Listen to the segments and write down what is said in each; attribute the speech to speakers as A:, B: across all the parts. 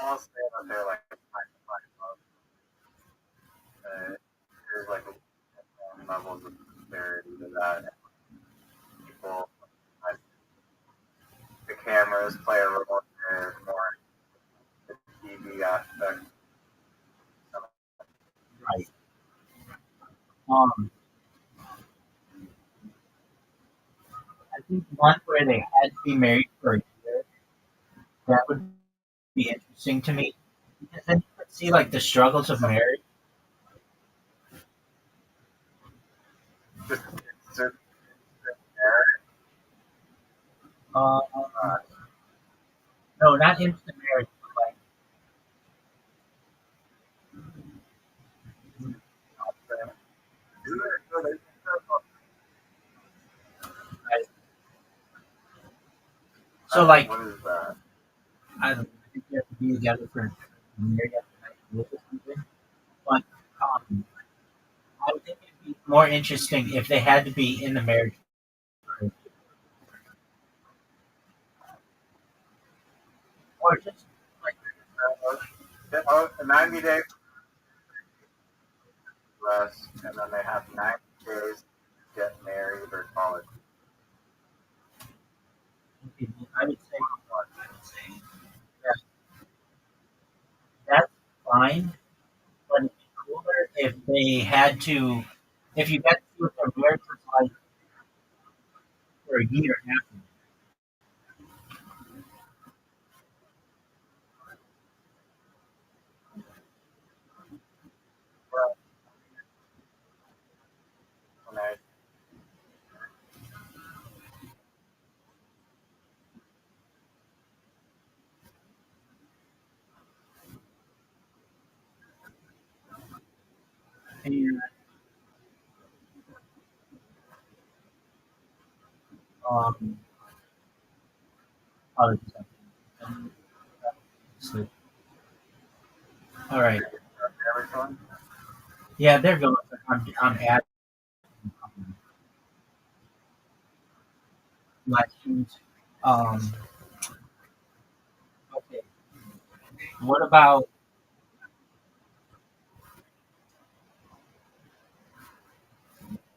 A: almost say that they're like kind of like there's like levels of disparity to that. People, like, the cameras play a role there more the TV aspect.
B: Right. Um, I think one where they had to be married for a year, that would be interesting to me. Because then you could see like the struggles of marriage.
A: Just, just there.
B: Uh,
A: Uh,
B: no, not instant marriage, but like so like
A: what is that?
B: I don't know, I think you have to be together for a year, you have to like, live with something. But I would think it'd be more interesting if they had to be in the marriage, or just like
A: The 90 days less, and then they have 90 days to get married or college.
B: I would say that that's fine, but it'd be cooler if they had to, if you got to see what their marriage was like for a year after.
A: When I,
B: And um, other stuff. So, all right.
A: everyone,
B: Yeah, they're going. I'm at elections. Um, okay. What about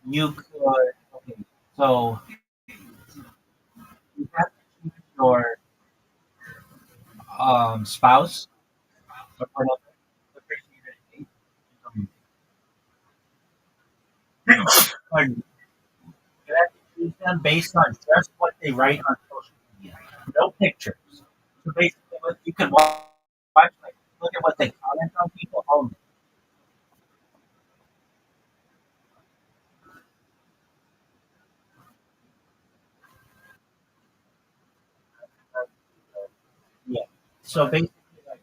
B: you could? Okay, so you have to choose your spouse or whatever the person you're going to date. Pardon. You have to choose them based on just what they write on social media, no pictures. So basically, what you can watch, like, look at what they comment on people only. Yeah. So basically, like,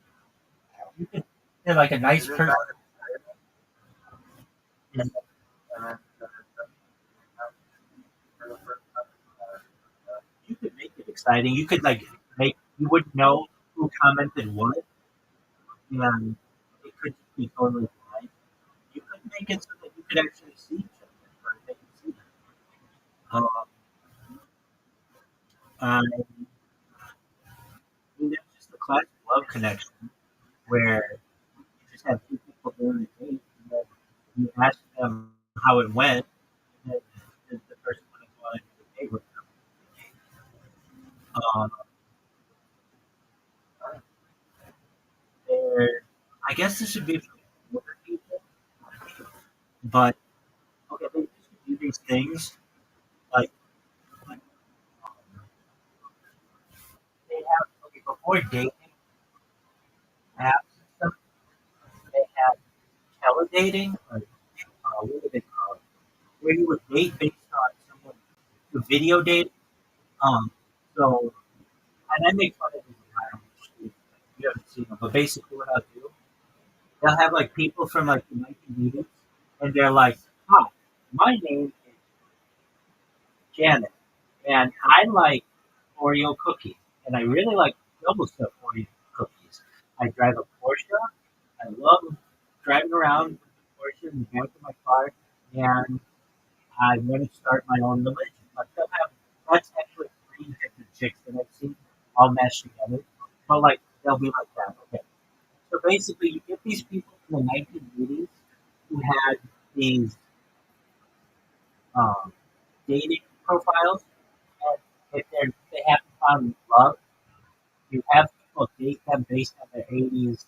B: you can they're like a nice
A: isn't
B: person.
A: that
B: And
A: and then for the first time,
B: you could make it exciting. You could like make you wouldn't know who commented what, and it could be totally blind. You could make it so that you could actually see each other, or they can see them. I mean, that's just the classic love connection where you just have two people doing a date, and then you ask them how it went, and then the person want to go on a date with them. There, I guess this would be for older people, but okay, they used to do these things like, like they have okay before dating apps and stuff. They had teledating, or what do they call it? Where you would date based on someone the video date. Um, so and I make fun of these environments. You haven't seen them, but basically what I'll do, they'll have like people from like the 1980s, and they're like, "Hi, my name is Janet, and I like Oreo cookies, and I really like double stuffed Oreo cookies. I drive a Porsche. I love driving around with the Porsche in the back of my car, and I want to start my own religion." Like they'll have that's actually three different chicks that I've seen all meshed together, but like they'll be like that. Okay, basically, you get these people in the 1980s who had these um, dating profiles, and if they haven't found love, you have people date them based on their 80s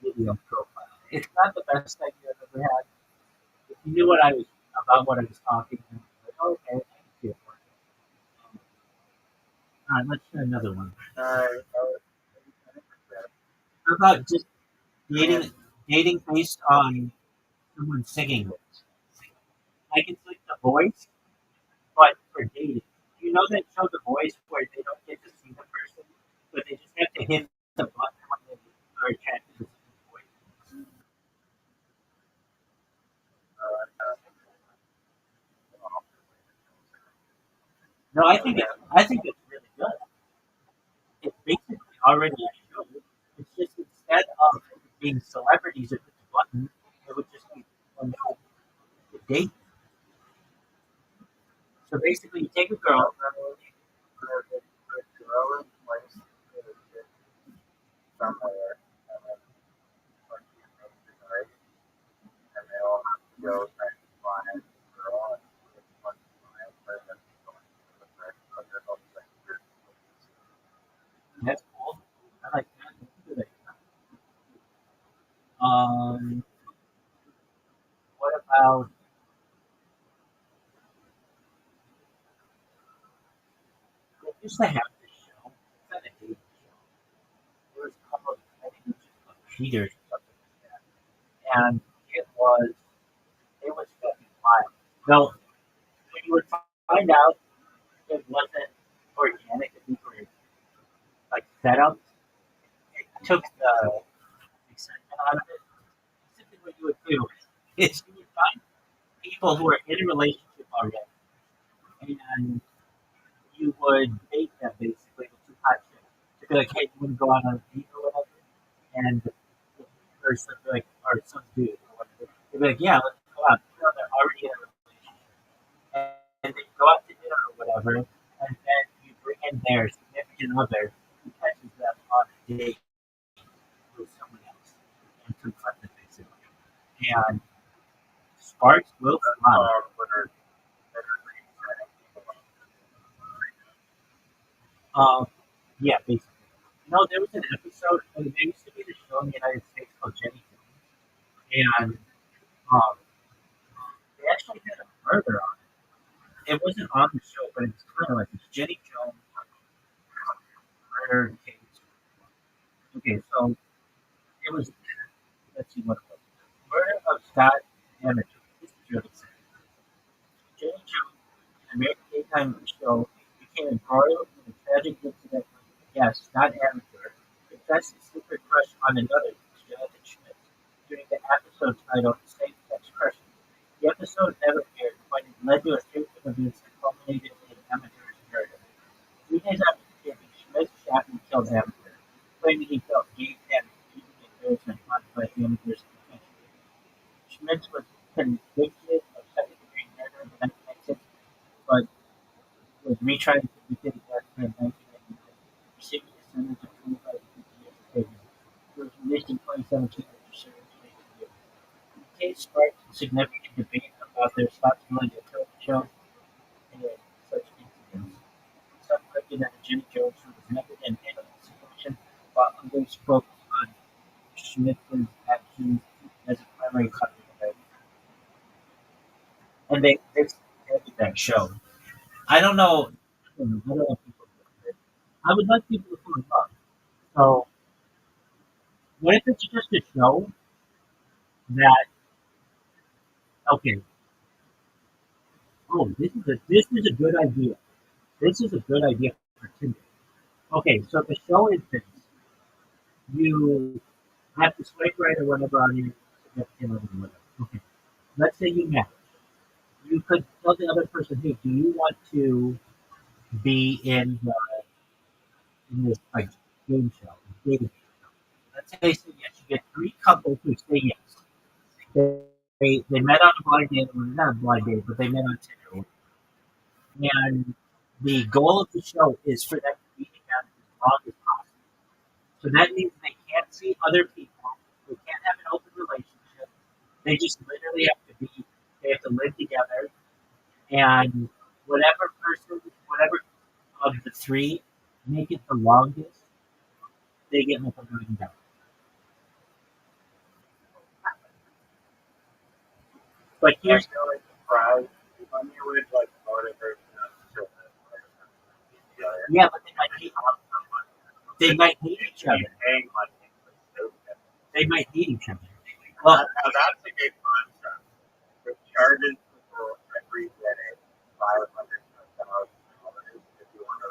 B: video profile. It's not the best idea I've ever had. If you knew what I was talking about, like, oh, okay, I can see it working. All right, let's try another one.
A: I
B: How about just dating based on someone singing it? Like it's like The Voice, but for dating. You know that show The Voice where they don't get to see the person, but they just have to hit the button when they are attracted to the voice. No, I think it's really good. It's basically already a show. It's just instead of being celebrities at this button, it would just be one show to date. So basically, you take a girl.
A: girl in place somewhere, and then like, right, and they all have to go try to find the girl and it's fun to find her and then going to the first other like
B: That's cool. I like that. That's a good idea. Um, what about they used to have this show? It's not a dating show. There was a couple of I think it was just called Cheaters or something like that, and it was fucking wild. No, when you would find out it wasn't organic, and these were like setups, it took the excitement out of it. Simply what you would do is you would find people who are in a relationship already, and you would date them basically with two hot chicks. To be like, hey, you want to go on a date or whatever? And the person would be like, or some dude or whatever, they'd be like, yeah, let's go out. You know, they're already in a relationship. And they go out to dinner or whatever, and then you bring in their significant other who catches them on a date with someone else and confront them basically. And sparks will fly.
A: Twitter
B: Um, yeah, basically. No, there was an episode. There used to be this show in the United States called Jenny Jones, and um, they actually had a murder on it. It wasn't on the show, but it was kind of like this Jenny Jones murder case. Okay, so it was. Let's see what it was. Murder of Scott Amateur. This is really sad. Jenny Jones, an American daytime show, became embroiled in a tragic incident when guest Scott Amateur confessed his secret crush on another, Jonathan Schmidt, during the episode titled Safe Sex Crushing. The episode never aired, but it led to a series of events that culminated in Amateur's murder. 3 days after the taping, Schmidt shot and killed Amateur, claiming he felt gay and using embarrassment caused by Amateur's confession. Schmidt was convicted of second-degree murder in 1996, but was retried and convicted again in 1999, receiving a sentence of 25 to 50 years in prison. He was released in 2017 after serving 22 years. The case sparked significant debate about the responsibility of television in such incidents. Some argued that Jenny Jones was naked and handled the situation, while others focused on Schmidt's actions as a primary culprit. And they did that show. I don't know. I don't know if people do it. I would like people to fall in love. So what if it's just a show that okay, oh this is a good idea. This is a good idea for Tinder. Okay, so the show is this. You have to swipe right or whatever on your significant other or whatever. Okay. Let's say you match. You could tell the other person, hey, do you want to be in this like game show, dating show? Let's say they say yes. You get 3 couples who say yes. They met on a blind date, or not a blind date, but they met on Tinder. And the goal of the show is for them to be together as long as possible. So that means they can't see other people. They can't have an open relationship. They just literally have to be. They have to live together, and whatever of the three make it the longest, they get like $1 million. But
A: I
B: here's
A: feel like surprised when you would like motivate them to be together.
B: yeah, but they might hate each other.
A: Paying money to stay together.
B: They might hate each other. Well,
A: Now that's a good concept. It charges people every day $500,000 if you want to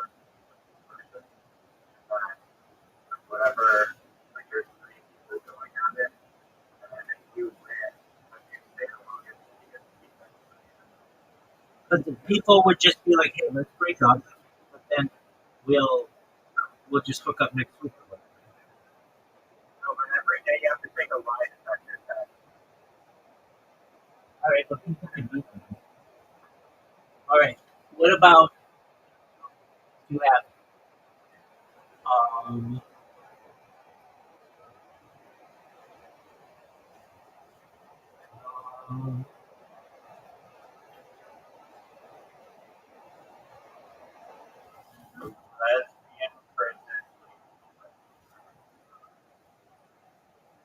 A: person. Whatever, like there's three people going at it, and then if you win, like you stay along it, you get to keep that.
B: but the people would just be like, "Hey, let's break up," but then we'll we'll just hook up next week. Or whatever.
A: So, but every day you have to take a lie detector test.
B: All right, but people can do that. All right, what about you have um, um
A: Lesbian person.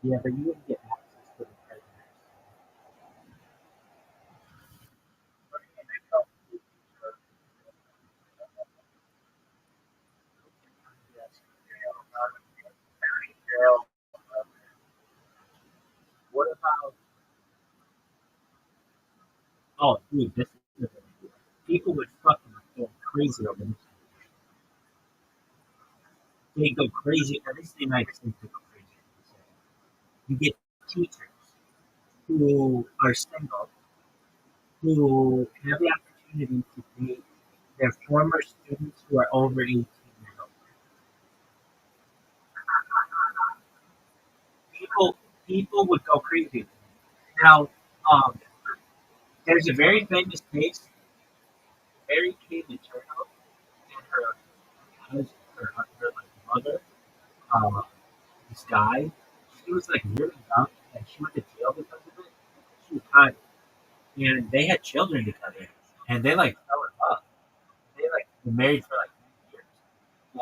B: yeah, but you wouldn't get access to the prisoners.
A: What do you mean they felt jail, not a county jail?
B: What about oh, dude, this is people would fucking go crazy over this. They go crazy. At least the United States go crazy. You get teachers who are single who have the opportunity to date their former students who are over 18 years old. People would go crazy. Now, um, there's a very famous case. Mary Kay Letourneau and her like mother, uh, this guy. She was like really young, and she went to jail because of it. She was hot, and they had children together, and they like fell in love. They like were married for like 10 years.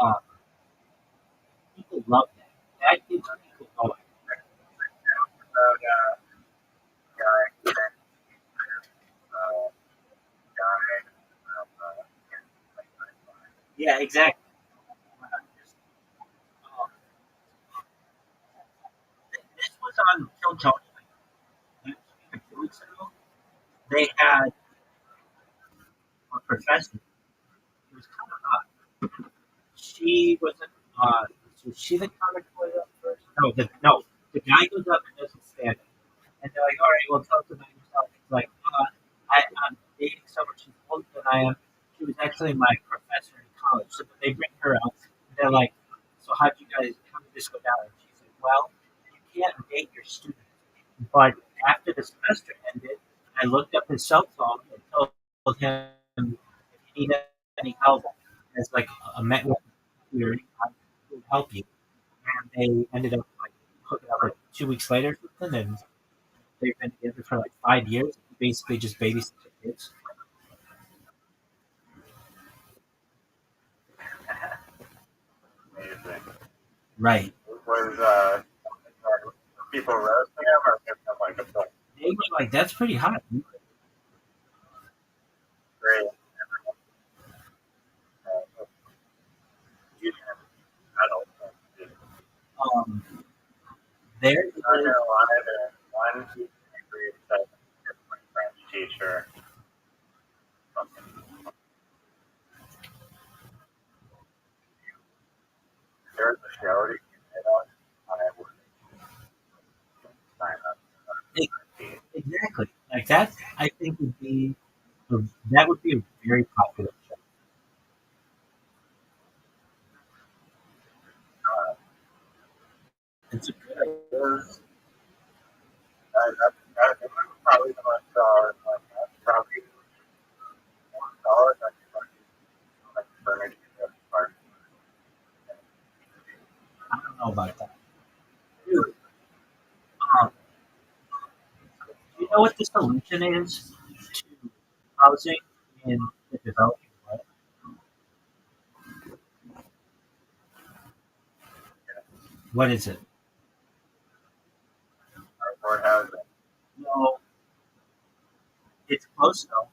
B: Uh, people love that. That gets people going.
A: About guy that died of
B: Yeah, exactly. This was on Kill Tony like 2 weeks ago. They had a professor. It was kind of hot. She wasn't. So she the comic boy up first. No. The guy goes up and doesn't stand up, and they're like, "All right, well, tell us about yourself." He's like, I'm dating someone she's older than I am. She was actually my professor in college." So they bring her out. And they're like, "So how did this go down?" And she's like, "Well, you can't date your students." But after the semester ended, I looked up his cell phone and told him if you need any help as like a network theory, I will help you. And they ended up like hooking up like 2 weeks later or something, and they've been together for like 5 years. Basically, just babysit their kids.
A: amazing.
B: Right.
A: Was people roasting him or giving him like a book?
B: They were like, "That's pretty hot."
A: Great. You adult.
B: Um, there is
A: Not gonna lie, there's one teacher degree that my French teacher. There's a show to get on. I would sign up.
B: exactly like that. I think would be that would be a very popular show. It's a good idea.
A: There's that was probably the most probably $1. That's like furniture part.
B: I don't know about that. know what the solution is to housing in the developing world? What is it?
A: Or housing.
B: No, it's close though.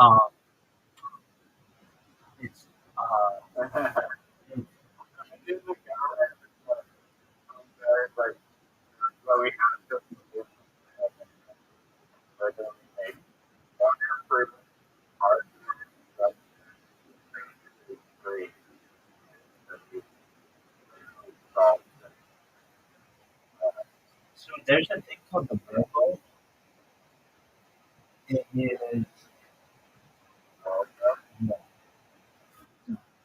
B: Um, it's it's
A: This is the government, like, well, we have to do like, make water improvement part of the three that we solve.
B: so there's a thing called the Burgle. It is no,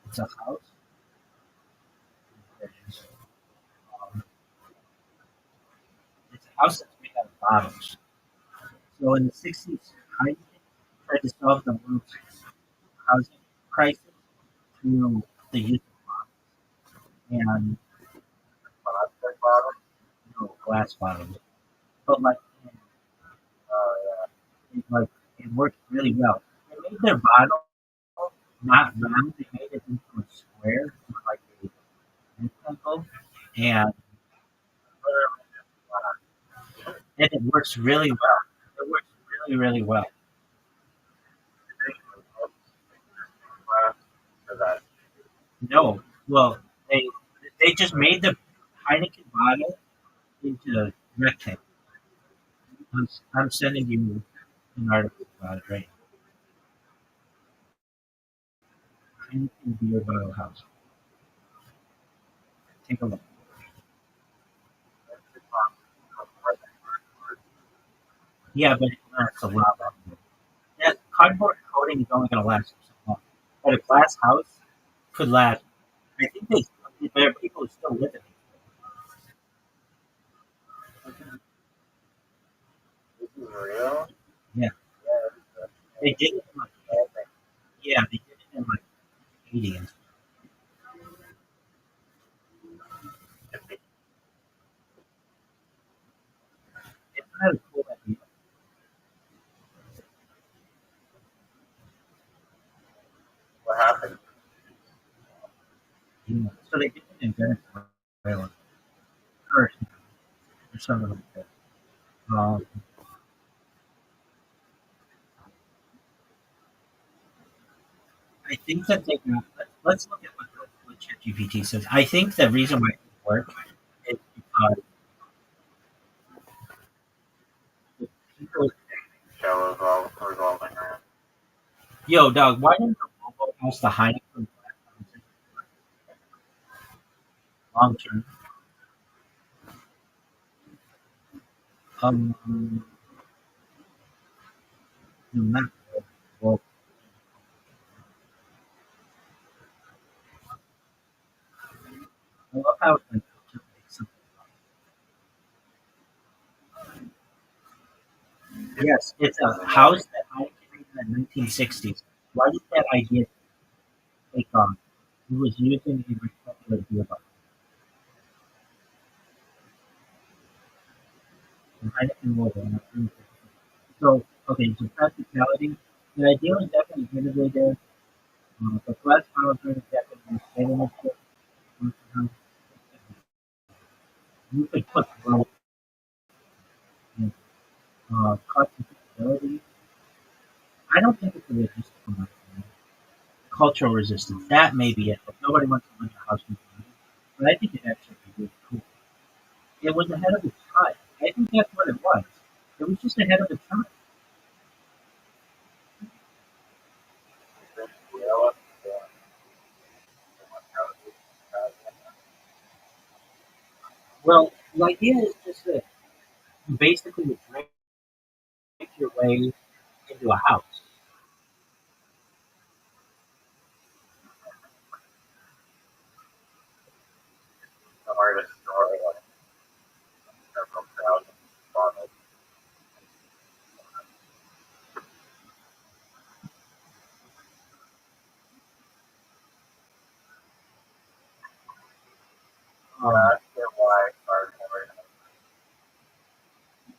B: it's a house. It's, um, it's a house that's made out of bottles. So in the '60s, Heineken tried to solve the world's housing crisis through the use of bottles and
A: Plastic bottom.
B: glass bottles. But like,
A: Uh,
B: like it worked really well. They made their bottle not round; they made it into a square, like a rectangle, and it works really well. It works really well.
A: for that.
B: No, well, they just made the Heineken bottle into a rectangle. I'm sending you an article about it right now. Heineken beer bottle house. Take a look. Yeah, but it lasts a lot longer. That cardboard coating is only going to last for so long. But a glass house could last. I think there are people who still live in it.
A: This is real.
B: Yeah,
A: Yeah,
B: they did it in like yeah, they did it in like '80s. It's kind of a cool idea.
A: what happened?
B: Yeah. So they did it in Venezuela first, or something like that. Um, I think that they got. Let's look at what ChatGPT says. I think the reason why it didn't work is because the people.
A: Show revolving around.
B: Yo, dog, why didn't the Volvo house the Heineken long term? Um, no, not well. I love how it's like just like something. Yes, it's a house that Heineken made in the 1960s. Why did that idea take off? It was using a rectangular gearbox. And Heineken was an so, okay, so practicality. The idea was definitely innovative. The glass power grid is definitely sustainable. You could put growth in cost and feasibility. I don't think it's a logistical nightmare. Cultural resistance. That may be it, but nobody wants to live in a house with money. But I think it actually be really cool. It was ahead of its time. I think that's what it was. It was just ahead of its time.
A: Yeah,
B: Well, the idea is just that you basically would drink your way into a house.
A: the hardest story, like several thousand bottles.
B: Um,
A: That's why cardboard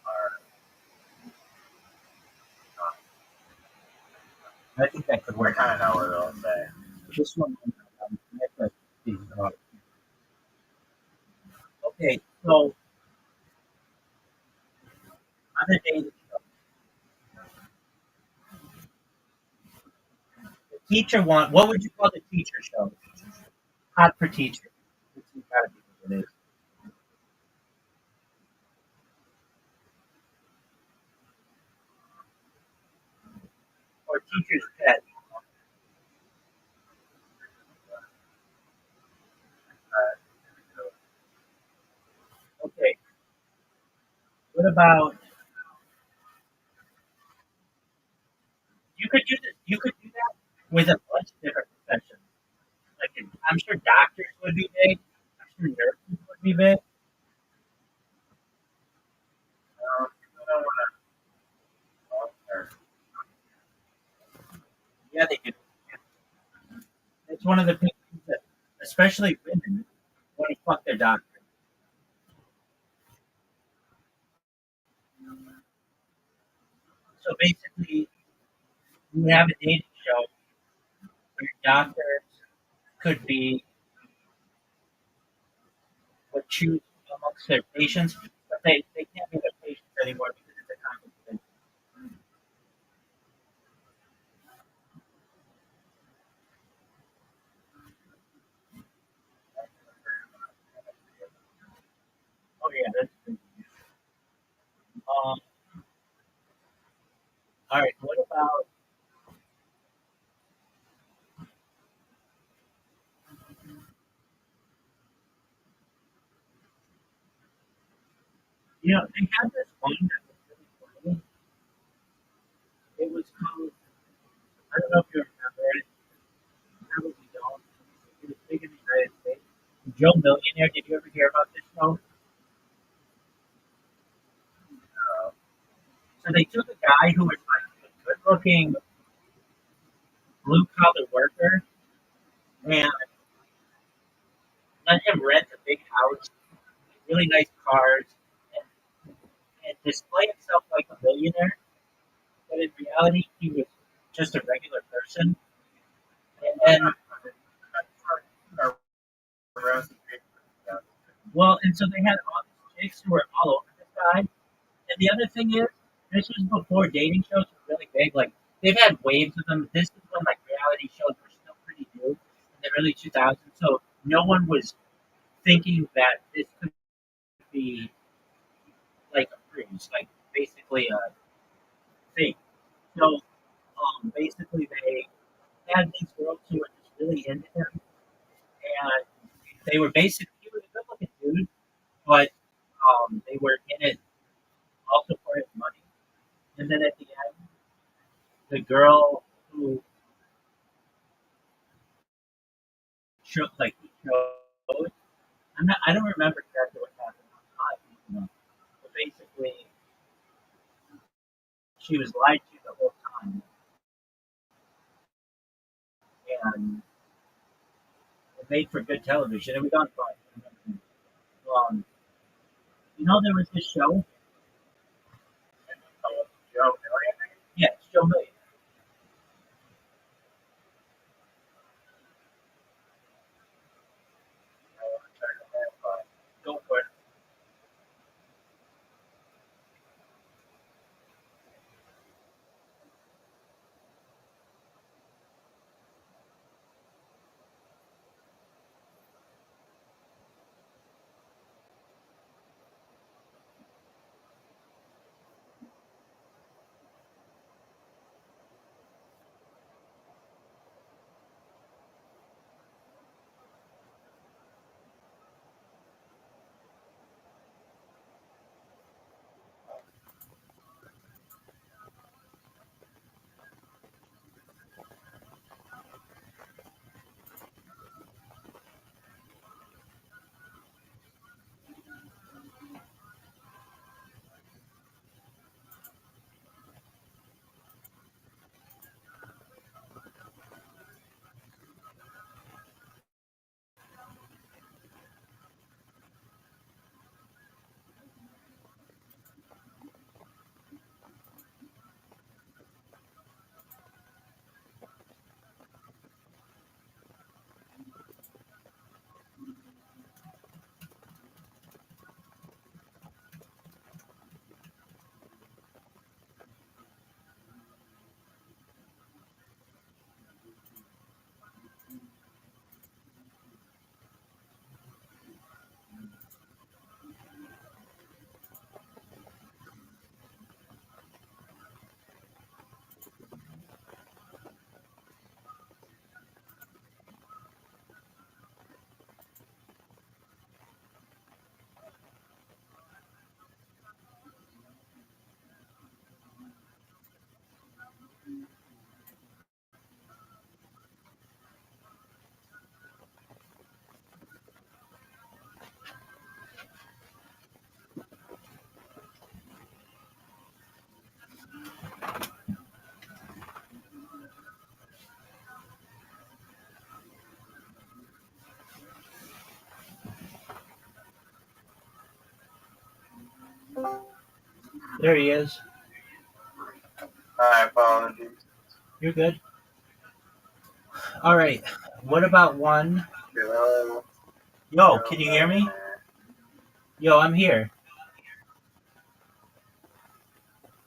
A: are. kind of know what it'll say.
B: Just one moment. I have to see. Okay, so on the dating show, the teacher want. What would you call the teacher show? Hot for teacher. It's gotta be what it is. Or teacher's pet. Okay. What about you could do this? You could do that with a bunch of different professions. Like I'm sure doctors would be big. I'm sure nurses would be big.
A: I don't want to.
B: Yeah, they do. It's one of the big things that, especially women, want to fuck their doctor. So basically, you have a dating show where doctors could be would choose amongst their patients, but they can't be their patients anymore because it's a conflict. Oh yeah, that's true. Um, all right. What about they had this one that was really funny. It was called I don't know if you remember it. Probably don't. It was big in the United States. Joe Millionaire. Did you ever hear about this show? So they took a guy who was like a good-looking blue-collar worker and let him rent a big house, really nice cars, and display himself like a millionaire. But in reality, he was just a regular person. And then, well, and so they had all these chicks who were all over this guy. And the other thing is, this was before dating shows were really big. Like they've had waves of them. This is when like reality shows were still pretty new in the early 2000s. So no one was thinking that this could be like a cruise, like basically a thing. So basically they had these girls who were just really into him, and they were basically he was a good-looking dude, but they were in it also for his money. And then at the end, the girl who showed like he showed, I don't remember exactly what happened. But basically, she was lied to the whole time, and it made for good television. It was on fun. Um, there was this show.
A: Joe
B: Yeah, it's Joe Million. Go for it. There he is.
A: My apologies.
B: You're good. All right. What about one?
A: Hello.
B: Yo,
A: Hello,
B: can you hear me?
A: man.
B: Yo, I'm here.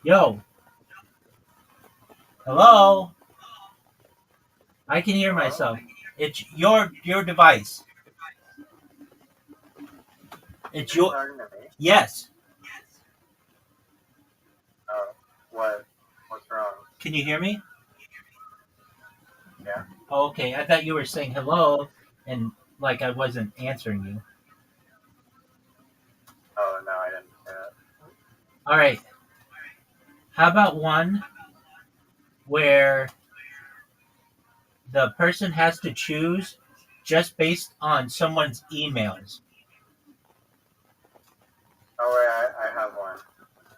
B: Yo, hello. I can hear
A: Hello?
B: myself. It's your device. It's
A: Are you
B: your
A: talking to me?
B: yes.
A: Oh, what? What's wrong?
B: Can you hear me?
A: Yeah?
B: Okay, I thought you were saying hello, and like I wasn't answering you.
A: Oh, no, I didn't say that.
B: All right. How about one where the person has to choose just based on someone's emails?
A: Oh, wait, I have one.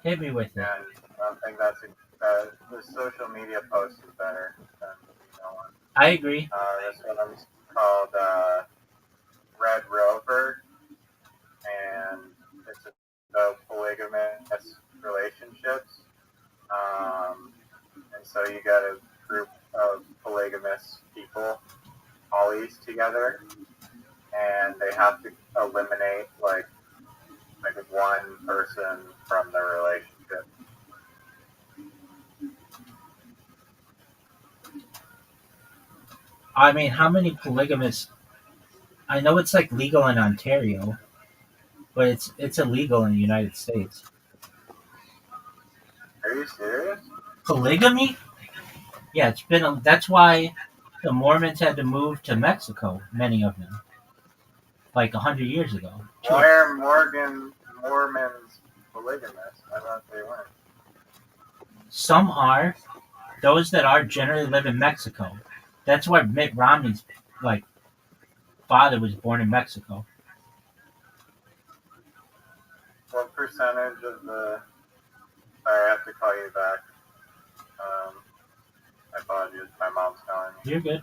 B: Hit me with it.
A: And I don't think the social media post is better than the email one.
B: I agree.
A: This one's called Red Rover, and it's about polygamous relationships. And so you got a group of polygamous people, polys together, and they have to eliminate like one person from the relationship.
B: I mean, how many polygamous? I know it's like legal in Ontario, but it's illegal in the United States.
A: Are you serious?
B: Polygamy? Yeah, it's been. That's why the Mormons had to move to Mexico. Many of them, like 100 years ago.
A: Why are Mormons polygamous? I thought they weren't.
B: Some are. Those that are generally live in Mexico. That's why Mitt Romney's like father was born in Mexico.
A: What percentage of the? Sorry, I have to call you back. Um, I apologize. My mom's calling me.
B: You're good.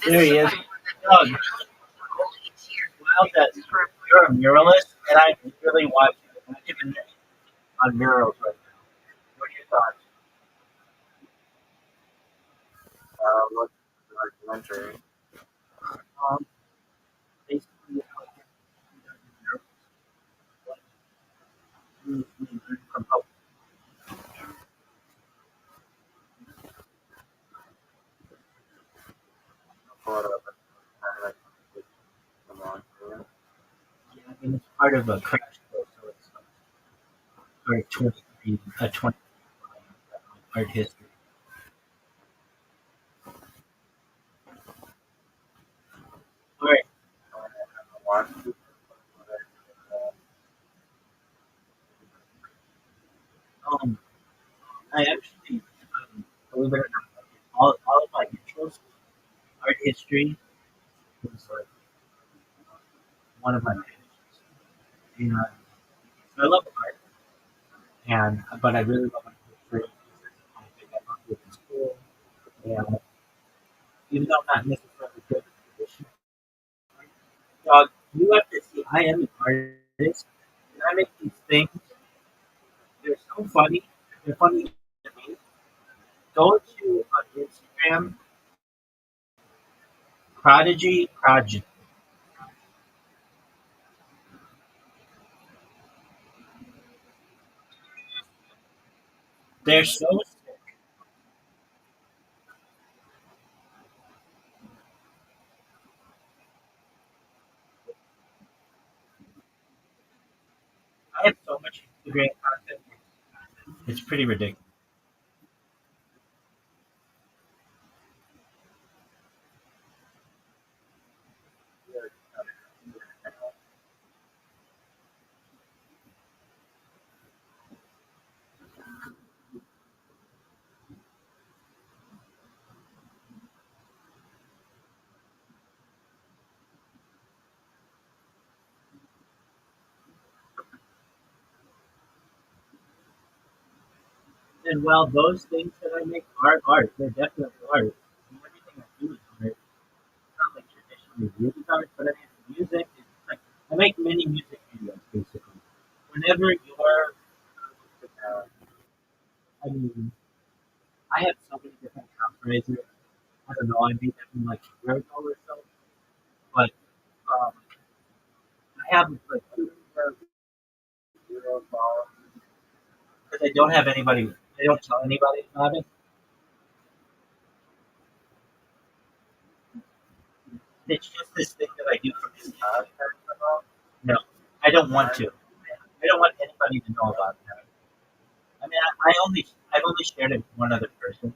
B: There he is. Doug, wow, that you're a muralist, and I'm really watching even on murals right now. What are your thoughts?
A: What's the documentary?
B: Um, Basically, how you learn from how part of a crash course, so it's like 23 art history. All right.
A: One.
B: Um, I actually, believe it or not, all of my intros, art history was like one of my passions. And I love art, and but I really love history. I think I loved it in school, and even though I'm not necessarily good at tradition, dog, you have to see. I am an artist, and I make these things. They're so funny. They're funny to me. Go to Instagram, Prodigy Project. They're so sick. I have so much Instagram content. It's pretty ridiculous. And while those things that I make are art, they're definitely art. And everything I do is art. It's not like traditionally viewed as art, but I mean, music is like I make many music videos basically. Whenever you're, I mean, I have so many different composers. I don't know, I made them like a year ago or so, but um, I have like because I don't have anybody. I don't tell anybody about it. It's just this thing that I do for this podcast. No, I don't want to. I don't want anybody to know about that. I mean, I've only shared it with one other person,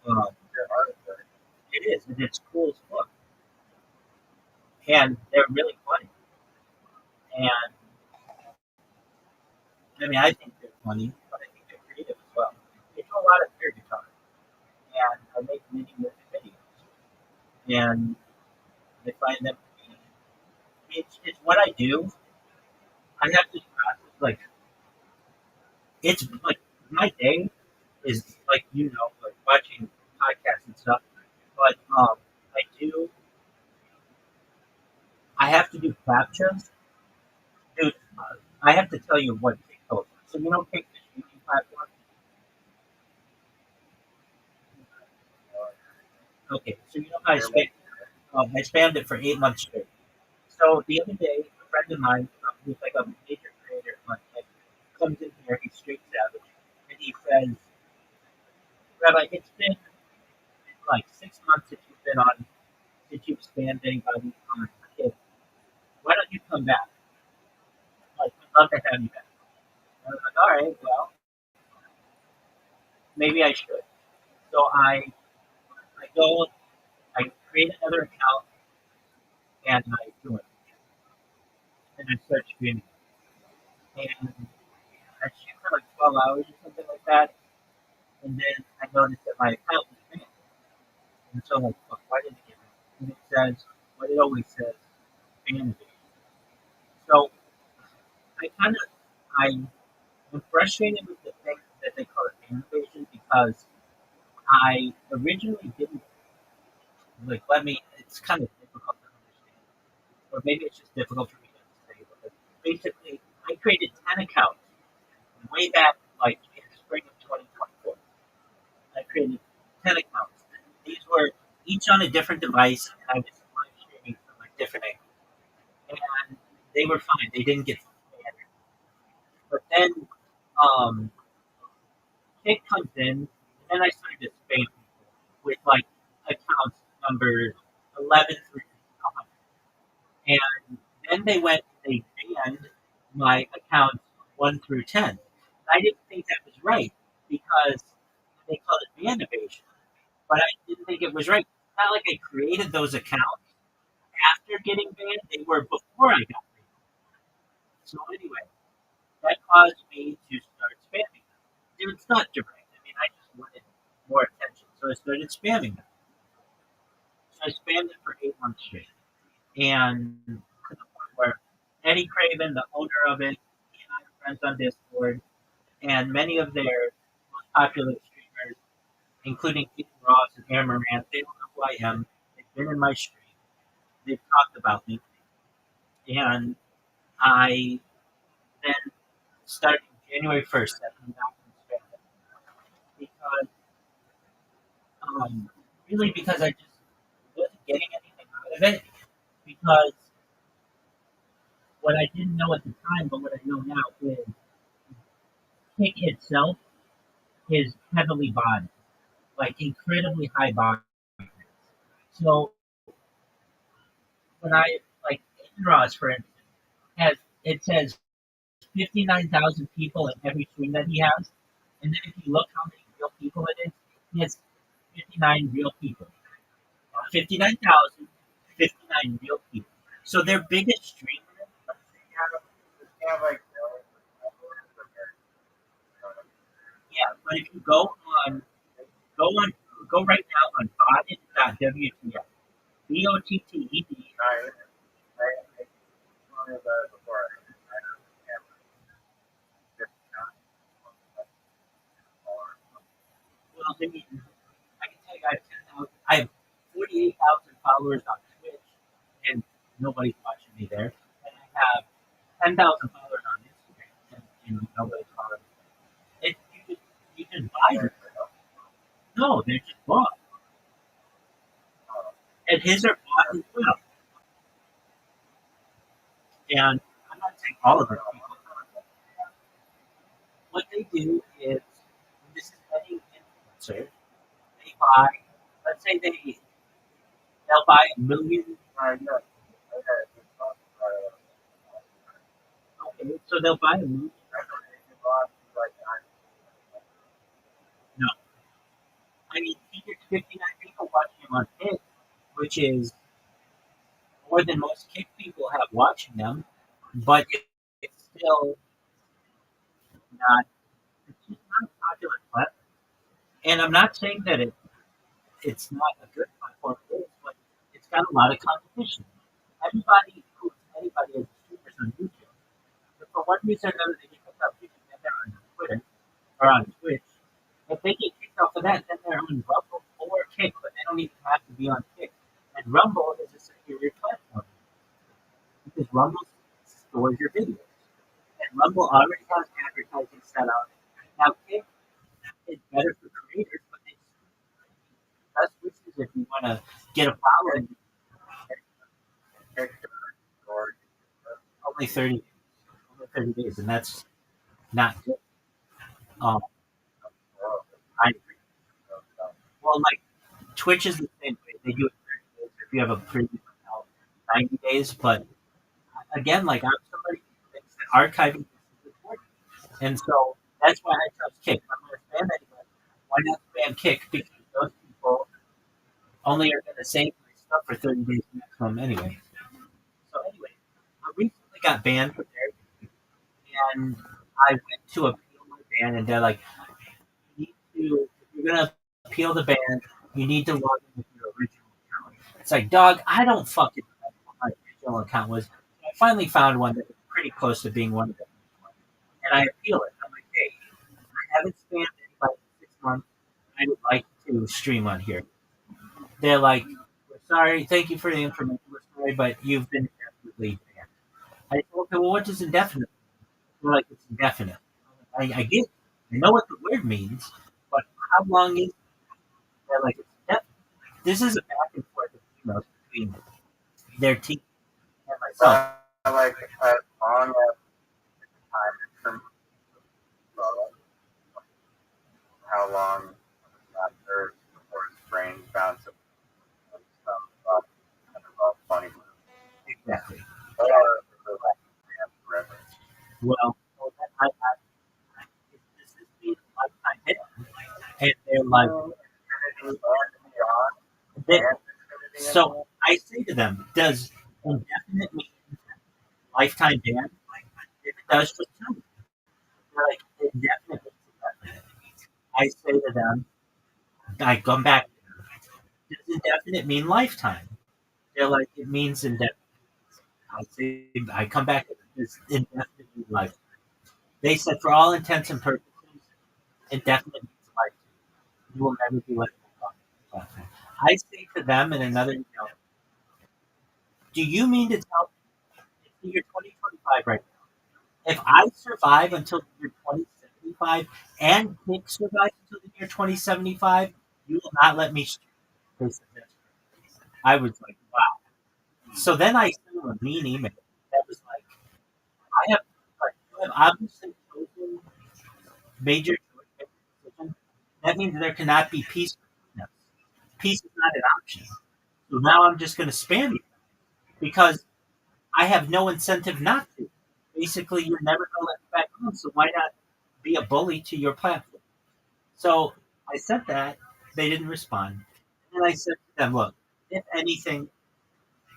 B: and it is, and it's cool as fuck, and they're really funny. And I mean, I think they're funny, but I think they're creative as well. They do a lot of air guitar, and I make many music videos, and I find them to be. It's what I do. I have this process, like it's like my day is like like watching podcasts and stuff. But I do. I have to do captures, dude. I have to tell you what TikTok. So take the streaming platform. Okay, so how I spammed it for 8 months straight. So the other day, a friend of mine, who's like a major creator, like comes in here. He's straight savage, and he says, "Rabbi, it's been like 6 months since you've been on, since you've spammed anybody on it. Why don't you come back? Like, we'd love to have you back." I was like, "All right, well, maybe I should." So I go, I create another account, and I do it, and I start streaming, and I shoot for like 12 hours or something like that, and then I noticed that my account was banned, and so I'm like, fuck, why did it get banned? And it says what it always says, ban. So I kind of I am frustrated with the thing that they call it ban evasion because I originally didn't let me. It's kind of difficult to understand, or maybe it's just difficult for me to understand. But basically, I created 10 accounts way back, like in the spring of 2024. I created 10 accounts. These were each on a different device, and I was live streaming from like different angles, and they were fine. They didn't get banned. But then um, Kit comes in, and then I started to spam people with like accounts numbers 11 through 100. And then they went, they banned my accounts 1 through 10. I didn't think that was right because they call it ban evasion, but I didn't think it was right. It's not like I created those accounts after getting banned; they were before I got banned. So anyway, that caused me to start spamming them. It's not direct. I mean, I just wanted more attention, so I started spamming them. So I spammed it for 8 months straight, and to the point where Eddie Craven, the owner of it, he and I are friends on Discord, and many of their most popular streamers, including Ethan Ross and Aaron Moran, they don't know who I am. They've been in my stream. They've talked about me, and I then starting January 1st, that I'm not going to spam it because really because I just wasn't getting anything out of it because what I didn't know at the time, but what I know now is Kick itself is heavily bonded, like incredibly high bond. So when I like Ross, for instance, has it says 59,000 people in every stream that he has, and then if you look how many real people it is, he has 59 real people. 59,000, 59 real people. So their biggest streamer,
A: have like millions of followers, but
B: yeah. But if you go on, go right now on botted.wtf, BOTTED.
A: I wanted that before I have
B: Well, I mean, I can tell you, I have 48,000 followers on Twitch, and nobody's watching me there. And I have 10,000 followers on Instagram, and nobody's following me. You just buy it. No, they're just bought, and his are bought as well. And I'm not saying all of it. What they do is, this is any influencer, they buy, let's say they'll buy a million. Okay, so they'll buy a million. No, I mean he gets 59 people watching him on Kick, which is more than most Kick people have watching them, but it's still not. It's just not a popular platform. And I'm not saying that it's not a good platform. It is, but it's got a lot of competition. Anybody is streamers on YouTube. But for one reason or another, they get kicked off YouTube and they're on Twitter or on Twitch. If they get kicked off of that, then they're on Rumble or Kick, but they don't even have to be on Kick. And Rumble is a superior platform because Rumble stores your videos. And Rumble already has advertising set up. Now, Kick is better for creators, but they best wishes if you want to get a following. Only 30, only 30 days, and that's not good. Um, I well, like Twitch is the same way. They do it 30 days if you have a previous account, 90 days. But again, like I'm somebody who thinks that archiving is important, and so that's why I trust Kick. If I'm going to spam anybody, why not spam Kick? Because those people only are going to save my stuff for 30 days maximum anyway. So anyway, I recently got banned from there, and I went to appeal my ban, and they're like, you need to, if you're going to appeal the ban, you need to log in with your original account. It's like, dog, I don't fucking remember what my original account was. I finally found one that was pretty close to being one of them. And I appeal it. I'm like, hey, I haven't spammed anybody in 6 months. I would like to stream on here. They're like, we're sorry, thank you for the information. We're sorry, but you've been indefinitely banned. I said, okay, well, what does indefinite mean? They're like, it's indefinite. I get it. I know what the word means, but how long is it? They're like, it's indefinite. This is a back and forth of emails between their team and myself.
A: like as long as time from how long after before his brain bounces some funny.
B: Exactly.
A: Or
B: Well, so then does this mean lifetime hit? And they're like,
A: Infinity and beyond,
B: they,
A: and infinity and
B: so
A: beyond.
B: I say to them, does indefinite mean lifetime ban? If it does, just tell me. They're like, indefinite means indefinite. I say to them, I come back, does indefinite mean lifetime? They're like, it means indefinite. I say, I come back, does indefinite mean lifetime? They said, for all intents and purposes, indefinite means lifetime. You will never be left alone. I say to them in another, do you mean to tell me it's the year 2025 right now? If I survive until the year 2075 and Nick survives until the year 2075, you will not let me. They said, "That's correct." I was like, wow. So then I sent him a mean email that was like, I have, like, you have obviously chosen major decision. That means there cannot be peace between us. Peace is not an option. So now I'm just going to spam you because I have no incentive not to. Basically, you're never going to let me back on, so why not be a bully to your platform? So I sent that. They didn't respond. And then I said to them, look, if anything,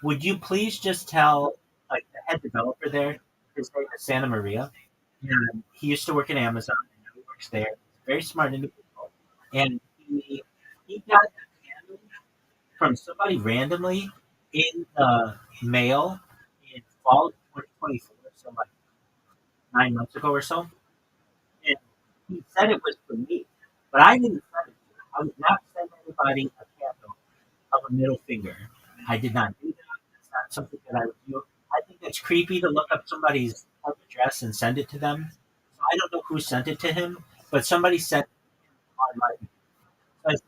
B: would you please just tell like the head developer there, his name is Santa Maria, and he used to work at Amazon and now he works there. He's a very smart individual. And he got a candle from somebody randomly in the mail in fall of 2024, so like 9 months ago or so. And he said it was for me, but I didn't send it to him. I would not send anybody a candle of a middle finger. I did not do that. That's not something that I would do. I think it's creepy to look up somebody's home address and send it to them. So I don't know who sent it to him, but somebody sent it on my. So I said,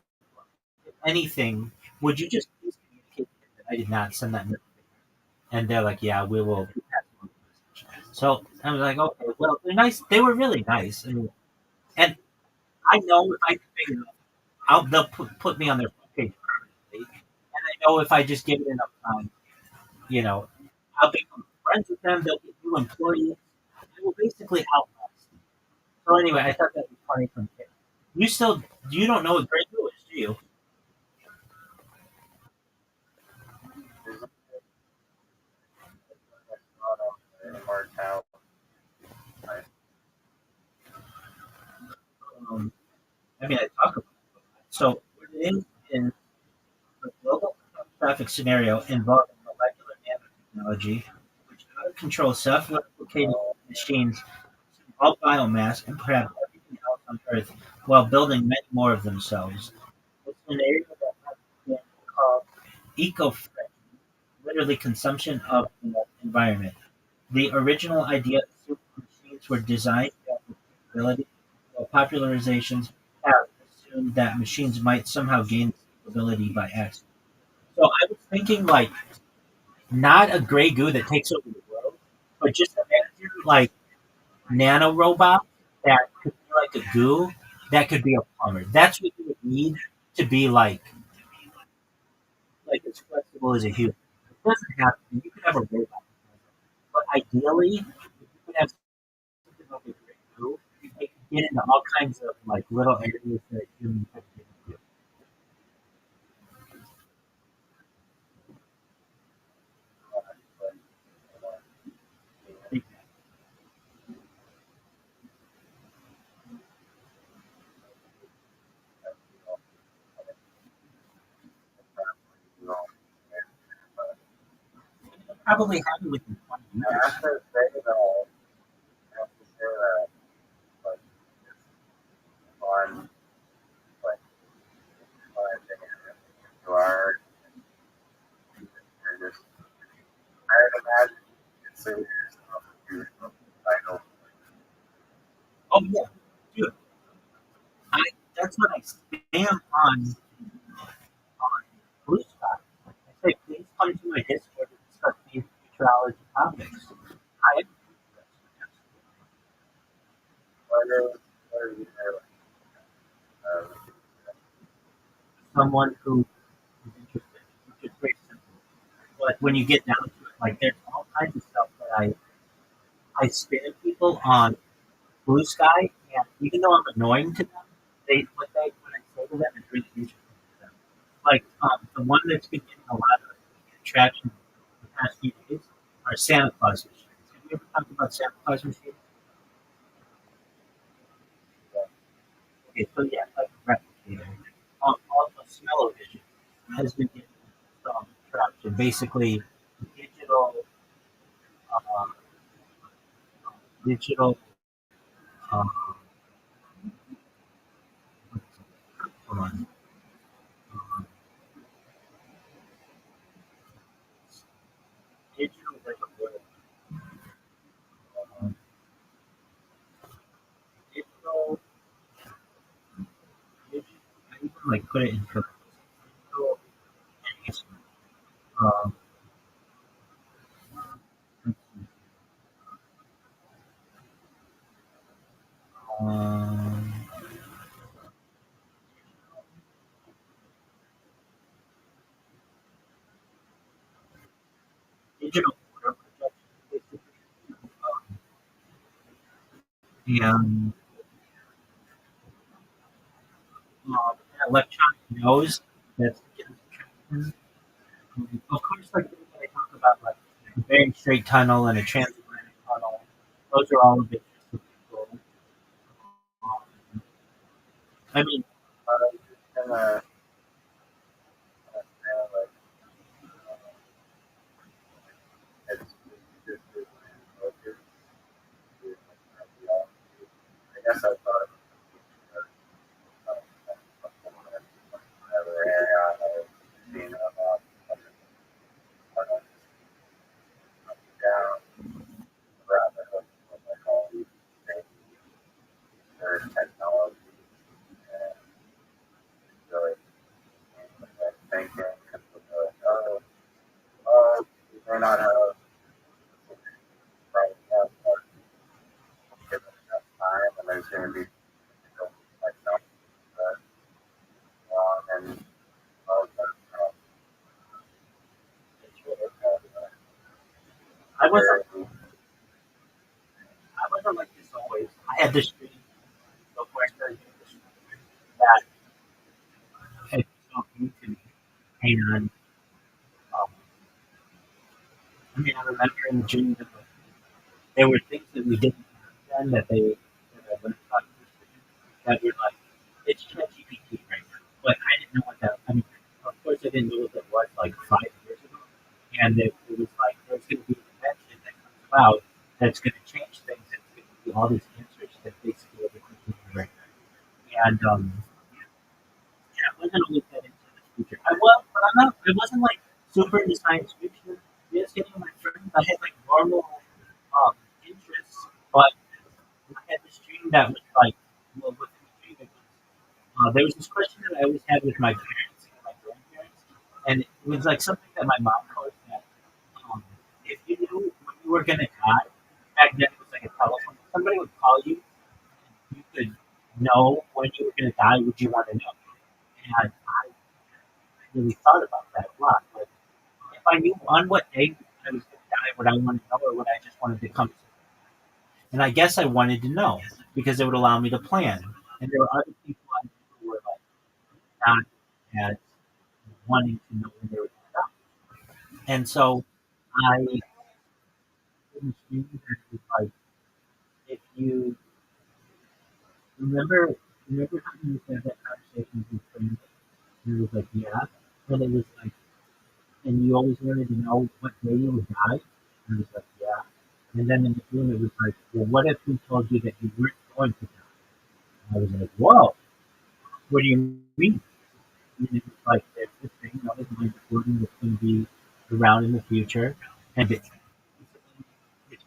B: if anything, would you just please communicate that I did not send that middle finger? And they're like, yeah, we will. So I was like, okay, well, they're nice. They were really nice. I mean, and I know if I can figure it out, they'll put me on their front page permanently. And I know if I just give it enough time, you know, I'll become friends with them. They'll be new employees. I will basically outlast them. So anyway, I thought that was funny from there. You don't know what Grey Goo is, do you?
A: There's not a hard out. I
B: Um, I mean, I talk about it. So what it is a global traffic scenario involving molecular nanotechnology, which out of control self-replicating machines all biomass and perhaps everything else on Earth while building many more of themselves. It's an area that has been called eco-friendly, literally consumption of the environment. The original idea assumed machines were designed to have the capability, while popularizations have assumed that machines might somehow gain this capability by accident. So I was thinking like not a gray goo that takes over the world, but just imagine like nano robot that could be like a goo that could be a plumber. That's what you would need to be like as flexible as a human. It doesn't have to be. You could have a robot, but ideally, if you could have something like a great goo, it could get into all kinds of like little areas that humans could get into. I think that probably happen within 20 years.
A: have to say that. I have to say that. Like, it's fun. Like, fun thing you are. You're just. I would imagine you consider yourself a huge title.
B: Oh yeah, dude. I that's what I spam on Blue Sky. I say, please come to my Discord to discuss these futurology topics. I am
A: What is your
B: someone who is interested, which is very simple. But when you get down to it, like there's all kinds of stuff that I spam people on Blue Sky, and even though I'm annoying to them, when I say to them is really useful to them. Like the one that's been getting a lot of traction the past few days are Santa Claus machines. Have you ever talked about Santa Claus machines? Okay, so yeah, like a replicator. Also, smell-o-vision has been getting some traction. Basically, digital, uh, digital, um, hold on, digital, like a word, um, digital, digital. I even like put it in for digital enhancement. Um, um, digital order projection, basically, and electronic nose. That's getting traction. Of course, like when I talk about like a very straight tunnel and a transatlantic tunnel, those are all of interest to people. Um, I mean,
A: And like it's just I guess I thought whenever I seen about down rabbit hole of like all these things or technology and really thinking and like, oh, we may not have right now, but given enough time and there's going to be like something that wrong and all of that stuff. It's really
B: I wasn't, I wasn't like this always. I had this dream before I started doing this that had felt new to me, and um, I mean, I remember in the dream that there were things that we didn't have then that I learned about in this dream that were like it's ChatGPT right now, but I didn't know what that. I mean, of course, I didn't know what that was like 5 years ago, and it was like there's going to be an invention that comes about that's going to change things. It's going to be all these answers that basically everything can be right now. And yeah, I wasn't always that into the future. I was, but I'm not. I wasn't like super into science fiction. Just getting my friends, I had like normal interests, but I had this dream that was like, well, within the dream, it was, there was this question that I always had with my parents and my grandparents, and it was like something that my mom posed that if you knew when you were going to die, back then it was like a telephone, somebody would call you, and you could know when you were going to die, would you want to know? And I really thought about that a lot. Like, if I knew on what day I was going to die, would I want to know, or would I just want it to come? And I guess I wanted to know because it would allow me to plan. And there were other people I knew who were like not as wanting to know when they were going to die. And so I was thinking that it was like if you remember remember how you had that conversation with your friend and it was like, yeah. And it was like and you always wanted to know what day you would die? And it was like, yeah. And then in the dream it was like, well, what if we told you that you weren't going to die? And I was like, whoa, what do you mean? And it was like there's this thing that was mind recording that's going to be around in the future, and it's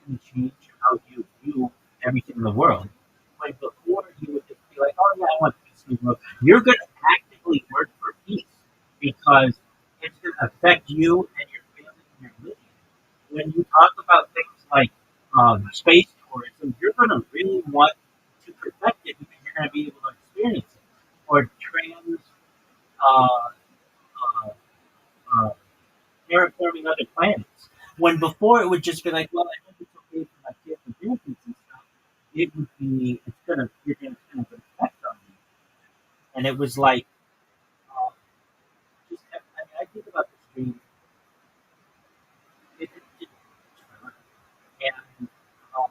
B: going to change how you view everything in the world. Like before, you would just be like, "Oh yeah, I want peace in the world." You're going to actively work for peace because it's going to affect you and your family and your lineage. When you talk about things like space tourism, you're going to really want to perfect it because you're going to be able to experience it. Or uh, uh, uh, terraforming other planets. When before it would just be like, well, I hope it's okay for my kids experiences and stuff, it would be you're gonna kind of affect on you. And it was like um, I mean I think about this dream. It and um,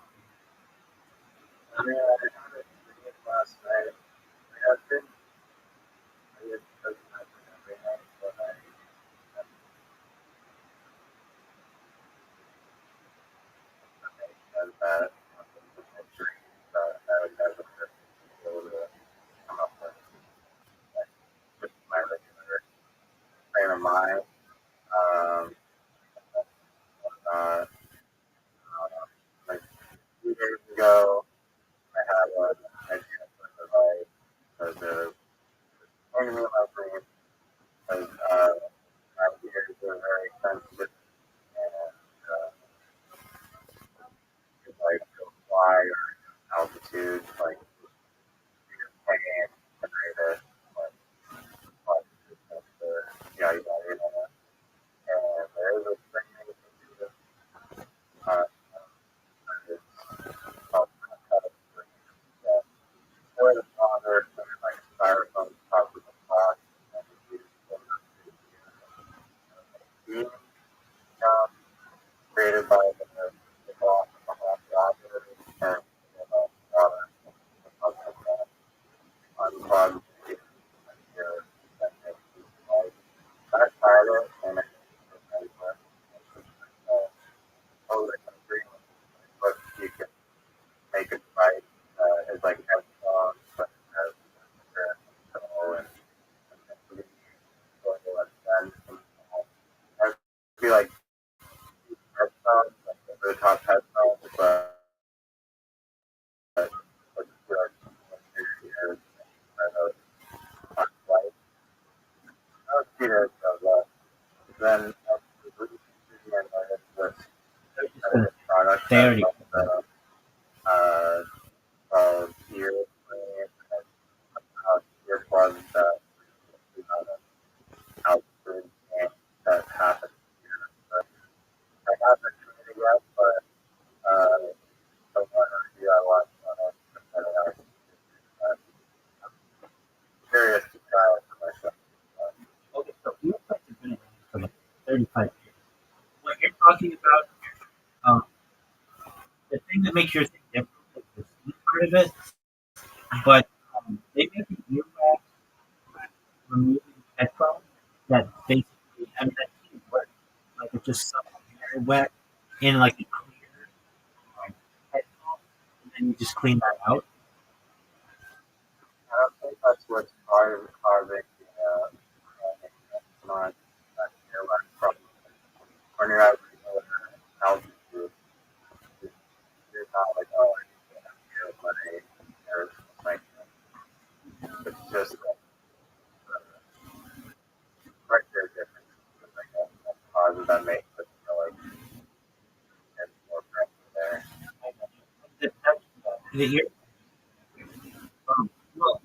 A: I mean, I had a dream last night. I've been, I didn't happen every night, but I had that dream that I would never be able to come up with, like, just my regular frame of mind. Um, uh, like 2 days ago, I had an idea for the life, because the enemy of my dream was, my ears are very sensitive, and, like, to fly or altitude, like, pain, generator, like, like, yeah, and there is a thing that you can do, uh, it's called yeah, for the father, like, styrofoam top of the box, and you use the um, created by the boss of the author, and, water, unplugged, your, that makes you, like, I tried it, and it's like, totally agree with what you can make it right. It's like headphones, but it has control and and I'd be like headphones, like over the top headphones, but be like ears, on flight. I was cheated of that. Then I was reading and this
B: they're just gonna
A: product
B: they
A: that
B: already
A: uh, ear earplugs that altitude and that happens here. But I haven't tried it yet, but the one review I watched on it, and I'm curious to try it for myself.
B: okay. So earplugs have been around for like 35 years. What you're talking about, the thing that makes your thing different is the sleep part of it. But they make an earwax removing headphones that basically, I mean, that can work. Like it just sucks the air wet in like a clear headphone, and then you just clean that out.
A: I don't think that's what's causing the not earwax problem. When you're at altitude, you're not like, oh, I need to have my ears like it's just right there different. Like that causes that makes it feel like it's more pressure there.
B: The ear, well,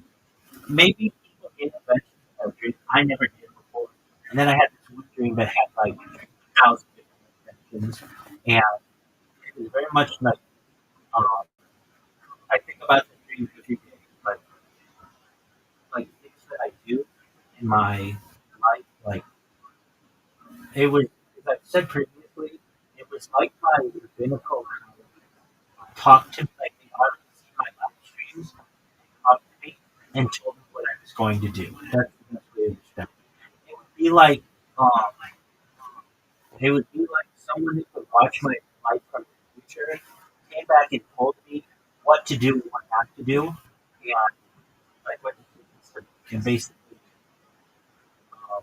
B: maybe people get eventually have dreams. I never did before, and then I had this one dream that had like 1,000 different inventions, and it was very much like um, I think about the dreams every day, but like things that I do in my life, like it was, as I've said previously, it was like my rabbinical talked to me, like they already see my live streams, talked to me, and told me what I was going to do. That's the best way to describe it. It would be like, um, it would be like someone who could watch my life from the future, came back and told me what to do and what not to do, and like what decisions to make. And basically, um,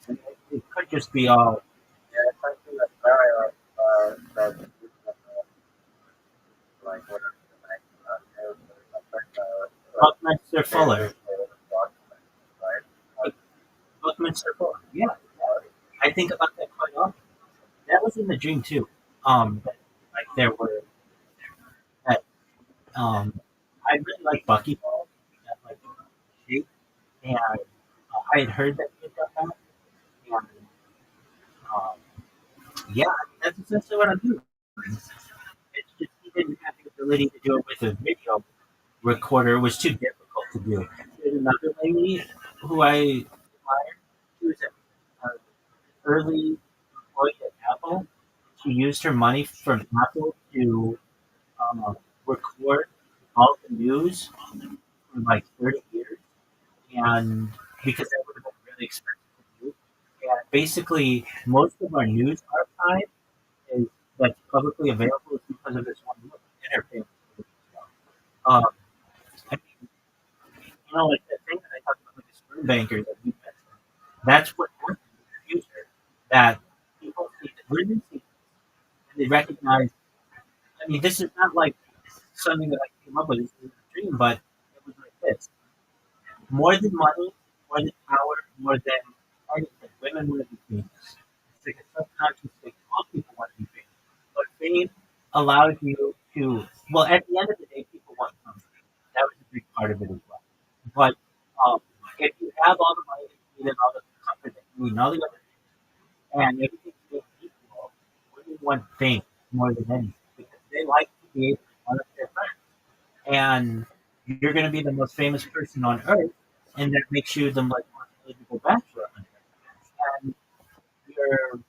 B: and it could just be all
A: Yeah, it's something that's very that like whatever the next news or
B: Buckminster Fuller.
A: right?
B: Buckminster Fuller. Yeah, I think about that quite often. That was in the dream too. That, like there were that I really like Buckyball, that like shape, and I had heard that he had done that, and yeah, that's essentially what I'm doing. It's just he didn't have the ability to do it with a video recorder. It was too difficult to do. There's another lady who I admire. She was an early employee at Apple. She used her money from Apple to record all the news for like 30 years, and because that would have been really expensive to do. And basically, most of our news archive is that's publicly available is because of this one book and her family. Um, I mean, like the thing that I talked about, like the sperm banker that you mentioned, that's what happens in the future. That people see that women see and they recognize. I mean, this is not like something that I came up with. This is a dream, but it was like this: more than money, more than power, more than anything, women want to be famous. It's like a subconscious thing. All people want to be famous, but fame allows you to. Well, at the end of the day, people want comfort. That was a big part of it as well. But if you have all the money that you need and all the comfort that you need and all the other and everything's being equal, women want fame more than anything because they like to be able to one up their friends. And you're going to be the most famous person on earth, and that makes you the most eligible bachelor on earth. And you're going to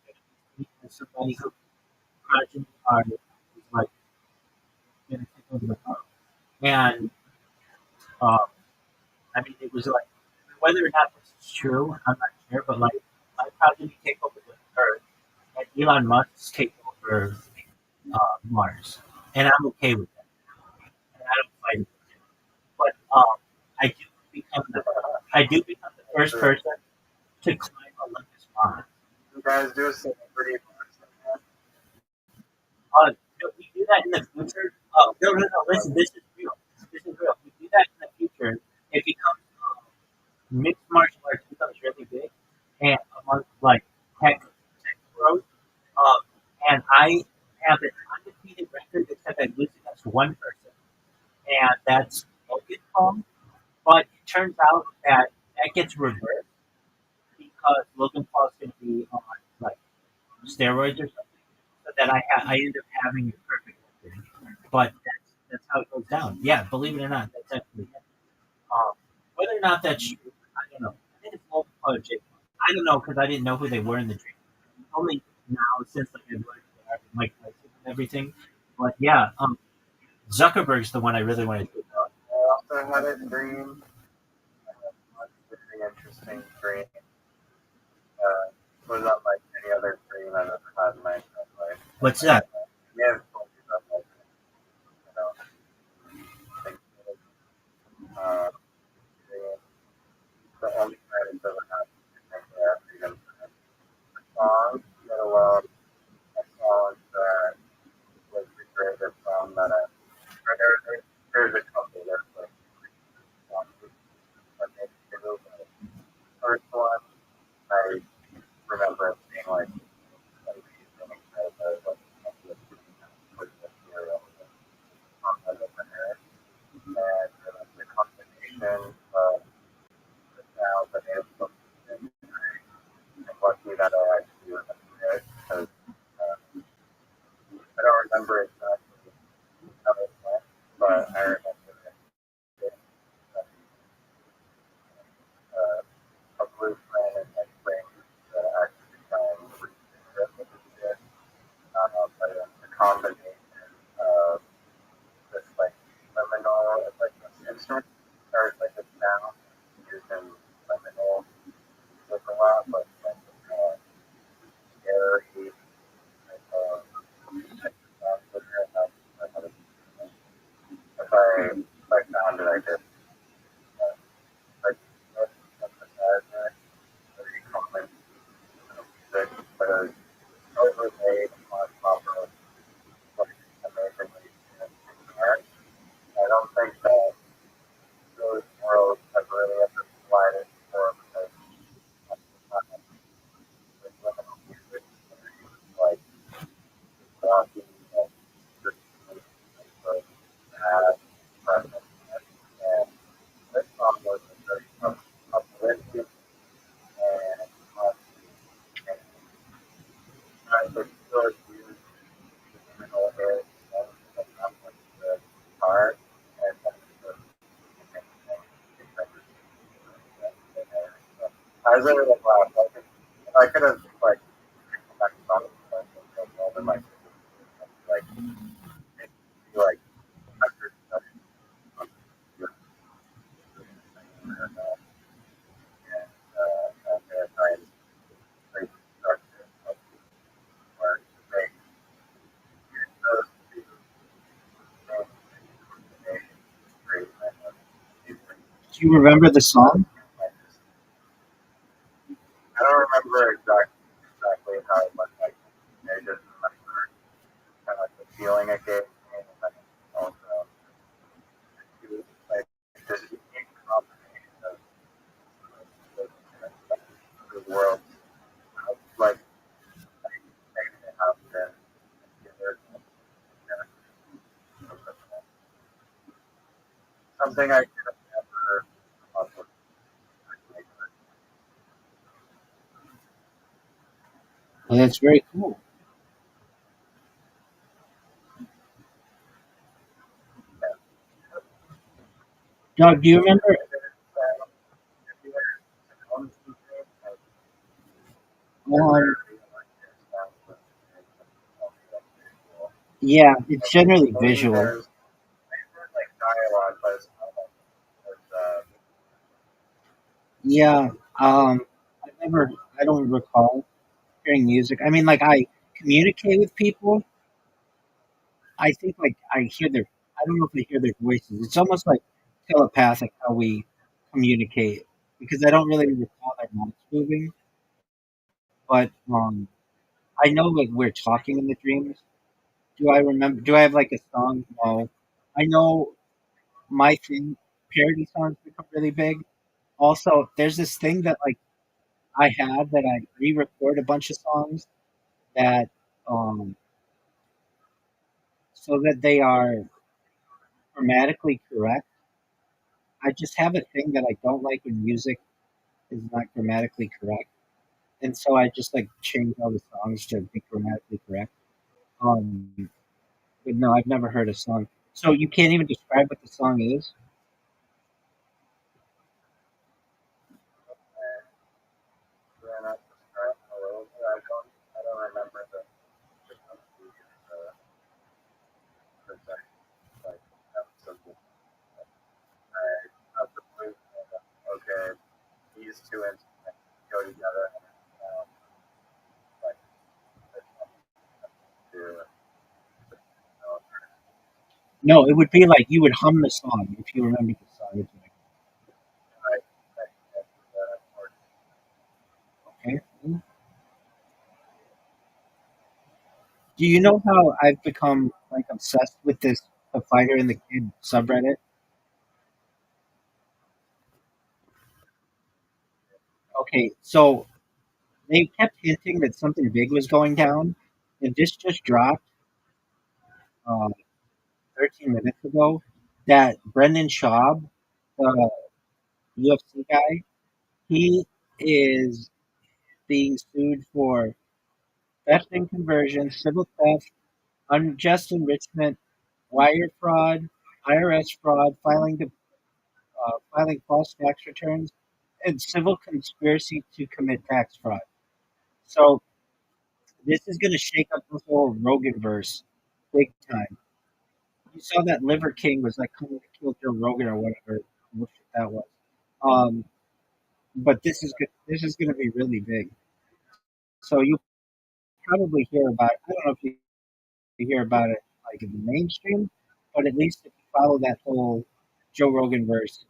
B: be with somebody who progeny are like going to take over the throne. And um, I mean, it was like whether or not this is true, I'm not sure, but like my progeny take over the earth, and Elon Musk take over Mars, and I'm okay with that, and I don't fight it. But I do become the first person to climb Olympus Mons.
A: You guys do a celebrity.
B: No, we do that in the future. Oh no, no, no! Listen, this is real. This is real. We do that in the future. It becomes mixed martial arts becomes really big, and among like tech growth. And I have an undefeated record, except I lose against one person, and that's Logan Paul. But it turns out that that gets reversed because Logan Paul is going to be on like steroids or something, so that I end up having a perfect record. But that's how it goes down. Yeah, believe it or not, that's actually it. Whether or not that's true, I don't know. I think it's Logan Paul or Jake Paul. I don't know because I didn't know who they were in the dream. Only now since like I learned Mike Tyson and everything. But yeah, Zuckerberg's the one I really want to do.
A: I also had a dream. Very interesting dream. Was unlike any other dream I've ever had in my entire life.
B: What's that?
A: Yeah, I've told you about that. You know, like, uh, the only time it's ever happened to me where freedom a song, let alone a song that was recreated from that. Or there's a couple. There's like songs that made me feel the first one. I remember it being like amazing. I was really like, wow, I could have like back on and like like like after and like structure of work to make those two great.
B: Do you remember the song?
A: I don't remember exactly how it looked like. I just remember kind of like the feeling it gave me, and then also it was like this unique combination of the world, like making it happen. Something I could have never come up with.
B: Well, that's very cool. Doug, do you remember? Um, yeah, it's generally visual.
A: There's like dialogue, but it's not like
B: Yeah, I never, I don't recall hearing music. I mean, like I communicate with people. I think like I hear their, I don't know if I hear their voices. It's almost like telepathic how we communicate because I don't really recall their mouths moving, but I know like we're talking in the dreams. Do I remember? Do I have like a song? No. I know my thing. Parody songs become really big. Also, there's this thing that like I have that I re-record a bunch of songs that um so that they are grammatically correct. I just have a thing that I don't like when music is not grammatically correct, and so I just like change all the songs to be grammatically correct. But no, I've never heard a song. So you can't even describe what the song is.
A: I don't remember the like episode. I have the belief that okay, these two instruments go together and like to
B: No, it would be like you would hum the song if you remember the song. It's like,
A: like
B: okay. Do you know how I've become like obsessed with this the fighter and the kid subreddit? Okay, so they kept hinting that something big was going down, and this just dropped uh, 13 minutes ago. That Brendan Schaub, the UFC guy, he is being sued for theft and conversion, civil theft, unjust enrichment, wire fraud, IRS fraud, filing false tax returns, and civil conspiracy to commit tax fraud. So this is going to shake up the whole Rogan verse big time. You saw that Liver King was like coming to kill Joe Rogan or whatever that was. Um, but this is going to be really big. So you probably hear about. I don't know if you hear about it like in the mainstream, but at least if you follow that whole Joe Rogan verse,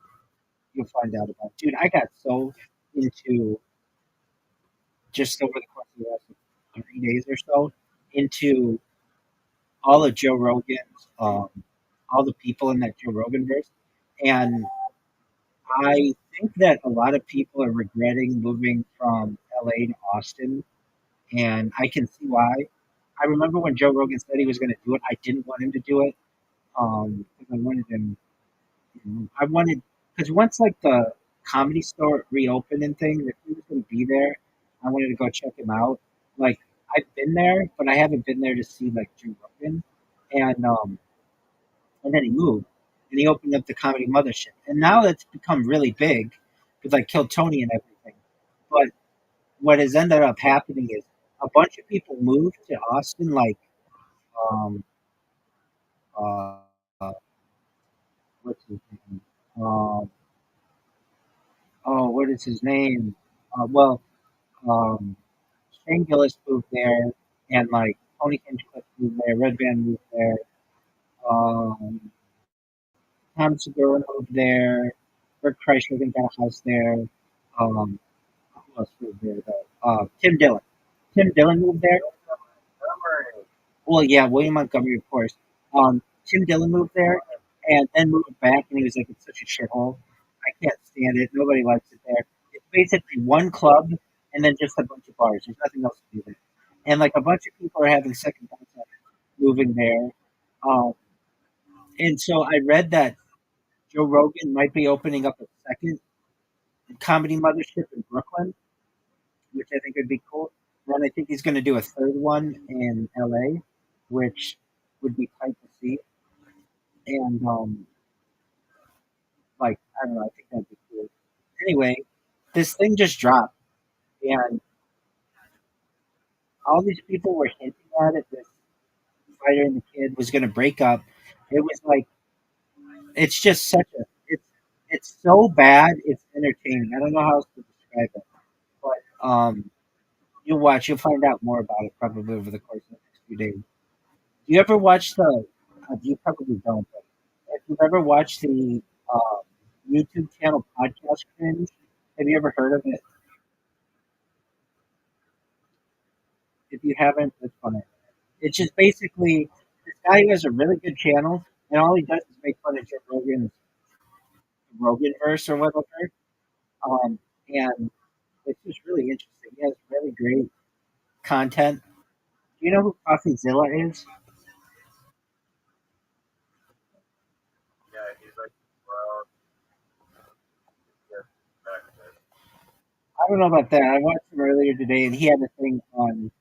B: you'll find out about. It. Dude, I got so into just over the course of the last 3 days or so into all of Joe Rogan's, all the people in that Joe Rogan verse, and I think that a lot of people are regretting moving from LA to Austin, and I can see why. I remember when Joe Rogan said he was going to do it, I didn't want him to do it because I wanted him. I wanted because once like the comedy store reopened and things, if he was going to be there, I wanted to go check him out. Like I've been there, but I haven't been there to see like Joe Rogan, and then he moved and he opened up the Comedy Mothership, and now that's become really big with like Kill Tony and everything. But what has ended up happening is a bunch of people moved to Austin, like um, uh, what's his name? Um, oh, what is his name? Well, um, Shane Gillis moved there, and like Tony Hinchcliffe moved there, Red Band moved there, um, Tom Segura moved there, Rick Kreischer I think got a house there. Um, who else moved there though? Tim Dillon. Tim Dillon moved there.
A: Montgomery.
B: Well, yeah, William Montgomery, of course. Tim Dillon moved there and then moved back, and he was like, "It's such a shithole. I can't stand it. Nobody likes it there. It's basically one club and then just a bunch of bars. There's nothing else to do there." And like a bunch of people are having second thoughts on moving there. Um, and so I read that Joe Rogan might be opening up a second comedy mothership in Brooklyn, which I think would be cool. Then I think he's going to do a third one in LA, which would be tight to see. And like I don't know, I think that'd be cool. Anyway, this thing just dropped, and all these people were hinting at it. This fighter and the kid was going to break up. It was like it's just such a it's so bad. It's entertaining. I don't know how else to describe it, but you'll watch. You'll find out more about it probably over the course of the next few days. Do you ever watch the? You probably don't, but if you've ever watched the um, YouTube channel Podcast Cringe, have you ever heard of it? If you haven't, it's funny. It's just basically this guy who has a really good channel, and all he does is make fun of Joe Rogan's Rogan verse or whatever. And it's just really interesting. He has really great content. Do you know who CoffeeZilla is?
A: Yeah, he's like, well, yeah,
B: I don't know about that. I watched him earlier today, and he had a thing on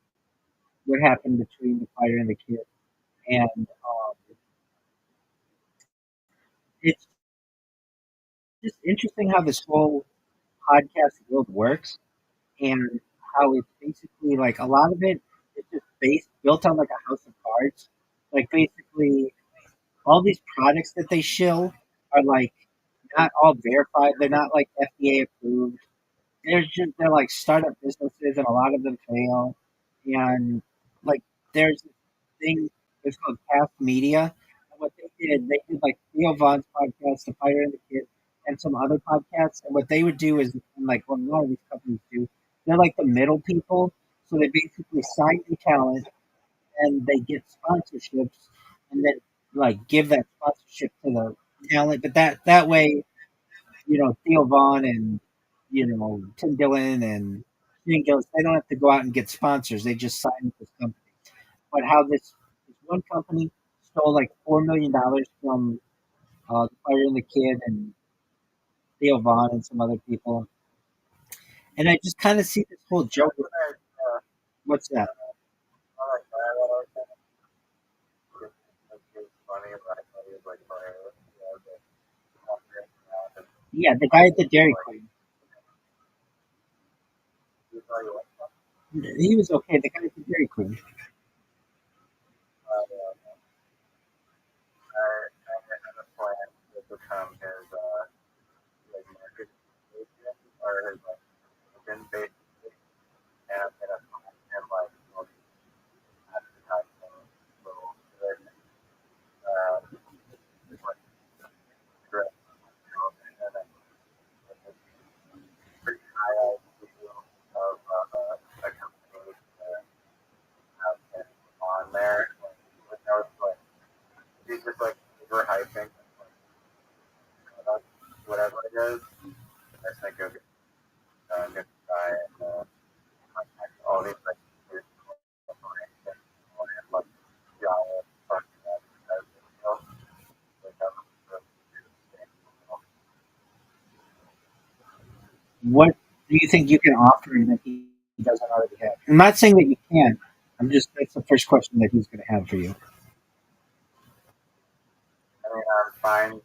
B: what happened between the fighter and the kid. And it's just interesting how this whole podcast world works and how it's basically like a lot of it is just based built on like a house of cards. Like basically all these products that they shill are like not all verified. They're not like FDA approved. They're like startup businesses, and a lot of them fail. And like there's this thing it's called Cast Media. And what they did like Theo Vaughn's podcast, The Fighter and the Kid, and some other podcasts. And what they would do is, and like what a lot of these companies do, they're like the middle people. So they basically sign the talent, and they get sponsorships, and then like give that sponsorship to the talent. But that way Theo Vaughn and Tim Dillon and Shane Gillis, they don't have to go out and get sponsors. They just sign with this company. But how this one company stole like $4 million from the Fighter and the Kid and Theo Vaughn and some other people, and I just kind of see this whole joke. What's that?
A: I like that. I like that. It's funny, but I thought he was like, yeah, but
B: Yeah, the guy at the Dairy Queen.
A: he's like,
B: He was okay. The guy at the Dairy Queen.
A: I have a plan to become his like marketing agent or his like agent basically, and I'm gonna find him like all these advertising little good like scripts and then pretty high IQ of a company to have him on there. Like, like he's just like overhyping like product, whatever it is. I think it'll be a good guy and contact all these like weird corporations and like giant fucking advertising deals. Like that was really
B: What do you think you can offer him that he doesn't already have? I'm not saying that you can't. I'm just that's the first question that he's going to have for you.
A: I mean, I'm finding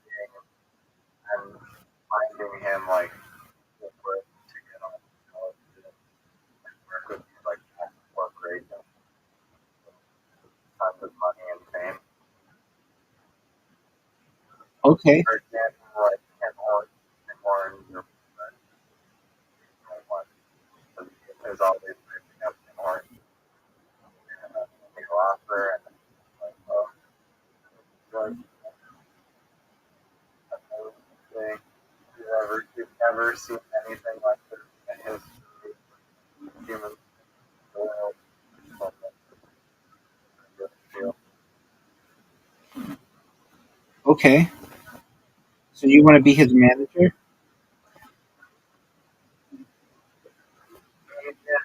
A: him like worth to get on television
B: Okay.
A: For example, like Tim Hortons or one. There's always bringing up Tim Hortons and the offer and like, oh, like, I don't think you've never seen anything like this in history. Human world.
B: Okay. So you want to be his manager?
A: Manager,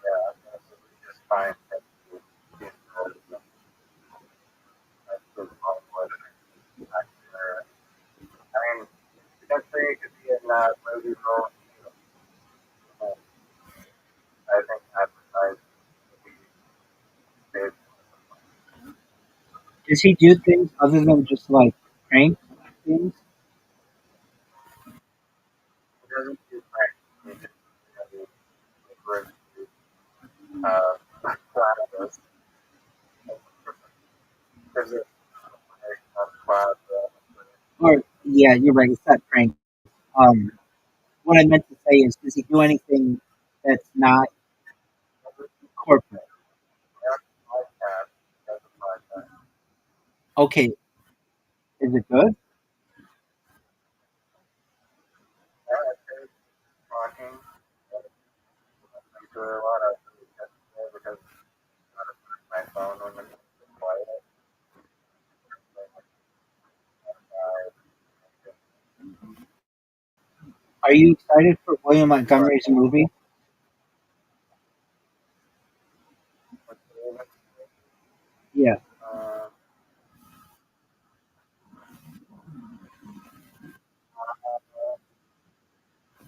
A: yeah, just fine. That's the Hollywood actor. I mean, potentially it could be in that movie role. I think advertising would be big.
B: Does he do things other than just like prank things?
A: He doesn't do pranks. He just reviews Platypus. There's a Platypus.
B: Or yeah, you're right. It's not prank. Um, what I meant to say is, does he do anything that's not corporate?
A: Podcast. That's a podcast.
B: Okay, is it good?
A: Yeah, it's talking. I'm sure a lot of because my phone when it's quiet.
B: Are you excited for William Montgomery's movie? Yeah.
A: Uh,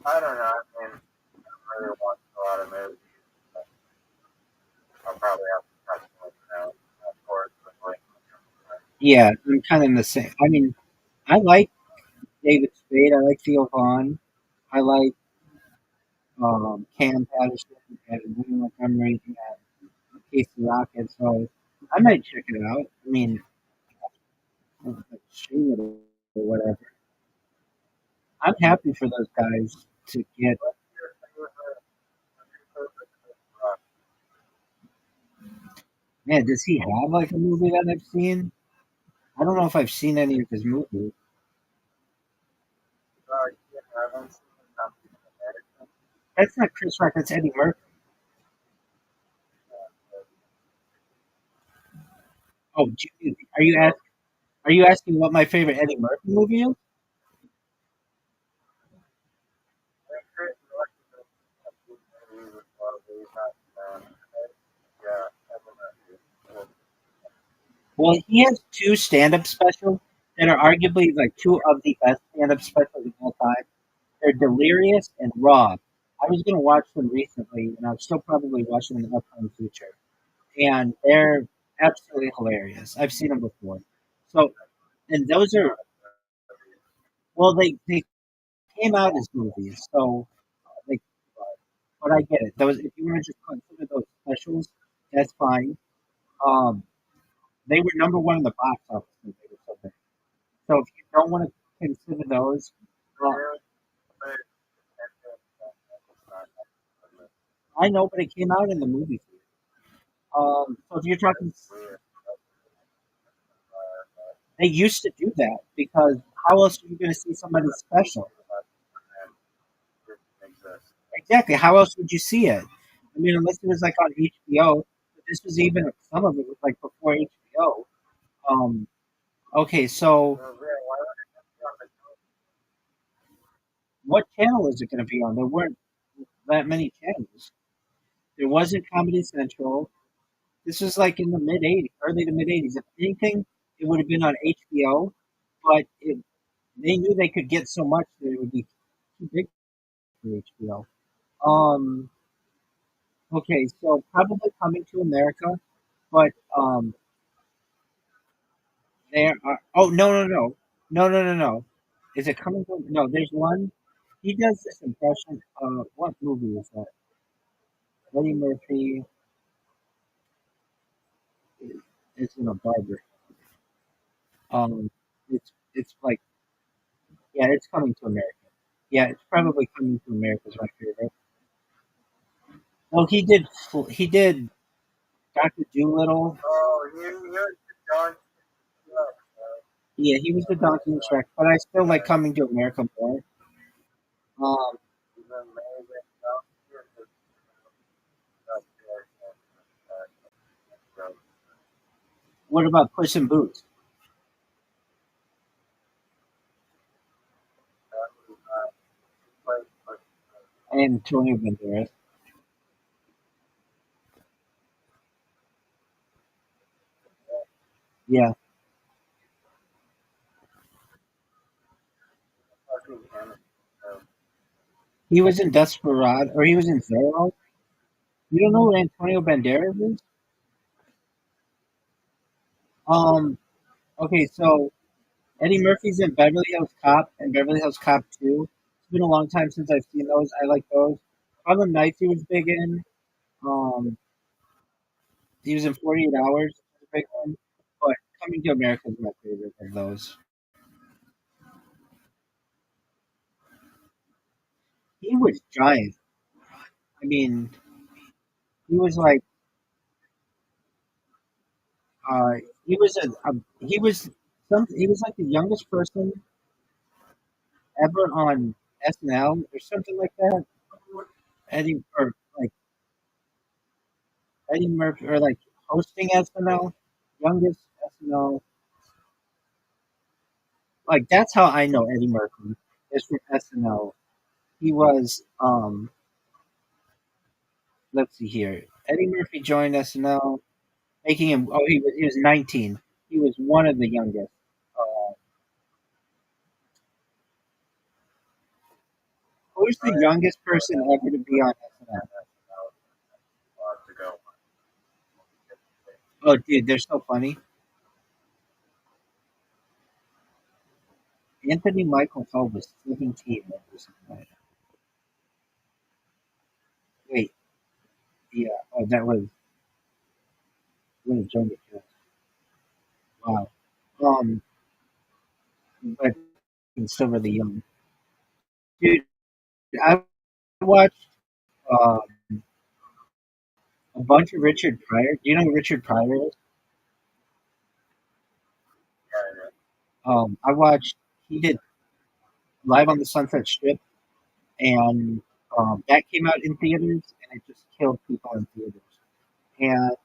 A: I don't know. I mean, I really watch a lot of movies. But I'll probably have to touch one now. Of course, with like,
B: Yeah, I'm kind of in the same. I mean, I like David Spade. I like Theo Vaughn. I like Cam Patterson and William Montgomery and Casey Rocket. So I might check it out. I mean, like, stream it or whatever. I'm happy for those guys to get. Man, does he have like a movie that I've seen? I don't know if I've seen any of his movies.
A: yeah, I haven't seen something American.
B: That's not Chris Rock. That's Eddie Murphy. Oh, are you asking what my favorite Eddie Murphy movie is?
A: Chris Rock is a good movie with a lot of really not, yeah, I don't know.
B: Well, he has two stand-up specials that are arguably like two of the best stand-up specials of all time. They're Delirious and Raw. I was going to watch them recently, and I'll still probably watch them in the upcoming future. And they're absolutely hilarious. I've seen them before. So, and those are well, they came out as movies, so like, but I get it. Those if you want to just consider those specials, that's fine. Um, they were number one in the box office when they were so big. So if you don't want to consider those, well,
A: Really? But it's not
B: I know, but it came out in the movie theater. So if you're talking,
A: weird.
B: they used to do that because how else are you going to see somebody special?
A: Exist.
B: Exactly. How else would you see it? I mean, unless it was like on HBO. But this was even some of it was like before HBO. Um, okay, so
A: Well, yeah, why would it be on the
B: what channel is it going to be on? There weren't that many channels. There wasn't Comedy Central. This was like in the mid '80s, early to mid '80s. If anything, it would have been on HBO, but they knew they could get so much that it would be too big for HBO. Um, okay, so probably Coming to America, but there are. Oh no! Is it coming to? No, there's one. He does this impression. What movie is that? Eddie Murphy is in a barber. Um, it's It's like, yeah, it's coming to America. Yeah, it's probably coming to America is my favorite. Well, he did Doctor Doolittle.
A: Oh, he was John.
B: Yeah, he was the donkey in Shrek, but I still like Coming to America more. Um,
A: He's amazing. No, that's good.
B: what about Puss in Boots
A: Like,
B: and Antonio Banderas? Yeah,
A: fucking him.
B: he was in Desperado, or he was in Zorro. You don't know who Antonio Banderas is? Um, okay, so Eddie Murphy's in Beverly Hills Cop and Beverly Hills Cop 2. It's been a long time since I've seen those. I like those. Harlem Nights he was big in. Um, he was in 48 Hours, which was a big one. But Coming to America is my favorite of those. He was giant. I mean, he was like, uh, he was he was he was like the youngest person ever on SNL or something like that. Eddie or like Eddie Murphy or like hosting SNL, youngest SNL. Like that's how I know Eddie Murphy is from SNL. He was let's see here. Eddie Murphy joined SNL, making him he was 19. He was one of the youngest. Uh, who's the youngest person ever to be on SNL?
A: To go.
B: Oh, dude, they're so funny. Anthony Michael Hall was 17 when he was on that. Wait, yeah. Oh, that was when he joined the cast. Wow. But he's still really young. Dude, I watched uh, a bunch of Richard Pryor. Do you know who Richard Pryor is?
A: Yeah,
B: I watched. He did Live on the Sunset Strip, and that came out in theaters, and it just killed people in theaters. And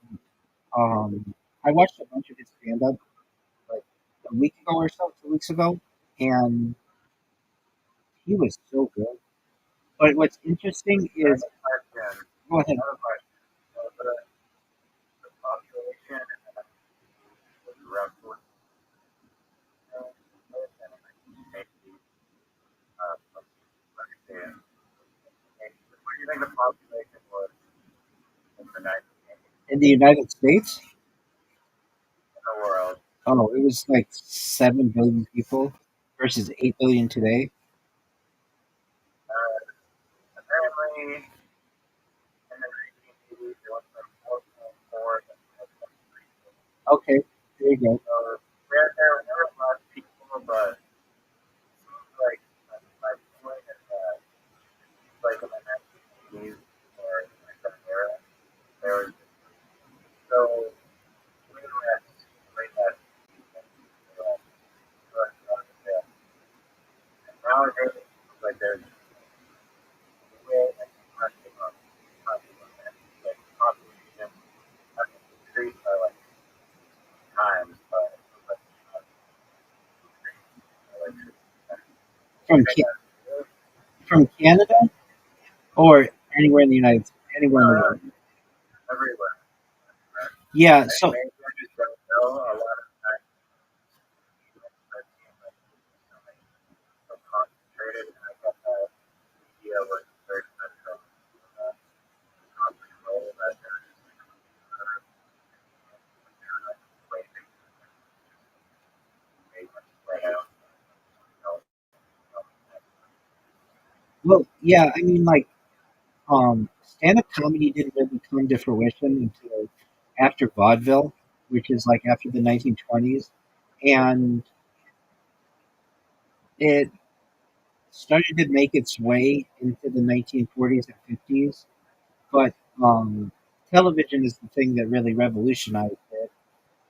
B: I watched a bunch of his stand up like a week ago or so, 2 weeks ago, and he was so good. But what's interesting is,
A: yeah.
B: go ahead.
A: Another question. The population was roughly maybe understand. What do you think the population was in the 1980s
B: In the United States,
A: in the world?
B: oh, it was like 7 billion people versus 8 billion today.
A: Apparently, in the 1980s, there was like 4.4 to 5.3.
B: Okay, there you go.
A: So there were a lot of people, but like my point is that like in the 1980s or like that era, there was so way less people. Yeah. And nowadays, like there's way much like population has increased by like times, but like, like,
B: From from Canada or anywhere in the world.
A: everywhere.
B: Yeah.
A: I
B: So
A: maybe I just don't know a lot of times I've seen like so concentrated, and I got that idea was very central. Control that way they play out. You
B: well, yeah. I mean, like stand-up comedy didn't really come to fruition until after vaudeville, which is like after the 1920s, and It started to make its way into the 1940s and 50s, but television is the thing that really revolutionized it.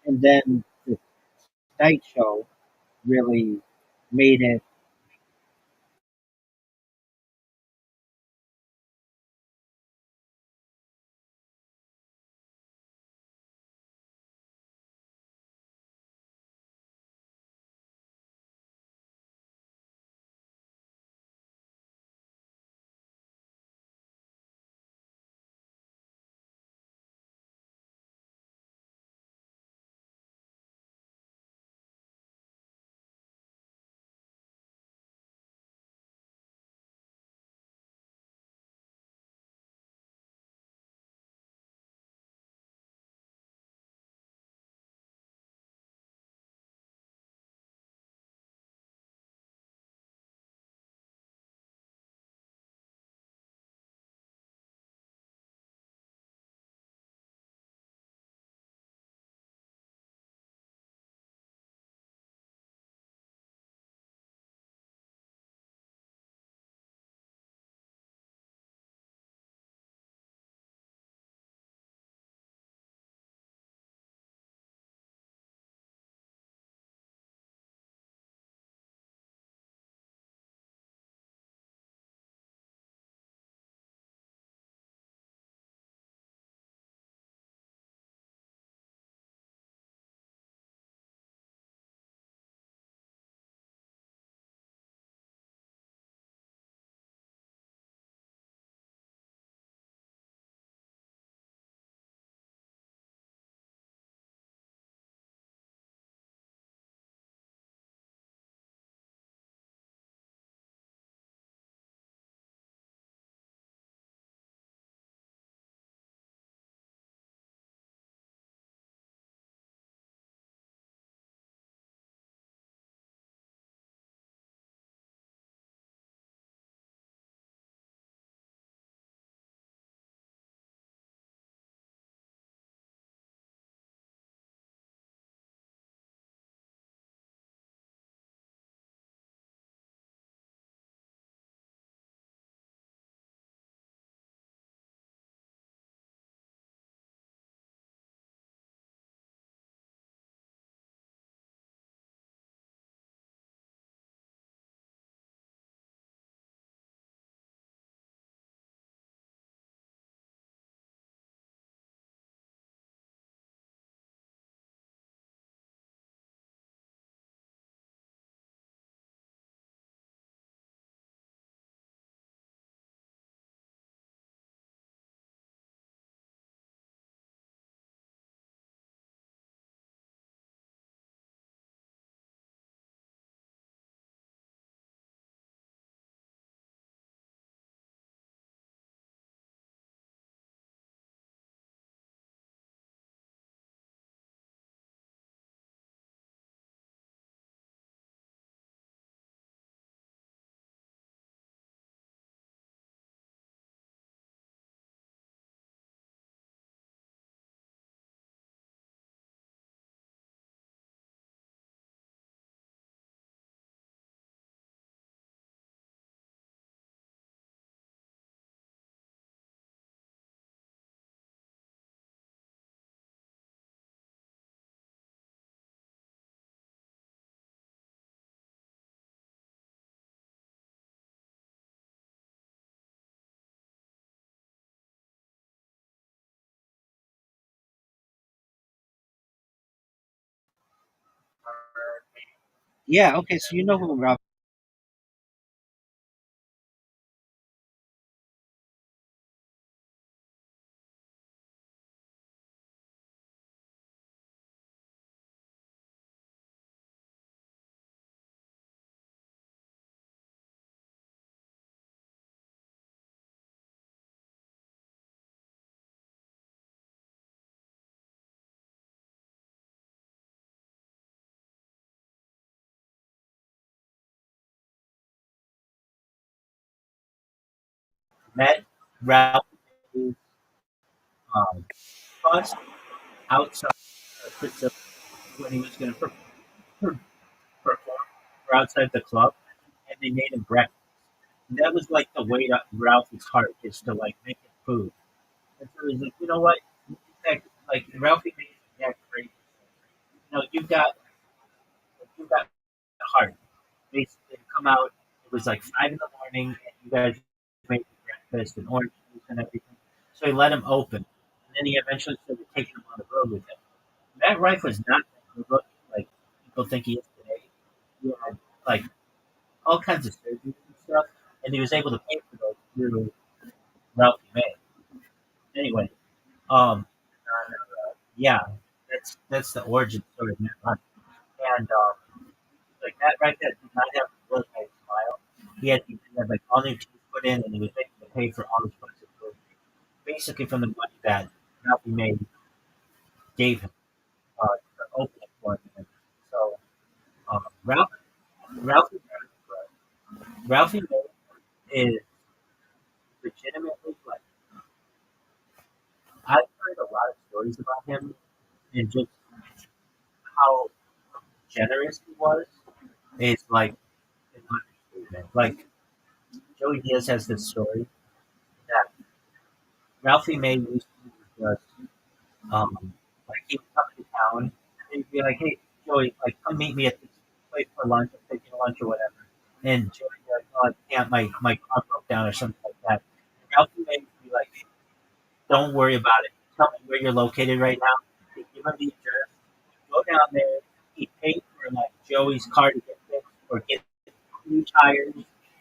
B: And then the Tonight Show really made it. Yeah, okay, so you know who Rob. Met Ralph um, bus outside the facility when he was going to perform or outside the club. and they made him breakfast. And that was like the way to Ralphie's heart is to like make him food. And so he's like, you know what? In fact, like Ralphie made that great. You know, you got heart. Basically, come out. It was like 5 in the morning, and you guys made breakfast and orange juice and everything. So he let him open, and then he eventually started taking him on the road with him. Matt Rife was not that good looking like people think he is today. He had like all kinds of surgeries and stuff, and he was able to pay for those through Ralphie May. Anyway, um, yeah, that's the origin story of Matt Rife. And like Matt Rife did not have a really nice smile. He had like all new teeth put in, and he was able to pay for all his plastic surgery, basically from the money that Ralphie May gave him to open it for him. So Ralph, Ralphie Ralphie May is legitimately like I've heard a lot of stories about him and just how generous he was is like an understatement. Like Joey Diaz has this story that Ralphie May used to just like he would come to town and he'd be like, "Hey Joey, like come meet me at this place for lunch, I'm taking lunch or whatever." And Joey would be like, "Oh, I can't, my car broke down or something like that." And Ralphie May would be like, "Don't worry about it. Tell me where you're located right now." They give him the address. Go down there. He paid for like Joey's car to get fixed or get new tires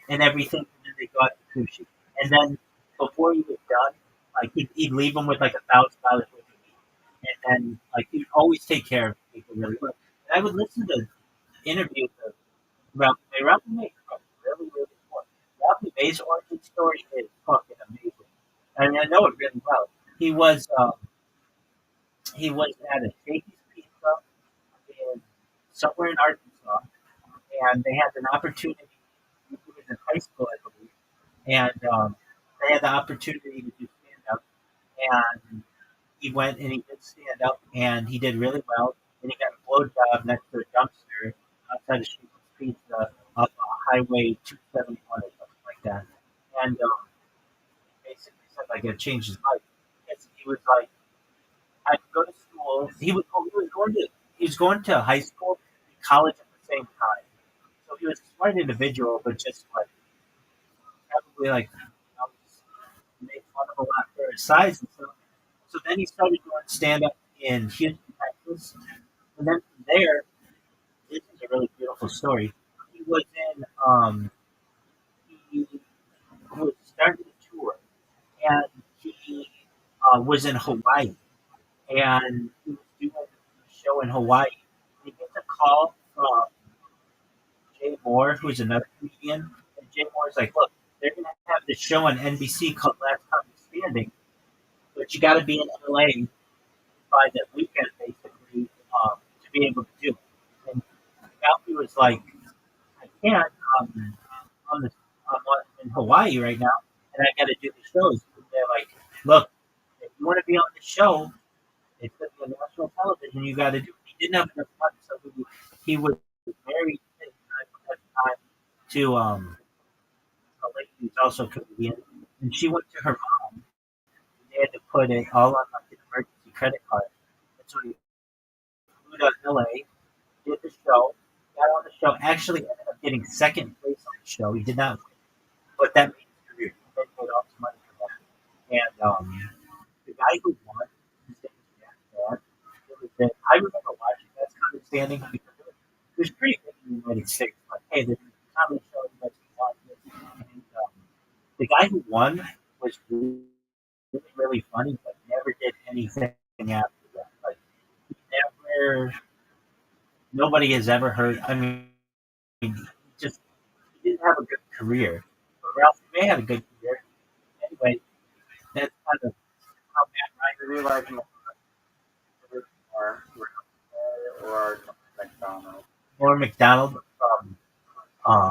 B: and everything, and then they got the sushi. And then before he was done, like he'd leave him with like $1,000 worth of meat. And then like he'd always take care of people really well. And I would listen to interviews of Ralph May. Ralph May is really, really cool. Ralph May's origin story is fucking amazing. I mean, I know it really well. He was um, he was at a Shakey's Pizza in somewhere in Arkansas, and they had an opportunity. He was in high school, I believe, and they had the opportunity to do stand up, and he went and he did stand up, and he did really well, and he got a blowjob next to a dumpster outside of Shakey's Pizza off Highway 271 or something like that, and basically said like it changed his life. Because he was like, I could go to school. He was going to high school and college at the same time. So he was a smart individual, but just like probably like made fun of a lot for his size and stuff. So then he started doing stand up in Houston, Texas, and then from there, this is a really beautiful story. He was in he was starting a tour, and he was in Hawaii, and he was doing a show in Hawaii. He gets a call from Jay Moore, who's another comedian, and Jay Moore's like, "Look, they're gonna have this show on NBC called Last Time Standing, but you got to be in LA by that weekend, basically, to be able to do it." And Alfie was like, "I can't. On the I'm in Hawaii right now, and I got to do the shows." And they're like, "Look, if you want to be on the show, it's going to be on national television. You got to do it." He didn't have enough money, so he was married at the time to a lady who's also a comedian, and she went to her mom. And they had to put it all on like an emergency credit card. And so he flew to LA, did the show, got on the show. Actually, ended up getting second place on the show. He did not win, but that made his career. He made all this money for that. And the guy who won, his name was Jack Dad. I remember watching that kind of standing because it was pretty big in the United States. Like, hey, there's a comedy show, you guys can watch it. And the guy who won was really, really funny, but never did anything after that. Like, he never, nobody has ever heard. I mean, he just he didn't have a good career. But Ralph May had a good career. Anyway, that's kind of how Matt
A: Do you like or McDonald's?
B: or McDonald uh,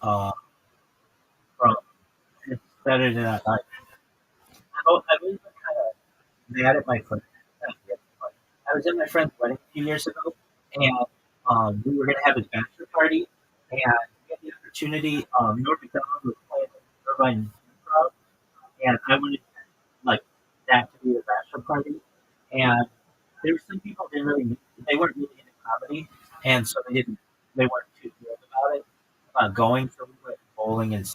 B: uh, from it's better than I like. I've always been kind of mad at my friend. I was at my friend's wedding a few years ago, and We were going to have his bachelor party, and we had the opportunity. Norm Macdonald was playing in Irvine Improv, and I wanted like that to be the bachelor party. And there were some people didn't really, they weren't really into comedy, and so they weren't too thrilled about it going. So we went bowling and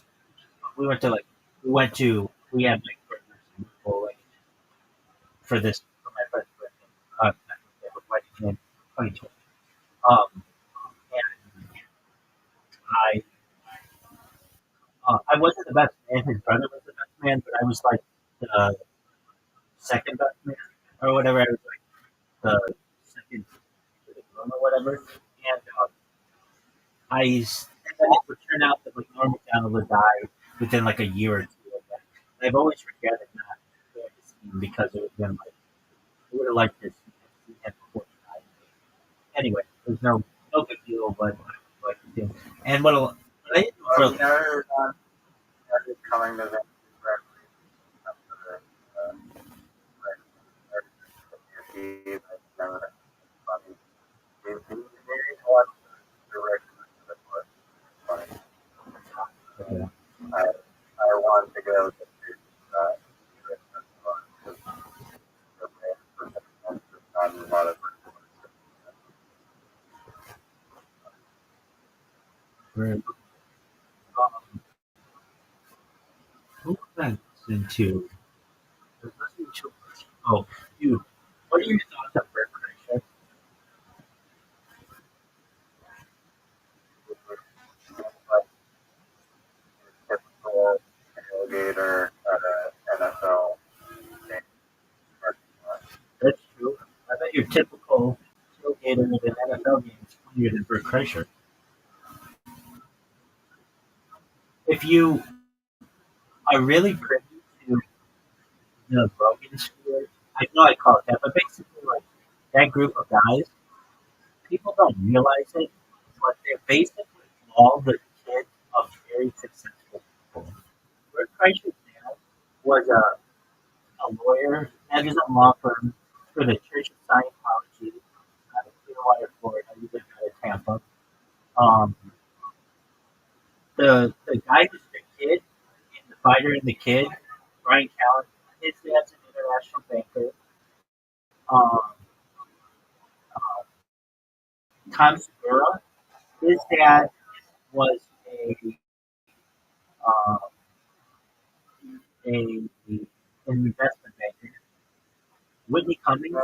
B: we went to like, we had like burgers and bowling for my friend's birthday. They were wedding in 2020. And I wasn't the best man. His brother was the best man, but I was like the second best man or whatever. I was like the second to the groom or whatever. And and then it would turn out that like Norm Macdonald would die within like a year or two of that. And I've always regretted not going to see him because it would have been like I would have liked to see him before he died. Anyway, there's no big deal, but I like to see him. And what I did
A: Well,
B: for
A: never started coming to Vancouver. Never funny. Maybe one direction that was funny. I want to go to not a lot of
B: um, who was I listening to? I was listening to oh, dude, what are your thoughts on Bert Kreischer?
A: like typical alligator at a NFL game.
B: That's true. I bet your typical tailgater at an NFL game is funnier than Bert Kreischer. If you are really privy to the Rogan School, I know I call it that, but basically, like that group of guys, people don't realize it, but they're basically all the kids of very successful people. Bert Kreischer's dad was a lawyer, manages a law firm for the Church of Scientology out of Clearwater, Florida. He lived out of Tampa. Um, the guy who's the kid, in the fighter and the kid, Brian Callen, his dad's an international banker. Um, Tom Segura, his dad was a uh, a an investment banker. Whitney Cummings,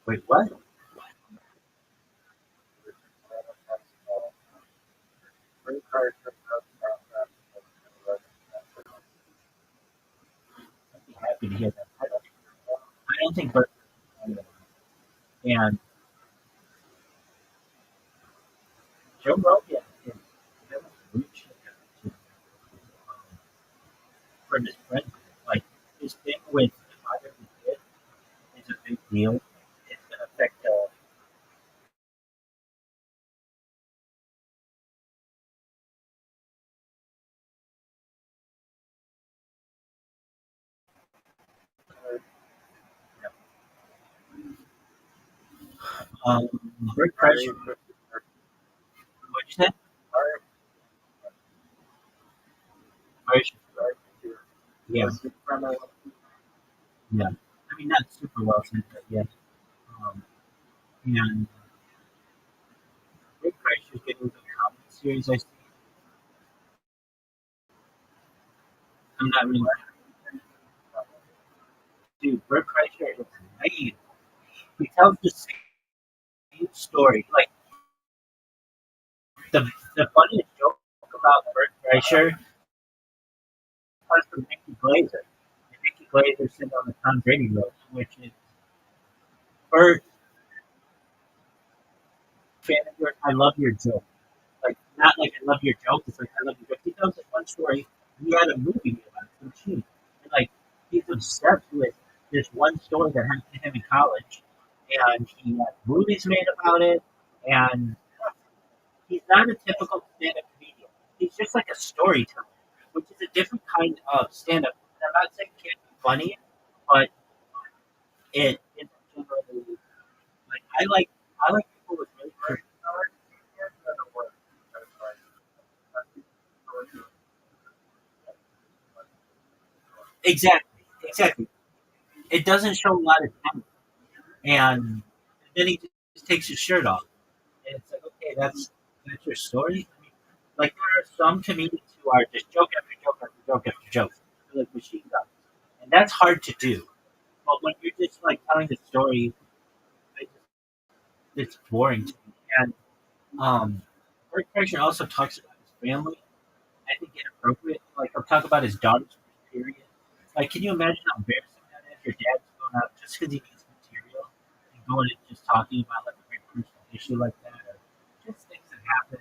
B: wait, what? I'd be happy to hear that. I don't think Bert and Joe Rogan is very rich for his friend. Like his thing with the father and kid is a big deal. It's going to affect um, Bert Kreischer. What you said? Kreischer. Yeah, yeah. I mean, not super well said, but yeah. Um, and Bert Kreischer's getting into the comedy series. I'm not really. Dude, Bert Kreischer is amazing. He tells the same story. Like the funniest joke about Bert Kreischer comes from Nikki Glazer. And Nikki Glazer said on the Tom Brady roast, which is Bert, fan of yours, I love your joke. Like not like I love your joke, it's like I love your joke. He tells this one story. He had a movie made about some cheese. And like he's obsessed with this one story that happened to him in college. And he had movies made about it. And he's not a typical stand-up comedian. He's just like a storyteller, which is a different kind of stand-up. And I'm not saying it can't be funny, but it isn't generally like I like people with really clear. Exactly, exactly. It doesn't show a lot of talent, and then he just takes his shirt off, and it's like, okay, that's your story. I mean, like there are some comedians who are just joke after joke after joke after joke, they're like machine guns, and that's hard to do. But when you're just like telling the story, it, it's boring to me. And Bert Kreischer also talks about his family. I think inappropriate. Like he'll talk about his daughter's period. Like, can you imagine how embarrassing that is? Your dad's going out just because he needs material and going and just talking about like a very personal issue like that, or just things that happen.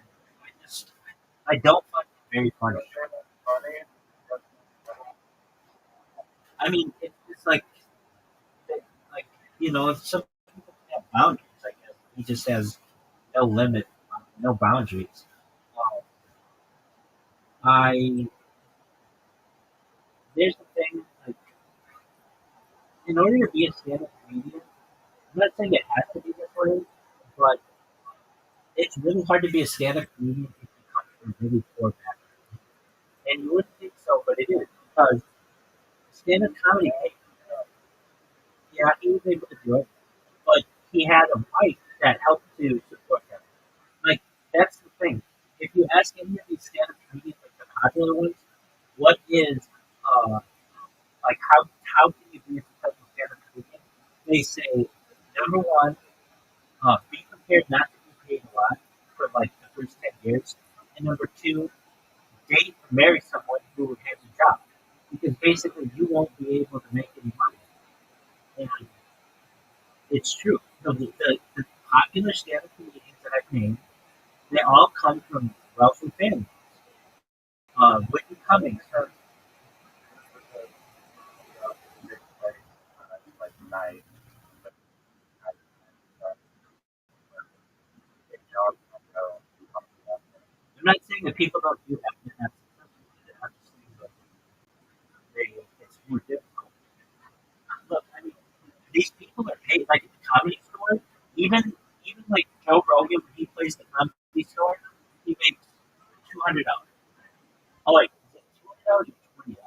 B: I don't find it very funny. I mean, it's just like some people have boundaries. I guess he just has no limit, no boundaries. Um, I There's the thing. Like, in order to be a stand-up comedian, I'm not saying it has to be this way, but it's really hard to be a stand-up comedian if you come from a really poor background. And you wouldn't think so, but it is because stand-up comedy. Yeah, he was able to do it, but he had a wife that helped to support him. Like that's the thing. If you ask any of these stand-up comedians, like the popular ones, what is uh like how can you be a successful stand-up comedian? They say number one, be prepared not to be paid a lot for like the first 10 years, and number two, date or marry someone who has a job, because basically you won't be able to make any money. And it's true. So the popular stand-up comedians that I've named, they all come from wealthy families. Whitney Cummings, her
A: Like night,
B: I'm not saying that people don't do that. They're not successful. I'm just saying that it's more difficult. Look, I mean, these people are paid like at the comedy store. Even like Joe Rogan, when he plays the comedy store, he makes $200. Oh wait, is it $200 or $20?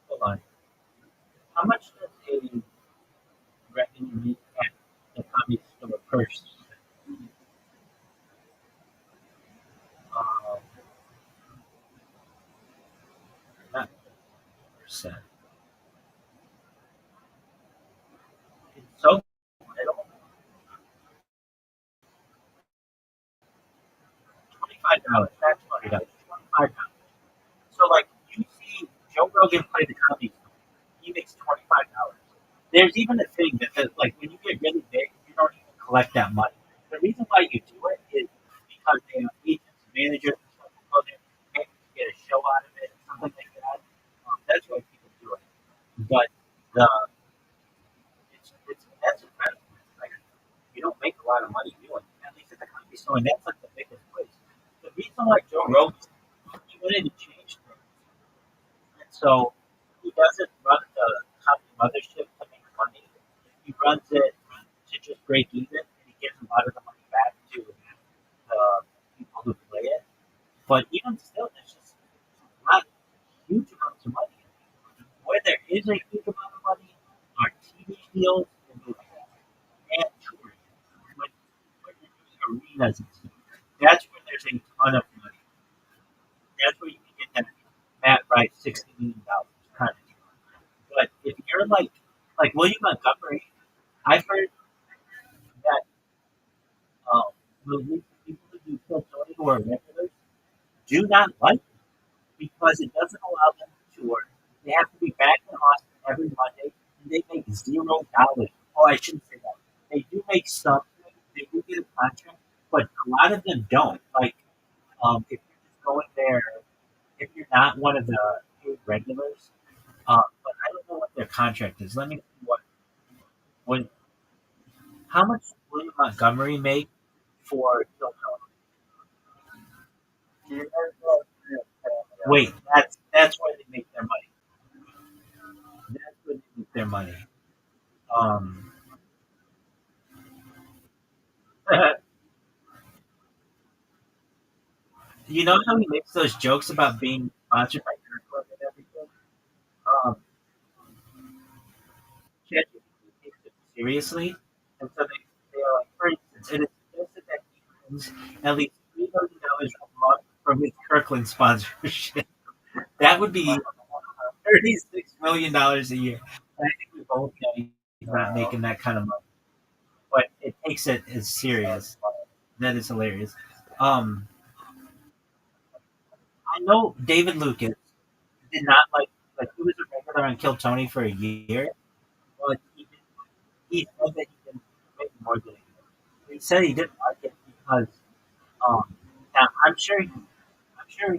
B: Hold on. How much does a regular make at the comedy store per not percent? It's so little. $25, not $20. $25. So like you see Joe Rogan play the comedy store, he makes $25. There's even a thing that says like when you get really big, you don't even collect that money. The reason why you do it is because they have agents, managers, and stuff who go there and get a show out of it, something like that. That's why people do it. But the it's that's incredible. It's like you don't make a lot of money doing it, at least at the comedy store, and that's like the biggest place. The reason why Joe Rogan he wanted to change things, and so he doesn't run the company mothership to make money. He runs it to just break even, and he gives a lot of the money back to the people who play it. But even still, there's just not huge amounts of money. Where there is a huge amount of money are TV deals and movies and touring. When, when you're doing arenas and stuff, that's where there's a ton of money. That's where you can get that Matt Rife $60 million kind of deal. But if you're like William Montgomery, I've heard that the people who do Kill Tony who are regulars do not like it because it doesn't allow them to tour. They have to be back in Austin every Monday, and they make $0. Oh, I shouldn't say that. They do make something. They do get a contract, but a lot of them don't. Like, if you're just going there, if you're not one of the paid regulars, but I don't know what their contract is. Let me see when how much does William Montgomery make for Kill Tony? Wait, that's where they make their money. That's where they make their money. Um, you know how he makes those jokes about being sponsored by Kirkland and everything? Um, ChatGPT takes it seriously, and so they are like, for instance, it is suggested that he earns at least $3 million a month from his Kirkland sponsorship. That would be $36 million a year. And I think we both know he's not making that kind of money, but it takes it as serious. That is hilarious. Um, I know David Lucas did not like he was a regular on Kill Tony for a year, but he said that he didn't make more than a year. He said he didn't like it because now I'm sure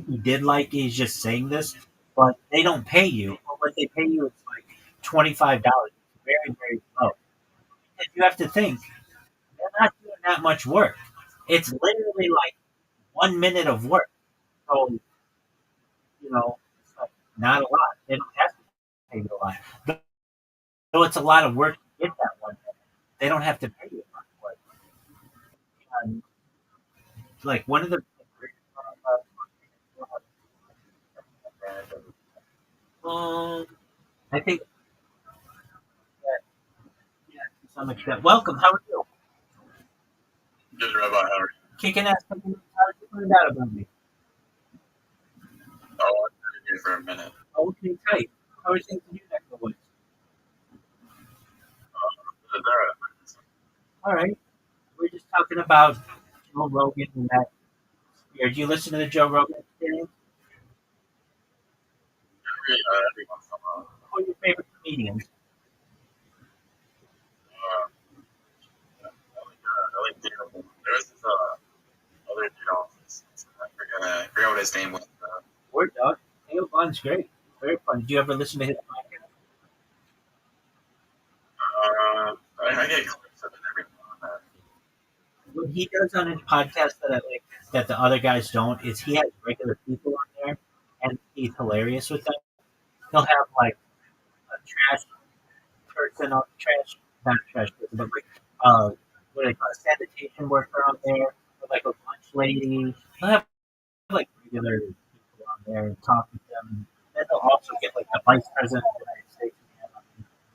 B: he did like it, he's just saying this, but they don't pay you. Or what they pay you is like $25. Very, very low. And you have to think they're not doing that much work. It's literally like 1 minute of work. So, it's like not a lot. They don't have to pay you a lot. Though it's a lot of work to get that 1 minute. They don't have to pay you much work. And like one of the um, I think that yeah, to some extent. Welcome. How are you?
A: Just Rabbi, how are you?
B: Kicking ass. How did you find out about me?
A: Oh, I've been here for a minute.
B: Oh, okay, tight. How are things in your neck of the woods?
A: Is there
B: All right. We're just talking about Joe Rogan and that. Do you listen to the Joe Rogan Experience?
A: every once in a while?
B: Who are your favorite comedians?
A: I like Dino. There was this other dude on this. I forget what his name was.
B: Word dog. Theo Von's great. Very fun. Did you ever listen to his podcast?
A: I get clips of it every now and then.
B: What he does on his podcast that I like that the other guys don't is he has regular people on there and he's hilarious with them. He'll have like a trash person on trash not trash person, but like what do they call it, sanitation worker on there, or like a lunch lady. He'll have like regular people on there and talk with them. And they'll also get like the vice president of the United States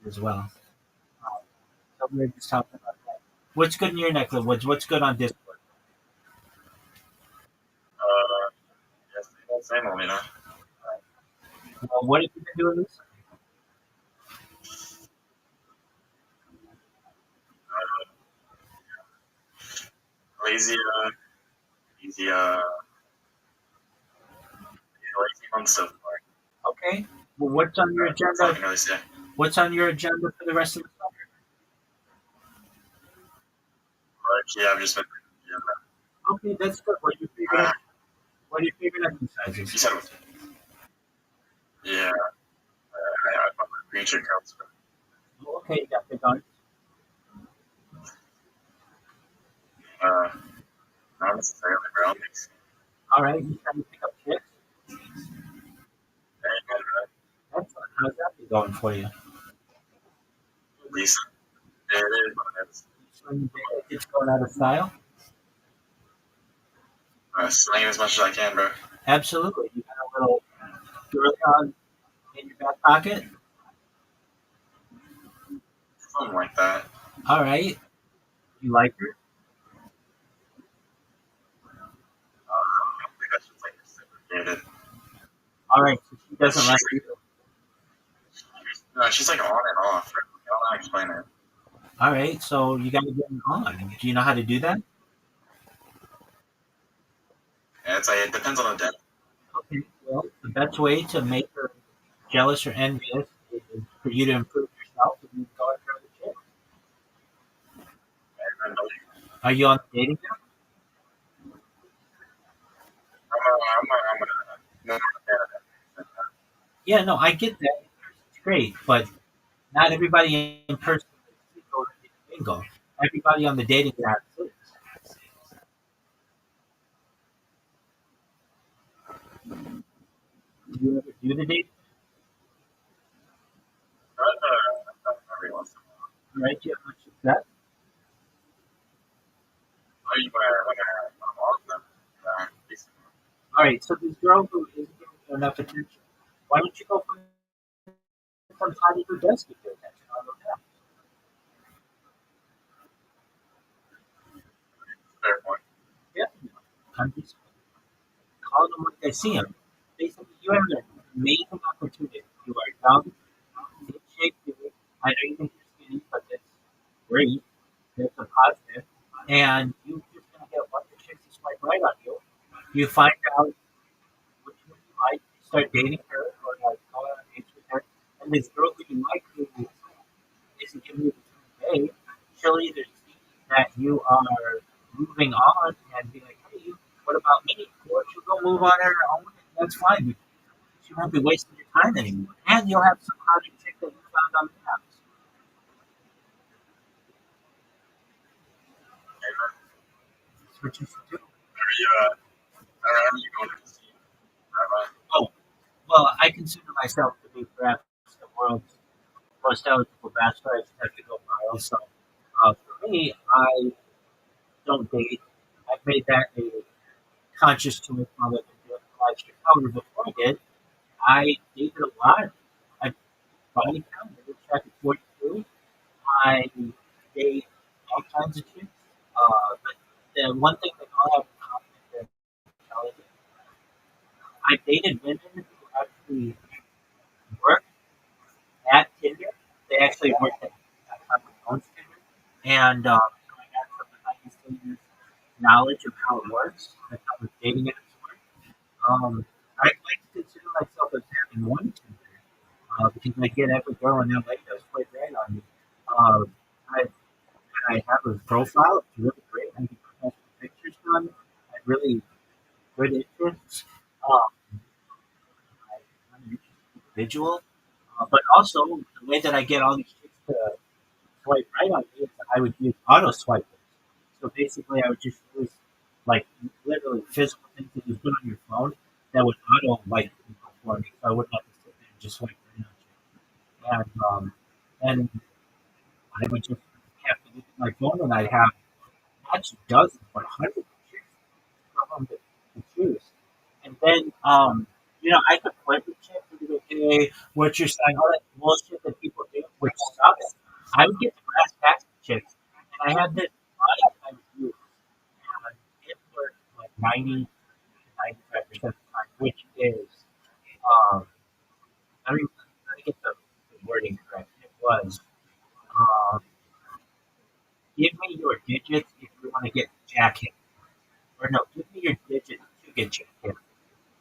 B: as well. So we were just talking about that. What's good in your neck of the woods? What's good on Discord?
A: Uh, yes, same old, you know.
B: Well, what have you been doing this?
A: Uh, lazy, easy, lazy month so far.
B: Okay. Well, what's on your
A: That's all I
B: agenda?
A: can really say.
B: What's on your agenda for the rest of the summer?
A: But yeah, I've just been. Yeah,
B: Okay, that's good. What are your favorite
A: you
B: exercises?
A: said it was. Yeah, I thought the creature counts.
B: Okay, you got big on.
A: Uh, not necessarily, bro. It's
B: All right, you trying to pick up chicks? That's fun. How's that been going for you?
A: decent. It is, but it's
B: It's going out of style?
A: slaying as much as I can, bro.
B: Absolutely. You got a little girl on in your back pocket?
A: Something like that.
B: All right. You like her?
A: I don't think I should like reciprocated.
B: All right. So she doesn't like you.
A: No, she's like on and off. I don't know how to explain it.
B: All right. So you got to get her on. Do you know how to do that?
A: Yeah, it's like it depends on the day.
B: Okay. Well, the best way to make her jealous or envious is for you to improve yourself and you go after other chicks.
A: And
B: Are you on the dating app?
A: I'm a fan of that.
B: Yeah, no, I get that. It's great, but not everybody in person is going to be bingo. Everybody on the dating app is. Do you ever do the dating?
A: Not every once in a while.
B: All right, so this girl who isn't giving you enough attention, why don't you go find some time who does give you attention on those apps?
A: Fair point.
B: Yeah, I'm just calling them like I see them. Basically, you have an amazing opportunity. You are young, in shape, I know you think you're skinny, but that's great. That's a positive. And you're just going to get a bunch of chicks to swipe right on you. You find out which one you like, you start dating her, or like going on dates with her. And this girl who you like who isn't giving you the time of day, she'll either see that you are moving on and be like, hey, what about me? Or she'll go move on her own. That's fine. She won't be wasting your time anymore. And you'll have some hot chick that you found on the apps.
A: Amen.
B: That's what you should do.
A: Are you going to see Rabbi?
B: Oh, well, I consider myself to be perhaps the world's most eligible bachelor. I just have to go file. So for me, I don't date. I've made that a conscious choice now that I've been doing it last year. However, before I did, I dated a lot. I body count, I did check at 42. I date all kinds of chicks. But the one thing that all have in common is their intelligence. I dated women who actually worked at Tinder. They actually worked at company owns Tinder, and so I got some behind the scenes knowledge of how it works and how the dating apps work. I like to consider myself as having one Tinder because I get every girl in LA that's quite right on me. I I have a profile. It's really great. I get professional pictures done. I have really good interests. I'm an interesting individual. But also, the way that I get all these chicks to swipe right on me is I would use auto swipers. So basically, I would just use like literally physical things that you put on your phone that would auto like people for me. So I wouldn't have to sit there and just swipe right on you. And I would just have to look at my phone and I'd have not just dozens, but hundreds of chicks from to choose. And then, I could flirt with chicks and be like, hey, what's your sign? All that bullshit that people do, which sucks. I would get the brass tacks with chicks. And I had this body I would use. And it worked like 90 to 95% of the time, which is, um, let me get the wording correct. It was, um, give me your digits if you want to get jack hit. Or no, give me your digits to get jack hit.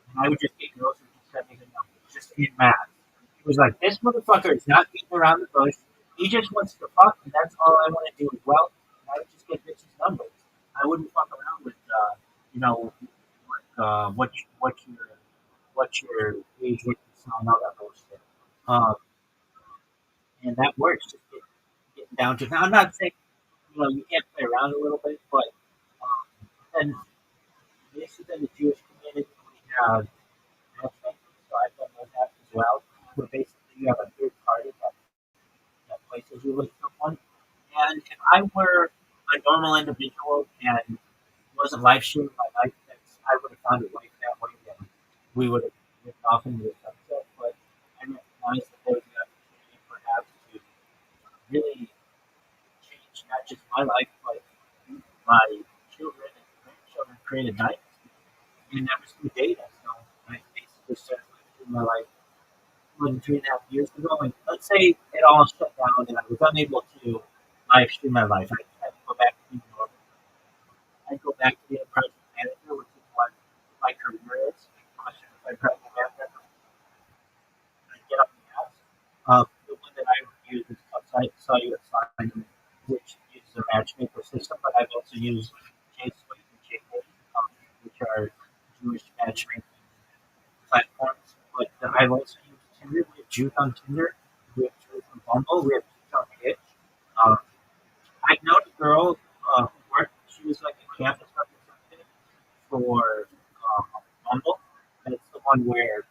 B: And I would just get girls who just send me the numbers, just in math. It was like, this motherfucker is not beating around the bush. He just wants to fuck, and that's all I want to do as well. And I would just get bitches numbers. I wouldn't fuck around with, you know, like, what's your age, what you sign, all that bullshit. Um, and that works. Just getting down to. Now, I'm not saying, you can't play around a little bit, but then this is in the Jewish community. We have matchmaking, so I've done those apps as well, where basically you have a third party that places you with someone. And if I were a normal individual and wasn't live streaming my life, I would have found a wife that way, and we would have lived off into the sunset. But I recognize that there was an opportunity perhaps to really change not just my life, but my children and grandchildren, create a dynasty. And that was through data. So I basically started living my life more than 3.5 years ago. And let's say it all shut down and I was unable to live stream my life. I had to go back to being normal. I'd go back to being a project manager, which is what my career is. I should have been project manager. I get up the house. The one that I use is called Cellular Sign, which uses a matchmaker system, but I've also used J-Suite and J-Pay, which are Jewish matchmaking platforms. But I've also used Tinder. We have Juice on Tinder. We have Juice on Bumble. We have Juice on Hitch. Um, I've known a girl who worked. She was like a campus representative for Bumble. And it's the one where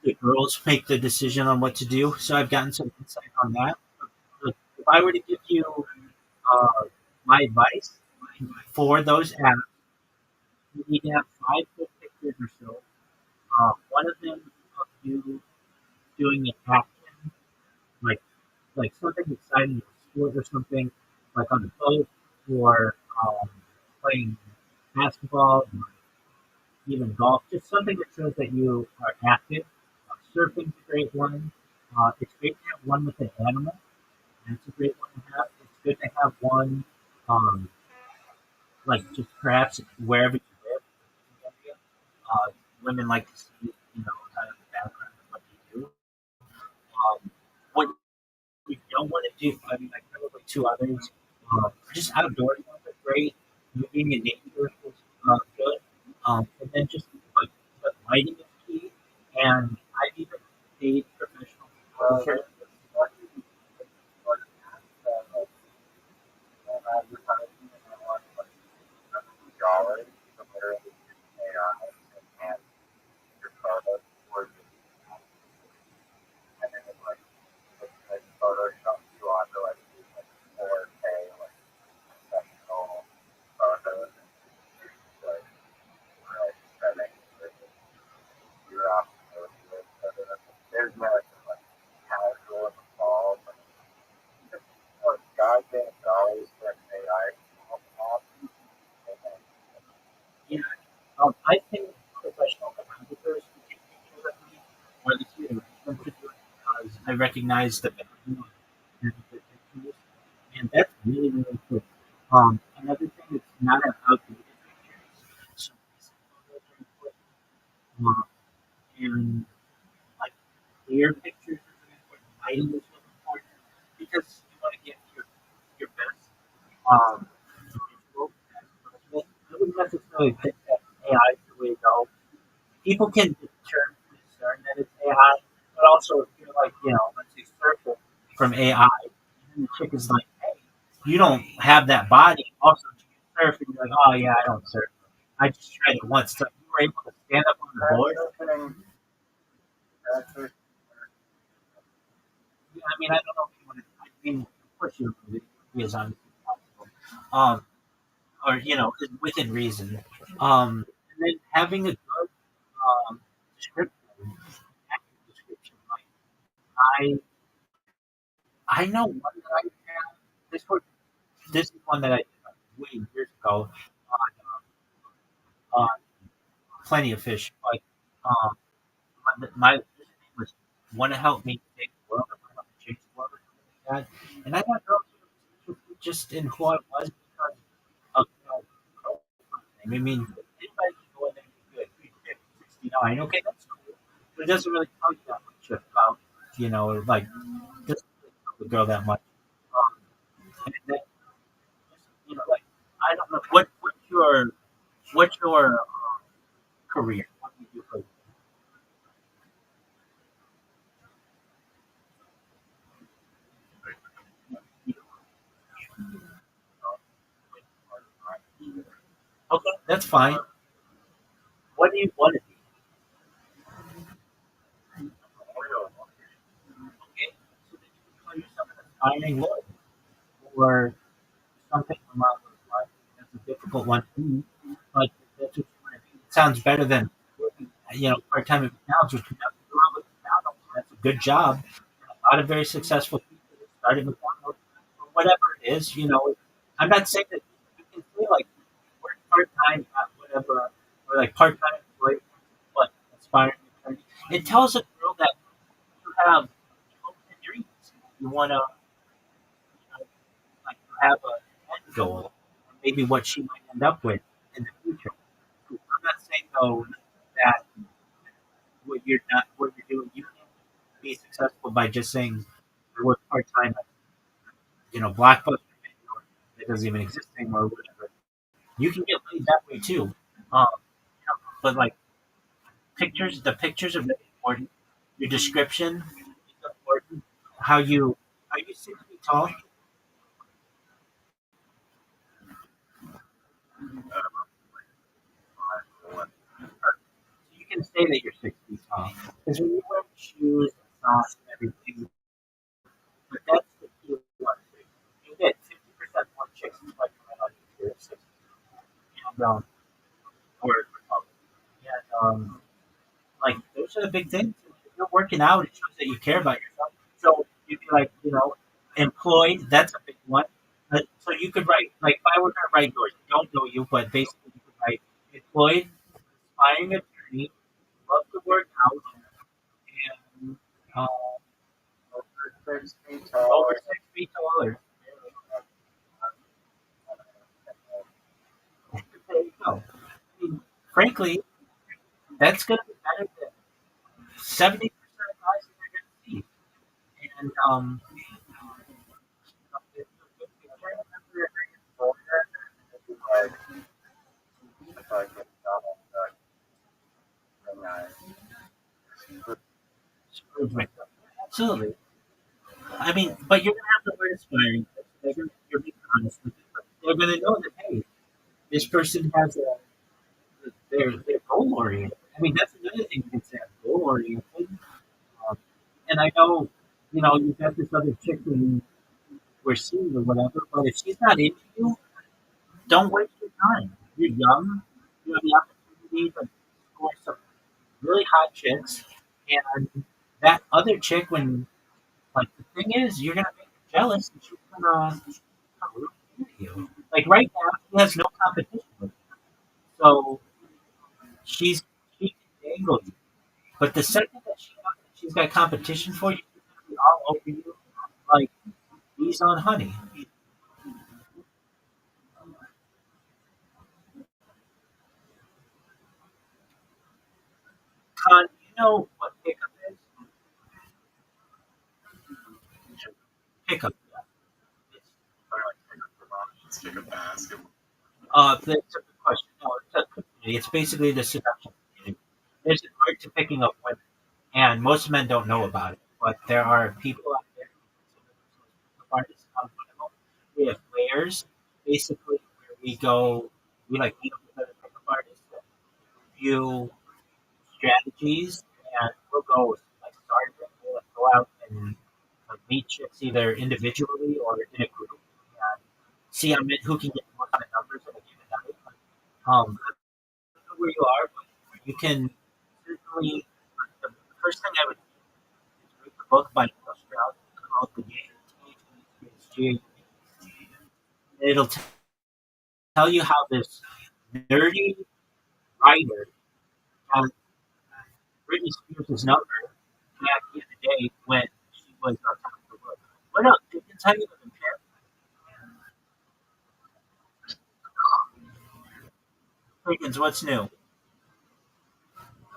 B: the girls make the decision on what to do. So I've gotten some insight on that. But if I were to give you uh, my advice for those apps, you need to have 5 good pictures pictures or so. One of them of you doing an action, like something exciting, sport or something, like on the boat or playing basketball, or even golf. Just something that shows that you are active. Surfing's a great one. It's great to have one with an animal. That's a great one to have. It's good to have one, um, like just perhaps wherever you live. Uh, Women like to see, kind of the background of what you do. What you don't want to do, I mean, like probably two others. Just outdoors ones are great. Moving in nature is good. And then just like but lighting is key. And I've even paid professional photographers
A: dollars to literally AI and your photos for you, and then it like Photoshop you onto like these like 4K like professional photos and like really setting your options. There's no like casual in the fall, but for goddamn dollars for an AI
B: Yeah. I think professional photographers who take pictures of me, or at least you arrange them to do it because I recognize the value of having good pictures, and that's really, really cool. Another thing that's not an outdated pictures, so recent photos are important, and like clear pictures are really important, lighting is really important because you want to get your best visual as possible. I wouldn't necessarily think that AI is the way to go. People can discern that it's AI, but also if you're like, let's say surfing from AI, and the chick is like, hey, you don't have that body. Also, do you surf? And you're like, oh yeah, I don't surf. I just tried it once. So you were able to stand up on the board. Yeah, I mean, I don't know if you want to. I mean, of course, you would be as honest as possible, or within reason. And then having a good description, accurate description. Like I I know one that I have. This is one that I did like way years ago on Plenty of Fish. Like um, my username was want to help me save the world or want to help me change the world or something like that. And I got girls just in who I was because of profiling. I mean, anybody can go in there and be good. 69. Okay, that's cool. But it doesn't really tell you that much about like doesn't really tell the girl that much. And then like I don't know what's your career? What do you do for Okay, that's fine. What do you want to be? Okay, so then you can call yourself an aspiring lawyer or something along those lines. That's a difficult one to be, but that's what you want to be. It sounds better than working, part time at McDonald's, which you have to do all with McDonald's. That's a good job. A lot of very successful people that started McDonald's or whatever it is. I'm not saying that you can say like work part time at whatever or like part time employee, but aspiring attorney. It tells a girl that you have hopes and dreams. You want to like have a end goal, or maybe what she might end up with in the future. I'm not saying though that what you're doing, you can be successful by just saying I work part time at Blockbuster that doesn't even exist anymore or whatever. You can get paid that way too. But like the pictures are really important. Your description is important. How you are you 6 feet tall? You can say that you're 6 feet tall. Because when you wear shoes and socks and everything, but that's the key one. You get 50% more chicks by coming on your 6 feet. And, or, yeah, um, like those are the big things. If you're working out, it shows that you care about yourself. So you'd be like, employed. That's a big one. So you could write like if I were going to write yours, I don't know you, but basically you could write employed, aspiring attorney, love to work out, and
A: over 6 feet tall.
B: over 6 feet taller. There you go. I mean, frankly, that's going to be better than 70% of guys that you're going to see. And it's a good picture.
A: Like, if I could very nice.
B: Absolutely. I mean, but you're gonna have to learn inspiring. You're being honest with them. They're gonna know that hey, this person has they're goal oriented. I mean, that's another thing that's that goal oriented. Um, and I know, you've got this other chick who we're seeing or whatever. But if she's not into you, don't waste your time. You're young. You have the opportunity to score some really hot chicks, and that other chick when like the thing is, you're gonna make her jealous, and she's gonna root for you. Like right now, she has no competition with you, so she can dangle you. But the second that she's got competition for you, she's gonna be all over you, like bees on honey. Con, you know what pickup is? Pickup. Yeah. It's,
A: Let's take a basketball.
B: that's a good question. No, it's a community. It's basically the seduction community. There's an art to picking up women. And most men don't know about it, but there are people out there who consider themselves artists on one of them. We have layers, basically, where we like meet up with other pickup artists, and review strategies, and we'll go like sergeant, we'll like, go out and like meet chicks either individually or in a group, and see who can get more kind of numbers in a given night. I don't know where you are, but you can certainly. The first thing I would read the book by Rothschild called The GUINNESS. It'll tell you how this nerdy writer has Britney Spears' number back in the day when she was on top of the world. What else? They can tell you the compare. Higgins, what's new?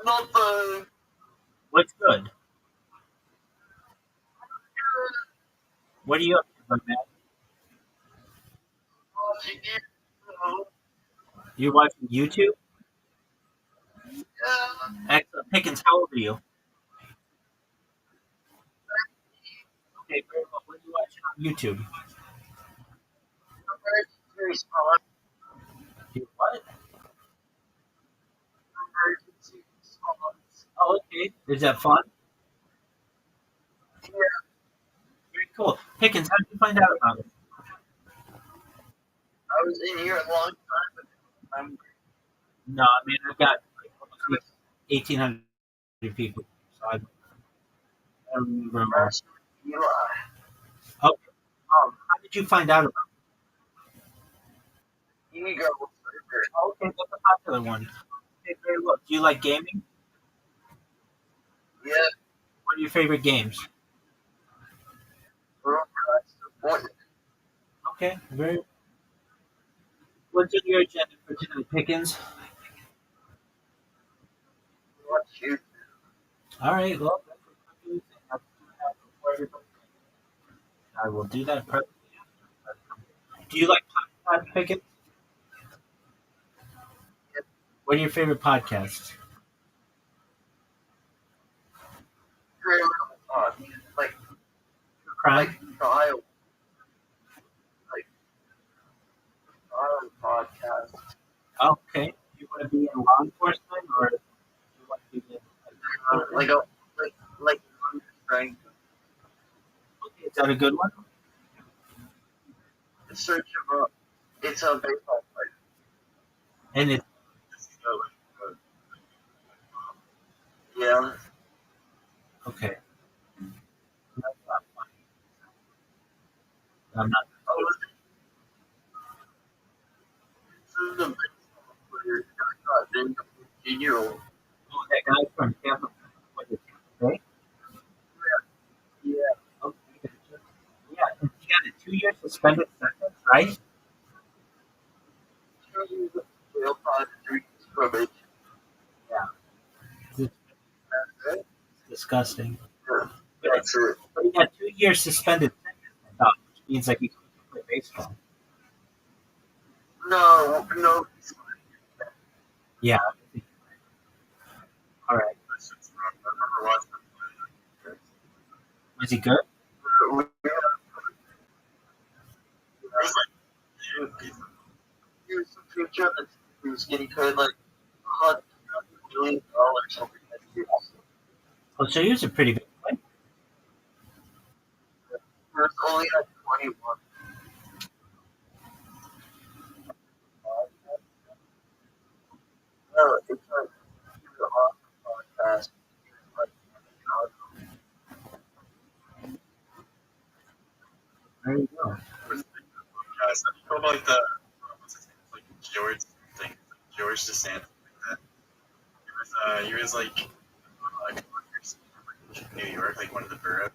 A: Nothing.
B: What's good? What are you up to, my man?
A: Watching it.
B: You watching YouTube?
A: Yeah.
B: Excellent. Higgins, how old are you? Okay, very well. What are you watching on YouTube?
A: Emergency response.
B: You what?
A: Emergency response.
B: Oh, okay. Is that fun?
A: Yeah.
B: Very cool. Higgins, how did you find out about it?
A: I was in here a long time ago.
B: No, I mean I've got like almost 1,800 people, so I don't remember them all.
A: Eli.
B: Okay. How did you find out about
A: Ego.
B: it? Okay, that's a popular one. Okay, very well. Do you like gaming?
A: Yeah.
B: What are your favorite games?
A: What?
B: Okay, very. What's on your agenda for tonight, Pickens?
A: What you?
B: All right, well, that's what I'm doing. I'll do that before everybody. I will do that perfectly. Do you like podcasts, Pickens? What are your favorite podcasts?
A: Like,
B: True crime.
A: trial. Like, trial podcast.
B: Okay. Do you want to be in law enforcement or do you want to be in
A: Like a like strength.
B: okay, is that a good one?
A: Search of a. It's a baseball player.
B: And it's
A: So,
B: I'm not.
A: This is a baseball player got named a 15-year-old.
B: Oh, that guy from Tampa, what is Tampa Bay?
A: Yeah.
B: Okay, gotcha. Yeah, and he got a 2 year suspended sentence, right?
A: He was a jail time and 3 years probation.
B: Yeah, it's
A: That's it.
B: disgusting.
A: Yeah.
B: But,
A: That's it.
B: but he got 2 years suspended sentence, I thought, which means like he couldn't play baseball.
A: No, no.
B: Yeah. All right.
A: I remember watching him
B: Was he good?
A: play. He was like, he was some future and he was getting paid like $100 over 10 years.
B: Oh, so he was a pretty good player.
A: He was only at 21. No, it's like he was an awesome podcast. He was like,
B: There you go.
A: was podcast. I feel like the what's his name? Like George thing, George DeSantis. Like that. He was like New York, like one of the boroughs,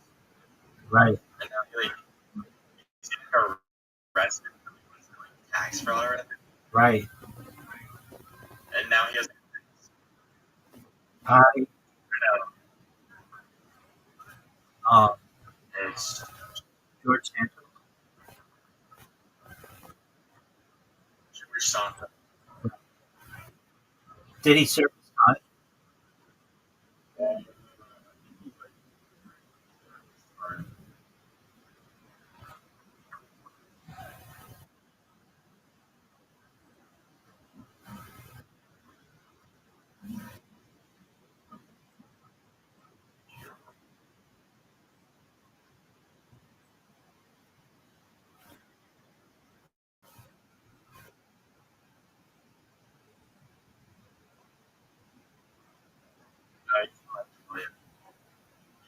B: Right.
A: and now he's getting arrested for like tax fraud or whatever.
B: Right.
A: And now he has
B: I um
A: it's
B: George Santos.
A: Jewish Santa.
B: Did he serve his time?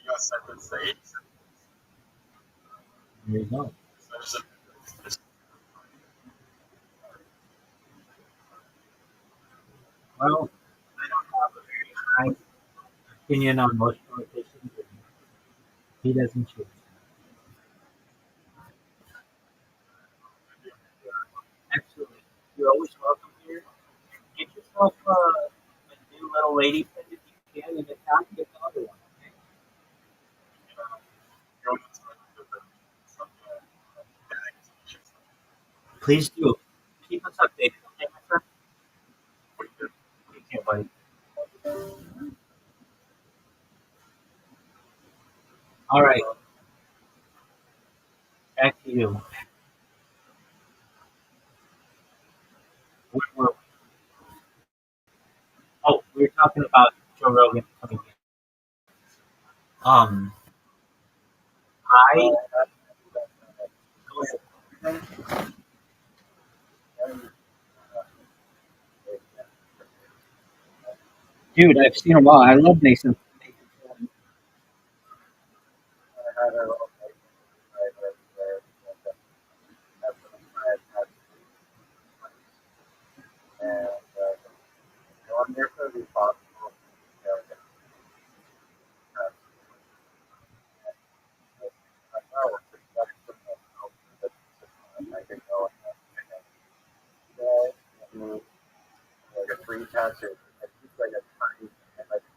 A: He got sentenced to 8 seconds.
B: There you go.
A: So just
B: Well, I don't have a very high opinion on most politicians. And he doesn't choose. Absolutely. You're always welcome here. Get yourself a new little lady friend if you can, and if not, get the other one. Okay?
A: go
B: Please do. Keep us updated, okay, my friend? Take care, buddy. All right, back to you. Where were we? Oh, we were talking about Joe Rogan coming in. Um, I Dude, I've seen them all. I love Nathan.
A: and on there for the possible. I can go and like a free tattoo. It's just like a tiny and like a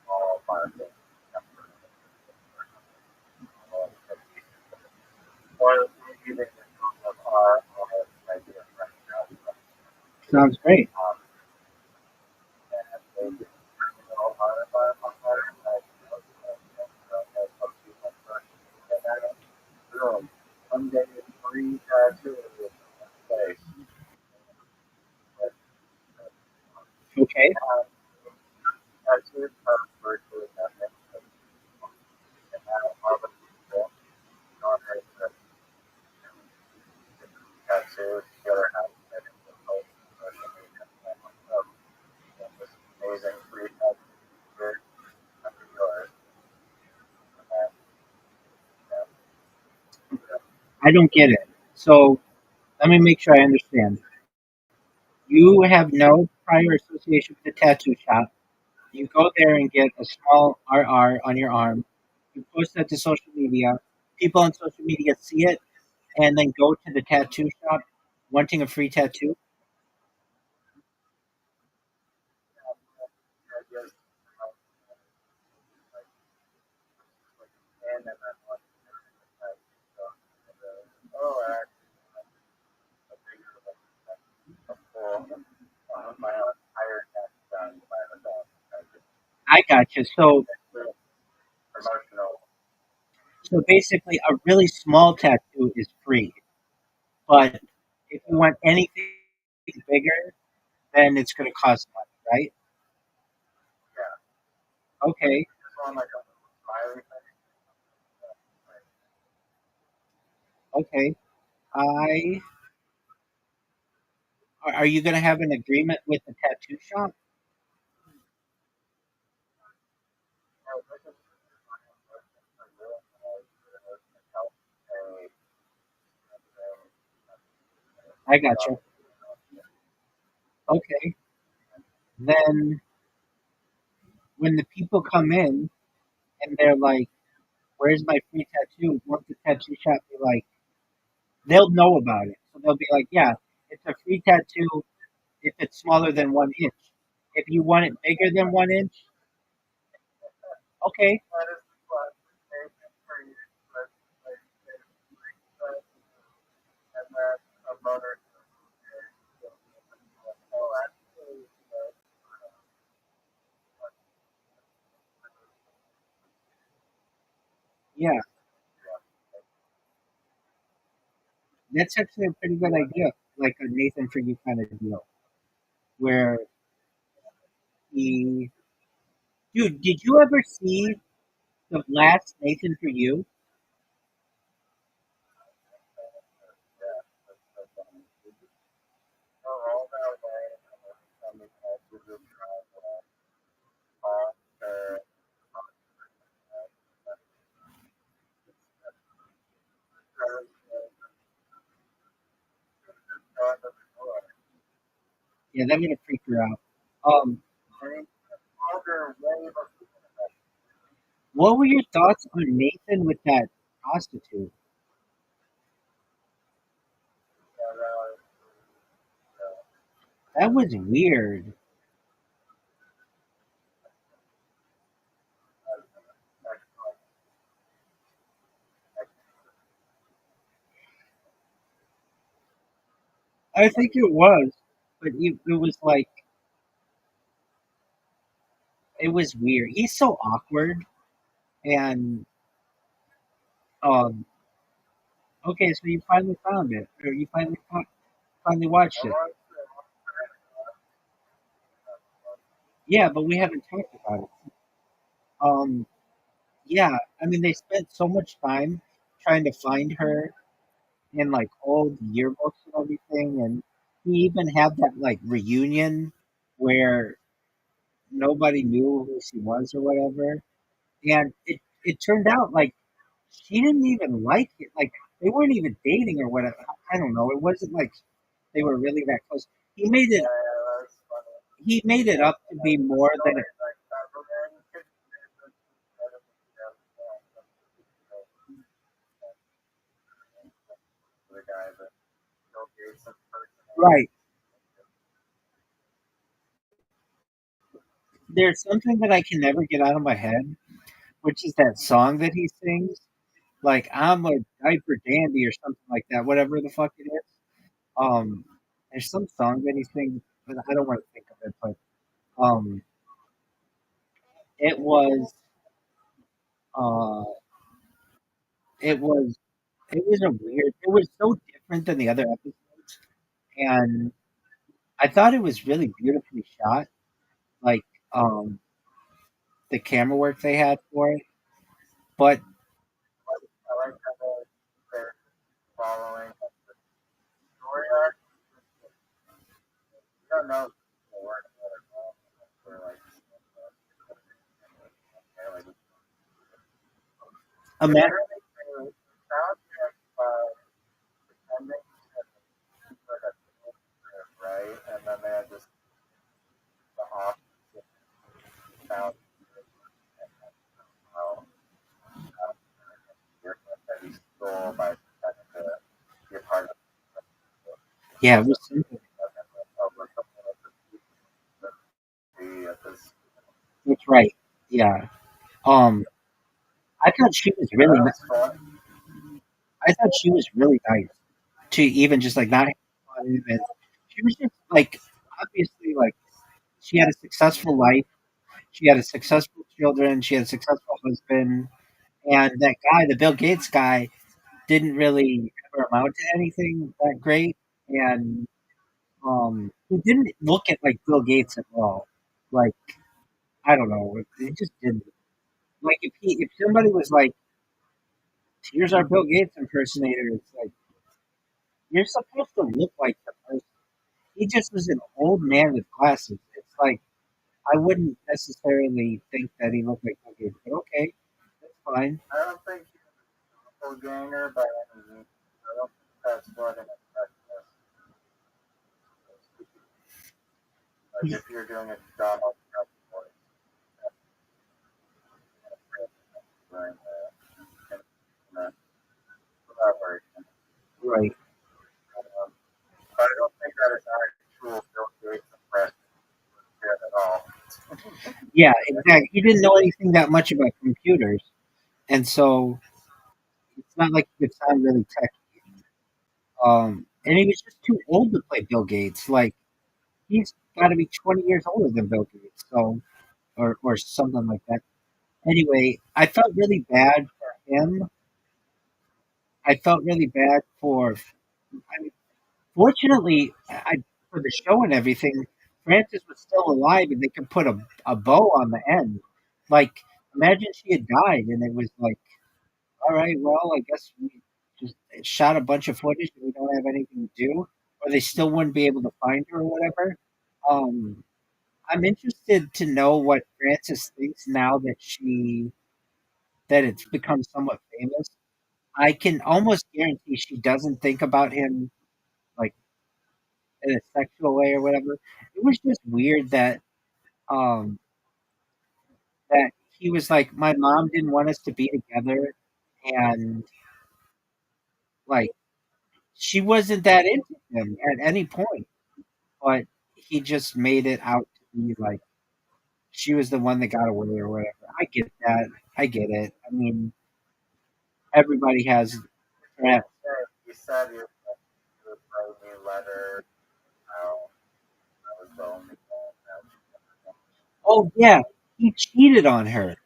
A: small part of it. Or even of our idea right now.
B: Sounds great.
A: And they all are environmental like boom. Someday free tattoo place.
B: Okay.
A: Tattoos are virtually nothing. And now all the people on earth tattoos together have been in the whole social media. This amazing free tattoo here under yours.
B: I don't get it. So let me make sure I understand. You have no prior association with the tattoo shop. You go there and get a small RR on your arm. You post that to social media. People on social media see it and then go to the tattoo shop wanting a free tattoo.
A: I just and then I'm like, oh, actually, a bigger a full my entire neck done by myself. I just
B: I got you. So,
A: it's promotional.
B: so basically, a really small tattoo is free, but if you want anything bigger, then it's going to cost money, right?
A: Yeah,
B: Okay,
A: just on like a smiley thing.
B: okay. I are you going to have an agreement with the tattoo shop?
A: Oh, this is a real help a
B: I got you. Okay. Then when the people come in and they're like, "Where's my free tattoo?" Won't the tattoo shop be like, they'll know about it, so they'll be like, "Yeah, it's a free tattoo if it's smaller than 1 inch. If you want it bigger than 1 inch, okay,
A: that is what they for you, but and then a motor. Oh, actually,
B: yeah, that's actually a pretty good idea." Like a Nathan for you kind of deal, where he, dude, did you ever see the last Nathan for you?
A: all that way, and then also just off the
B: Yeah, that would have freaked her out. Um,
A: longer wave of
B: what were your thoughts on Nathan with that prostitute? That was weird. I think it was, but it was like it was weird. He's so awkward, and um, okay, so you finally found it, or you finally watched it. Yeah, but we haven't talked about it. Um, yeah, I mean, they spent so much time trying to find her in like old yearbooks and everything, and he even had that like reunion where nobody knew who she was or whatever. And it turned out like she didn't even like it. Like they weren't even dating or whatever. I don't know. It wasn't like they were really that close. He made it.
A: that's funny.
B: He made it up to be more than it.
A: Like but then you could the guy that Bill Gates impersonated.
B: Right. There's something that I can never get out of my head, which is that song that he sings. Like I'm a diaper dandy or something like that. Whatever the fuck it is. Um, there's some song that he sings, but I don't want to think of it. But um, it was uh, it was it was a weird. It was so different than the other episodes, and I thought it was really beautifully shot. Like um, the camera work they had for it, but
A: I like how they're following the story arc. You don't know if it'll work for like okay, like
B: imagine
A: apparently the soundtrack by
B: Yeah, it was something.
A: At this,
B: That's right. Yeah. Um, I thought she was really.
A: that was fun.
B: I thought she was really nice to even just like not have fun of it. She was just like obviously like she had a successful life. She had a successful children. She had a successful husband. And that guy, the Bill Gates guy, didn't really ever amount to anything that great. And he didn't look at like Bill Gates at all. Like I don't know, it just didn't. Like if somebody was like, "Here's our Bill Gates impersonator," it's like you're supposed to look like the person. He just was an old man with glasses. It's like I wouldn't necessarily think that he looked like Bill Gates, but okay, that's fine.
A: I don't think he's a doppelganger, but I don't think that's what an impression is. Like if you're doing a Donald Trump voice, right? Uh, whatever.
B: Right.
A: But I don't think that is actual Bill Gates impression at all.
B: Yeah, exactly. He didn't know anything that much about computers, and so it's not like he could sound really techy. And he was just too old to play Bill Gates. Like he's got to be 20 years older than Bill Gates, so or something like that. Anyway, I felt really bad for him. I felt really bad for. I mean, fortunately, for the show and everything, Frances was still alive, and they could put a bow on the end. Like, imagine she had died, and it was like, all right, well, I guess we just shot a bunch of footage, and we don't have anything to do, or they still wouldn't be able to find her or whatever. Um, I'm interested to know what Frances thinks now that it's become somewhat famous. I can almost guarantee she doesn't think about him like in a sexual way or whatever. It was just weird um that he was like, my mom didn't want us to be together, and like she wasn't that into him at any point, but he just made it out to be like she was the one that got away or whatever. I get that. I get it. I mean, everybody has perhaps.
A: You said you would write me a letter. How I was the only one.
B: Oh yeah, he cheated on her.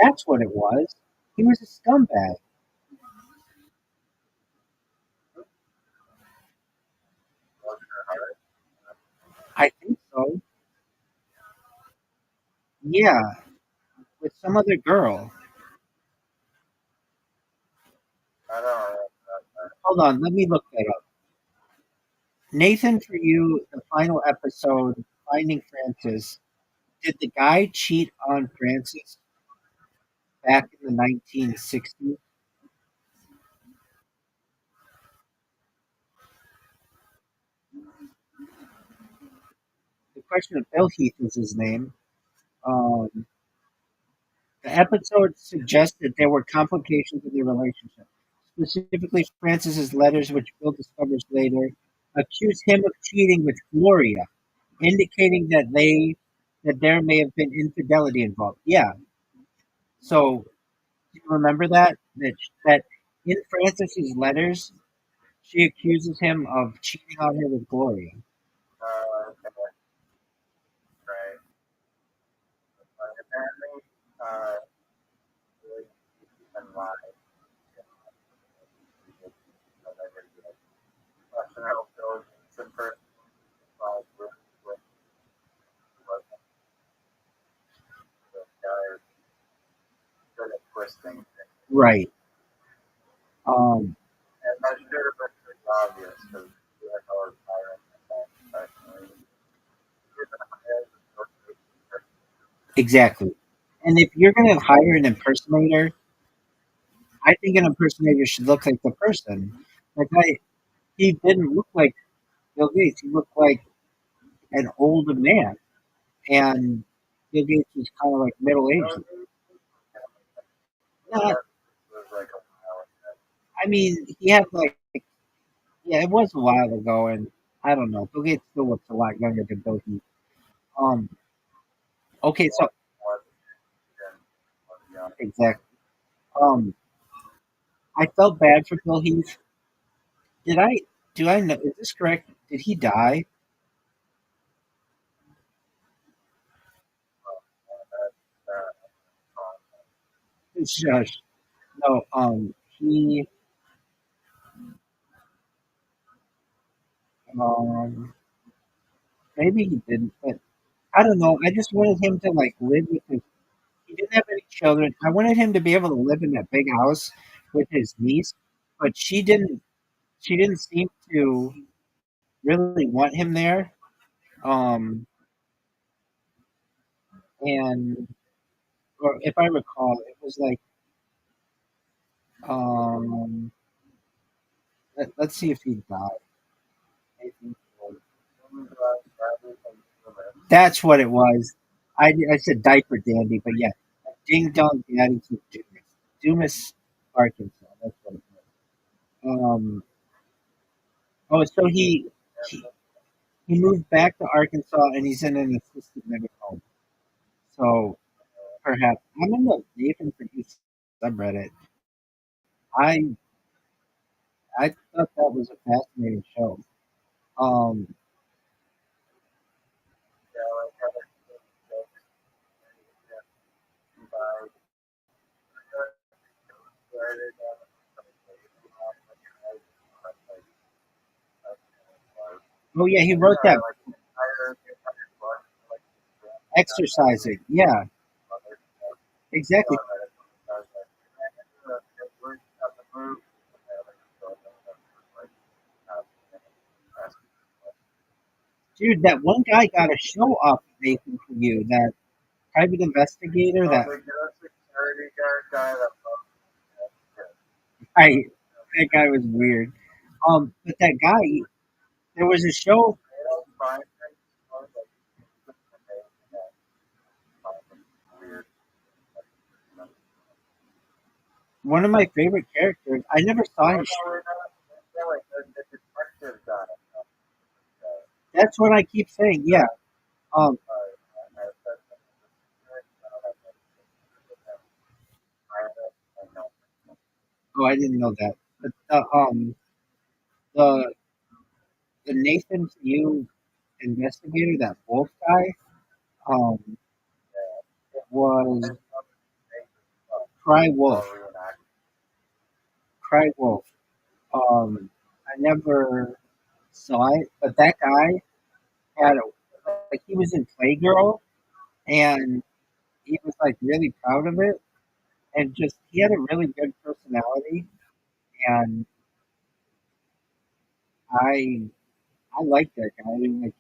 B: That's what it was. He was a scumbag.
A: Was her heart.
B: I think so. Yeah, with some other girl.
A: I don't know.
B: Hold on, let me look that up. Nathan, for you, the final episode, Finding Francis. Did the guy cheat on Francis back in the 1960s? The question of Bill Heath is his name. Um, the episode suggests that there were complications in their relationship. Specifically, Francis's letters, which Bill discovers later, accuse him of cheating with Gloria, indicating that there may have been infidelity involved. Yeah. So do you remember that in Francis's letters, she accuses him of cheating on her with Gloria.
A: Right. But apparently, uh, and live. Question out Bill Gates in person. With the guy good at twisting things.
B: Right. Um,
A: And that should have been pretty obvious because UFO is hiring professionally.
B: exactly. And if you're going to hire an impersonator, I think an impersonator should look like the person. He didn't look like Bill Gates. He looked like an older man, and Bill Gates was kind of like middle aged. Not,
A: Was like a while
B: I mean, he had like, yeah, it was a while ago, and I don't know. Bill Gates still looks a lot younger than Bill Gates. Um, okay, so
A: was was young.
B: exactly. Um, I felt bad for Bill Heath. Did I? Do I know? Is this correct? Did he die?
A: Uh,
B: Shush. No. He. Um, maybe he didn't, but I don't know. I just wanted him to like live with his. He didn't have any children. I wanted him to be able to live in that big house with his niece, but she didn't. She didn't seem to really want him there. Um, and or if I recall, it was like um, let's see if he died. That's what it was. I said diaper dandy, but yeah, ding dong daddy to Dumas, Dumas, Arkansas. That's what it was. Oh, so he he moved back to Arkansas and he's in an assisted living home. So perhaps I'm in the Nathan for You subreddit. I I thought that was a fascinating show. Um,
A: yeah, like other jokes, yeah, by started
B: oh yeah, he wrote
A: yeah,
B: that
A: like an entire book, like
B: exercising. Yeah,
A: other
B: exactly.
A: stuff, like it works at the move, like uh,
B: Dude, that one guy got a show off Nathan for You. That private investigator.
A: oh,
B: That
A: the security guard guy that
B: I that guy was weird. But that guy, there was a show.
A: find things like weird.
B: One of my favorite characters. I never saw
A: Oh
B: his.
A: no, we're not. Yeah, like the detective guy.
B: That's what I keep saying. Yeah. Um. Oh, I didn't know that. But the the Nathan for You investigator, that Wolf guy, um, was Cry Wolf. Cry Wolf. I never saw it, but that guy had a like he was in Playgirl, and he was like really proud of it, and just he had a really good personality, and I I liked that guy. I mean,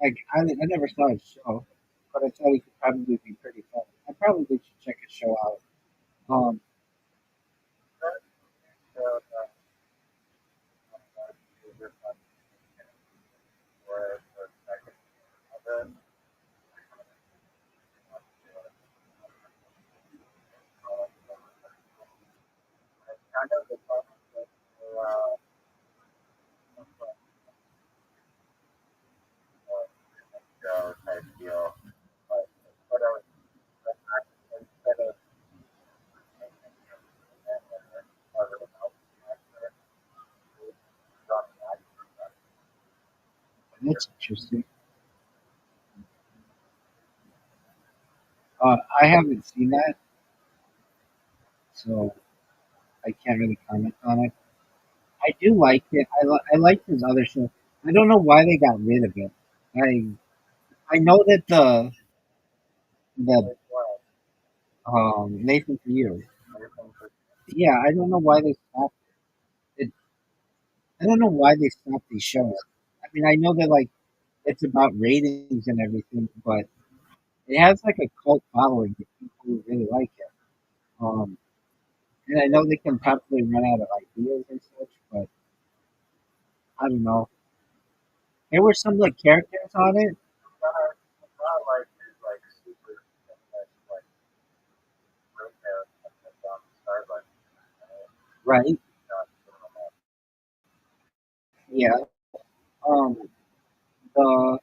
B: I never saw his show, but I thought he could probably be pretty fun. I probably should check his show out. Um,
A: Type deal. But I was instead of
B: that's interesting. I haven't seen that, so I can't really comment on it. I do like it. I liked his other show. I don't know why they got rid of it. I know that the Nathan for You. Yeah, I don't know why they stopped it. I don't know why they stopped these shows. I mean, I know that like it's about ratings and everything, but it has like a cult following of people who really like it. Um, and I know they can probably run out of ideas and such, but I don't know. There were some like characters on it,
A: not like his like super like great Starbucks.
B: right? Yeah, Um, the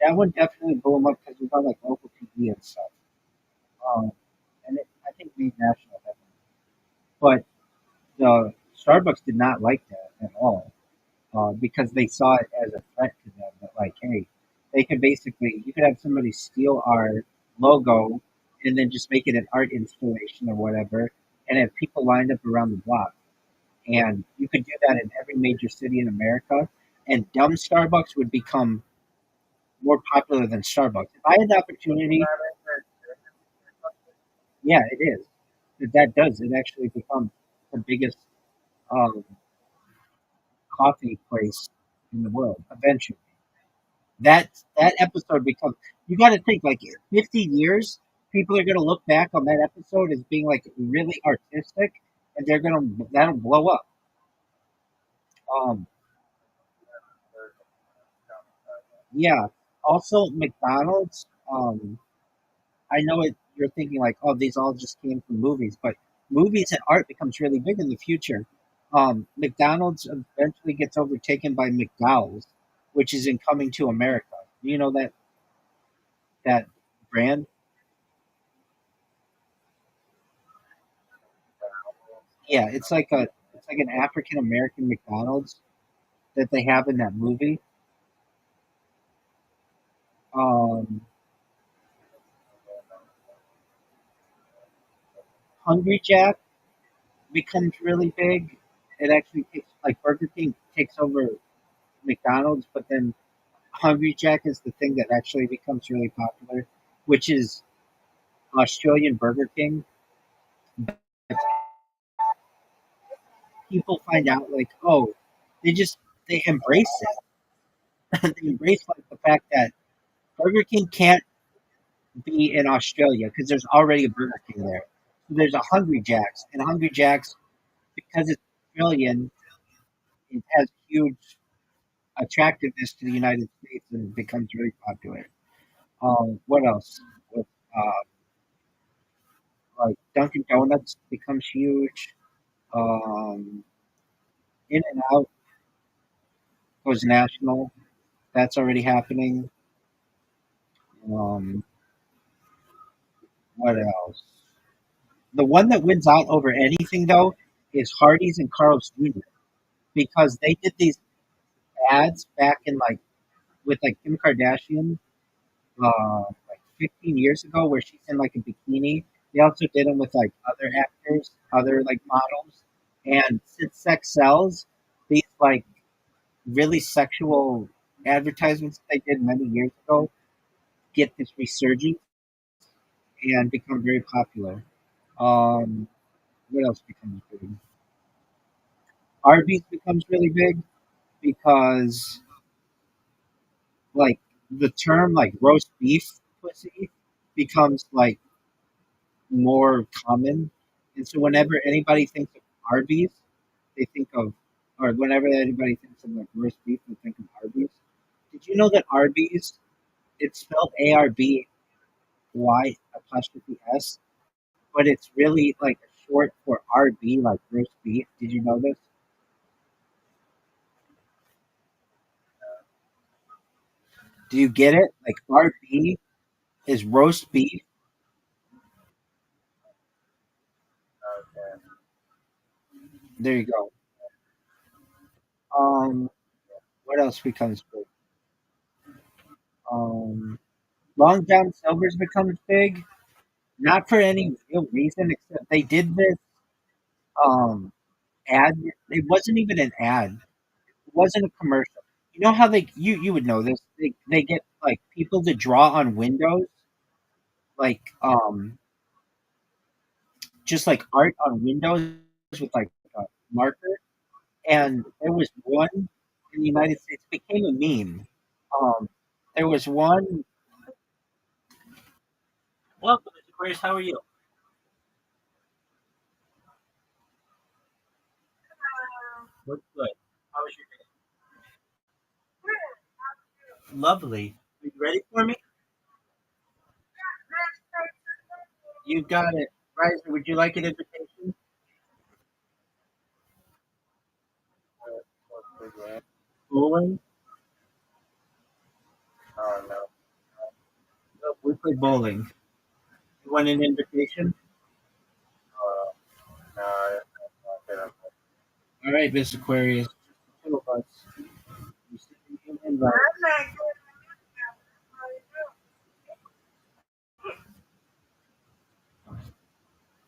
B: that one definitely blew them up because we got like local TV and stuff. Um, and I think made national headlines. But the Starbucks did not like that at all because they saw it as a threat to them. That like, hey, they could basically you could have somebody steal our logo and then just make it an art installation or whatever, and have people lined up around the block. And you could do that in every major city in America. And dumb Starbucks would become more popular than Starbucks. If I had the opportunity, yeah, it is. That does. It actually becomes the biggest um, coffee place in the world eventually. That episode becomes. You got to think like 50 years, people are going to look back on that episode as being like really artistic, and they're gonna that'll blow up. Um, yeah. Also, McDonald's. I know it. You're thinking like, oh, these all just came from movies, but movies and art becomes really big in the future. McDonald's eventually gets overtaken by McDowell's, which is in Coming to America. Do you know that brand? Yeah, it's like an African American McDonald's that they have in that movie. Um, Hungry Jack becomes really big. It actually takes like Burger King takes over McDonald's, but then Hungry Jack is the thing that actually becomes really popular, which is Australian Burger King. People find out like, oh, they just they embrace it. They embrace like the fact that Burger King can't be in Australia because there's already a Burger King there. So there's a Hungry Jack's, and Hungry Jack's because it's Australian, it has huge attractiveness to the United States and becomes really popular. What else? With, like Dunkin' Donuts becomes huge. Um, In and Out goes national. That's already happening. Um, what else? The one that wins out over anything though is Hardee's and Carl's Jr. because they did these ads back in like with like Kim Kardashian, like 15 years ago, where she's in like a bikini. They also did them with like other actors, other like models, and since sex sells, these like really sexual advertisements they did many years ago get this resurgence and become very popular. Um, what else becomes big? Arby's becomes really big because like the term like roast beef pussy becomes like more common, and so whenever anybody thinks of Arby's, they think of or whenever anybody thinks of like roast beef, they think of Arby's. Did you know that Arby's it's spelled ARBY apostrophe S, but it's really like short for RB, like roast beef. Did you know this? Do you get it? Like RB is roast beef. There you go. Um, what else becomes big? Um, Long John Silver's becomes big, not for any real reason except they did this um ad. It wasn't even an ad. It wasn't a commercial. You know how you would know this. They get like people to draw on windows, like just like art on windows with like a marker. And there was one in the United States became a meme. Um, there was one. Welcome, Mr. Grace. How are you? What's good? How was your day? Lovely. Are you ready for me? You got it. Riser, would you like an invitation? Schooling?
A: Oh no,
B: No, we play bowling. You want an invitation?
A: no, I'm not gonna.
B: All right, Miss Aquarius. Two of us. You send me an invite.
A: I'm not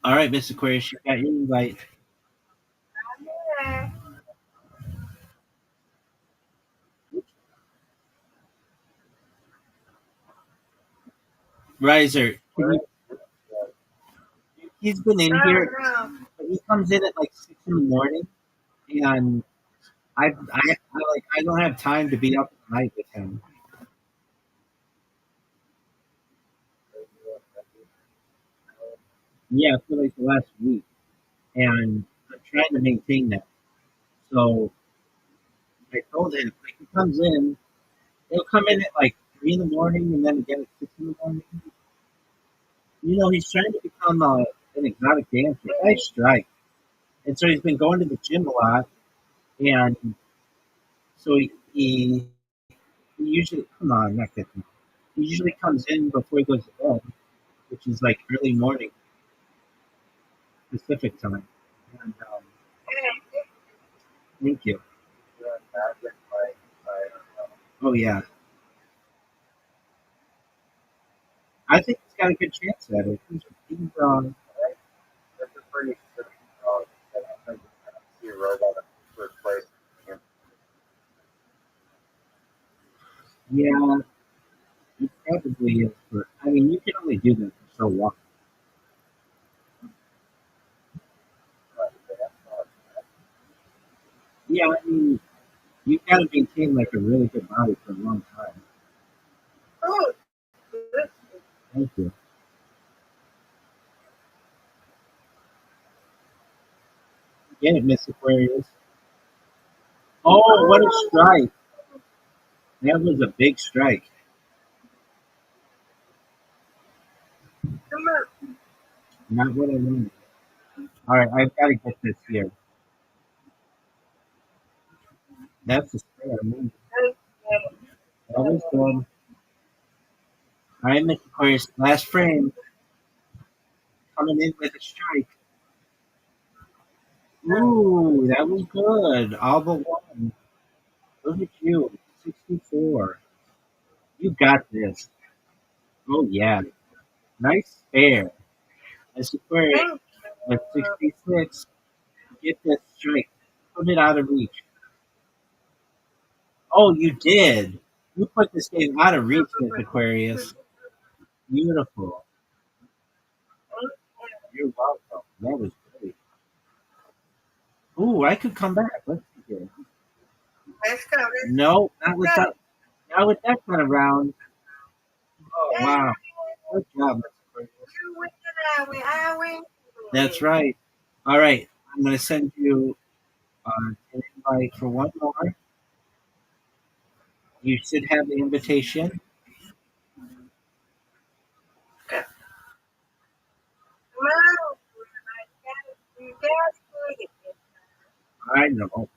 B: All right, Miss Aquarius, you got your invite.
A: gonna.
B: Riser,
A: Where is
B: he's been in
A: Oh
B: here,
A: no.
B: but he comes in at like 6 in the morning, and I don't have time to be up at night with him. Yeah, for like the last week, and I'm trying to maintain that. So I told him, like, he comes in, he'll come in at like 3 in the morning, and then again at 6 in the morning. He's trying to become an exotic dancer. I strike, and so he's been going to the gym a lot, and so he usually come on, not that. He usually comes in before he goes to bed, which is like early morning Pacific time. And, thank you.
A: Magic, I don't know.
B: Oh yeah, I think he's got a good chance at it. He's
A: That's a pretty specific dog. I don't think I don't see a robot to replace him.
B: yeah, he probably is. But I mean, you can only do that for so long.
A: But that's not.
B: Yeah, I mean, you've got to maintain like a really good body for a long time.
A: Oh, this
B: Thank you. Get it, Miss Aquarius. Oh, what a strike! That was a big strike.
A: come on.
B: Not what I wanted. All right, I've got to get this here. That's a spare. That was good. All right, Mr. Aquarius, last frame coming in with a strike. Ooh, that was good. All but one. Look at you, 64. You got this. Oh yeah, nice spare. Mr. Aquarius
A: Thank
B: with 66. Get this strike. Put it out of reach. Oh, you did. You put this game out of reach, Miss Aquarius. Beautiful. You're welcome. That was great. Ooh, I could come back. Let's see here.
A: Let's go.
B: No, not with
A: Let's
B: that. Not with that kind of round. Oh
A: go.
B: wow, good job, Mr. Aquarius.
A: You win, I win, I win.
B: That's right. All right, I'm going to send you an invite for one more. You should have the invitation.
A: Wow. You guys good.
B: I know.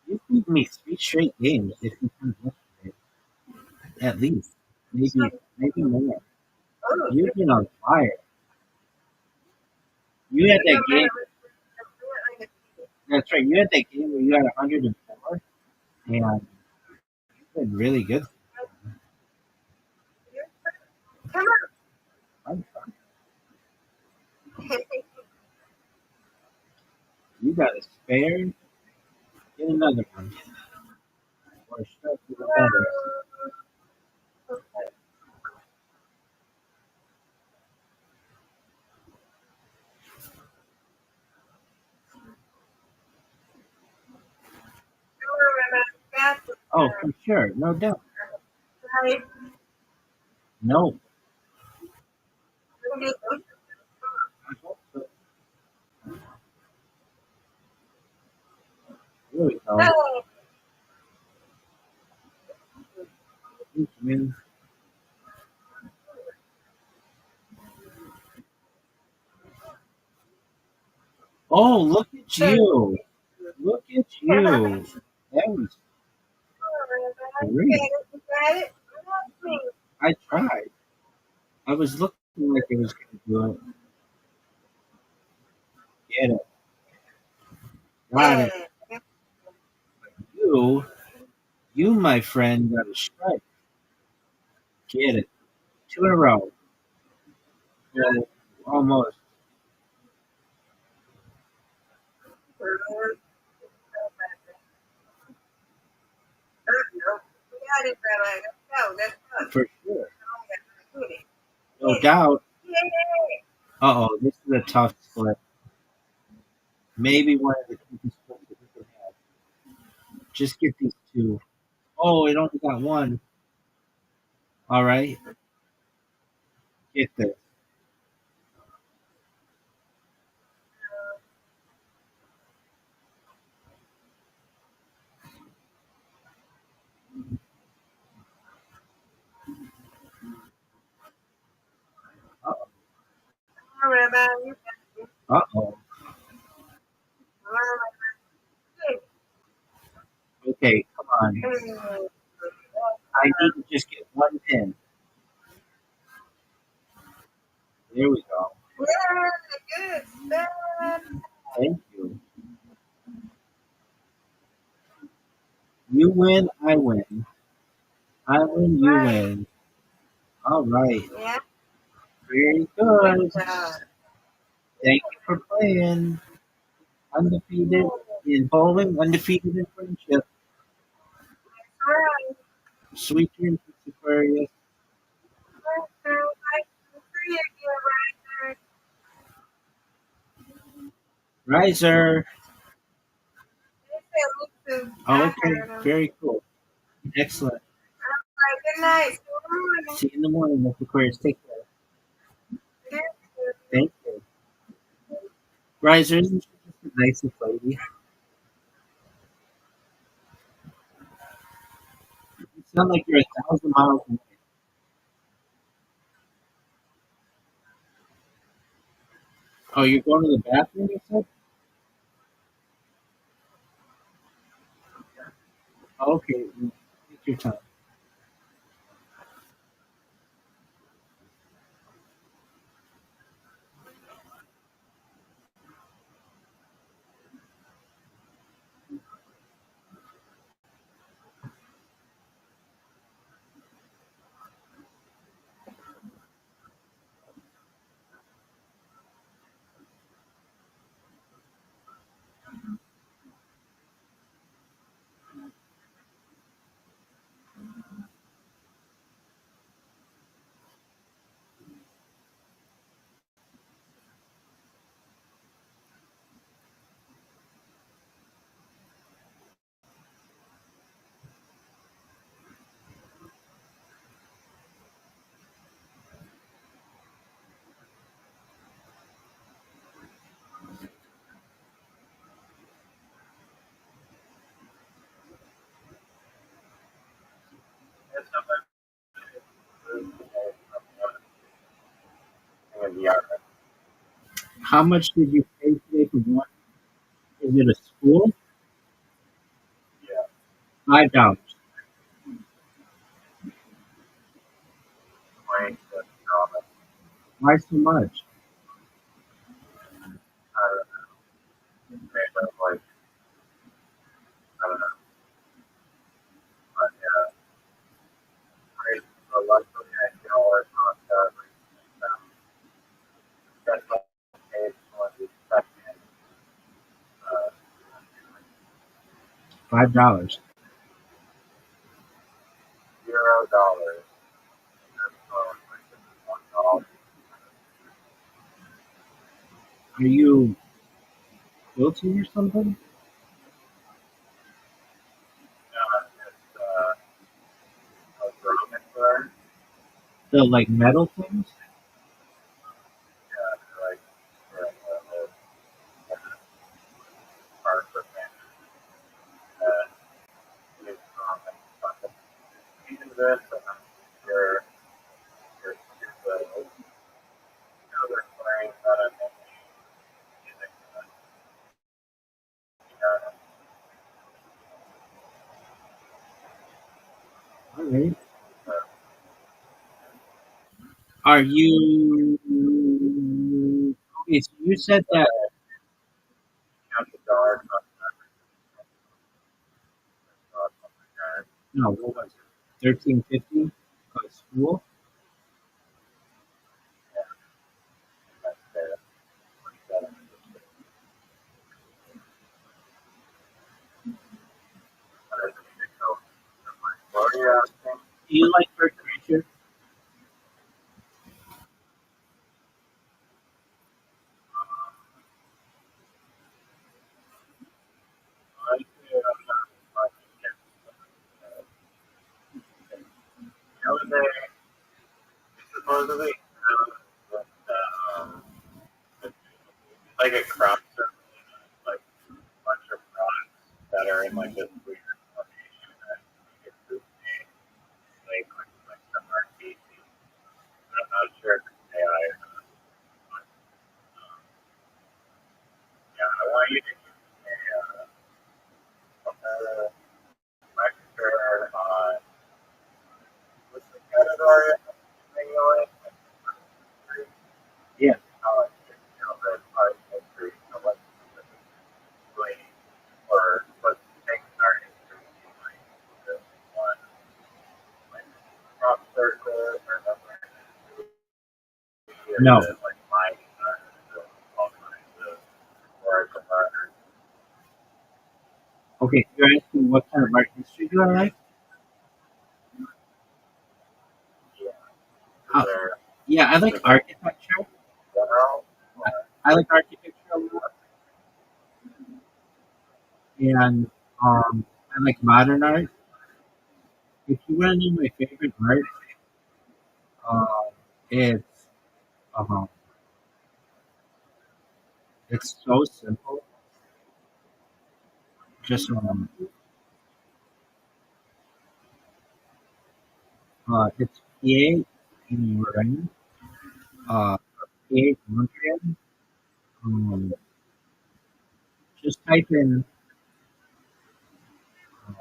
B: You beat me 3 straight games if you come yesterday. At least. Maybe more.
A: Oh,
B: You've been on fire. You had that game. That's right. You had that game where you had 104, and you've been really good.
A: come
B: I'm fine.
A: on.
B: You got a spare. Get another one. Or strike with a better. Oh, for sure. No doubt. No. I hope so. Here we go. Thanks, man. Oh, look at you. Look at you. That was Great. I tried. I was looking like it was going to do it. Get it. Got it. You, you, my friend, got a strike. Get it. Two in a row. Well, almost. For sure. No doubt. Uh-oh, this is a tough split. Maybe one of the toughest splits that we can have. Just get these two. Oh, it only got one. All right. Get this. Uh-oh. Uh-oh. Okay, come on. I need to just get one pin. There we go. Thank you. You win, I win. I win, you win. All right. Very good. Thank you for playing. Undefeated in bowling, undefeated in friendship. Sweet dreams, Aquarius. Riser. Oh, okay. Very cool. Excellent. See you in the morning, Mr. Aquarius. Take care. Thank you. Riser, isn't she just the nicest lady? You sound like you're 1,000 miles away. Oh, you're going to the bathroom, you said? Oh, okay. Take your time. How much did you pay today for one? Is it a school? $5. Why so much? $5. Are you guilty or something? The like metal things? right. Are you okay? So you said that
A: County Guard, something like
B: no, what was it? 1350 school.
A: that. That's there. 27. What are you asking?
B: Do you like First Nature?
A: I feel I'm not much against the other day, supposedly, um, like a crop circle, like a bunch of products that are in like this weird location that get food made, like some are tasty. I'm not sure if it's AI or not. But, yeah, I want you to give me a lecture on what's the category anyway?
B: Yeah.
A: How I the art history, what specifically, or what things are history, like the one, like crop circle, or another,
B: No.
A: like mining, all kinds of historical art.
B: Okay, so you're asking what kind of art history do I like?
A: Yeah, is
B: Oh,
A: there
B: yeah, I like
A: specific
B: architecture.
A: general,
B: I,
A: or
B: I like architecture a lot, and I like modern art. If you want to know my favorite art, it's um, it's so simple. Just it's Pierre in Lorraine. Pierre Mondrian. Um, just type in. Um,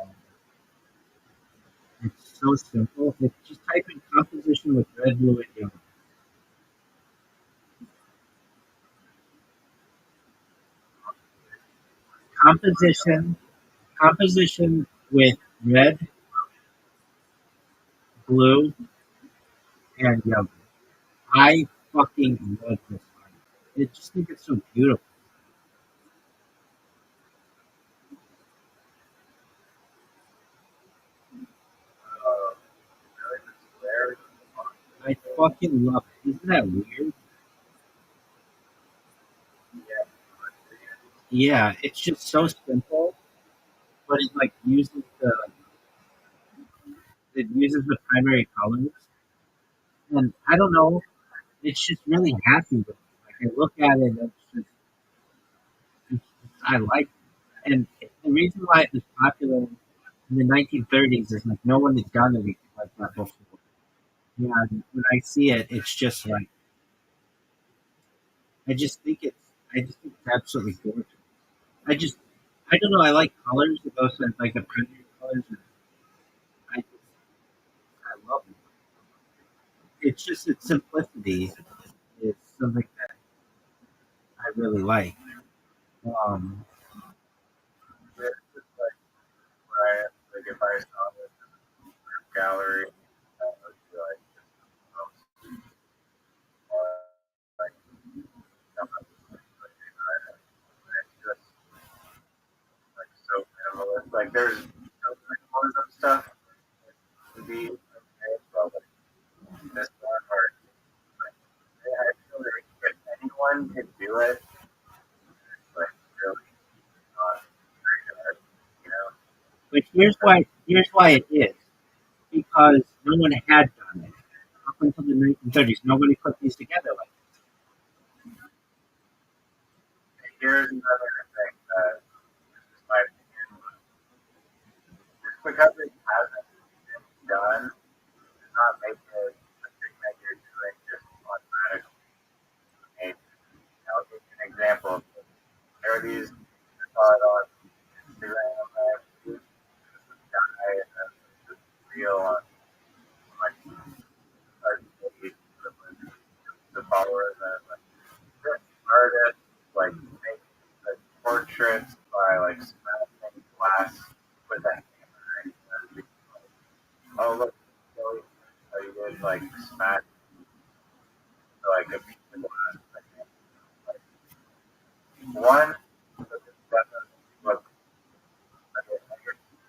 B: it's so simple. It's just type in composition with red, blue, and yellow. Composition, composition with red, blue, and yellow. I fucking love this art. I just think it's so beautiful.
A: really just there?
B: I fucking love it. Isn't that weird?
A: Yeah,
B: Yeah, it's just so simple, but it uses the primary colors, and I don't know. It's just really happy with it. Like I look at it, and I like it. And the reason why it was popular in the 1930s is like no one had done anything like that before. Yeah, and when I see it, it's just like I just think it's absolutely gorgeous. I just I don't know. I like colors. Those are like the primary colors. And I love it. It's just its simplicity is something that I really like. Um,
A: it's just like where like if I saw this gallery, I would be like, like, it's just like so minimalist. Like there's so minimalism stuff to be okay, but like this one where like I feel like if anyone could do it, it's like really not very hard, you know?
B: but here's why it is because no one had done it up until the 1930s. Nobody put these together like
A: And here's another thing that is my opinion, just because it hasn't been done does not make it a thing that you're doing just automatically. And I'll give you an example. There are these I saw it on Instagram, this guy and this reel on did like smash like a piece of glass. Like, one definitely was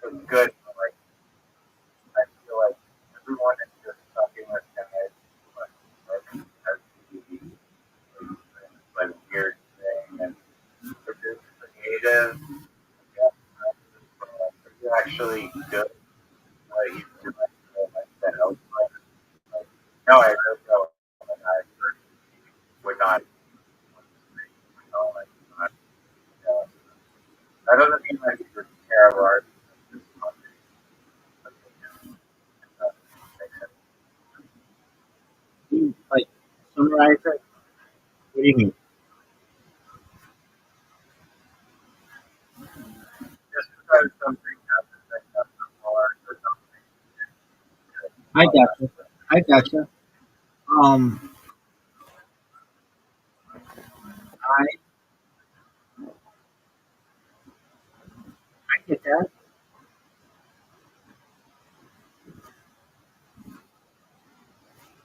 A: was good, but like I feel like everyone is just fucking with him as the like weird thing and which is creative. Yeah, are you actually good at what he's doing? Like that helps. Like, no, I really don't. Like, I would not. You know, like, not, uh, that doesn't mean like he's a terrible artist. It's just not my opinion. That makes sense.
B: You like summarize it? What do you mean?
A: Just because something happens like that before or something,
B: I
A: all that
B: gotcha.
A: stuff.
B: I gotcha. Um, I I get that.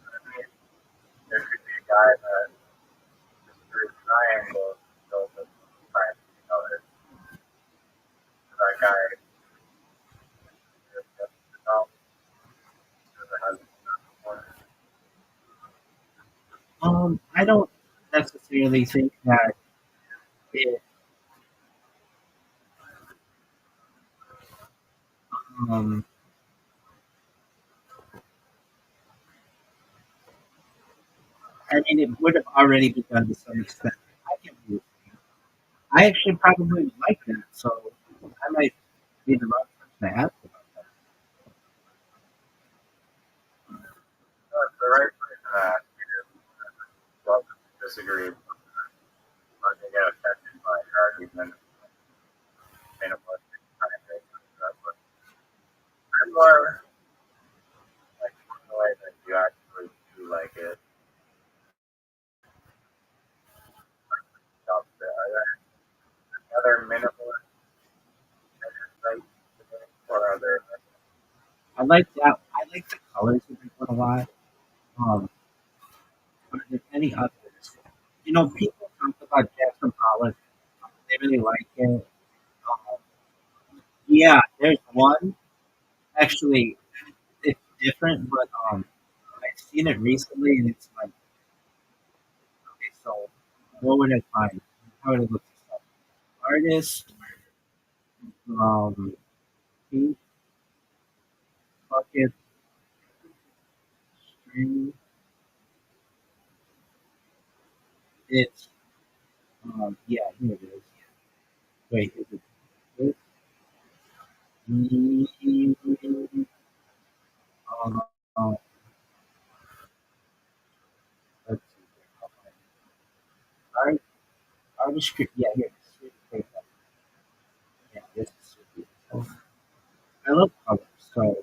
A: I mean, there could be a guy that just threw triangles and built a triangle. You know, that guy just has before.
B: I don't necessarily think that it. Um, I mean, it would have already been done to some extent. I can believe it. I actually probably would like that, so I might be the wrong person to ask about that.
A: No, it's the right person to ask. Welcome to disagree. Not to get affected by your argument in a bunch of kind of things. But I'm more like the way that you actually do like it. Out there. Are there any other minimalist sites or other?
B: I like that. I like the colors of it a lot. Um, are there any others? You know, people talk about Jackson Pollock. They really like it. Um, yeah, there's one. Actually, it's different, but I've seen it recently, and it's like, okay, so what would I find? How would I look this up? Artist, um, pink bucket string. It's yeah, here it is. Wait, is it this? Um, um, let's see. Art, artistry. Yeah, here it is. Yeah, this is beautiful. I love colors, so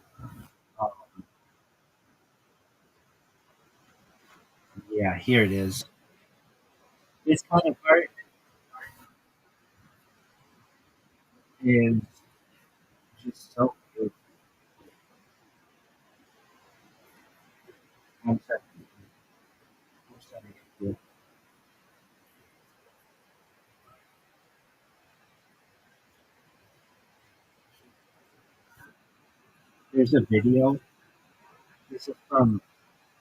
B: um, yeah, here it is. This kind of art is just so beautiful. I'm sorry. I'm sorry. There's a video. This is from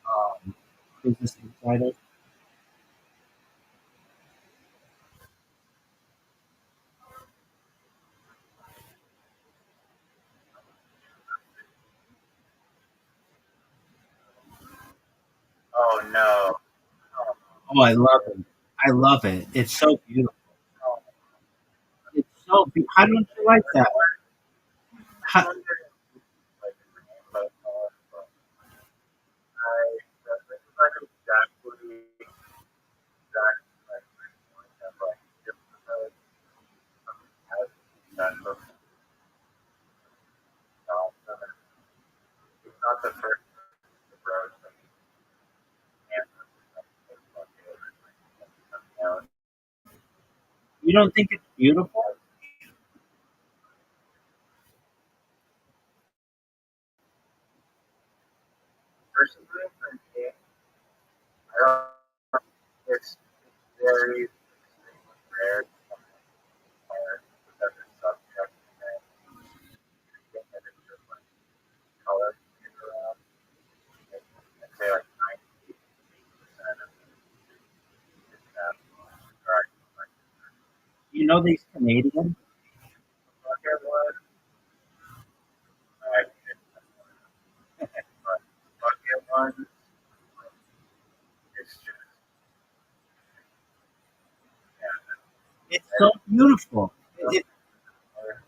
B: um, Business Insider.
A: Oh no. Oh,
B: Oh, I love it. I love it. It's so beautiful.
A: no.
B: It's so. How don't you like that?
A: I
B: How,
A: wonder like the rainbow color, but I this is like exactly like just because has done before. It's not the first approach that you
B: you don't think it's beautiful?
A: personally, for me, I don't. It's very extremely rare to find art with every subject and get that it's just like color get around. I'd say like 98% of it is that art. Like
B: You know these Canadians?
A: bucket one, I get but bucket one, it's just yeah.
B: It's so beautiful.
A: Or,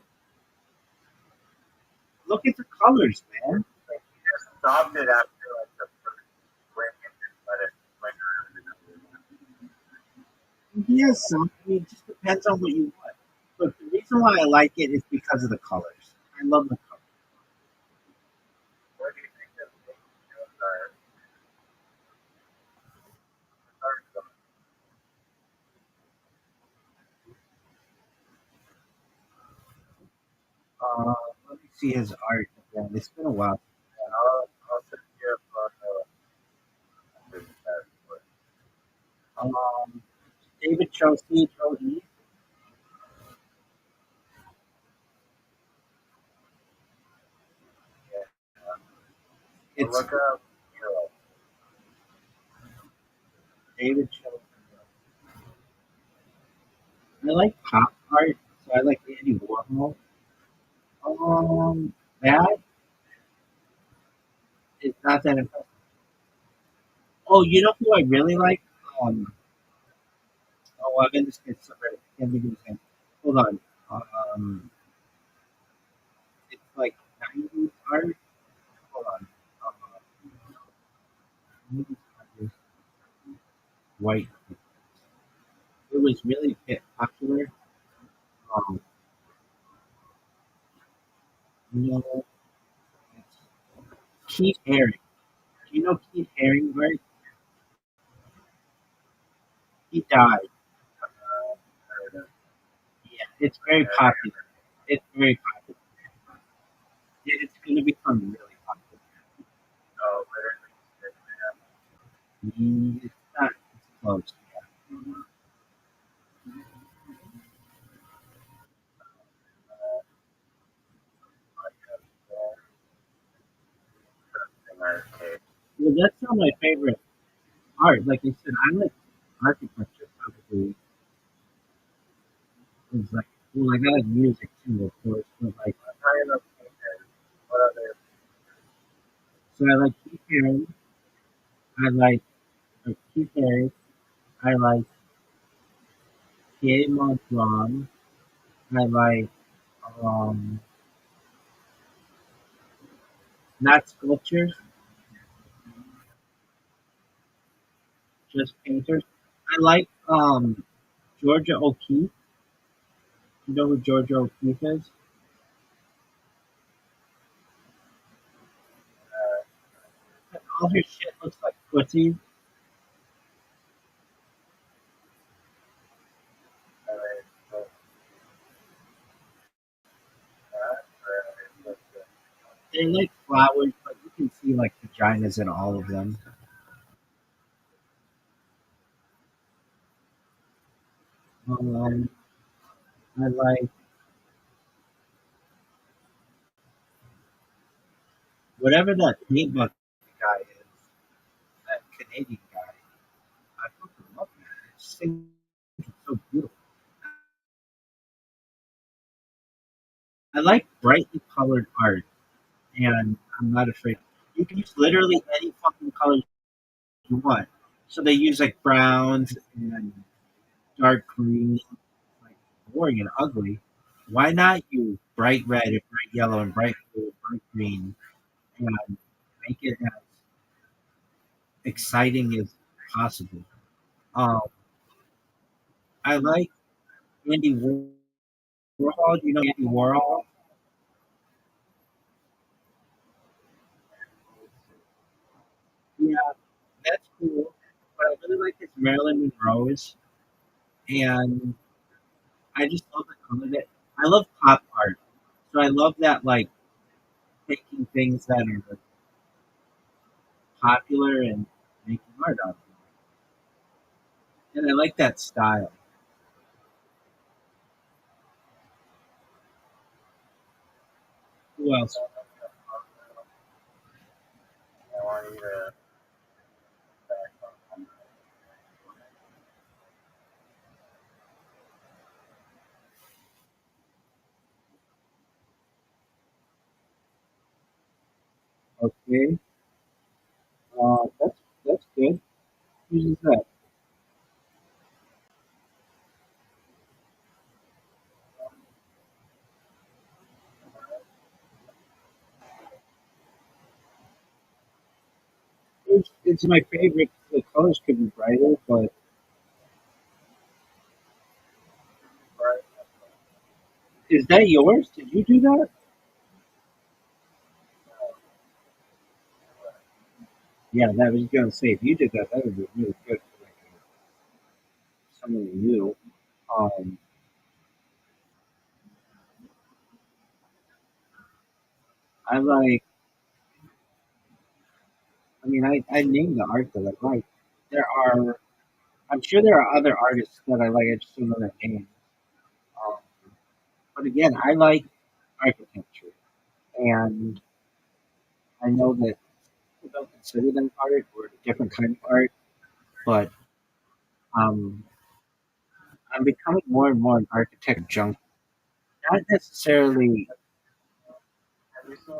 B: Look at the colors, man.
A: like he just stopped it after like the first swing and just let it swing around another one.
B: Yes, I mean, it just depends on what you want. But the reason why I like it is because of the colors. I love the colors.
A: What do you think of the shows are
B: Uh, Let me see his art again. It's been a while.
A: I'll send you a photo of this but
B: Um, David Chelsea, Joe.
A: yeah. But
B: It's
A: look up Hero.
B: David Chelsea. I like pop art, so I like Andy Warhol. That is not that impressive. Oh, you know who I really like? Um, I'm in this kid's subreddit. I can't think of his name. Hold on. Um, it's like 90s art. Hold on. Um, 90s art is white. It was really popular. Um, you know, it's Keith Haring. Do you know Keith Haring, right? He died.
A: Heard of
B: Yeah, it's very popular. It's very popular. It's going to become really popular.
A: literally stick man.
B: It's not. It's close.
A: Like interesting arcade.
B: Well, that's not my favorite art. Like I said, I like architecture probably. It's like, well, I got music too, of course. But like,
A: I'm talking about painters. What other
B: so I like Keith Haring. I like Keith Haring. I like Pierre Montblanc. I like um, not sculptures, just painters. I like Georgia O'Keeffe. You know who Georgia O'Keeffe is? All her shit looks like pussy.
A: like that or like
B: They like flowers, but you can see like vaginas in all of them. Um, I like whatever that paint bucket guy is, that Canadian guy. I fucking love him. His thing is so beautiful. I like brightly colored art, and I'm not afraid. You can use literally any fucking color you want. So they use like browns and dark green, like boring and ugly. Why not use bright red and bright yellow and bright blue and bright green and make it as exciting as possible? Um, I like Andy Warhol. Do you know Andy Warhol? Yeah, that's cool. But I really like his Marilyn Monroe's, and I just love the color that I love pop art. So I love that, like taking things that are popular and making art out of it. And I like that style. Who else?
A: I want you to
B: Okay. That's good. Who's that? It's my favorite. The colors could be brighter, but
A: write
B: is that yours? Did you do that? Yeah, that was gonna say if you did that, that would be really good for like someone new. Um, I like. I mean, I name the art that I like. There are. I'm sure there are other artists that I like. I just don't know their names. Um, but again, I like architecture, and I know that people don't consider them art or a different kind of art, but um, I'm becoming more and more an architect junkie. Not necessarily
A: have you seen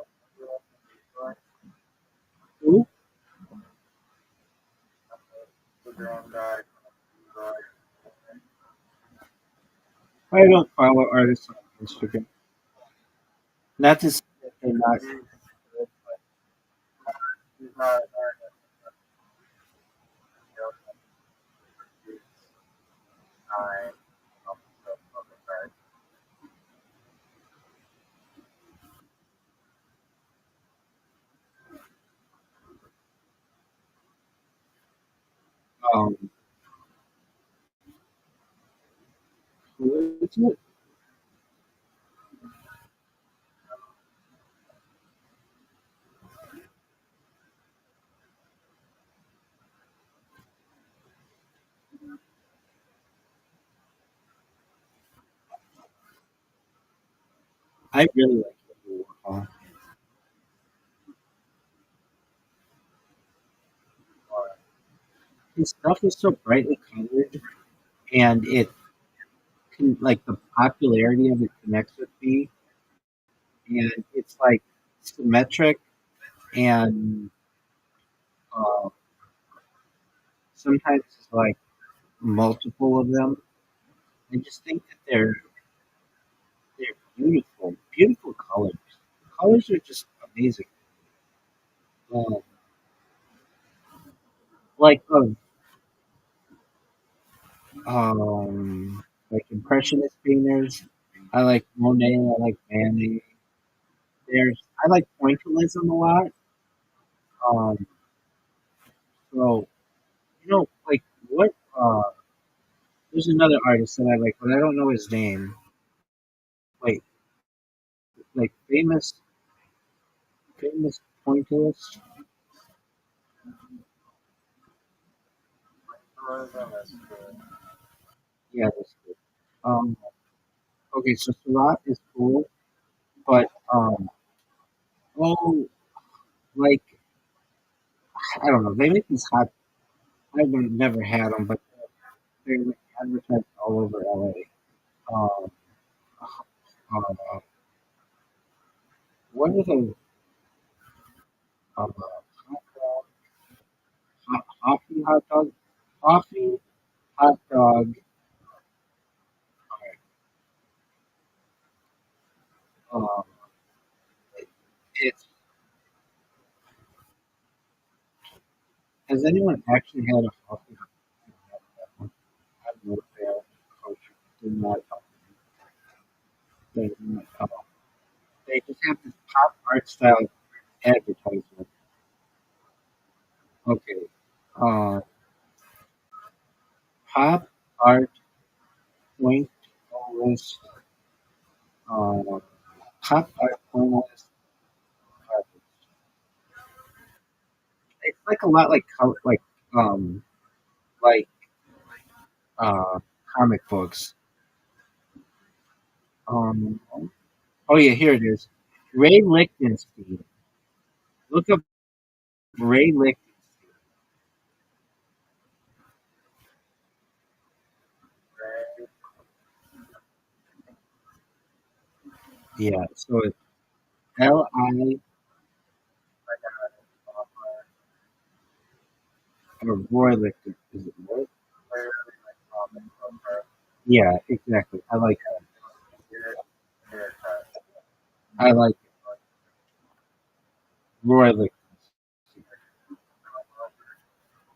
B: who.
A: the drone guy?
B: I don't follow artists on Instagram. Not to say that they're not.
A: He's not an artist, he's time.
B: Um, who is it? I really like Andy Warhol. His stuff is so brightly colored, and it can like the popularity of it connects with me, and it's like symmetric, and uh, sometimes it's like multiple of them. I just think that they're beautiful, beautiful colors. The colors are just amazing. Um, like like impressionist painters. I like Monet. I like Manet. I like pointillism a lot. Um, so like what? There's another artist that I like, but I don't know his name. Wait, like famous pointillist.
A: Tourism is good.
B: Yeah, that's good. Um, okay, so Surat is cool, but oh, like I don't know. They make these hot. I've never had them, but they're like advertised all over LA. Uh, what are the coffee hot dog? Coffee hot dog. Um, it's has anyone actually had a coffee hot dog? I've no fail. Coach did not help me. They did not help. They just have this pop art style advertisement. Okay. Uh, pop art point list. Uh, pop art point list. like a lot like um like uh comic books. Um, oh yeah, here it is. Ray Lichtenstein. Look up Ray Lichtenstein.
A: Right?
B: Yeah, so it's Li
A: Like a software,
B: or Roy Lichtenstein. Is it Roy?
A: clearly like comic book,
B: Yeah, exactly. I like that.
A: weird, weird cut.
B: I like Roy Lichtenstein.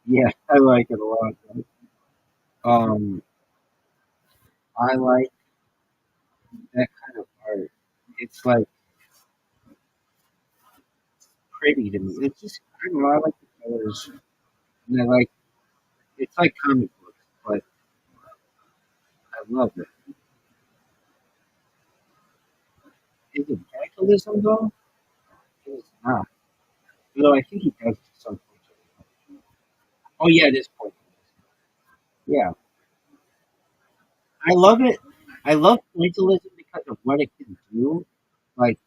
B: Yeah, I like it a lot. Um, I like that kind of art. It's like pretty to me. It's just I don't know. I like the colors, and I like it's like comic books, but I love it. Is it vandalism though? It's not. Though I think he does to some point. Oh yeah, it is pointless. Yeah, I love it. I love pointillism because of what it can do. Like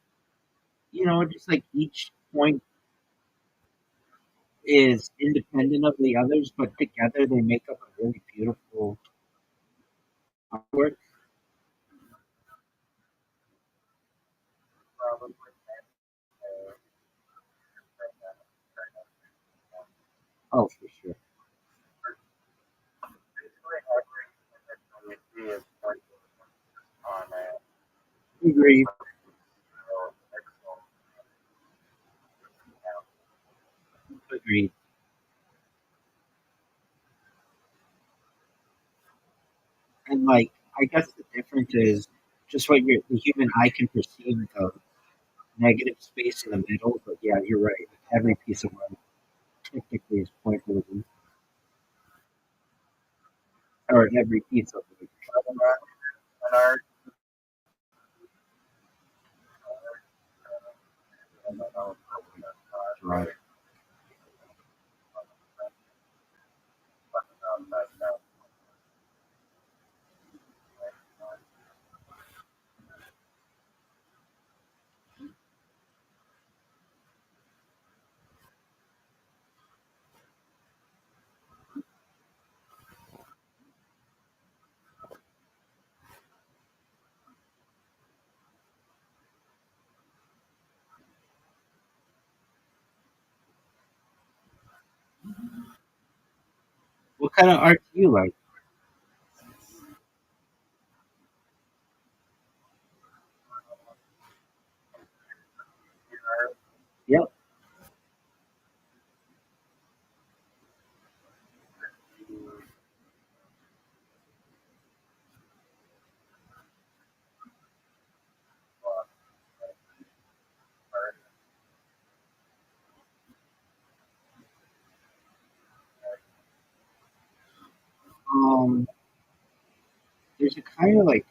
B: just like each point is independent of the others, but together they make up a really beautiful artwork.
A: Probably uh,
B: Oh, for sure.
A: basically everything that you see is pointed on a
B: Agreed.
A: real pixel.
B: Agreed. And like, I guess the difference is just what the human eye can perceive the negative space in the middle. But yeah, you're right. Every piece of art technically is pointillism, or every piece of it.
A: And art, and I know it's probably not
B: Right.
A: really that
B: What kind of art do you like? Yep. Um, there's a kind of like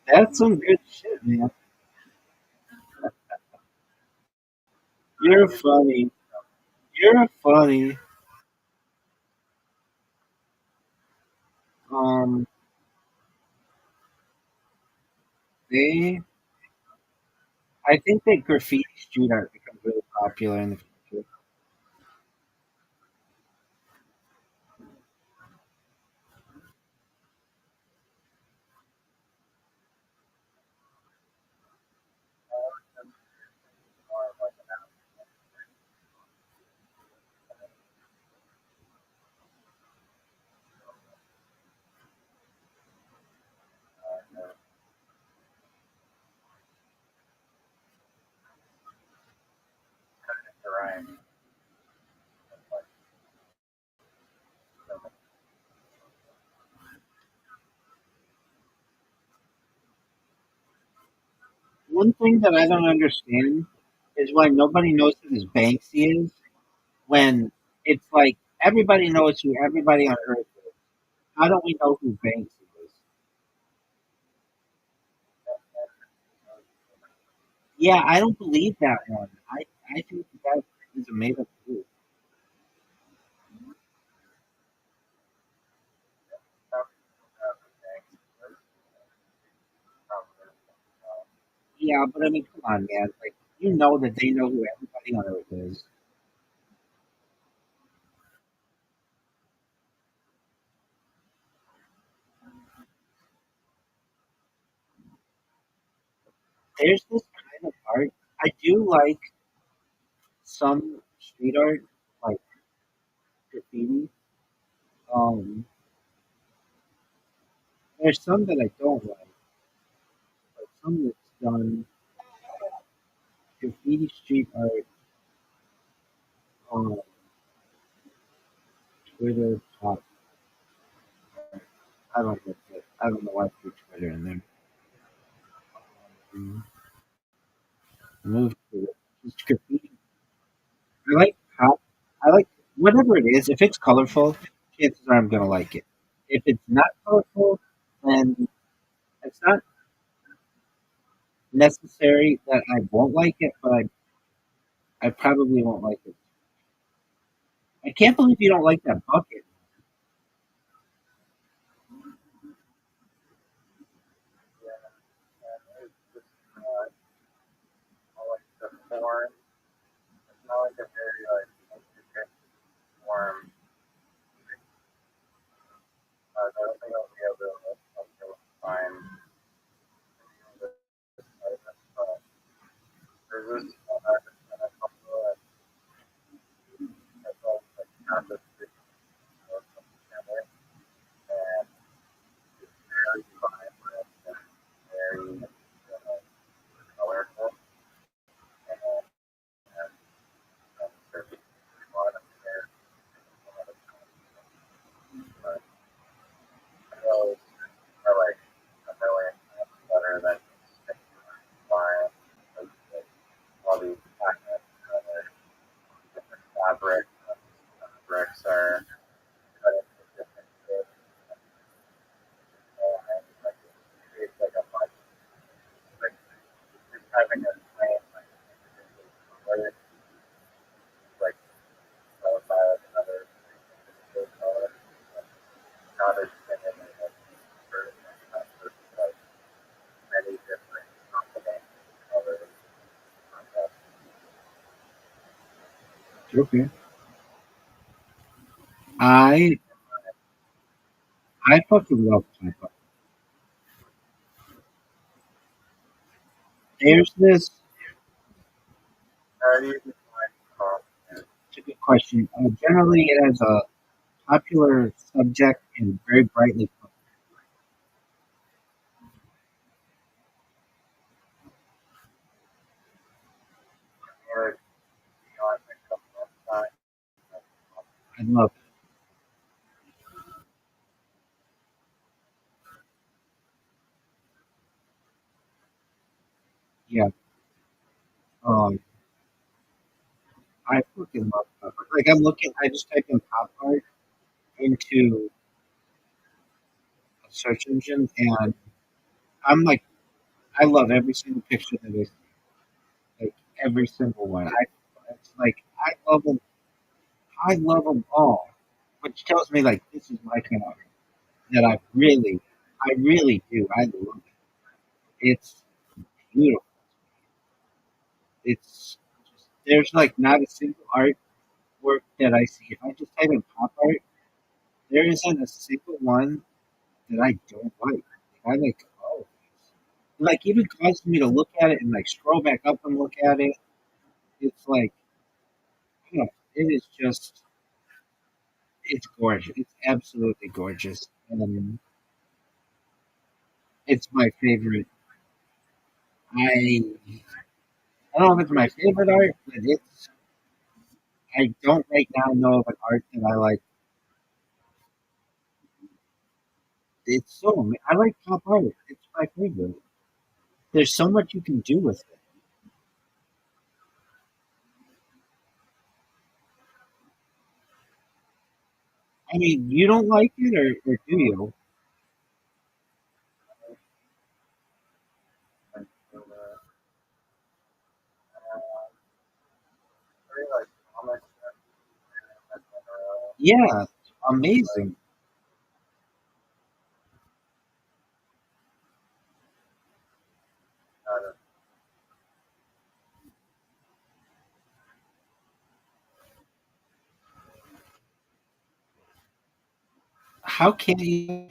B: that's some good shit, man. You're funny. You're funny. Um, they, I think that graffiti street art becomes really popular in the future. One thing that I don't understand is why nobody knows who this Banksy is when it's like everybody knows who everybody on Earth is. How don't we know who Banksy is? Yeah, I don't believe that one. I think that is a made up group. Yeah, but I mean, come on, man. Like, you know that they know who everybody on Earth is. There's this kind of art. I do like some street art, like graffiti. Um, there's some that I don't like some that's done graffiti street art on Twitter. I don't get it. I don't know why I put Twitter in there. Move to it. Just graffiti. I like pop. I like whatever it is. If it's colorful, chances are I'm gonna like it. If it's not colorful, then it's not necessary that I won't like it, but I probably won't like it. I can't believe you don't like that bucket.
A: And it's just like the form. It's not like a very like intricate form. I don't think I'll be able to find there's this artist and a couple of like half a stick or something together, and it's very vibrant and very colorful, and there's a lot of there, a lot of but I know I like a million times better than just buying all these packets and other different fabrics. Fabrics are cut into different shapes. And like it creates like a much like just having a plain like color like qualified as another color. Not as thin and like like many different combinations of colors.
B: Okay. I I fucking love pop. There's this.
A: How do you define confidence?
B: It's a good question. Generally, it has a popular subject and very brightly colored.
A: Or beyond the couple of times?
B: I love it. Yeah. Um, I fucking love pop art. Like I'm looking. I just typed in pop art into a search engine, and I'm like, I love every single picture that is like every single one. It's like I love them all, which tells me like this is my kind of art that I really do. I love it. It's beautiful. It's just, there's like not a single artwork that I see. If I just type in pop art, there isn't a single one that I don't like. I like all of these. Like even causes me to look at it and like scroll back up and look at it. It's like, you know, it is just it's gorgeous. It's absolutely gorgeous. And it's my favorite. I don't know if it's my favorite art, but it's I don't right now know of an art that I like. It's I like pop art. It's my favorite. There's so much you can do with it. I mean, you don't like it, or do you?
A: And,
B: Yeah, amazing.
A: uh,
B: How can you?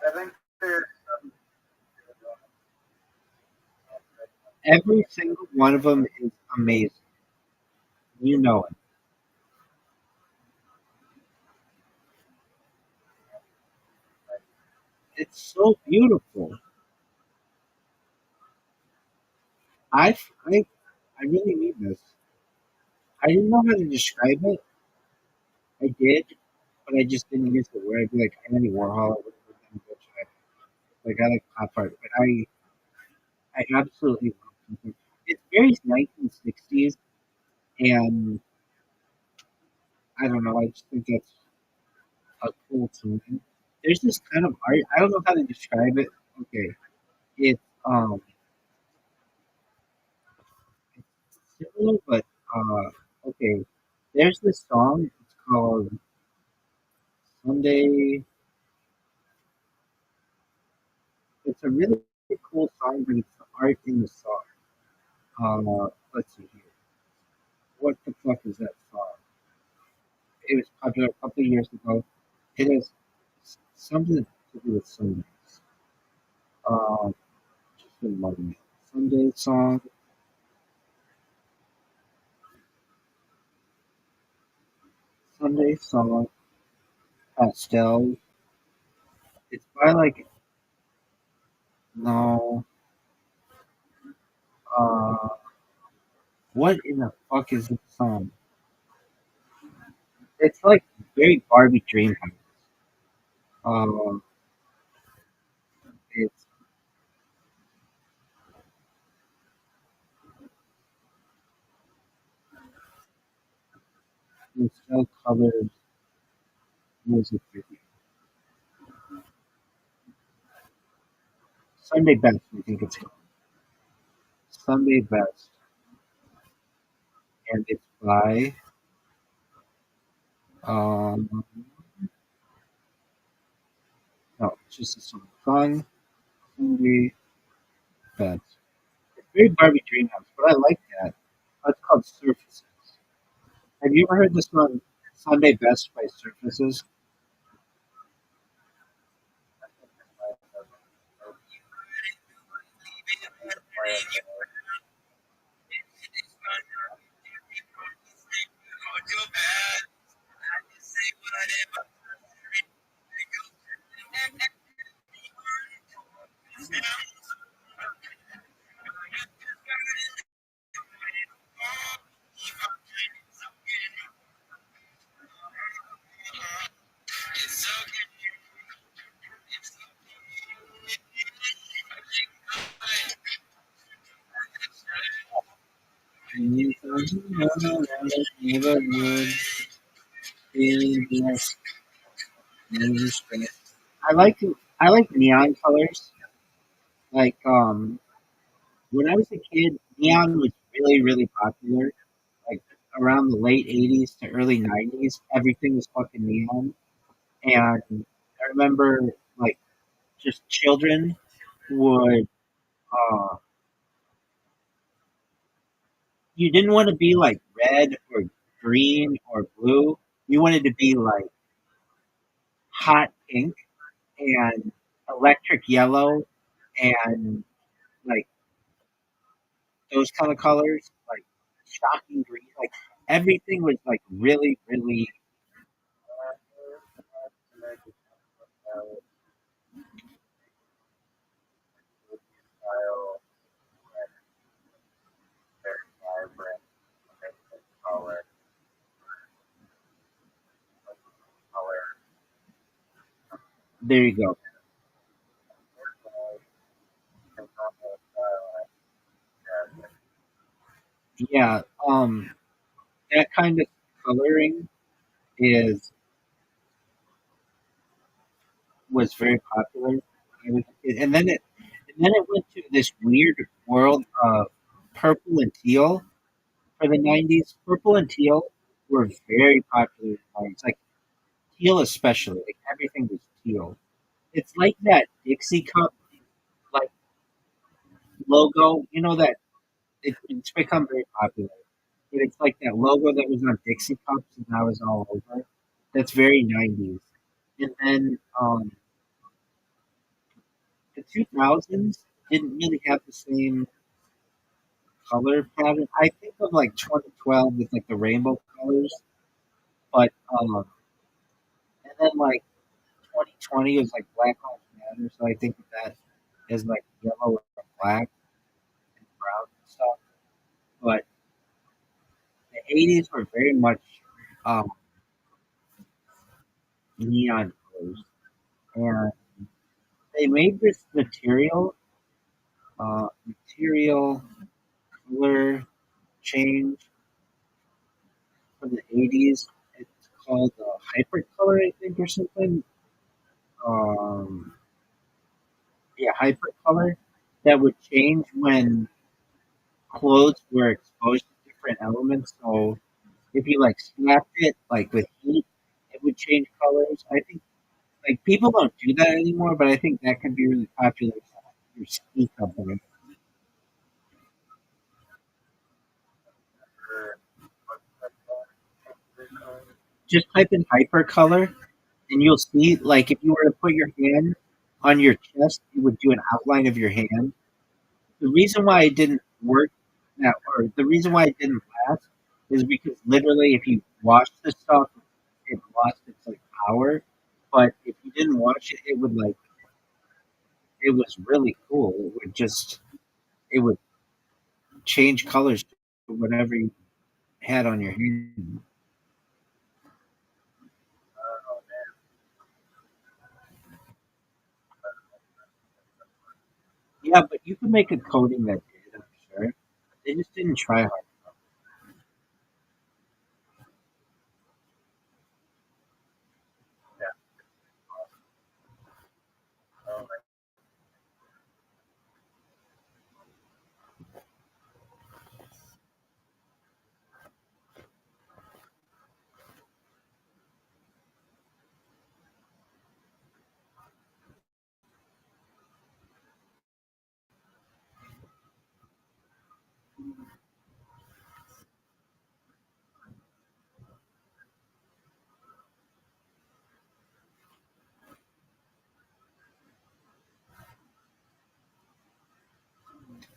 A: I think there's
B: Every single one of them is amazing. You know it. It's so beautiful. I, I, I really mean this. I didn't know how to describe it. I did, but I just didn't use the word. I'd be like Andy Warhol, like I like pop art, but I absolutely love it. It's very 1960s, and I don't know. I just think that's a cool tune. There's this kind of art. I don't know how to describe it. Okay, it's similar, but okay. There's this song. It's called Sunday. It's a really cool song, but it's the art in the song. Let's see here. What the fuck is that song? It was popular a couple of years ago. It has something to do with Sundays. Um, just a moment. Sunday song. Sunday song. Pastel. It's by like no. Uh, what in the fuck is this song? It's like very Barbie Dreamhouse. Um, it's still covers music video. Sunday Best, I think it's called. Sunday Best, and it's by um no, it's just a song. Sunday Best. It's very Barbie Dreamhouse, but I like that. It's called Surfaces. Have you ever heard the song Sunday Best by Surfaces? Never would be less I like I like neon colors. Like when I was a kid, neon was really popular. Like around the late '80s to early '90s, everything was fucking neon. And I remember like just children would uh you didn't want to be like red or green or blue. You wanted to be like hot pink and electric yellow and like those kind of colors, like shocking green. Like everything was like really
A: style very vibrant, color, color,
B: there you go.
A: and style.
B: Yeah, that kind of coloring is was very popular. When I was a kid. And then it went to this weird world of purple and teal. For the 90s, purple and teal were very popular in the 90s. Like teal especially. Like everything was teal. It's like that Dixie cup like logo, you know that it's become very popular. But it's like that logo that was on Dixie cups and now is all over. That's very 90s. And then the 2000s didn't really have the same color pattern. I think of like 2012 with like the rainbow colors, but and then like 2020 is like Black Lives Matter, so I think of that as like yellow and black and brown and stuff. But the 80s were very much um, neon colors, and they made this material color change for the 80s. It's called hypercolor, I think, or something. Um, yeah, hypercolor that would change when clothes were exposed to different elements. So if you like slapped it like with heat, it would change colors. I think like people don't do that anymore, but I think that can be really popular for your ski company.
A: or what's that called? Change the color?
B: Just type in hypercolor and you'll see like if you were to put your hand on your chest, it would do an outline of your hand. The reason why it didn't work now, or the reason why it didn't last, is because literally, if you wash the stuff, it lost its like power. But if you didn't wash it, it would like it was really cool. It would change colors to whatever you had on your hand.
A: Oh man,
B: Yeah, but you could make a coating that did, I'm sure. They just didn't try hard.
A: yeah. Oh my,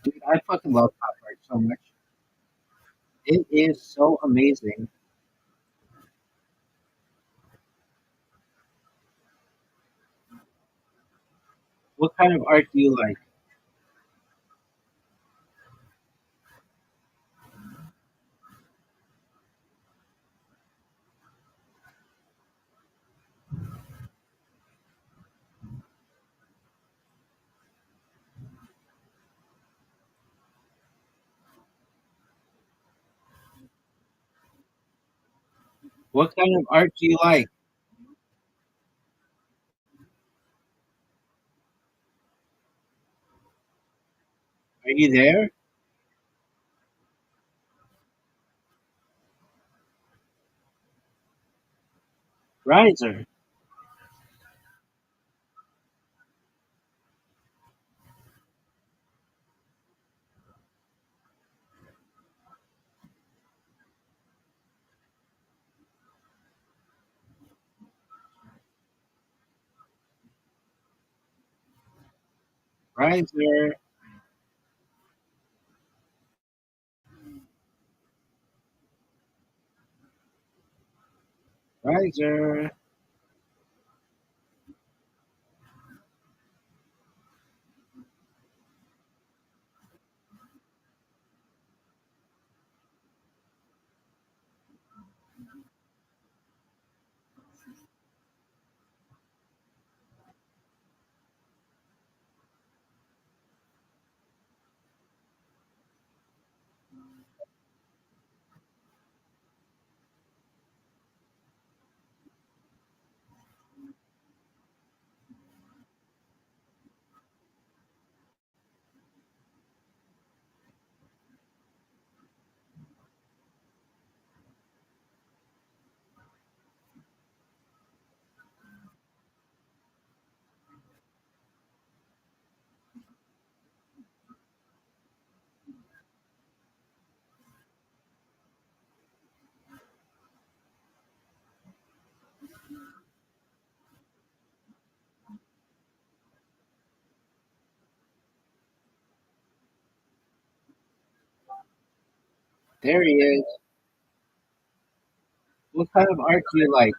B: Dude, I fucking love pop art so much. It is so amazing. What kind of art do you like? What kind of art do you like? Are you there? Riser. Riser. Riser. There he is. What kind of art do you like?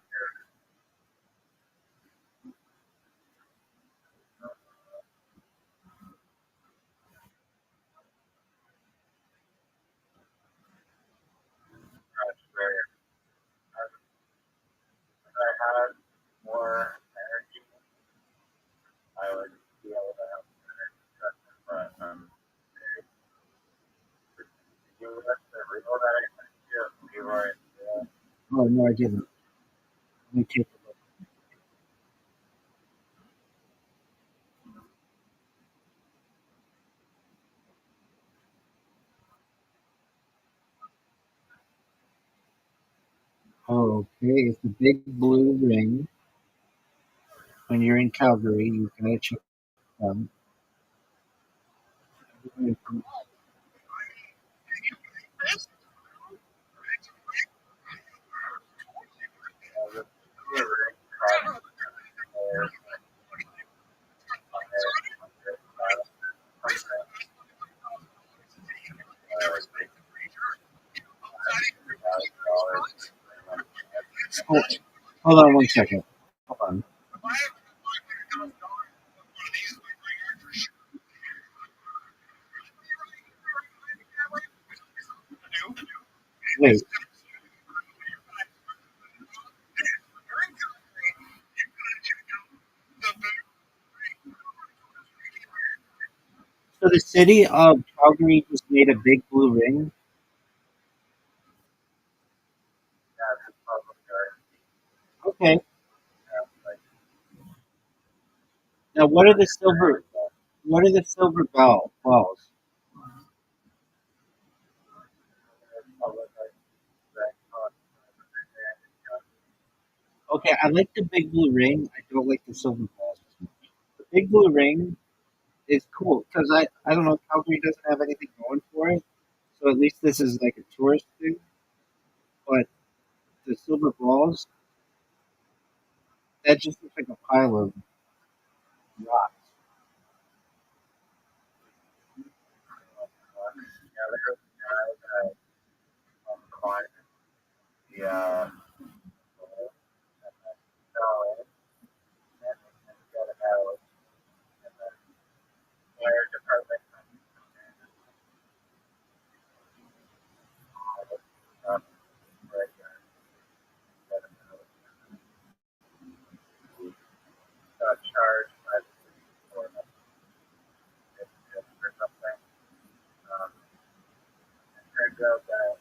A: That's where if I had more energy, I would be able to have better discussion. But you left the reel that I sent you of Leroy.
B: Oh no, I didn't. Let me take a look. Oh, okay, it's the big blue ring. When you're in Calgary, you gotta check it out.
A: The ring cost more $3,000.
B: Hold, hold on one second. Hold on. Wait. So the city of Calgary just made a big blue ring.
A: Yeah, it's public art.
B: Okay.
A: Like,
B: Now, What are the silver balls?
A: public art that cost
B: Okay, I like the big blue ring. I don't like the silver balls. The big blue ring is cool because I don't know, Calgary doesn't have anything going for it, so at least this is like a tourist thing. But the silver balls, that just looks like a pile of rocks.
A: yeah, there was a guy that climbed the pole and then fell in and got out and then fire department um, right there got him out. He got charged by the city for for something. It turns out that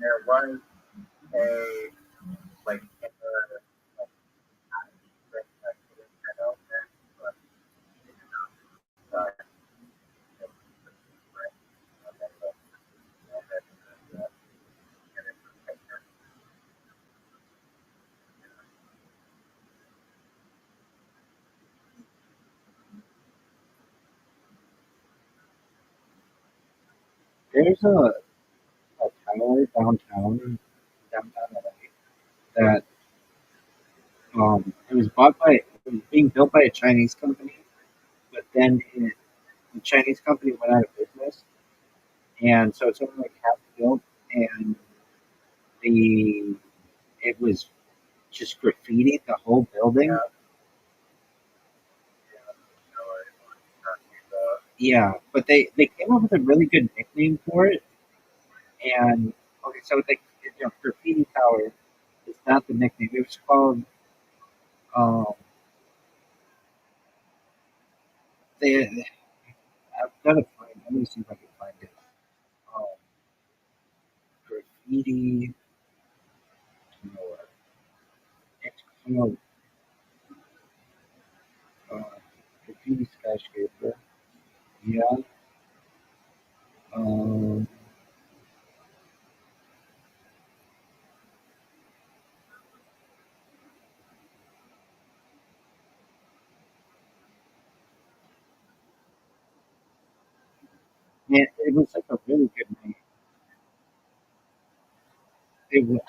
A: there was a like in the like that could have been out there, but he did not die. Right. Okay, so, and then, and it's a picture.
B: There's a tower downtown LA, that it was being built by a Chinese company, but then the Chinese company went out of business, and so it's only like half built, and the it was just graffiti the whole building.
A: Yeah, yeah, no, I talking about.
B: Yeah, but they came up with a really good nickname for it, and okay, so graffiti tower is not the nickname. It was called um, they. I've got to find. Let me see if I can find it. Um, graffiti. You know what? It's called uh, graffiti skyscraper. Yeah. Um, it was like a really good name. It was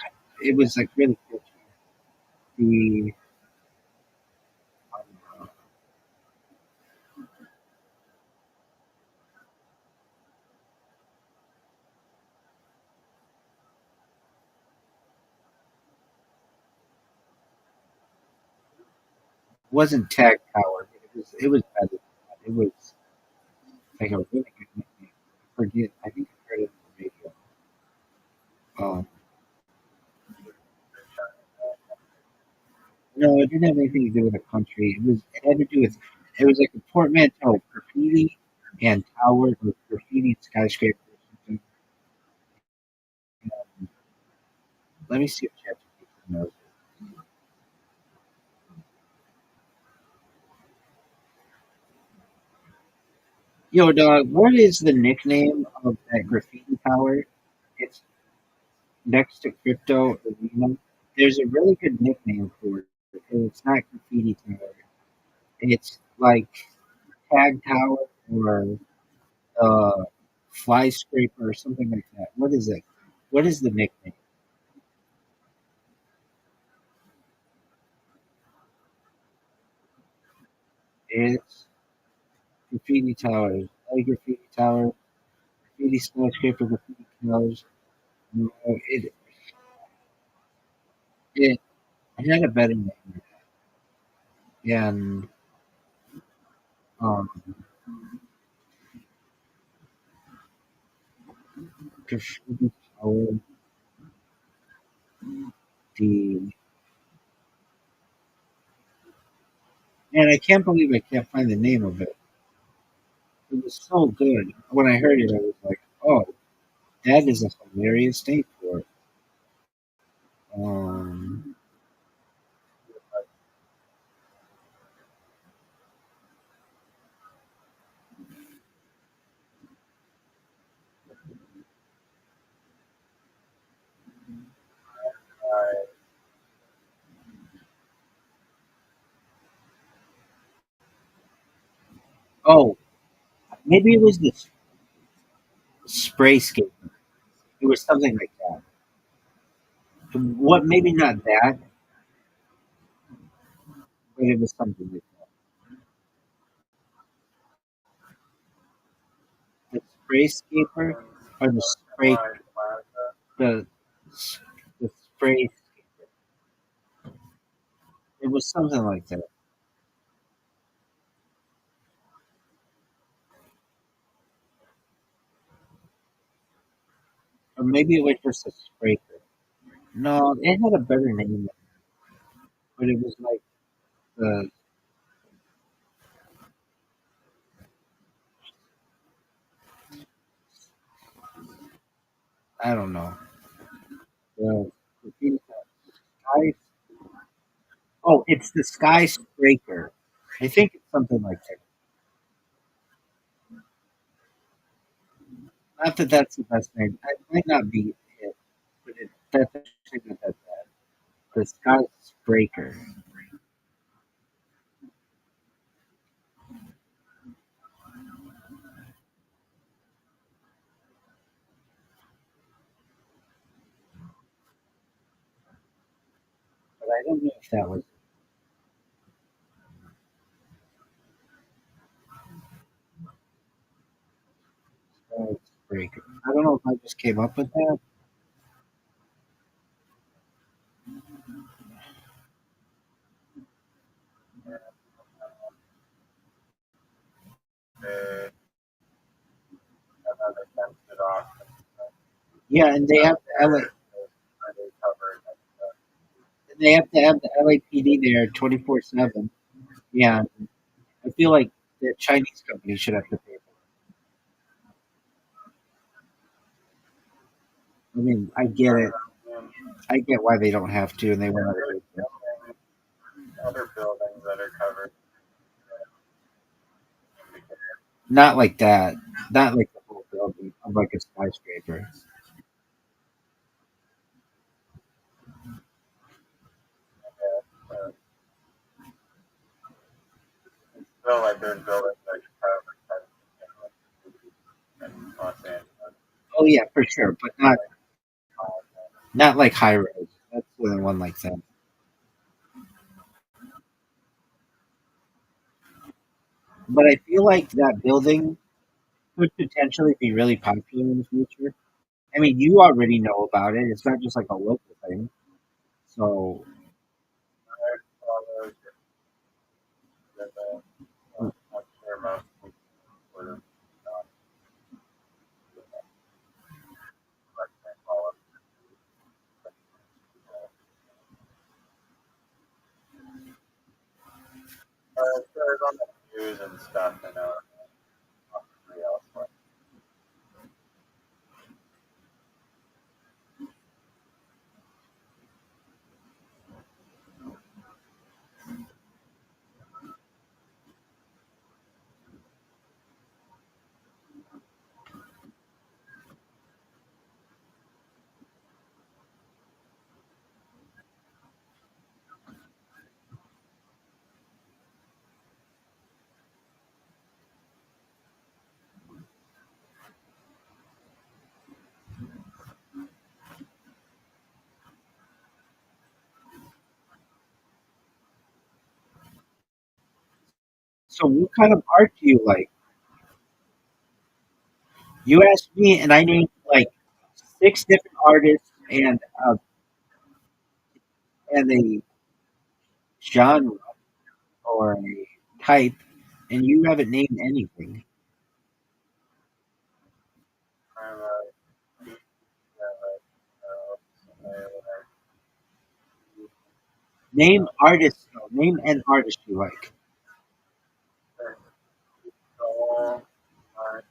B: it was like really good. The um, wasn't Tag Tower. It was better than that. It was like a really good nickname. I forget. I think I heard it on the radio. Um, no, it didn't have anything to do with a country. It had to do with it was like a portmanteau of graffiti and tower or graffiti and skyscraper or something. Let me see if ChatGPT knows. Yo, dog, what is the nickname of that graffiti tower? It's next to Crypto Arena. There's a really good nickname for it. It's not graffiti tower. It's like Tag Tower or Fly Scraper or something like that. What is it? What is the nickname? It's Graffiti Towers. Like Graffiti Tower, Graffiti Skyscraper, Graffiti Towers. No, it, it had a better name. Yeah, and um, Graffiti Tower, the man, I can't believe I can't find the name of it. It was so good. When I heard it, I was like, "Oh, that is a hilarious name for it." Um, oh, maybe it was the spray skate. It was something like that. What? Maybe not that, but it was something like that. The spray skater or the spray the the spray. It was something like that, or maybe it was just a spray. No, it had a better name, but it was like the I don't know the sky. Oh, it's the skyscraper. I think it's something like that. Not that that's the best name. It might not be it, but that's actually not that bad. The skyscraper. But I don't know if that was skyscraper. I don't know if I just came up with that.
A: Another fenced it off
B: Yeah, and they have to have the LAPD there 24/7. Yeah, I feel like the Chinese company should have to pay for it. I mean, I get it.
A: and
B: I get why they don't have to, and they want to do it.
A: other buildings that are covered.
B: Not like that. Not like the whole building of like a skyscraper.
A: Uh, Still, like there's buildings that are covered in Los Angeles.
B: Oh yeah, for sure, but not like high rise. That's the one like that. But I feel like that building could potentially be really popular in the future. I mean, you already know about it. It's not just like a local thing. So
A: There's on the news and stuff, somebody else.
B: So, what kind of art do you like? You asked me, and I named like six different artists and a genre or a type, and you haven't named anything.
A: I like beef, I like
B: Name artists. No, name an artist you like.
A: soul, like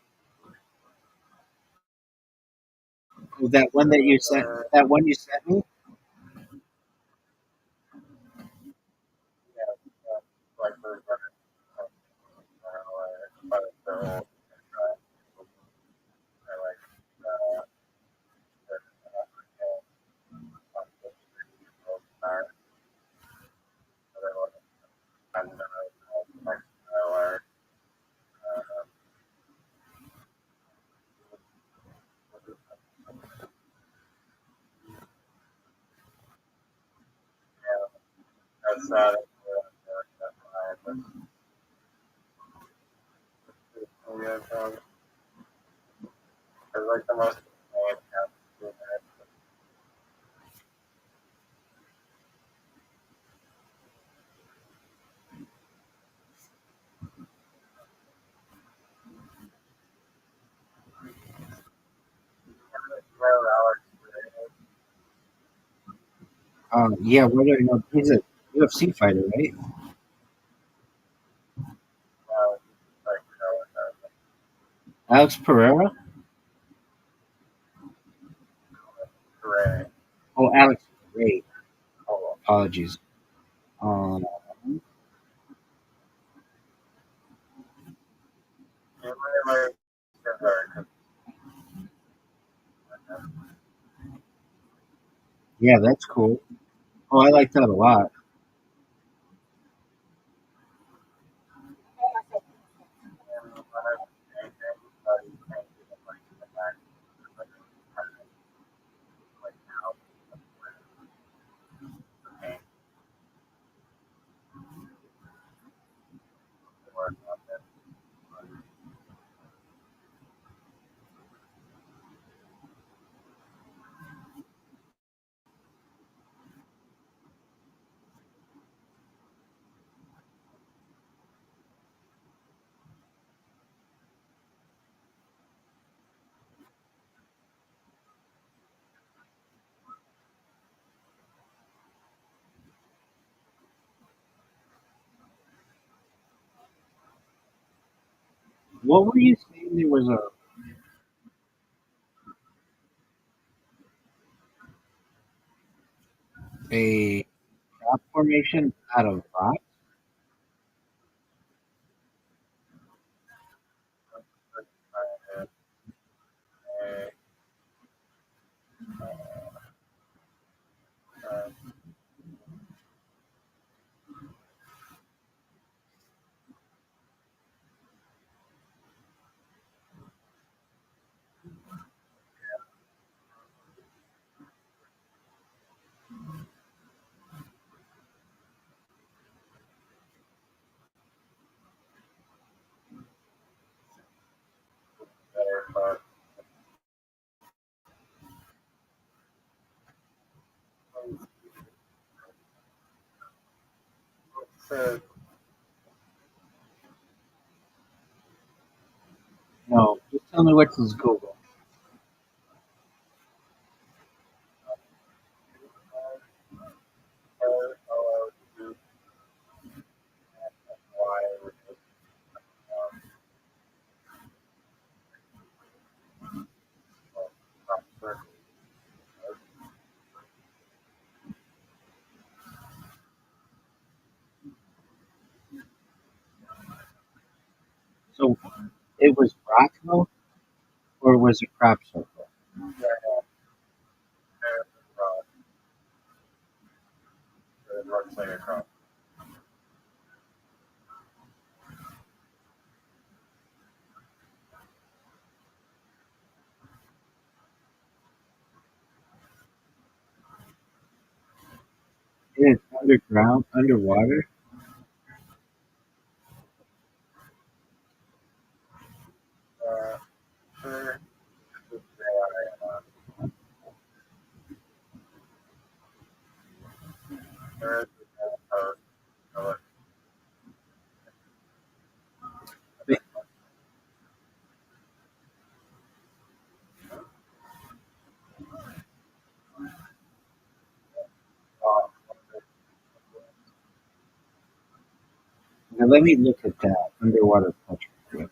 B: Oh, that one that you sent.
A: uh,
B: That one you sent me.
A: yeah, like the but the whole I like or outside of the like the most
B: Yeah, whether or not he's a UFC fighter, right?
A: like
B: Alex Pereira.
A: gray.
B: Oh, Alex. Great. Oh, apologies. Um,
A: You really like Denver,
B: yeah, that's cool. Oh, I like that a lot. What were you saying? There was a crop formation out of rock.
A: So,
B: No, just tell me what is Google. So it was Rothschild or was it crop circle?
A: It looks like a crop.
B: And it's underground, underwater.
A: Uh, sure. There is a
B: Now let me look at that underwater portrait.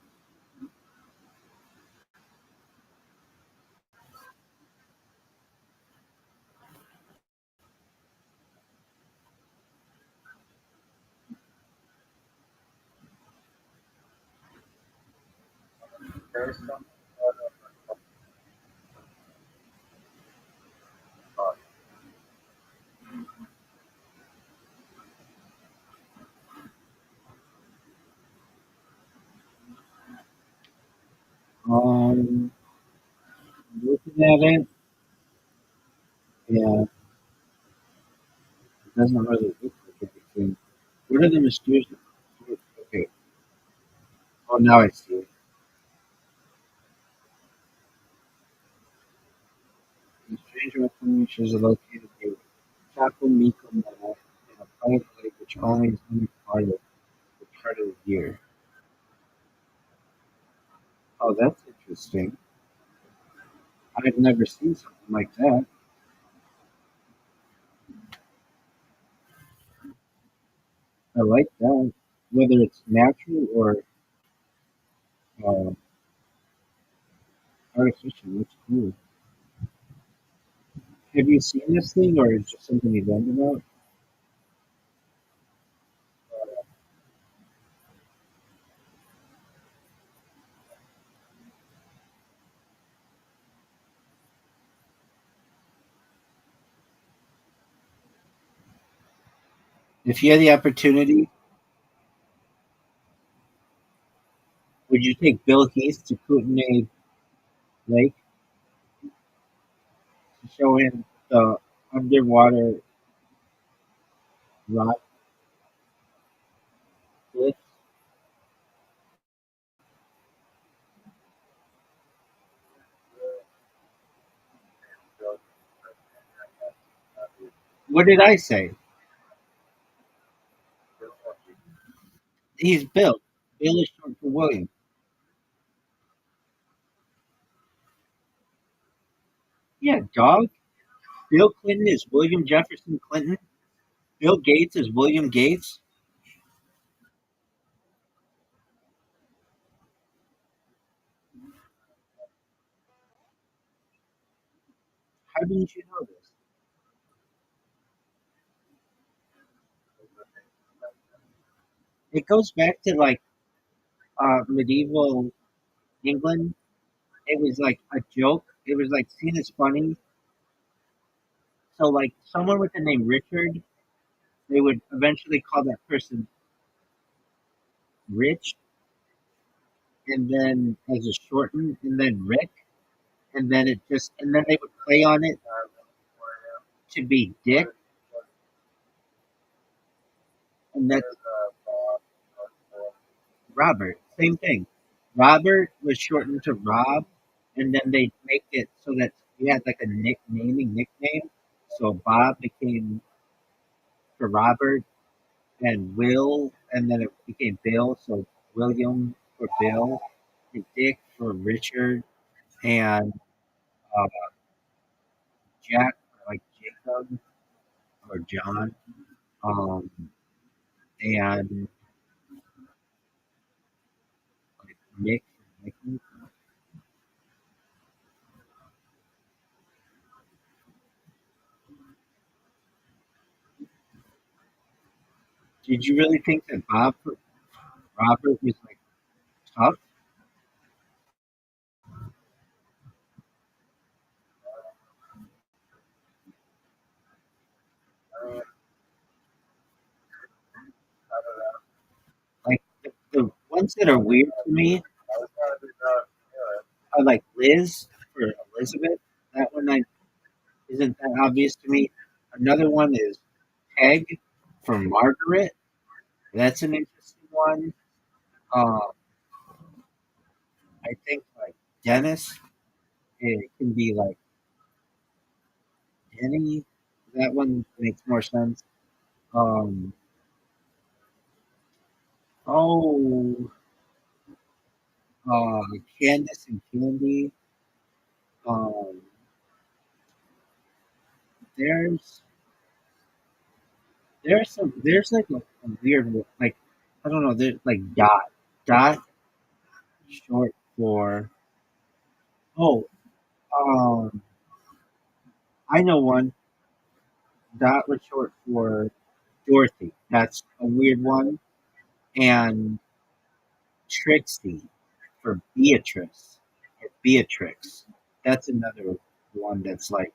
A: there's some
B: Looking at it, yeah, it doesn't really look like anything. What are the mysterious? Okay. Oh, now I see it. The strange reclamations are located near Chaco Miko Mall in a private lake which only is only part of the year. Oh, that's interesting. I've never seen something like that. I like that. Whether it's natural or uh, artificial, looks cool. Have you seen this thing, or is it just something you learned about? If you had the opportunity, would you take Bill Heath to Kootenai Lake to show him the underwater rock cliffs? What did I say? He's Bill. Bill is short for William. Yeah, dog. Bill Clinton is William Jefferson Clinton. Bill Gates is William Gates. How didn't you know this? It goes back to like medieval England. It was like a joke. It was like seen as funny. So like someone with the name Richard, they would eventually call that person Rich, and then as a shorten, and then Rick, and then it just, and then they would play on it to be Dick, and that's Robert. Same thing. Robert was shortened to Rob, and then they make it so that he had like a nickname. So Bob became for Robert, and Will, and then it became Bill. So William for Bill, and Dick for Richard, and uh, Jack for like Jacob or John, um, and like Nick for Nicky. Did you really think that Bob for Robert was like Tough.
A: I mean, I don't know.
B: Like the ones that are weird to me
A: I was trying to figure out,
B: are like Liz for Elizabeth. That one isn't that obvious to me. Another one is Peg for Margaret. That's an interesting one. Um, I think like Dennis. It can be like Denny. That one makes more sense. Um, oh, uh, Candace and Candy. Um, there's there's like a weird one, like I don't know. There's like Dot short for oh I know one. Dot was short for Dorothy. That's a weird one. And Trixie for Beatrice or Beatrix. That's another one that's like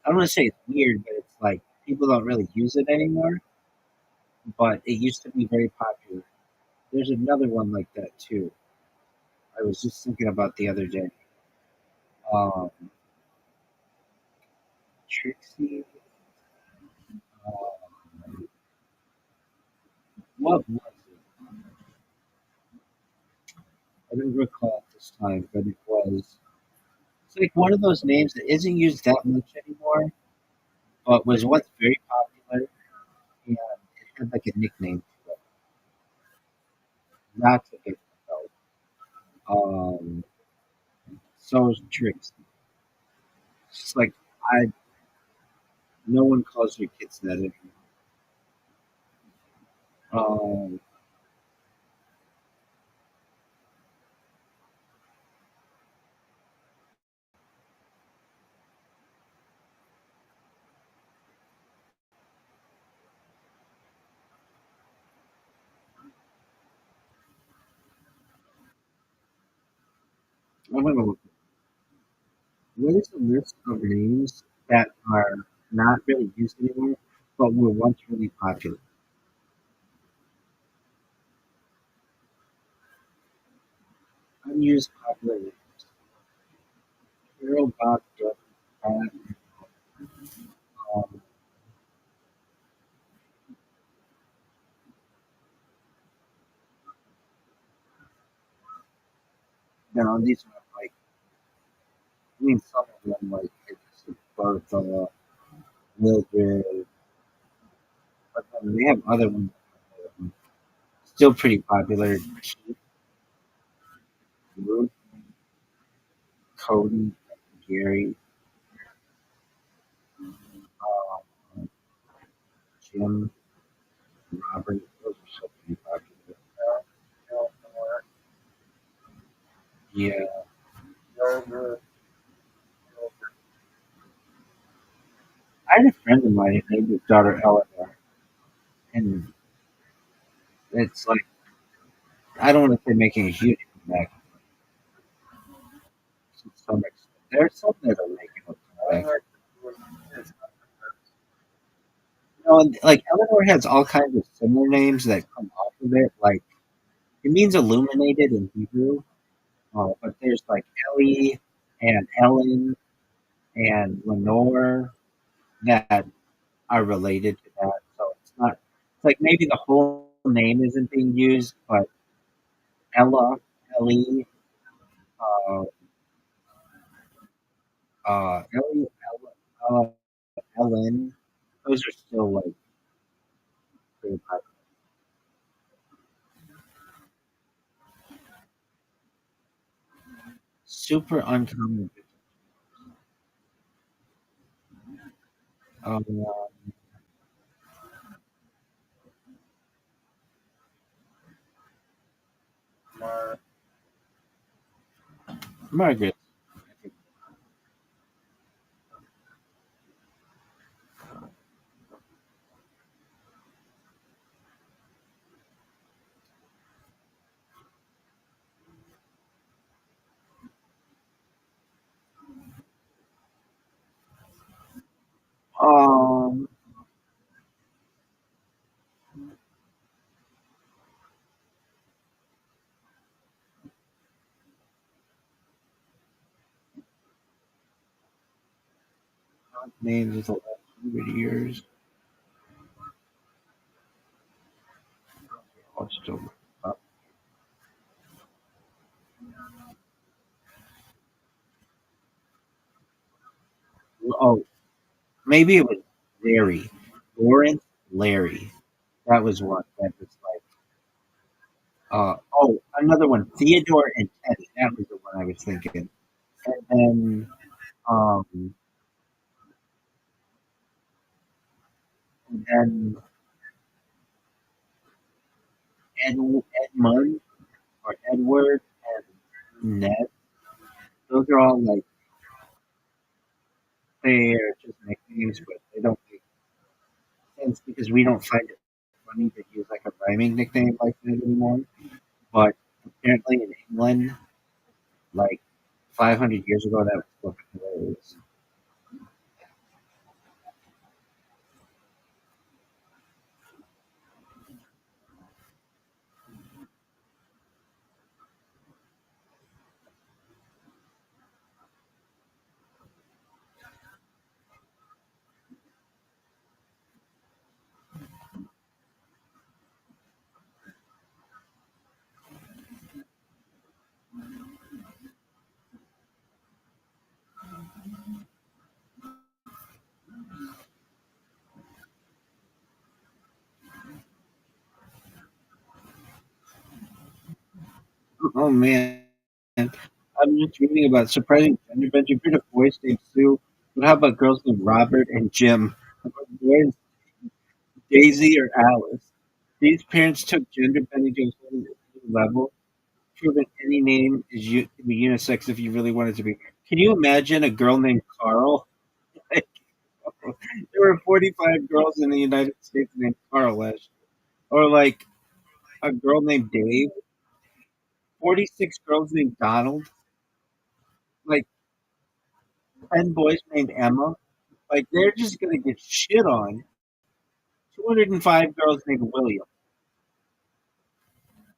B: I don't want to say it's weird, but it's like people don't really use it anymore. But it used to be very popular. There's another one like that too. I was just thinking about the other day. Um, Trixie. Uh, what was it? I don't recall at this time, but it was. It's like one of those names that isn't used that much anymore, but was once very popular, and it had like a nickname to it. Not a big though. So is Trixie. It's just like I, no one calls their kids that anymore. Um, I'm gonna look. What is the list of names that are not really used anymore, but were once really popular? Unused popular names. Carol, Bob, Doug, Pat, um, now these are like, I mean, some of them like it's Bertha, Mildred, but then we have other ones that are still pretty popular. Keith, Ruth, Cody, Gary, um, Jim, Robert. Those are so pretty popular.
A: somewhere.
B: Yeah,
A: Yogurt,
B: I had a friend of mine who named his daughter Eleanor, and it's like I don't want to say making a huge impact to some extent. There's some that are making a
A: I don't
B: comeback.
A: like the kids.
B: You know, and, like Eleanor has all kinds of similar names that come off of it. Like it means illuminated in Hebrew, but there's like Ellie and Ellen and Lenore that are related to that. So it's not. It's like maybe the whole name isn't being used, but Ella, Ellie, uh, Ellie, Ella, Ellen. Those are still like pretty popular. Super uncommon. Um,
A: Mar-
B: Margaret.
C: names of the last 100 years. Oh, still up. Oh, maybe it was Larry. Lawrence Larry. That was one. That was like, oh, another one. Theodore and Teddy. That was the one I was thinking. And then, um, and then Edmund or Edward and Ned. Those are all like, they're just nicknames, but they don't make sense because we don't find it funny to use like a rhyming nickname like that anymore. But apparently in England, like 500 years ago, that was fucking hilarious. Oh man, I'm just reading about surprising gender bends. You've heard of boys named Sue, but how about girls named Robert and Jim? How about boys Daisy or Alice? These parents took gender bending to a whole new level, proving any name can be unisex if you really want it to be. Can you imagine a girl named Carl? Like, there were 45 girls in the United States named Carl last year. Or like a girl named Dave, 46 girls named Donald, like 10 boys named Emma. Like they're just gonna get shit on. 205 girls named William,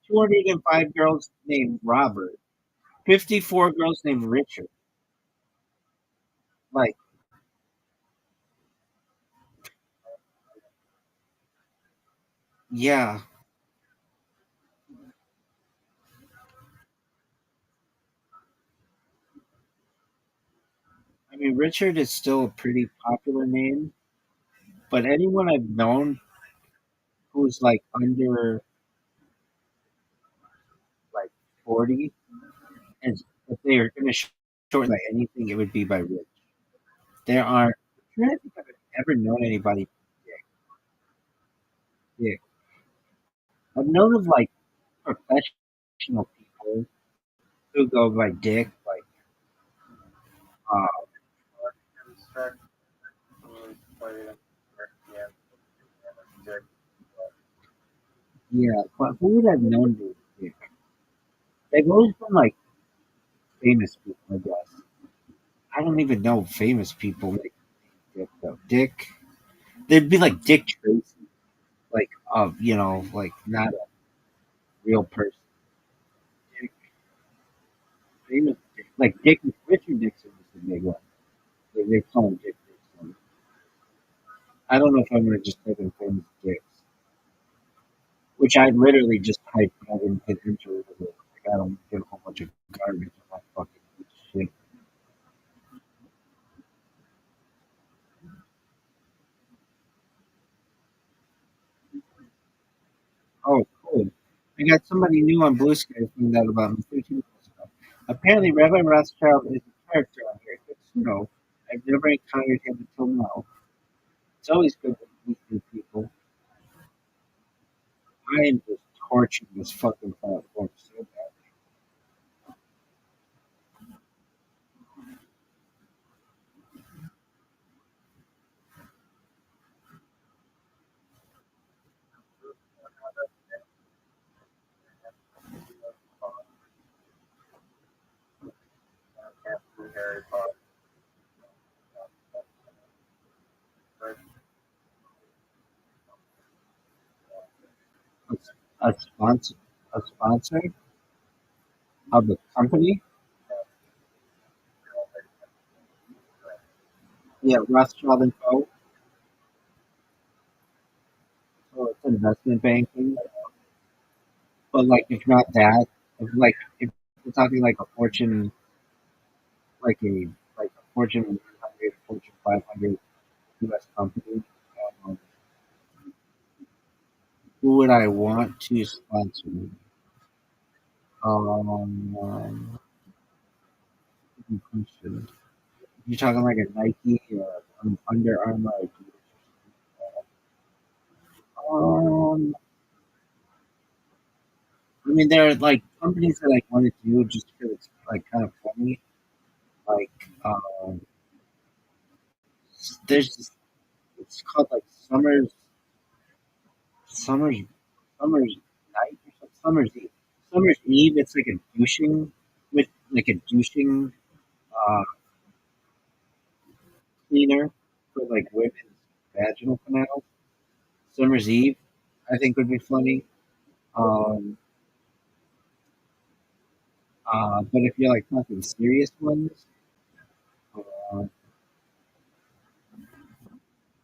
C: 205 girls named Robert, 54 girls named Richard. Like, yeah, I mean Richard is still a pretty popular name, but anyone I've known who's like under like 40, and if they are gonna shorten by anything, it would be by Rich. There aren't. I'm trying to think if I've ever known anybody. Dick. I've known of like professional people who go by Dick, like uh,
A: Instruct who played in European and Dick.
C: yeah. But who would I've known to Dick? They've always been like famous people, I guess. I don't even know famous people like Dick though. Dick, they'd be like Dick Tracy, like like not a real person. Dick, famous Dick, like Dick Richard Dixon was the big one. They call him Dick Dixon. I don't know if I'm gonna just type in famous Dicks, which I literally just typed that in and enter it. Like I don't get a whole bunch of garbage on my fucking shit. Oh, cool. I got somebody new on Blue Sky found out about me 13 minutes ago. Apparently, Rabbi Rothschild is a character on here. Good to know. I've never encountered him until now. It's always good to meet new people. I am just torching this fucking platform so bad.
A: Can't do Harry Potter. But
C: A sponsor, a sponsor of the company. Yeah, Rothschild and Co. So it's investment banking. But like, if not that, if we're talking like a Fortune, like a Fortune 100, Fortune 500 U.S. company, um, who would I want to sponsor me? Good question. You talking like a Nike or Under Armour? Um, I mean, there are like companies that I want to do just because it's like kind of funny. Like, um, there's this, it's called like Summers, Summers Night or something. Summers Eve. Summers Eve. It's like a douching with like a douching uh, cleaner for like women's vaginal canals. Summer's Eve, I think would be funny. Um, but if you're like talking serious ones, uh,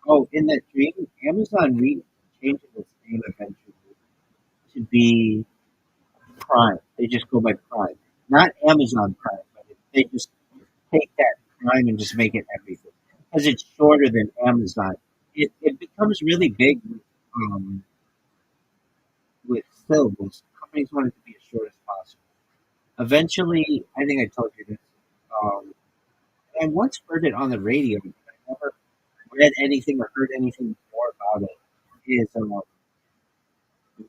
C: oh, in that dream, Amazon changing its name eventually to be Prime. They just go by Prime, not Amazon Prime, but they just take that Prime and just make it everything because it's shorter than Amazon. It becomes really big with syllables. Companies want it to be as short as possible. Eventually, I think I told you this. Um, I once heard it on the radio, but I never read anything or heard anything more about it. Is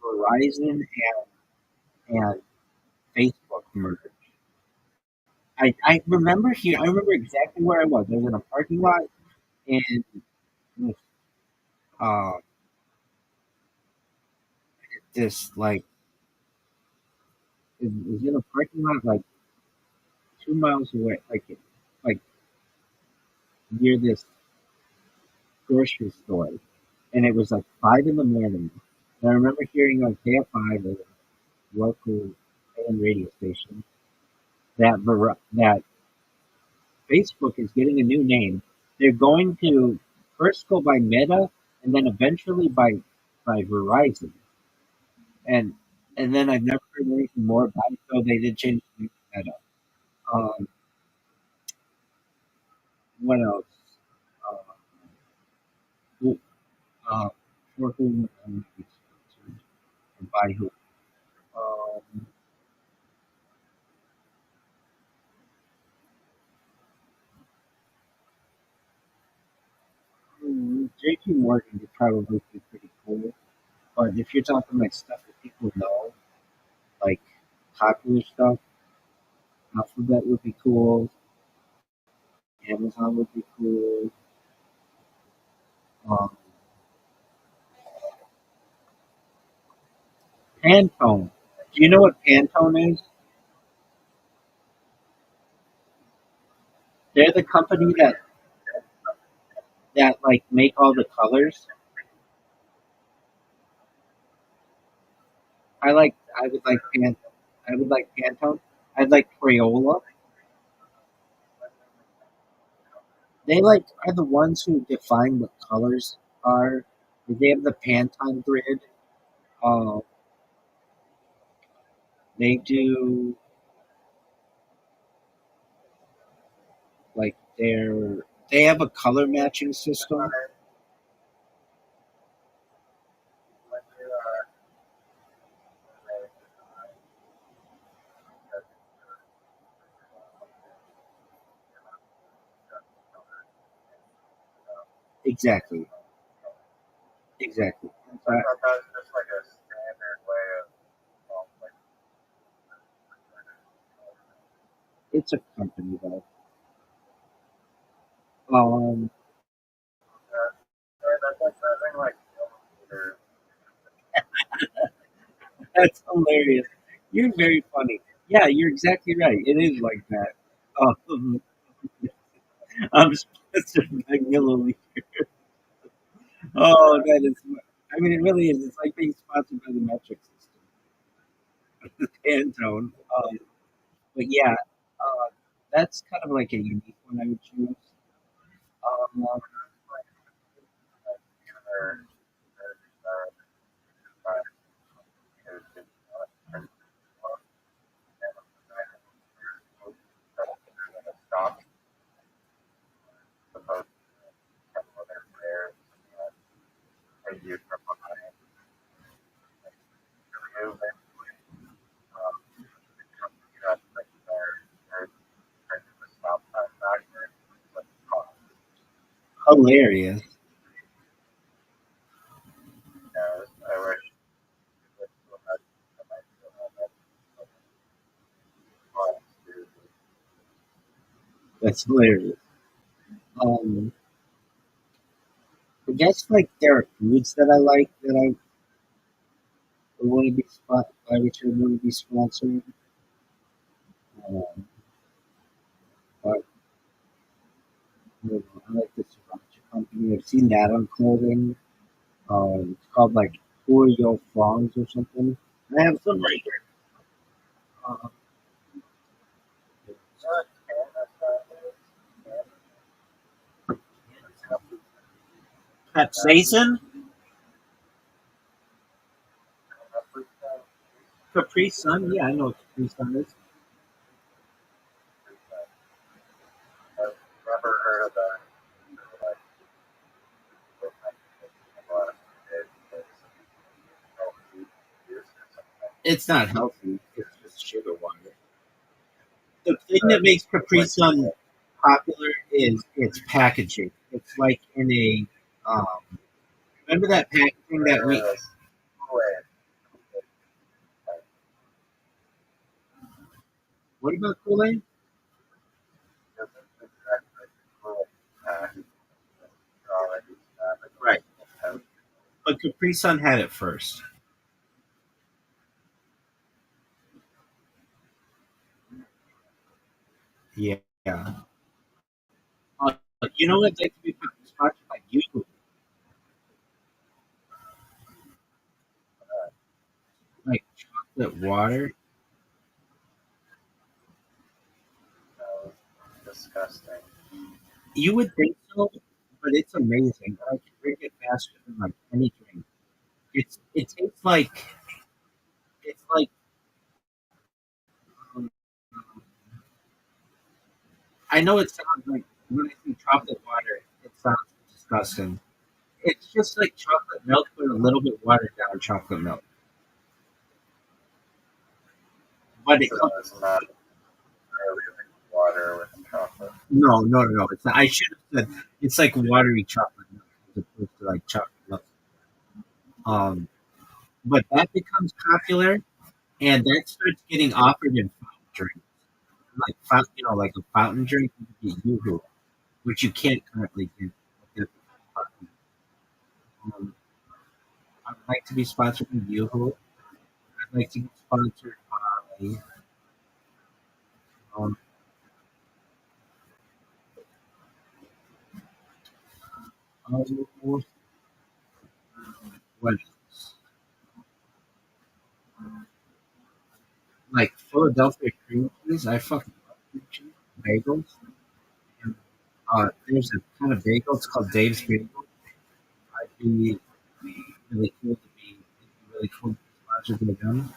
C: Verizon and Facebook merge? I remember here. I remember exactly where I was. I was in a parking lot, and uh, this like it was in a parking lot like 2 miles away, like near this grocery store, and it was like 5 in the morning. And I remember hearing on KFI, the local AM radio station, that Facebook is getting a new name. They're going to first go by Meta and then eventually by Verizon. And and then I've never heard anything more about it, so they did change the name to Meta. Um, what else? Uh, who, uh, for whom it's sponsored and by who? Um, JP Morgan would probably be pretty cool. But if you're talking like stuff that people know, like popular stuff, Alphabet would be cool. Amazon would be cool. Um, Pantone. Do you know what Pantone is? They're the company that like make all the colors. I would like I would like Pantone. I'd like Crayola. They like are the ones who define what colors are. They have the Pantone grid. Uh, they do like they have a color matching system. Exactly. Exactly.
A: I thought that was just like a standard way of like
C: It's a company though. Um,
A: that's like something like either
C: that's hilarious. You're very funny. Yeah, you're exactly right. It is like that. Um, I'm sponsored by Milliliter. Oh, that is. I mean, it really is. It's like being sponsored by the metric system, Pantone. But yeah, that's kind of like a unique one I would choose. Uh,
A: stop supposed to have other players and you from behind you you have like their stop time factor. But
C: Hilarious.
A: I wish it still had to
C: That's hilarious. Um, I guess like there are foods that I like that I want to be by which I want to be sponsored. Um, but I like this sriracha company. I've seen that on clothing. It's called like Oreo Frongs or something. I have some right here. Uh, Capsaicin, Capri Sun. Yeah, I know what Capri Sun is.
A: I've never heard of that. Like,
C: It's not healthy. It's just sugar water. The thing that makes Capri Sun popular is its packaging. It's like in a remember that packaging that we. What about Kool Aid? Right, but Capri Sun had it first. Yeah. You know what? Like to be sponsored by you, like chocolate water.
A: Disgusting.
C: You would think so, but it's amazing. I can drink it faster than like any drink. It tastes like it's like um, I know it sounds like when I say chocolate water, it sounds disgusting. It's just like chocolate milk, but a little bit watered down chocolate milk. But it
A: So
C: comes
A: it's not really like water with chocolate.
C: no. It's not, I should have said it's like watery chocolate milk as opposed to like chocolate milk. Um, but that becomes popular, and that starts getting offered in fountain drinks, like like a fountain drink. You can get Yoo-hoo, which you can't currently get. Um, I would like to be sponsored by Yoo-hoo. I'd like to be sponsored by um, oh, what else? Like Philadelphia cream cheese. I fucking love cream cheese. Bagels. And, there's a kind of bagel. It's called Dave's Bagel. I'd be really cool to be really cool to be sponsored by them.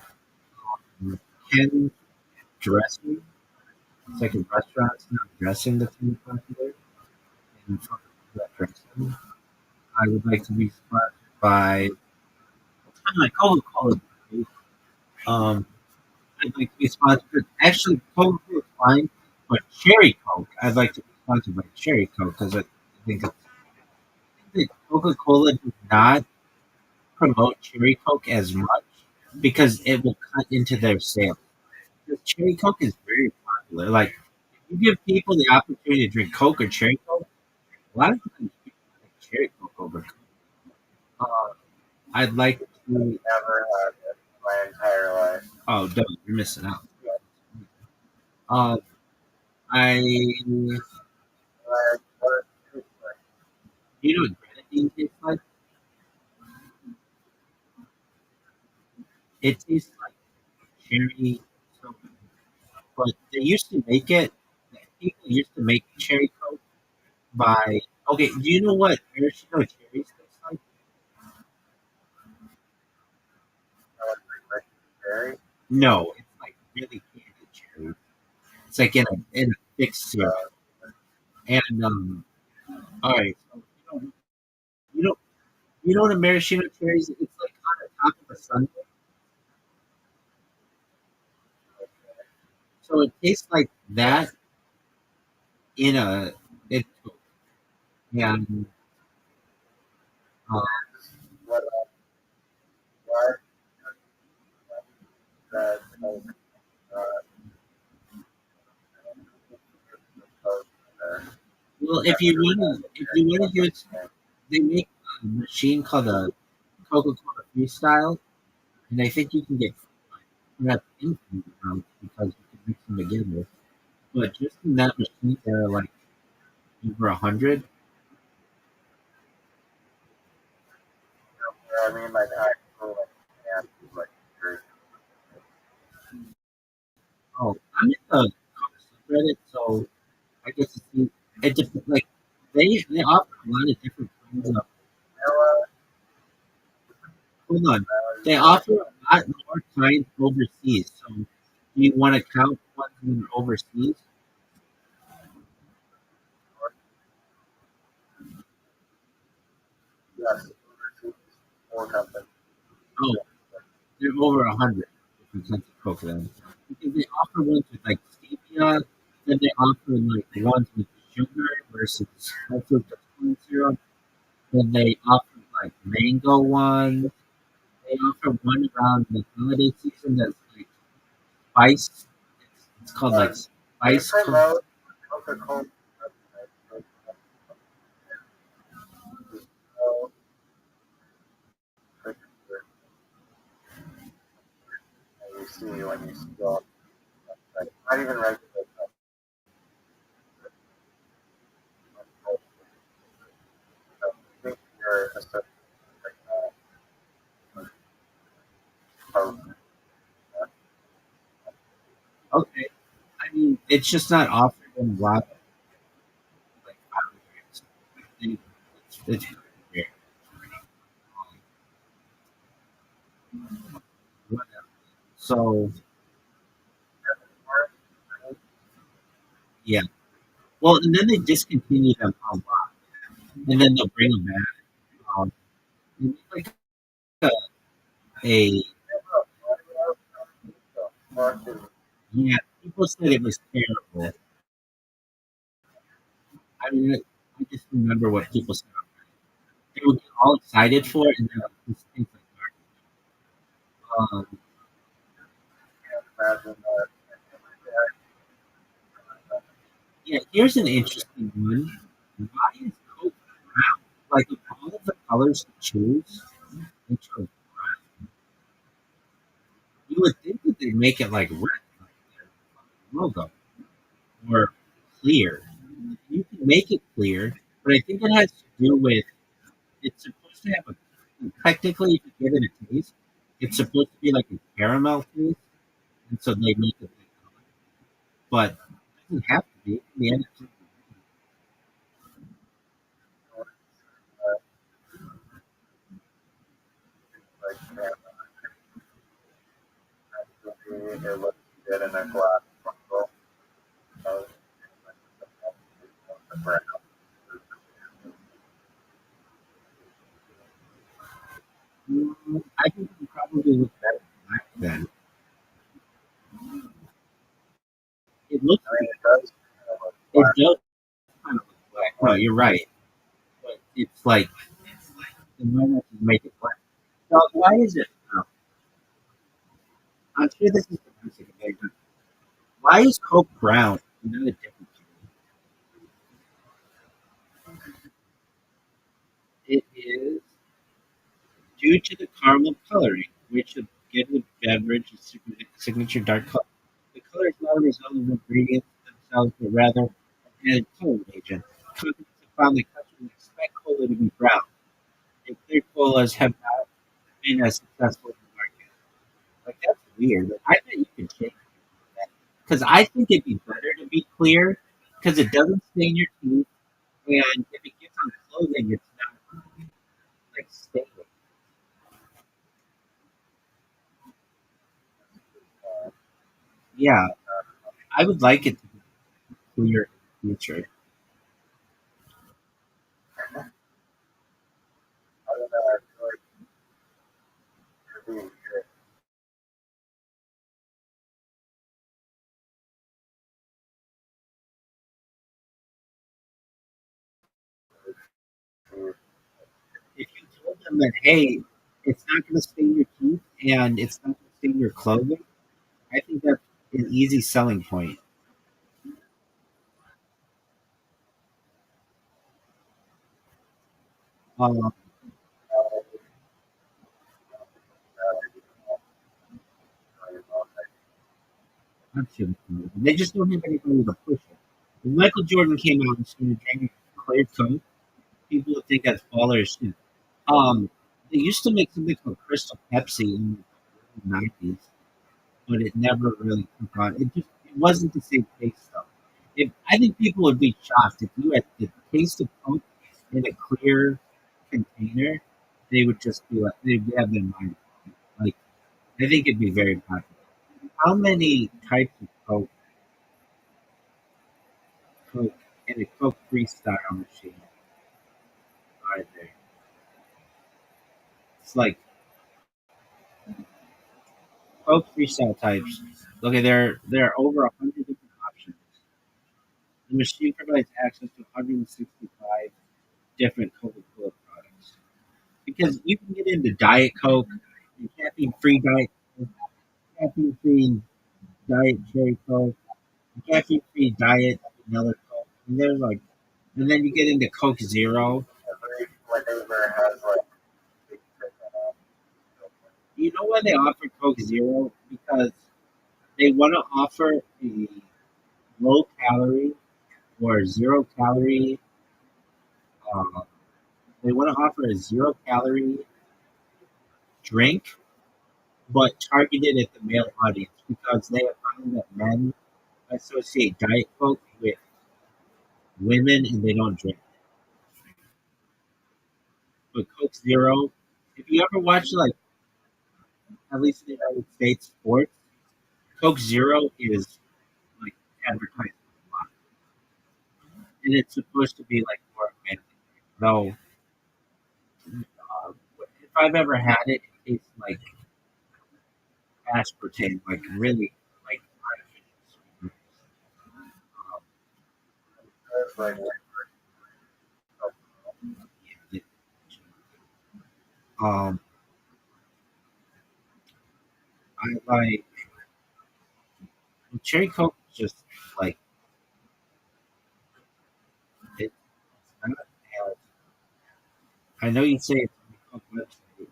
C: Ken dressing. It's like a restaurant. It's not dressing that's really popular. And fucking that dressing. I would like to be sponsored by kind of like Coca-Cola. Um, I'd like to be sponsored. Actually, Coca-Cola is fine, but Cherry Coke. I'd like to be sponsored by Cherry Coke because I think that Coca-Cola does not promote Cherry Coke as much because it will cut into their sales. Because Cherry Coke is very popular. Like, if you give people the opportunity to drink Coke or Cherry Coke, a lot of times people like Cherry Coke over Coke. Uh, I'd like to.
A: Never had it my entire life.
C: Oh, no, you're missing out. Uh, I. You
A: Like, what is
C: know what grenadine tastes like? It tastes like cherry soda. But they used to make it. People used to make cherry coke by
B: Okay, do you know what maraschino cherries taste like?
A: like very
B: No, it's like really candied cherry. It's like in a thick syrup. And all right, so you know you know what a maraschino cherry is? It's like on the top of a sundae, so it tastes like that in a it and uh,
A: what what that uh,
B: well, if you want to use, they make a machine called a Coca-Cola Freestyle, and I think you can get not infinite amounts because you can mix them together. But just in that machine, there are like over 100.
A: I mean like actual like and like very
B: Oh, I'm in the subreddit, so I get to see it. Like they offer a lot of different kinds of.
A: vanilla,
B: Hold on, they offer a lot more kinds overseas. So, do you want to count ones that are overseas?
A: yes, more company.
B: Oh, they're over 100 different kinds of coconut. Because they offer ones with like stevia, then they offer like ones with sugar versus high fructose corn syrup. Then they offer like mango ones. They offer one around the holiday season that's like spice. It's called like
A: They
B: spice.
A: promote Coca-Cola. So, you see when you scroll, like not even regular. I think you're a certain Coke.
B: Okay, I mean it's just not offered in a lot of like outlets. I think it's rare. Whatever. So yeah. Well, and then they discontinue them a lot, and then they'll bring them back. It's like a yeah. People said it was terrible. I mean, I just remember what people said. They would get all excited for it, and they're like, "This tastes like garbage."
A: Imagine that.
B: Yeah, here's an interesting one. Why is Coke brown? Like, of all of the colors to choose, they chose brown. You would think that they'd make it like red, like their logo, or clear. You can make it clear, but I think it has to do with it's supposed to have a technically, if you give it a taste, it's supposed to be like a caramel taste, and so they make it that color. But it doesn't have to be. In the end, it's
A: Like, man, it looks good in a glass bottle. Uh,
B: I think it probably look better black then. It looks
A: I mean, it does look
B: it
A: black.
B: does kind of look black. No, you're right. But it's like the moment to make it black. So why is it? I'm sure this is the basic thing, but why is Coke brown? You know the difference. It is due to the caramel coloring, which will give the beverage its signature dark color. The color is not a result of the ingredients themselves, but rather an added coloring agent. Companies have found that customers expect cola to be brown, and clear colas have not been as successful in the market. Like that's weird. Like, I bet you can change that because I think it'd be better to be clear because it doesn't stain your teeth, and if it gets clothing, it's not like staying. Yeah, I would like it to be clear in the future.
A: I don't know. I feel like it'd be good.
B: If you told them that, hey, it's not going to stain your teeth and it's not going to stain your clothing, I think that's an easy selling point. Um, Absolutely. They just don't have anybody to push it. When Michael Jordan came out and started drinking clear coke, people would think that's baller as shit. They used to make something called Crystal Pepsi in the 90s, but it never really took on. It wasn't the same taste though. If I think people would be shocked if you had the taste of Coke in a clear container, they would just be like they'd have their mind. Like I think it'd be very popular. How many types of Coke in a Coke freestyle machine are there? It's like Coke freestyle types. Okay, there are over 100 different options. The machine provides access to 165 different Coca-Cola products. Because you can get into Diet Coke, and caffeine-free Diet Coke, caffeine-free Diet Cherry Coke, and caffeine-free Diet Vanilla Coke. And there's like, and then you get into Coke Zero.
A: Every flavor has like big different
B: You know why they offer Coke Zero? Because they want to offer a low calorie or zero calorie. Uh, they want to offer a zero calorie drink, but targeted at the male audience because they have found that men associate Diet Coke with women and they don't drink. But Coke Zero, if you ever watch like at least in the United States sports, Coke Zero is like advertised a lot, and it's supposed to be like more manly. Though, if I've ever had it, it tastes like aspartame, like really like artificial sweetness.
A: there's like
B: Yeah, um, I like cherry Coke. Is just like it's not as I know you say it's on the Coke website.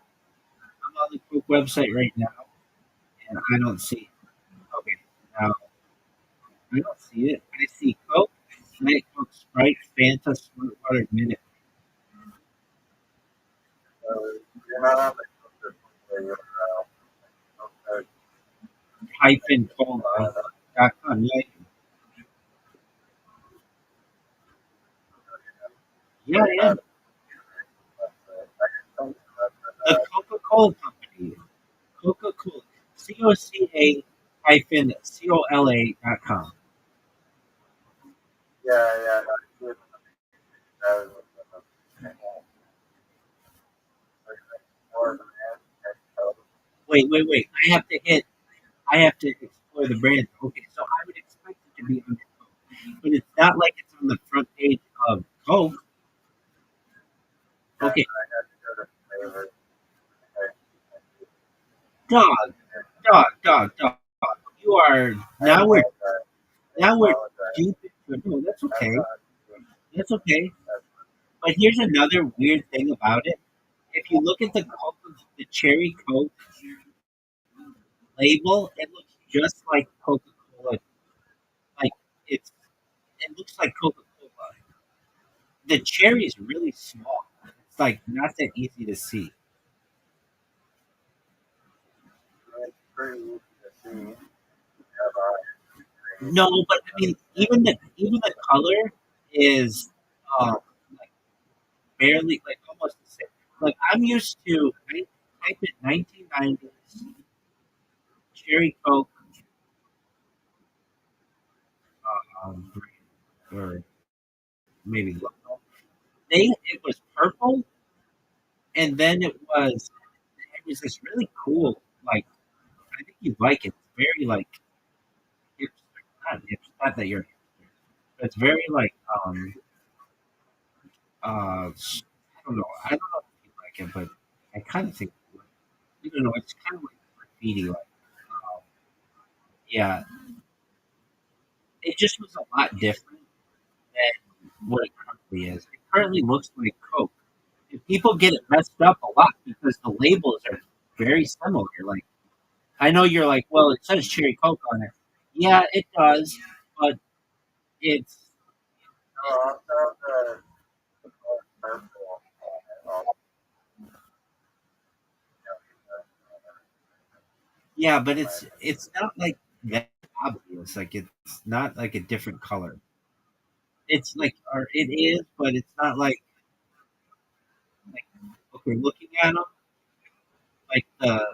B: I'm on the Coke website right now, and I don't see it. Okay, now I don't see it. I see Coke, Diet Coke, Sprite, Fanta, Smart Water, Minute,
A: you're not on the coaster where you're okay.
B: hyphen cola.com. Yeah, yeah, yeah. The Coca Cola Company, Coca Cola, COCA hyphen COLA.com.
A: Yeah, yeah, no, that was more of an aspect.
B: Wait. I have to explore the brand. Okay, so I would expect it to be under Coke, but it's not like it's on the front page of Coke.
A: Yeah,
B: Okay,
A: I had to go to flavor.
B: dog, dog. You are
A: I apologize. I
B: now we're
A: apologize.
B: deep into no, that's
A: That's
B: okay.
A: not.
B: That's okay.
A: That's
B: But here's another weird thing about it. If you look at the cherry Coke label, it looks just like Coca Cola. Like it's it looks like Coca Cola. The cherry is really small. It's like not that easy to see.
A: it's pretty easy to see. Have a
B: No, but I mean, even the color is uh,
C: barely like almost the same. Like I'm used to I type in 1990s cherry Coke or maybe logo. It was purple, and then it was this really cool like I think you like it. It's very like hipster, not hipster, not that you're hipster. But it's very like I don't know. I don't know if you like it, but I kind of think I don't know. It's kind of like graffiti. Like yeah, it just was a lot different than what it currently is. It currently looks like Coke. And people get it messed up a lot because the labels are very similar. Like I know you're like, well, it says cherry Coke on it. Yeah, it does, but it's
A: Also, the color purple, also,
C: yeah, but
A: my
C: it's not like that obvious. Like it's not like a different color. It's like, or it is, but it's not like okay, looking at them, like the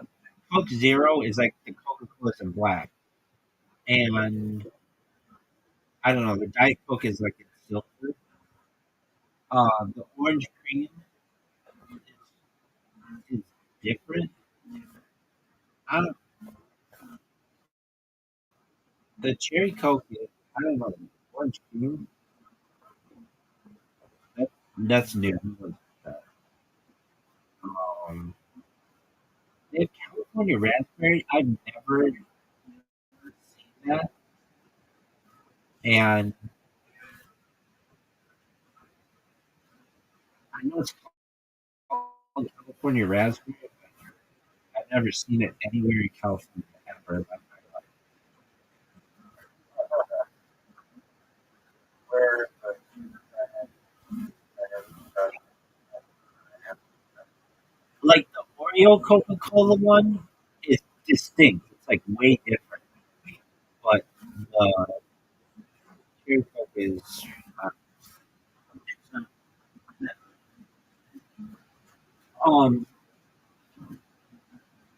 C: Coke Zero is like the Coca Cola's in black, and I don't know, the Diet Coke is like in silver. The orange cream is different. I don't, the cherry Coke is, I don't know, the orange cream. That, that's new. Um, they have California raspberry. I've never seen that, and I know it's called California raspberry. I've never seen it anywhere in California ever in my life.
A: where the
C: Like the Oreo Coca Cola one is distinct. It's like way different. But the cherry Coke is. Uh, um.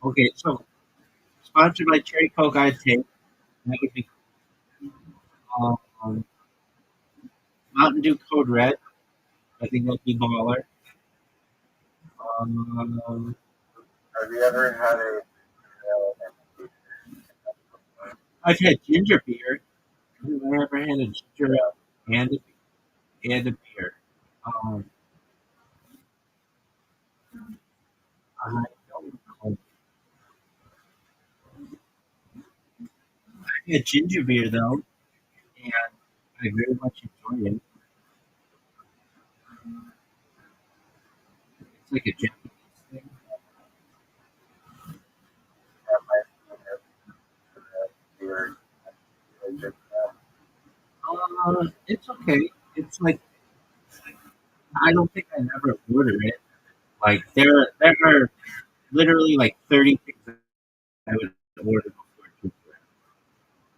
C: Okay, so sponsored by Cherry Coke, I'd take that would be um, Mountain Dew Code Red. I think that'd be baller. Um,
A: have you ever had a
C: I've had ginger beer. Have I ever had a ginger ale and a beer? Um, I don't know. I had ginger beer though, and I very much enjoyed it. It's like a Japanese thing.
A: beer?
C: It's okay. It's like I don't think I never order it. Like there are literally like 30 things that I would order before ginger ale.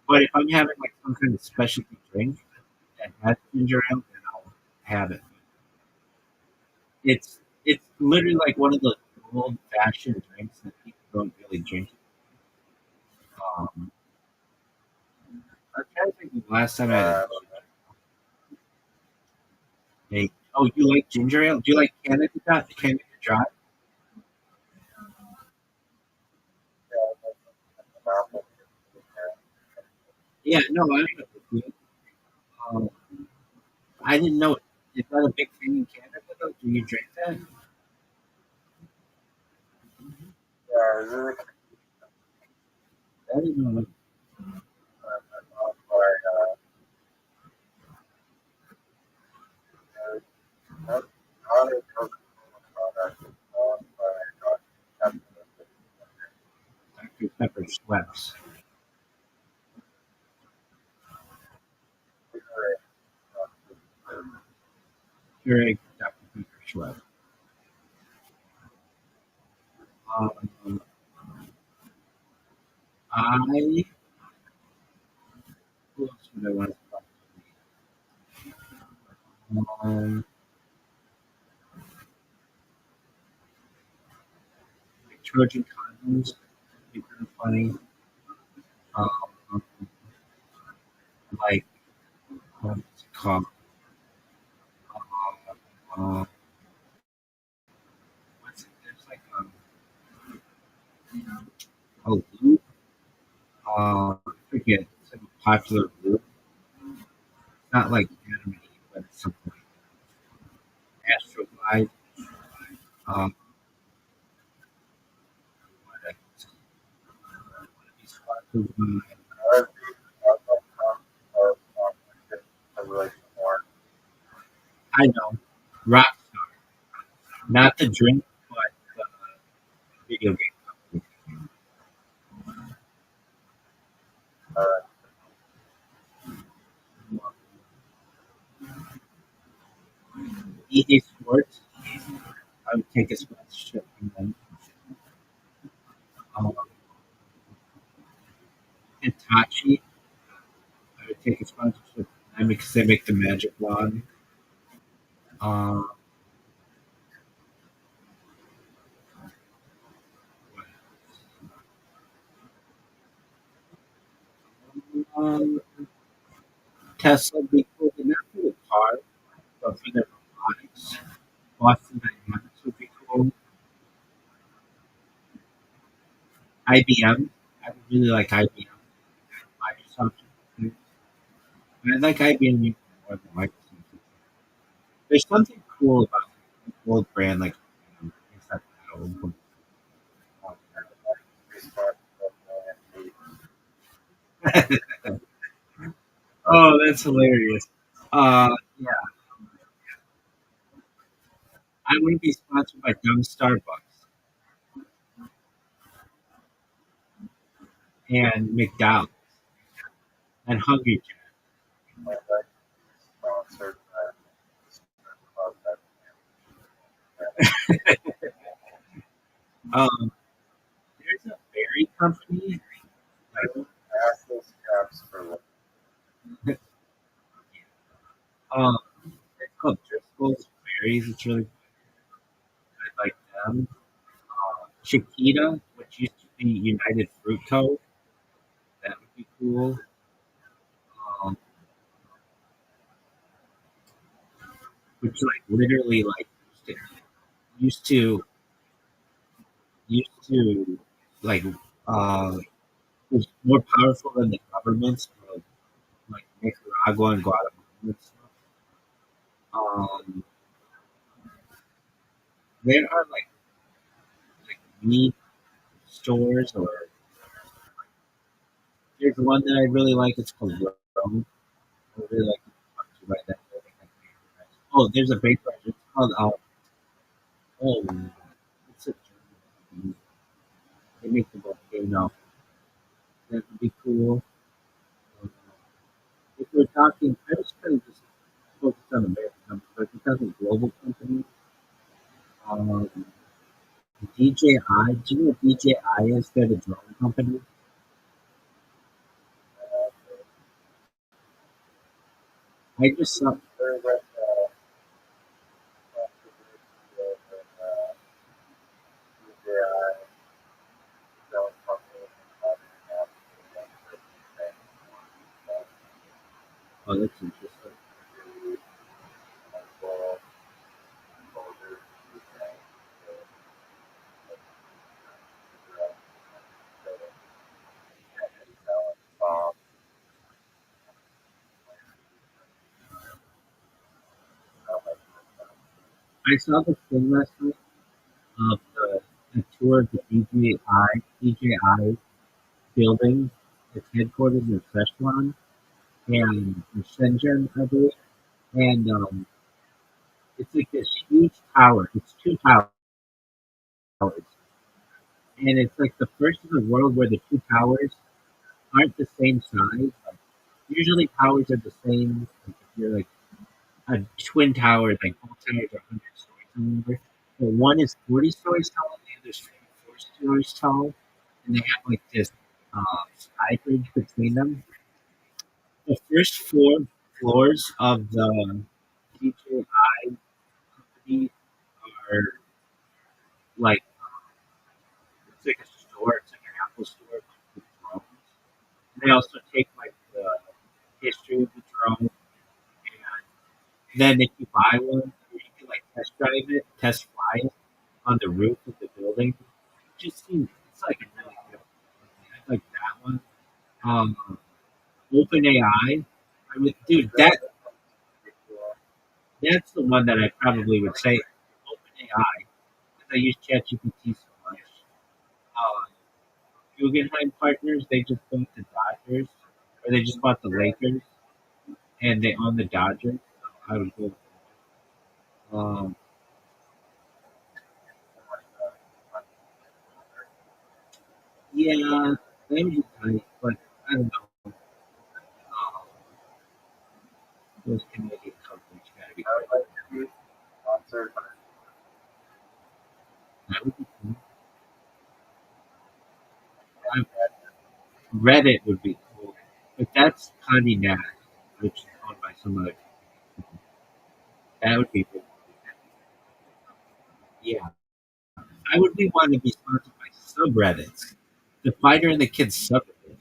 C: But if I'm having like some kind of specialty drink that has ginger ale, then I'll have it. It's literally like one of those old fashioned drinks that people don't really drink. Um, I'm trying to think of the last time I had a
A: Uh,
C: oh, you like ginger ale? Do you like Canada Dry? Yeah, no, I don't know. Um, I didn't know. Is that a big thing in Canada though? Do you drink that?
A: yeah, is it
C: I didn't know.
A: like not a Coca-Cola product, but
C: Dr. Pepper Schweppes. Keurig Dr. Pepper Schweppes. Um, I who else would I want to talk to? Trojan condoms. Be kind of funny. Um, like what's it called? Uh, what's it? There's like a loop. I forget. It's like a popular loop. Not like anime, but it's something like Astroglide. Um, what else? These sparkles,
A: I would be I would like more.
C: I know. Rothschild. Not the drink, but the video game company.
A: Uh,
C: EA Sports. I would take a sponsorship from them. Um, Hitachi. I would take a sponsorship from them because they make the magic wand. Um, um, Tesla would be cool, but not for the car, but for their robotics. Boston Dynamics would be cool. IBM. I would really like IBM. Microsoft. I like IBM even more than Microsoft. There's something cool about an old brand like IBM. Except that old. Oh, that's hilarious. Yeah, I want to be sponsored by dumb Starbucks and McDonald's and Hungry Jack.
A: my life sponsored by club that
C: There's a berry company. Like,
A: assless caps for life.
C: um, it's called Driscoll's Berries. It's really I like them. Chiquita, which used to be United Fruit Co. That would be cool. Um, which like literally like used to used to like uh was more powerful than the governments of like Nicaragua and Guatemala and stuff. Um, there are like meat stores or there's one that I really like. It's called Rome. I really like to buy that. Oh, there's a bakery. It's called oh, it's a German. They make the volcano. That would be cool. Um, if we're talking, I was kind of just focused on American companies, but if we're talking global companies, um, DJI. Do you know what DJI is? They're the drone company. I just saw.
A: There's like controversy over DJI selling company and
C: Oh, that's interesting.
A: multiple soldiers saying
C: I saw the thing last night of the tour of the DJI building, its headquarters in Szechuan and in Shenzhen, I believe. And it's like this huge tower. It's two towers, and it's like the first in the world where the two towers aren't the same size. Like, usually towers are the same. Like if you're like a twin tower, like both towers are 100 stories or whatever. But one is 40 stories tall, and the other is 44 stories tall, and they have like this sky bridge between them. The first four floors of the DJI company are like
B: They also take like the history of the drone, and then if you buy one, you can like test drive it, test fly it on the roof of the building. Just seems it's like a really good. I like that one. Um, Open AI. I mean, dude, that's the one that I probably would say. Open AI. Because I use ChatGPT so much. Uh, Guggenheim Partners. They just bought the Dodgers, or they just bought the Lakers, and they own the Dodgers. So I would go. Um, yeah, they would be tight, but I don't know. Those Canadian companies gotta be
A: I would
B: quick.
A: like to be sponsored by
B: That would be cool. I, Reddit would be cool, but that's Condé Nast, which is owned by some other. That would be cool. Yeah, I would be wanting to be sponsored by subreddits. The fighter and the kids subreddit.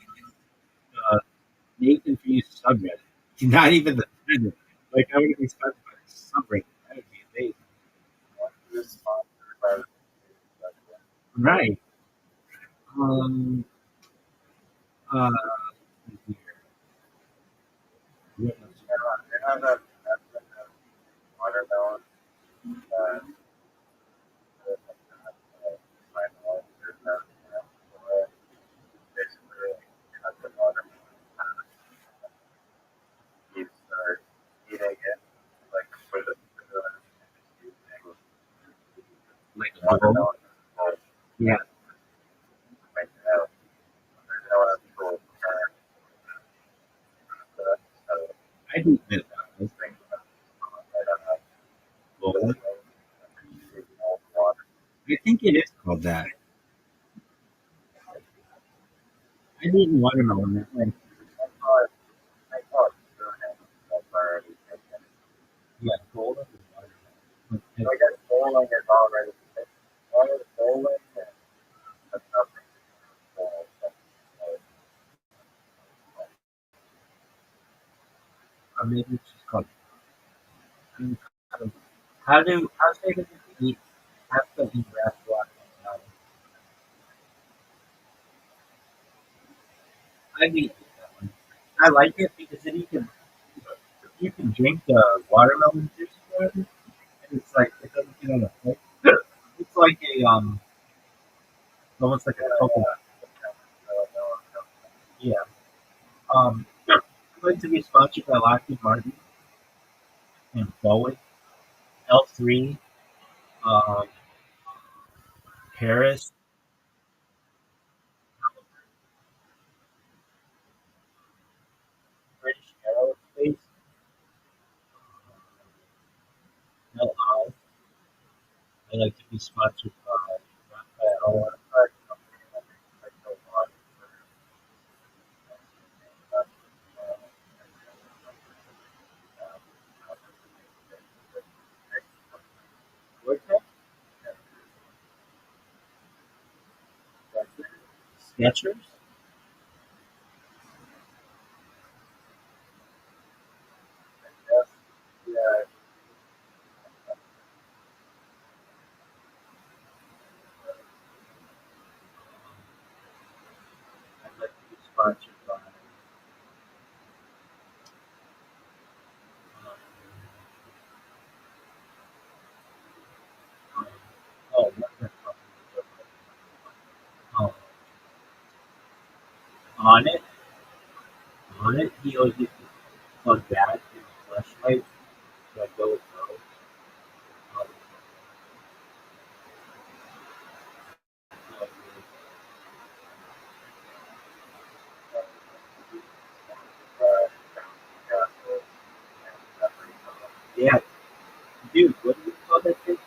B: Uh, Nathan for you subreddit. Not even the Reddit. Like I would be sponsored by the subreddit. That would be amazing.
A: who's sponsored by
B: Right. Um. Uh. What else?
A: I have a watermelon that my mom basically cut the watermelon he starts eating it like for the using
B: Like a bowl?
A: watermelon bowl
B: Yeah.
A: make it out. There's no actual so
B: I do admit that.
A: think I don't know
B: Bowl.
A: water.
B: I think it is called that. I've eaten watermelon that way.
A: I thought that's already taken.
B: Yeah, golden is watermelon.
A: So I guess bowling is already taken. One is bowling and that's nothing.
B: Or maybe it's just called. I don't know. How say that you eat have to eat wrapped watermelon? I've eaten that one. I like it because then you can drink the watermelon juice or whatever, and it's like it doesn't get on the plate. It's like almost like a coconut. Yeah. I'd like to be sponsored by Lockheed Martin and Boeing, L3, um, Harris, British Aerospace, LI. I'd like to be sponsored by Raphael. What's that? Skechers? I'd like to be sponsored by. Um, oh, what's that company? Oh, on it, on it, he always used to plug that in the flashlight. So I go with those. Um, so, yeah, dude, what do you call that thing?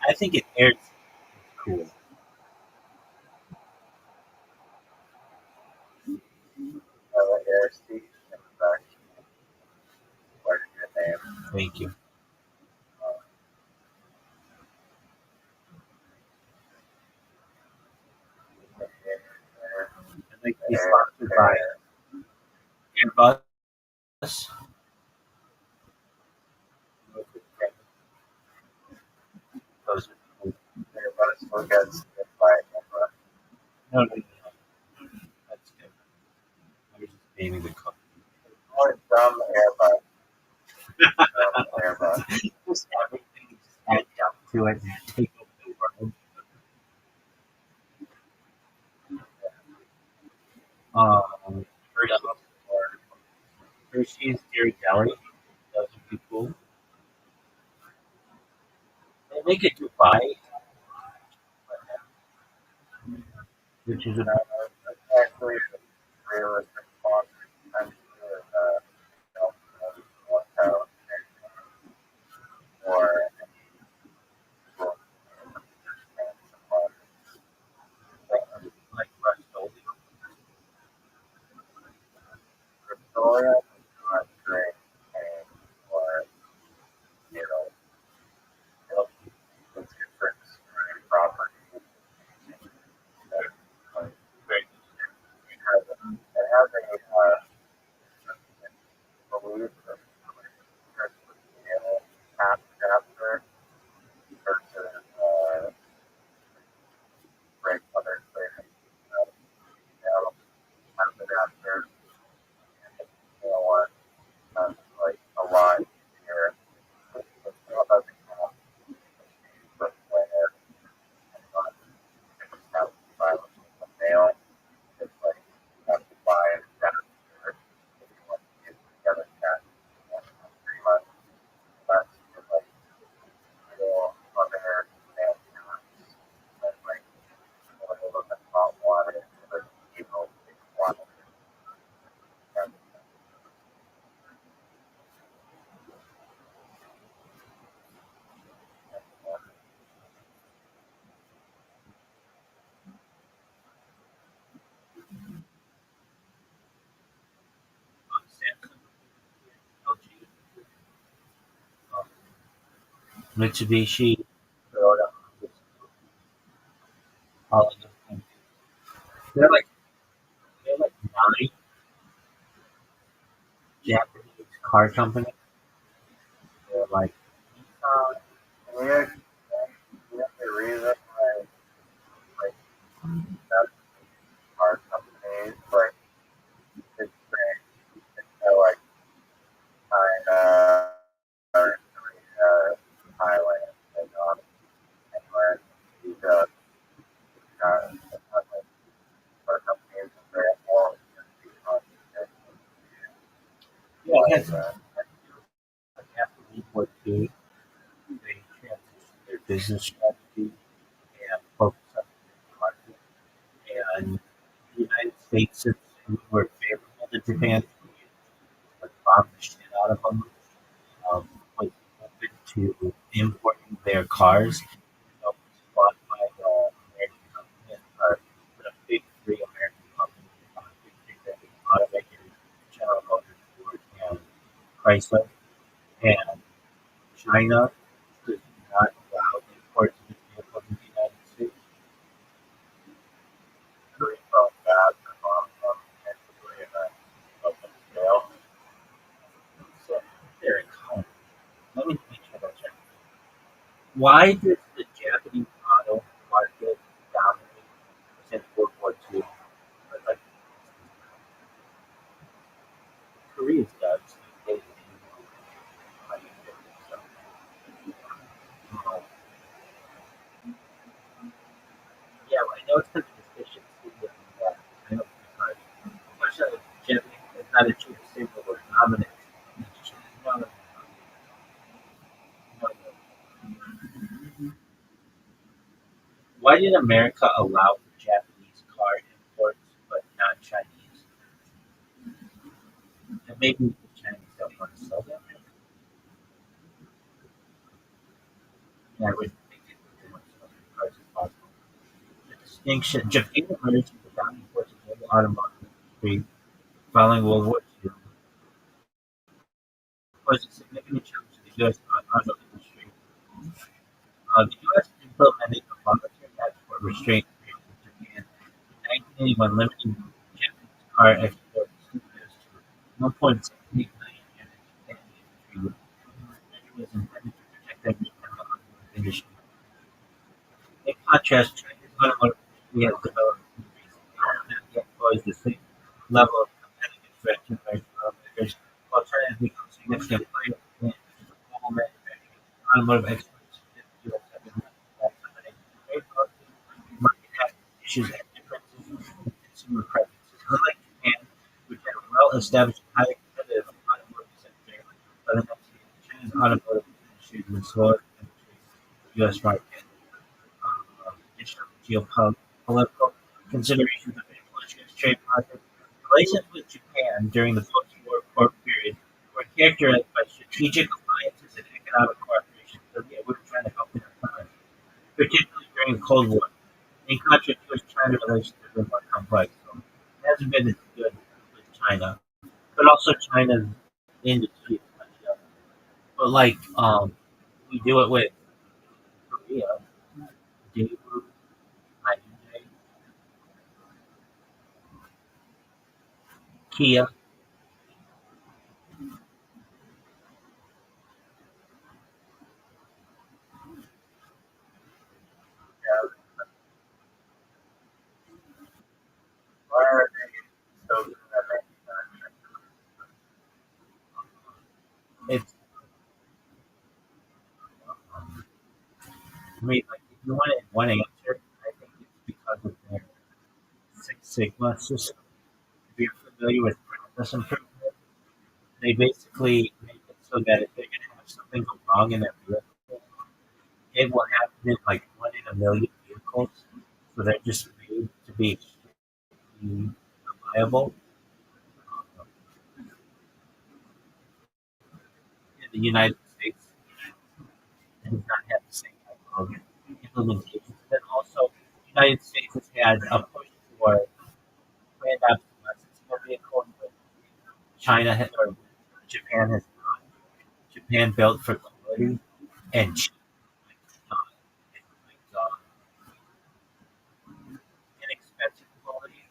B: I think it airs cool.
A: seat in the back. Quite a good name.
B: Thank you. I'd like to be sponsored by Airbus. Those are
A: Airbus will get skipped by Airbus.
B: no. That's good. I was just naming the company.
A: Or dumb Airbus. Dumb Airbus.
B: Just everything just add up to it and take over the world. Hershey's, Hershey's Dairy Deli. Those would be cool. They make it Dubai, which is about
A: Actually, the realistic sponsor potentially is Rothschild or
B: like Rothschild.
A: Victoria is not great or you know, it's good for destroying property. It has a belief of half chapter versus break other things. Half chapter, you know what? Like a lot here. It's not about the count, but when it's not, it's not violence with a male. It's like you have to buy a chapter if you want to get together cat 3 months. That's like real other male cats. And like when you look at hot water, like people want to
B: Samsung, LG, Mitsubishi, Toyota, all of them. They're like they're like 9 Japanese car companies. They're like
A: and the reason why like that's our companies like it's great. It's like China or Korea, Thailand, and anywhere these our companies are very well
B: yeah, it has like after World War II, they transitioned their business strategy and focused on the market. And the United States, since we were favorable to Japan, like bombed the shit out of them, was open to importing their cars. Bought by the American company, or the big three American companies, big three that is automakers, General Motors, Ford, and Chrysler. And China does not allow imports of its vehicles in the United States.
A: Korea felt bad for Hong and Korea open scale.
B: So they're in common. Let me make sure that's right. Why does the Japanese auto market dominate since World War II? But like Korea's does. They, so, yeah, well, I know it's because of efficiency and that. I know because unfortunately, Japanese is not a true single or dominant. It's just one of one of Why did America allow for Japanese car imports but not Chinese? And maybe the Chinese don't want to sell them. Yeah, I would think it would want to sell their cars as possible. The distinction Japan emerged as the dominant force in global automotive industry following World War II posed a significant challenge to the U.S. auto industry. The U.S. implemented a voluntary export restraint agreement with Japan in 1981, limiting Japanese car exports to 1.68 million units in the industry, which was intended to protect their national automotive industry. In contrast, China's automotive industry has developed in recent years and not yet posed the same level of competitive threat to American automakers, while China has become a significant player in global manufacturing. Automotive exports within the U.S. have been dominated by trade policy, market access issues, and differences in consumer preferences. Unlike Japan, which had a well-established and highly competitive automotive sector by the 1980s, China's automotive industry has been slower to penetrate the U.S. market. Additional geopolitical considerations of influence trade policy. Relations with Japan during the post-war period were characterized by strategic alliances and economic cooperation, so yeah, we were trying to help in our time, particularly during the Cold War. In contrast, U.S.-China relations have been more complex, so it hasn't been as good with China. But also China's industry is much younger. But like we do it with Korea, Daewoo, Hyundai, Kia.
A: Yeah, why are they so good at manufacturing?
B: It's I mean, like if you wanted one answer, I think it's because of their Six Sigma system. If you're familiar with process improvement, they basically make it so that if they're going to have something go wrong in their vehicle, it will happen in like 1 in a million vehicles. So they're just made to be extremely reliable. Um, in the United States, it does not have the same type of implementation. Then also, the United States has had a push for planned obsolescence for vehicles, but or Japan has not. Japan built for quality and cheap, not like, inexpensive quality.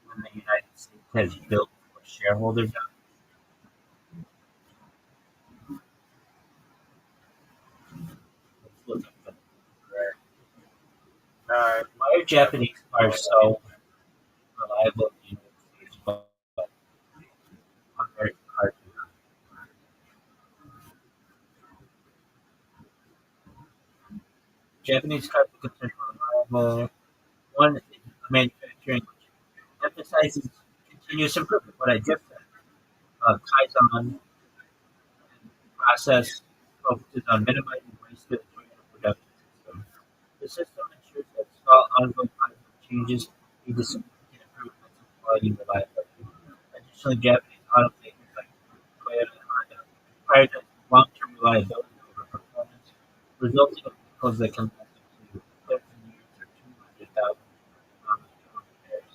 B: When the United States has built for shareholder value. Let's look up the
A: No,
B: why are Japanese cars so reliable in the United States, but American cars are not? Japanese cars are considered reliable. One is manufacturing, which emphasizes continuous improvement. What I just said, Kaizen process focuses on minimizing waste during the production system. The system ensures that small ongoing positive changes lead to significant improvements in quality and reliability. Additionally, Japanese automakers like Toyota and Honda prioritize long-term reliability over performance, resulting in vehicles that can last up to 13 years or 200,000 repairs.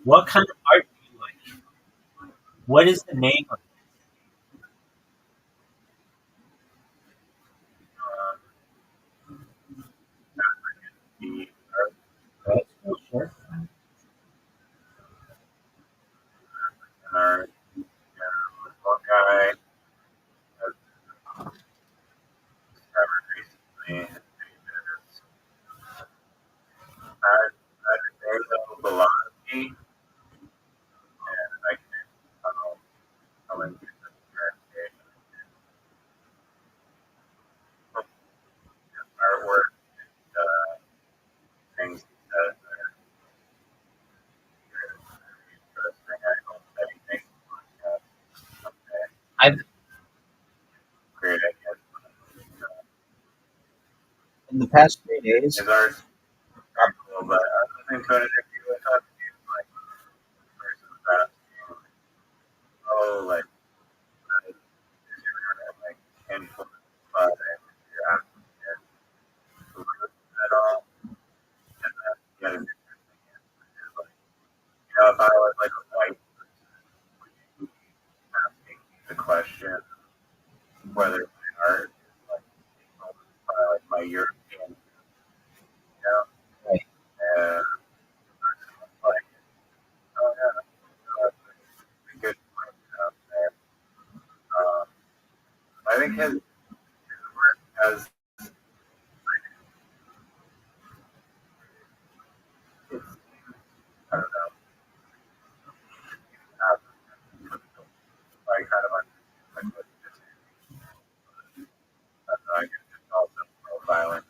B: What kind of art do you like? What is the name of
A: the
B: it? Oh, sure.
A: our one guy has discovered recently his name is Adeno Velocity, and I can't tell.
B: I've
A: great idea.
B: in the past 3 days.
A: His art's cool, but I was thinking about it if you would talk to like person that oh like is your like influenced by your asking it to listen at all, and then get an interesting answer. Like if I was like a white person asking the question whether my art is like influenced by like my European,
B: Right.
A: and like oh yeah, that's a good point out there. Um, I think his work has it's I don't know have like kind of like what you just I guess it's also profiling.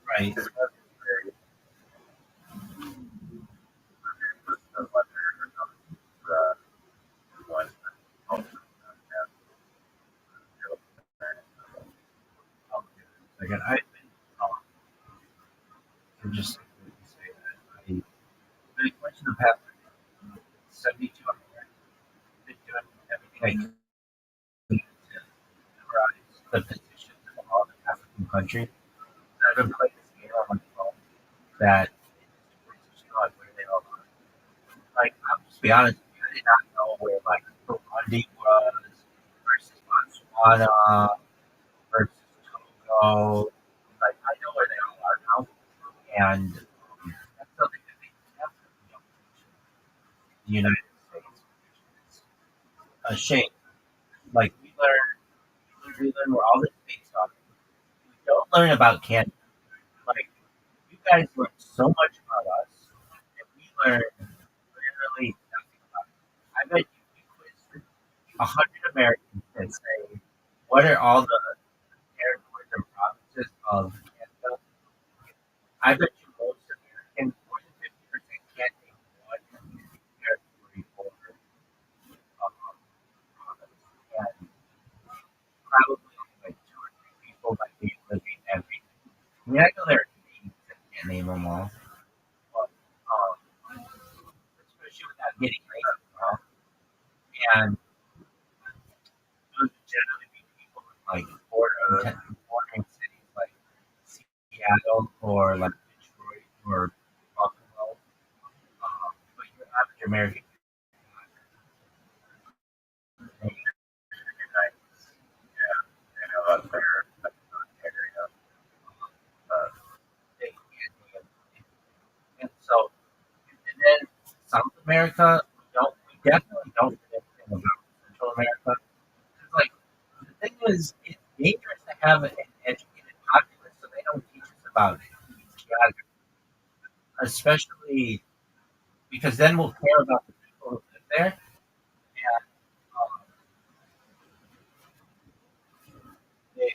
B: Right.
A: His work is very of what the ones that also have
B: Again, I've been. I'm just say that I went to the past 72 hours. I've been doing everything I could to memorize the positions of all the African countries. I've been playing this game on my phone that is not where they all are. Like, I'll just be honest with you, I did not know where like Burundi was versus Botswana versus Togo. Like, I know where they all are now, and that's something that they have to the United States. It's a shame. Like, we learn where all this based on. We don't learn about Canada. Like, you guys learn so much about us, and we learn literally nothing about it. I bet you quiz 100 Americans and say, "What are all the territories and provinces of Canada?" I bet you most Americans, more than 50%, can't name one territory or province, and probably like 2 or 3 people might be living every. I mean, I know there are names, I can't name them all, but especially without getting racist, and those would generally be people in like bordering cities like Seattle or like Detroit or Buffalo. But your average American
A: nice. Yeah, I know up there that's not area.
B: they can't name it. And so, and then South America, we definitely don't know anything about Central America. It's like the thing is, it's dangerous to have an educated populace, so they don't teach us about geography, especially because then we'll care about the people who live there. And um, they,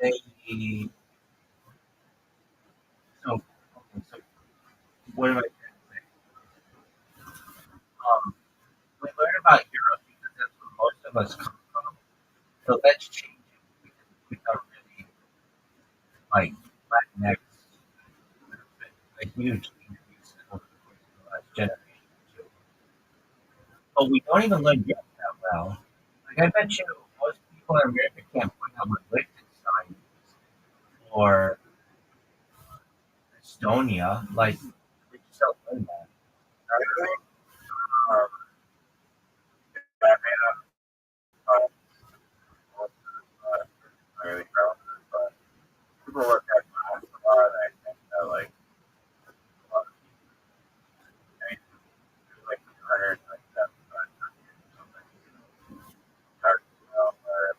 B: they, so, okay, so what am I trying to say? We learn about Europe because that's where most of us come from. So let's change it because we become really like Latinx, a huge increase over the course of the last generation or two. But we don't even learn Europe that well. Like I bet you most people in America can't point out what Liechtenstein is or Estonia. Like we just don't learn that.
A: I think um, that may not really relevant, but people look at maps a lot, and I think that like a lot of I mean, there's like 275 countries or something. Hard to know, but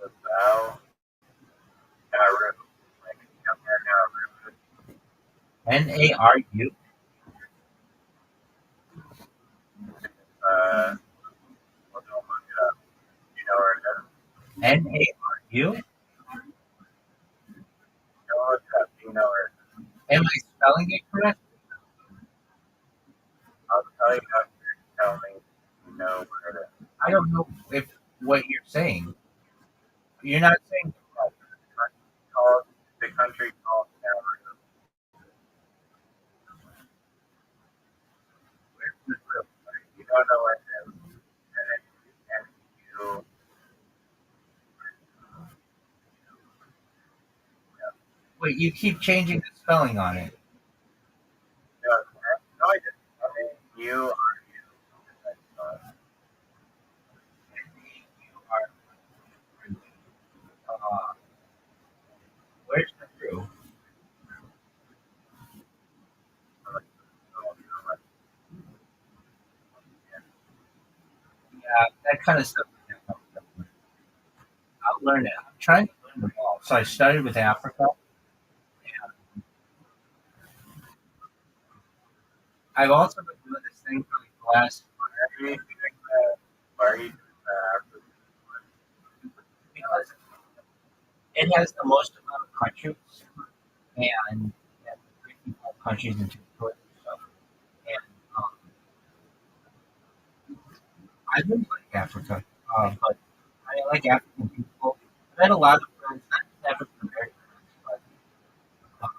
A: like Lao, Nauru, like Nauru,
B: Naru.
A: uh,
B: Naru?
A: No, you know her.
B: Am I spelling it correct?
A: I'll tell you after you tell me you know where it is.
B: I don't know if what you're saying. You're not saying
A: Called, the country called Cameroon. You don't know where it is. And you,
B: wait, you keep changing the spelling on it.
A: no, I didn't. I mean, you are
B: Uh, where's Naru? Yeah, that kind of stuff. I'll learn it. I'm trying to learn them all. So I started with Africa. I've also been doing this thing for like the last
A: why are you
B: because it has the most amount of countries and yeah, 55 countries and territories and stuff. And I really like Africa, but I like African people. I've had a lot of friends, not just African American friends, but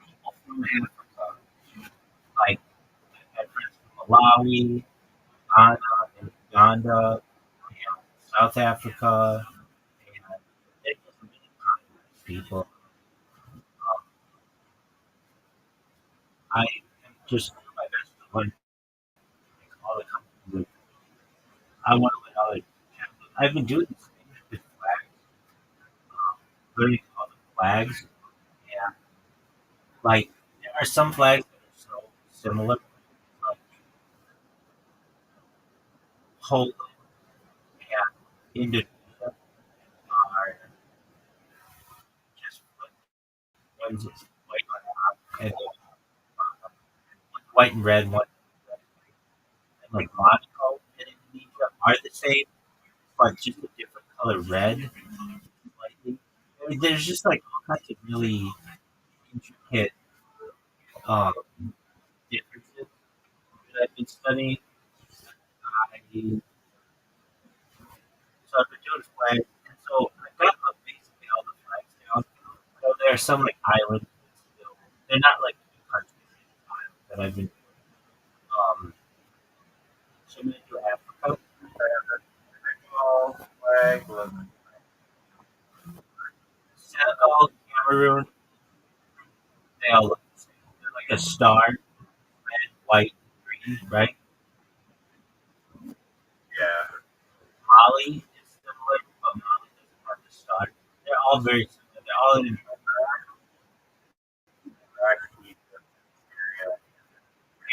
B: people from Africa. Like I've had friends from Malawi, Ghana, and Uganda, and South Africa, and they're just really nice people. I am just doing my best to learn all the countries. I want to learn all the. I've been doing this thing with flags, learning all the flags. Yeah, like there are some flags that are so similar. Like Poland and Indonesia are just like one's white on top and white and red, one and like Monaco and Indonesia are the same, but just a different color red. Slightly. I mean, there's just like all kinds of really intricate um, differences that I've been studying. I, so I've been doing flags, and so I got basically all the flags down. So there are some like islands that still they're not like new countries, islands that I've been um so I'm gonna do Africa,
A: Senegal flag? Look,
B: Senegal, Cameroon, they all look the same. They're like a star, red, white, green, right?
A: yeah,
B: Mali is similar, but Mali doesn't have the star. They're all very similar. They're all in
A: actually, Syria,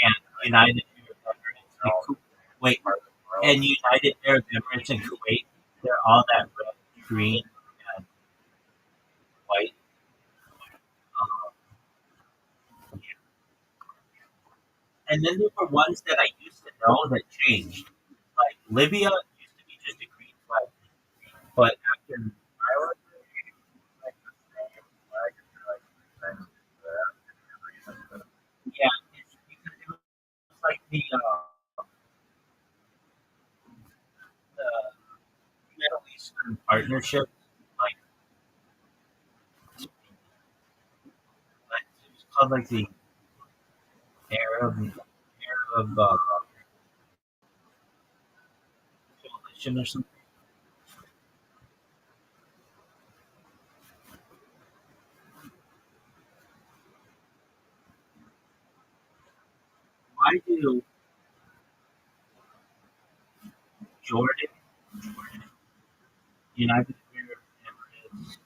B: and United Arab Emirates and
A: no,
B: Wait,
A: part of the world.
B: and United Arab Emirates and Kuwait, they're all that red, green, and white. Um, and then there were ones that I used to know that changed. Like Libya used to be just a green flag, but after
A: I would say like the same flag as like next to that.
B: yeah, it's because it was like the Middle Eastern partnership, like, like it was called like the Arab coalition or something. Why do Jordan, United Arab Emirates,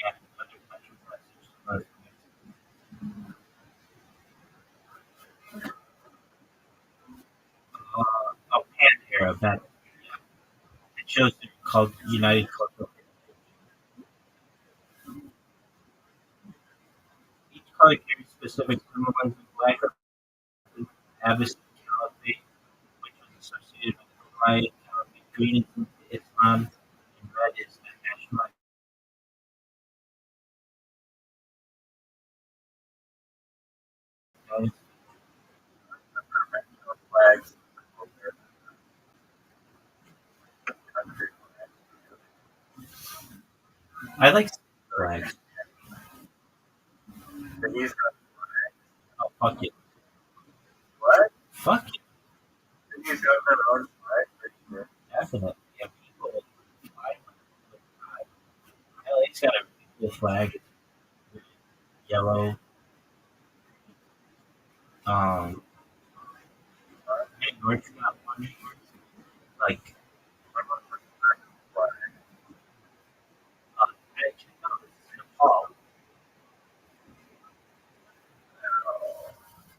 B: and other countries like Pan Arab that it shows the called United Cultural. Each color carries specific symbolism. Black Abbas Caliphate, which was associated with the Umayyad Caliphate. Green is Islam, and red is the national identity.
A: Conventional flags over country flags.
B: I like flags.
A: The East Coast flag.
B: Oh, fuck it.
A: What?
B: Fuck it.
A: The East Coast have their own flag? Pretty sure.
B: Definitely. Yeah, people fly with flag. LA's got a really cool flag. It's yellow. Um, New York's got one. Like,
A: Flag.
B: actually, no, it's Nepal.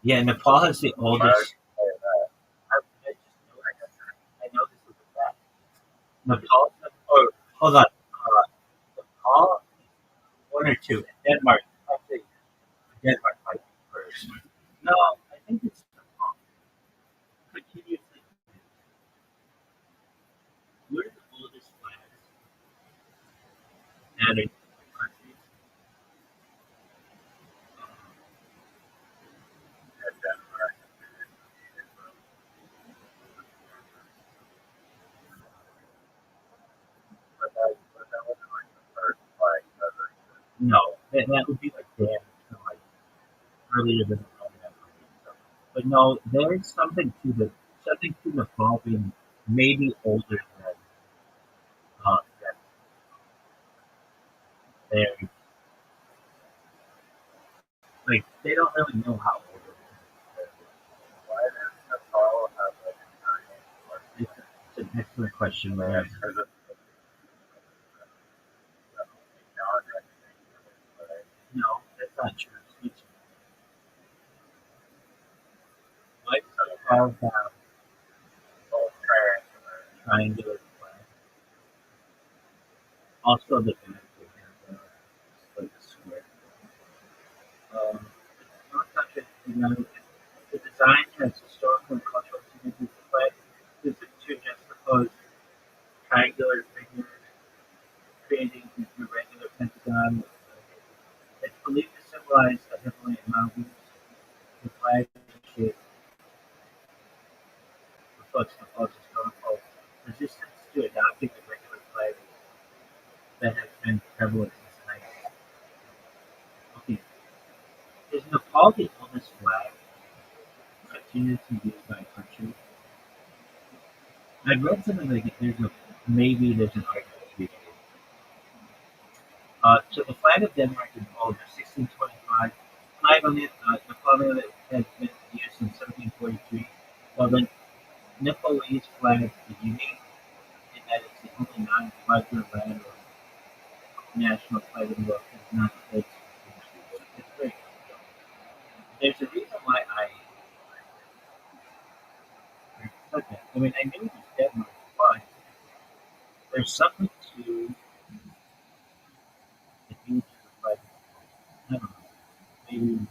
B: Yeah, Nepal has the
A: Why would
B: oldest.
A: you say that?
B: I know this is a fact. Nepal. Oh, hold on. Nepal, one or two. Denmark. Actually, Denmark might be first. No, I think it's Nepal. Continuously. What are the oldest flags that are in countries?
A: And Denmark. But that wasn't like the first flag ever.
B: No, that would be like damn, like earlier than the Roman Empire. But no, there's something to Nepal being maybe older than they're like they don't really know how old it is.
A: Why does Nepal have like a giant flag?
B: It's an excellent question, man.
A: Because of not anything for this flag.
B: No, that's not true. It's like Nepal have
A: Both triangular.
B: triangular flag. Also, the back they have like a square. It's not such a the design has historical and cultural significance. The flag is the two juxtaposed triangular figures creating an irregular pentagon. It's believed to symbolize the Himalayan mountains. The flag shape reflects Nepal's historical resistance to adopting the regular flag that has been prevalent since the 90s. Okay, is Nepal the oldest flag continuously used by a country? I read something like there's an argument. So the flag of Denmark is older, 1625. Flag on it, the flag on it has been used since 1743. While the Nepalese flag is unique in that it's the only non-quadrilateral national flag in the world. It's not fixed. It's very cool. There's a reason why okay. I mean, I knew it was Denmark, but there's something to the huge flag. I don't know. Maybe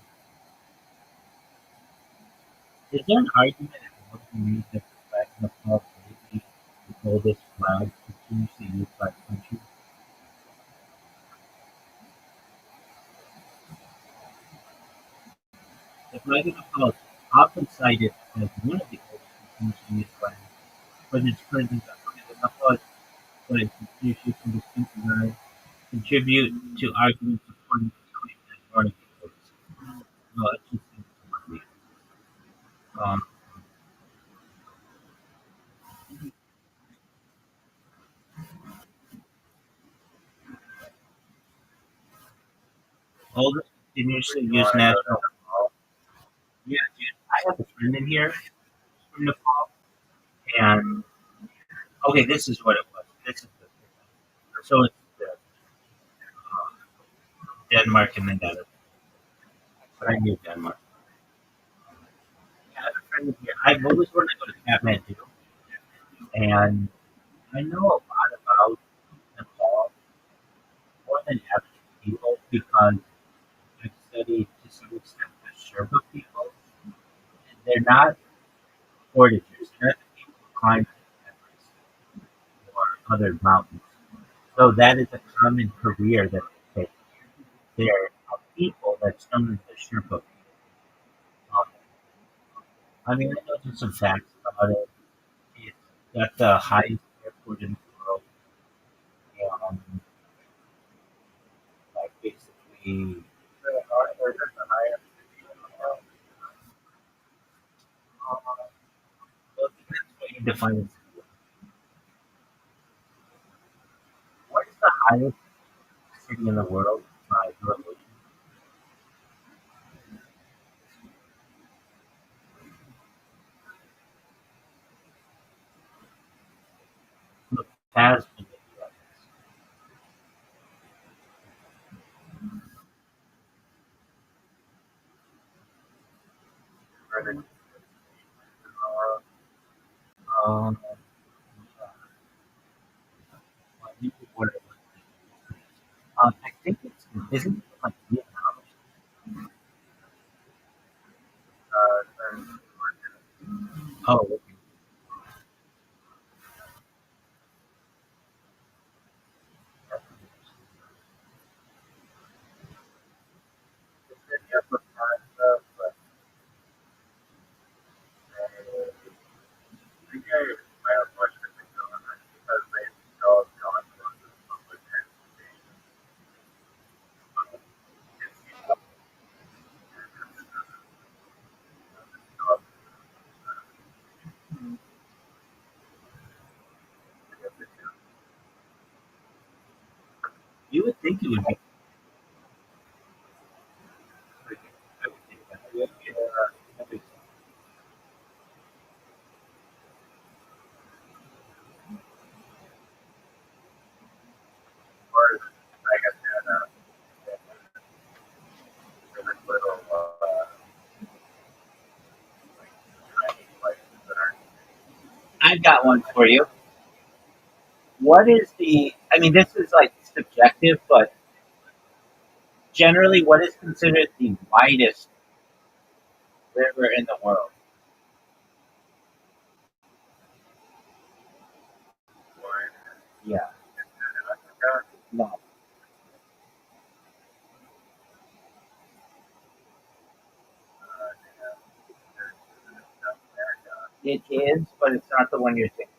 B: is there an argument if one can use that the flag in Nepal may be the oldest flag continuously used by the country? The flag of Nepal is often cited as one of the oldest continuously used flags, but its presence in Nepal is what it continuously from distinct design contribute to arguments supporting the claim that Nordic peoples. Well, it just seems to me. Um, oldest continuously
A: You
B: used
A: want to go to
B: national.
A: Nepal?
B: Yeah, dude, I have a friend in here from Nepal, and okay, this is what it was. This is the so it's Denmark and then Netherlands. But I knew Denmark. Yeah, I have a friend in here. I've always wanted to go to Kathmandu, and I know a lot about Nepal more than average people because I've studied to some extent the Sherpa people. They're not portages. They're the people who climb Everest or other mountains. So that is a common career that they take. There are people that's known as the Sherpa. Um, I mean, I know just some facts about it. It's got the highest airport in the world. Um, like basically, well, it depends what you define as. What is the highest city in the world by elevation? Has been the US. Um, well, you could word it I think isn't it like Vietnam? Oh, okay. You would think it would be. I would think that. That makes sense. I've got one for you. What is the? I mean, this is like subjective, but generally, what is considered the widest river in the world? Yeah. No, it is, but it's not the one you're thinking.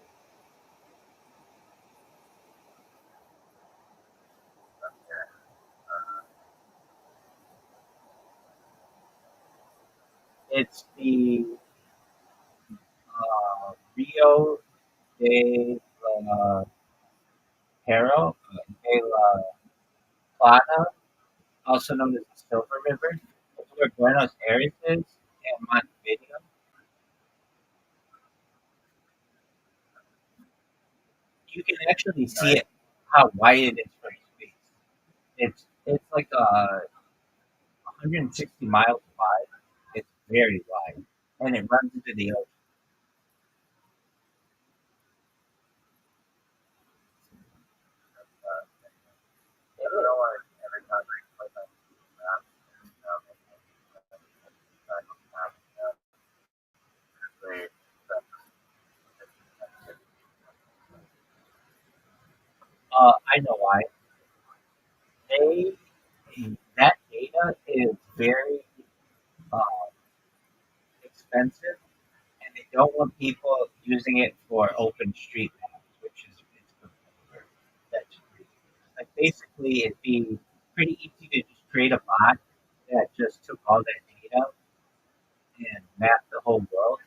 B: It's the Rio de la Hero, de la Plata, also known as the Silver River. It's where Buenos Aires is and Montevideo. You can actually see it, how wide it is for space. It's like 160 miles wide. It's very wide, and it runs into the ocean. I know why. They that data is very uh, expensive, and they don't want people using it for open street maps, which is it's that's like basically it'd be pretty easy to just create a bot that just took all that data and mapped the whole world.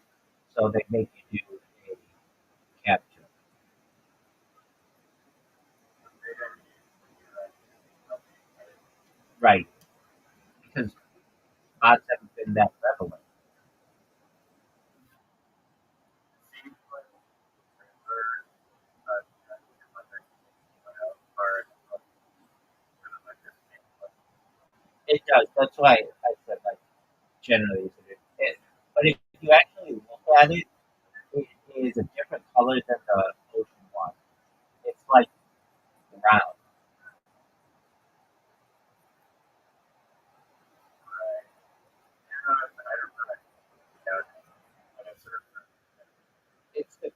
B: So they make you do a capture, right? Because bots haven't been that prevalent. It does. That's why I said like generally it. But if you actually look at it, it is a different color than the ocean one. It's like brown.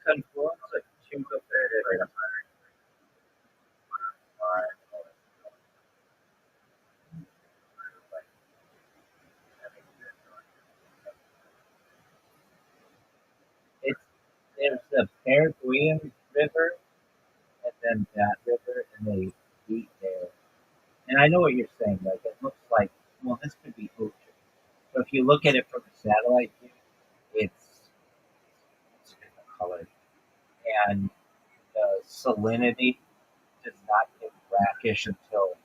B: confluence of two competitive. It's there's the Paraguayan River and then that river, and they meet there. And I know what you're saying. Like it looks like, well, this could be ocean. So if you look at it from a satellite view, it's a different color, and the salinity does not get brackish until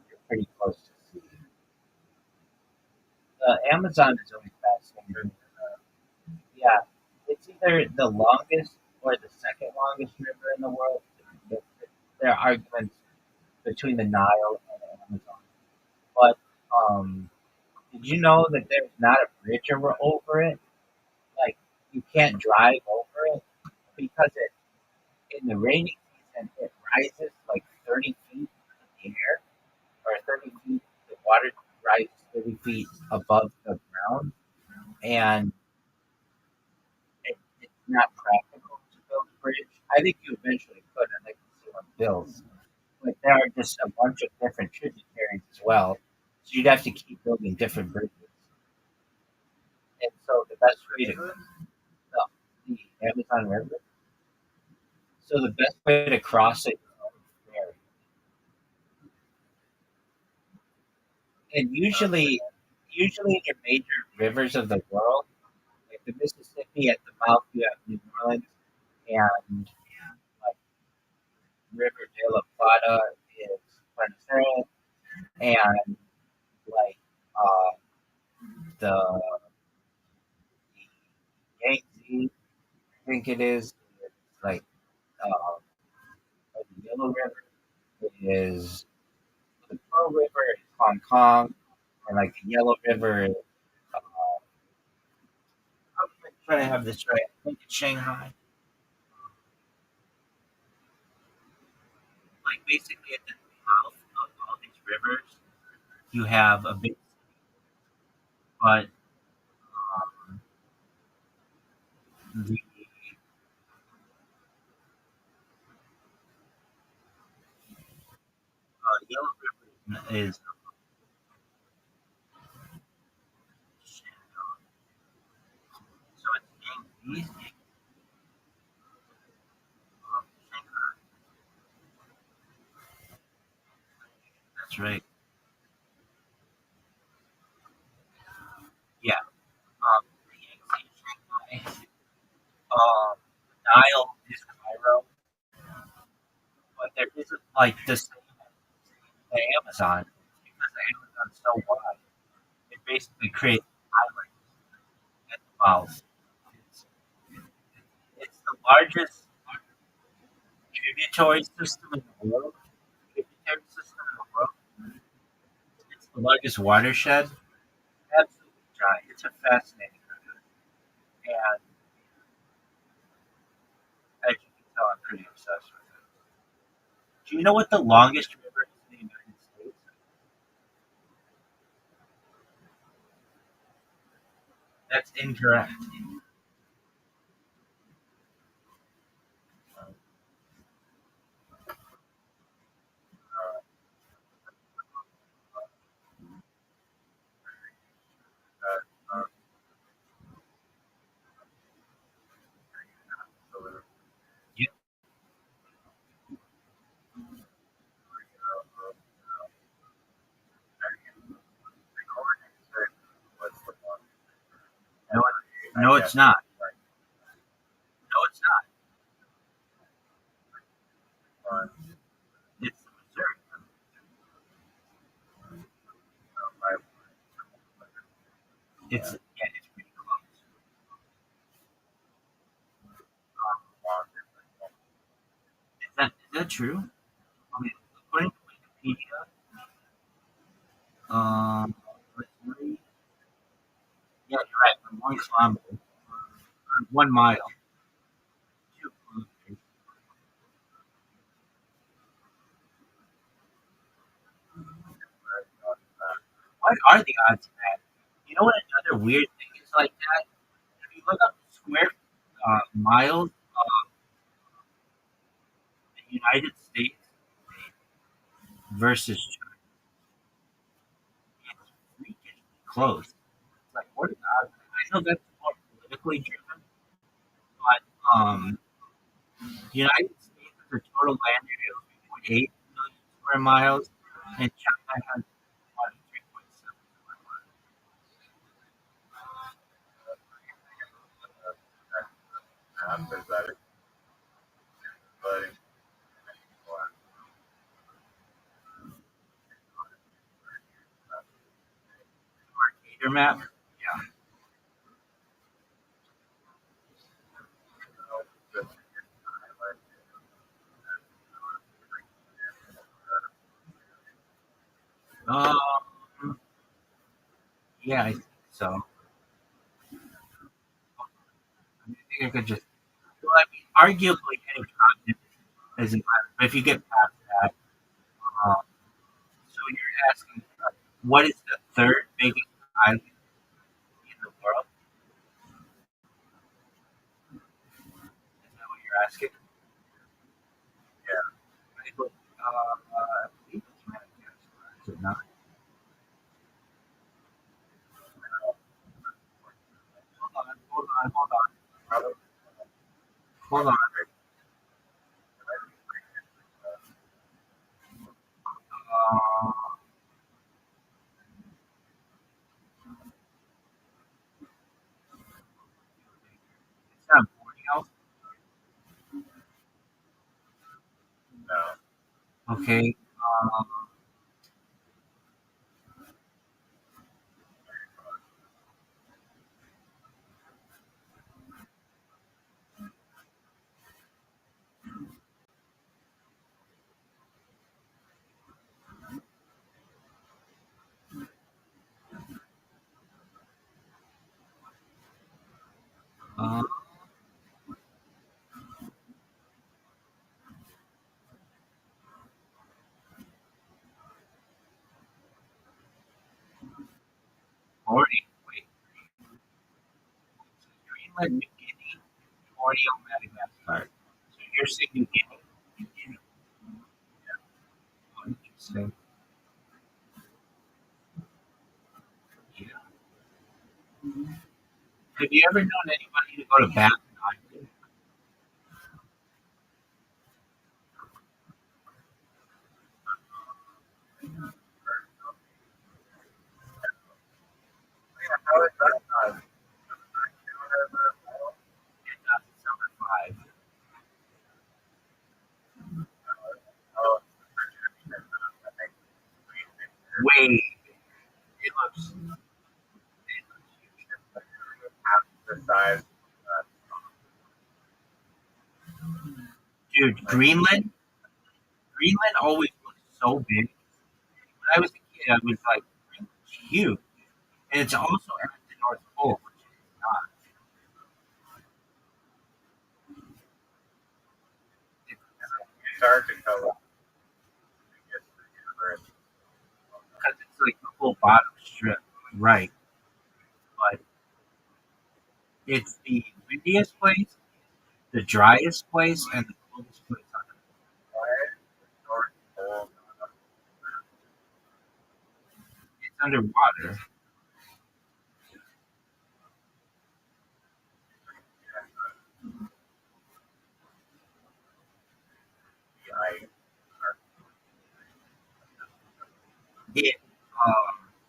B: you're pretty close to sea. The Amazon is always fascinating. Yeah, it's either the longest or the second longest river in the world. There are arguments between the Nile and the Amazon. But did you know that there's not a bridge over it? Like you can't drive over it because in the rainy season it rises like 30 feet in the air, or 30 feet. The water rises 30 feet above the ground, and it's not practical to build a bridge. I think you eventually could, and I can see one builds. But there are just a bunch of different tributaries as well. So you'd have to keep building different bridges. And so the best way to the Amazon River. So the best way to cross it is ferry. And usually in your major rivers of the world, like the Mississippi at the mouth, you have New Orleans, and like River de la Plata is Venezuela, and like the Yangtze, I think it is, it's like the Yellow River is the Pearl River is Hong Kong, and like the Yellow River is. I'm trying to have this right. I think it's Shanghai. Like basically at the mouth of all these rivers, you have a big, but the Yellow River is so it's Yangtze. That's right. Yeah. The Yangtze is Shanghai. Nile is Cairo, but there isn't like the Amazon because the Amazon's so wide. It basically creates islands at the mouth. It's, it's the largest tributary system in the world. Tributary system in the world. It's the largest watershed. Absolutely giant. It's a fascinating river, and as you can tell, I'm pretty obsessed with it. Do you know what the longest river is in the United States? That's incorrect. You, no, no, it's not. No, it's not. It's the Missouri. It's pretty close. Is that true? I mean, according to Wikipedia, Missouri. Yeah, you're right. For 1 kilometer, or 1 mile, 2 kilometers. What are the odds of that? You know what another weird thing is like that? If you look up square miles United States versus China, it's freakishly close. It's like, what is that? I know that's more politically driven, but the United States has a total land area of 3.8 million square miles, and China has 3.7 square miles.
A: After that, but
B: Mercator map. Yeah. Um, yeah, I think so. I think I could just. Well, I mean, arguably any continent doesn't matter. But if you get past that, so you're asking, what is the third biggest island in the world? Is that what you're asking?
A: yeah,
B: I believe it's Madagascar. Is it not?
A: probably
B: Hold on. Uh, it's not Borneo.
A: no.
B: Okay. Uh, Borneo. Wait. Greenland, New Guinea, Borneo, Madagascar. So you're saying New Guinea? New Guinea. Oh, interesting. Yeah. Have you ever known anybody to go to Baffin Island?
A: Yeah, how is that not?
B: In summer five.
A: Oh,
B: Way. It looks
A: half the size.
B: dude, Greenland always looked so big. When I was a kid, I was like, Greenland's huge. And it's also at the North Pole, which is not. It's
A: Antarctica.
B: because it's like the whole bottom strip, right? But it's the windiest place, the driest place, and the coldest place on Earth.
A: North Pole.
B: It's underwater. It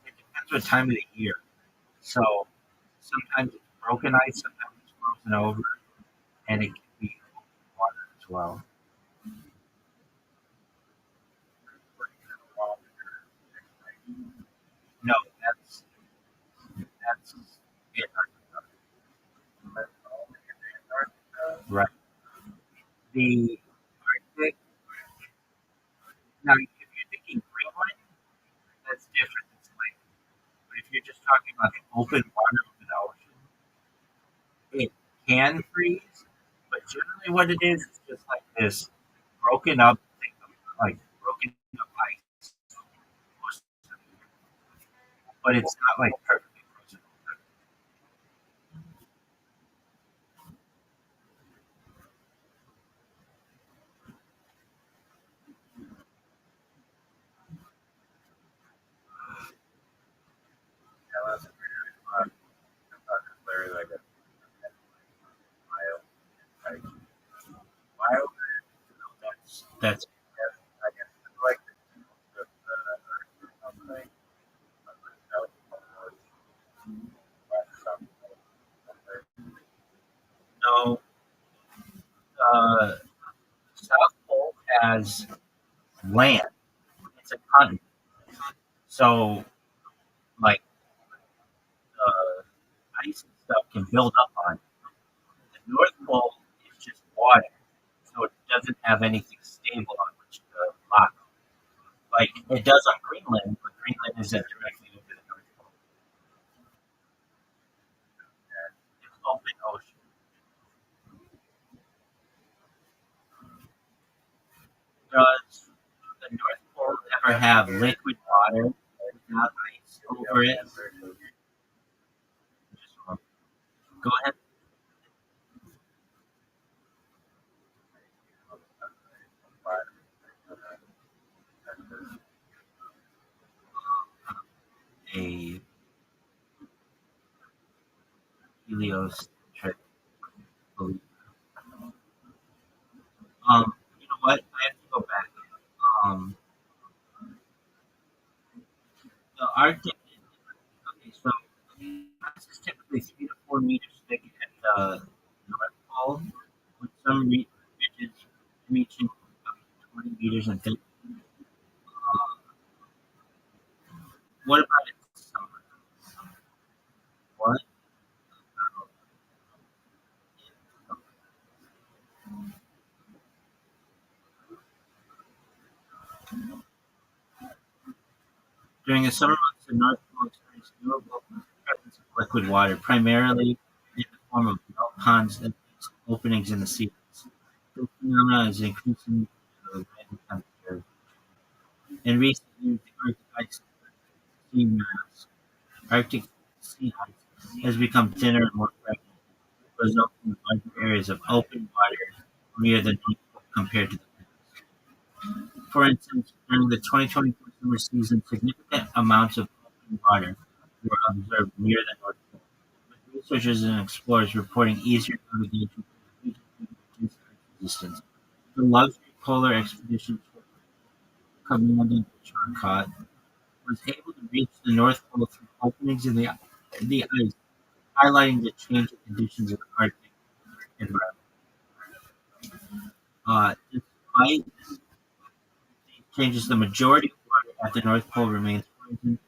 B: it depends what time of the year. So sometimes it's broken ice, sometimes it's frozen over, and it can be open water as well. No, that's it. Right. The Arctic. Now, if you're thinking Greenland, that's different. It's like, but if you're just talking about the open water of the ocean, it can freeze. But generally, what it is just like this broken up thing, like broken up ice. But it's not like perfectly frozen. That's
A: I guess it's like the Earth or something. That was something.
B: no. Uh, South Pole has land. It's a continent, so like ice and stuff can build up on it. The North Pole is just water, so it doesn't have anything stable on which to lock. Like it does on Greenland, but Greenland isn't directly over the North Pole. It's open ocean. Does the North Pole ever have liquid water without ice over it? Just go ahead. A heliocentric belief. You know what? I have to go back. Um, the Arctic. Okay, so ice is typically 3 to 4 meters thick at the North Pole, with some ridges reaching up to 20 meters in thick. What about its summer? What? During the summer months, the North Pole experiences notable presence of liquid water, primarily in the form of melt ponds and openings in the sea ice. This phenomenon is increasing due to the rising temperature. In recent years, the Arctic ice sea mass, Arctic sea ice, has become thinner and more fragile, resulting in larger areas of open water near the North Pole compared to the past. For instance, during the 2024 summer season, significant amounts of open water were observed near the North Pole, with researchers and explorers reporting easier navigation due to reduced ice resistance. The luxury polar expedition commandant Charcot was able to reach the North Pole through openings in the ice, highlighting the changing conditions of the Arctic environment. Despite these changes, the majority of water at the North Pole remains frozen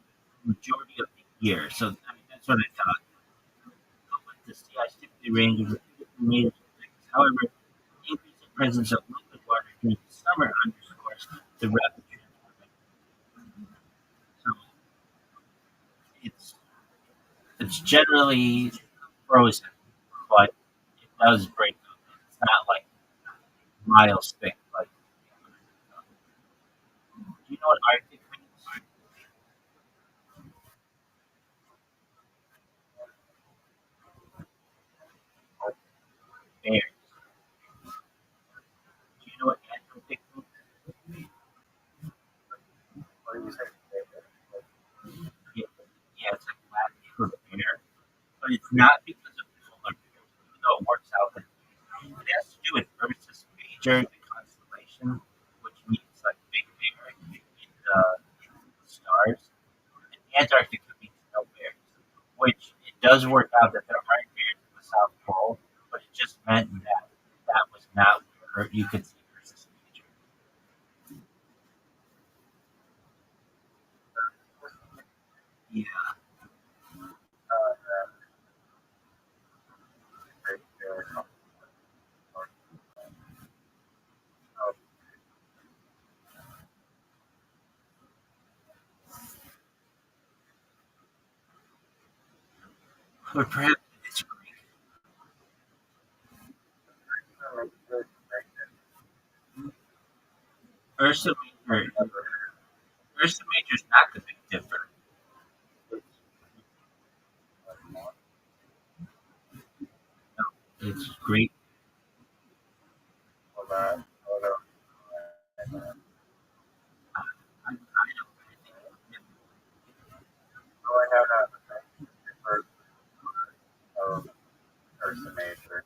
B: the majority of the year. So I mean, that's what I thought. But the sea ice typically ranges with 50 meters in thickness. However, the increasing presence of liquid water during the summer underscores the rapid transformation. So it's it's generally frozen, but it does break up. It's not like miles thick. Like, do you know what Arctic means? Bear. Do you know what Antarctic means?
A: What do you say?
B: Yeah, yeah, it's like Latin for bear, but it's not because of polar bears, even though it works out. That it has to do with Ursus Major, the constellation, which means like big bear in the stars. And Antarctica means no bears, which it does work out that there aren't bears in the South Pole, but it just meant that that was not where you could see Ursus Major. Yeah,
A: Great Bear.
B: or perhaps it's Greek. Ursa Major. Ursa Major is not the Big Dipper. It's great.
A: Well, that, well, that,
B: I don't
A: so I have a first of person major.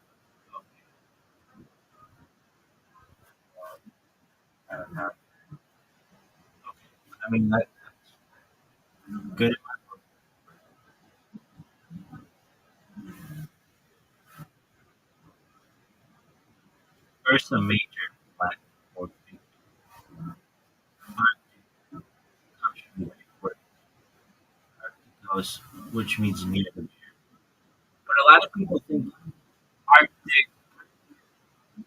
B: mean, that's good. First, a major black or contributing word Arcticos, which means near the bear. But a lot of people think Arctic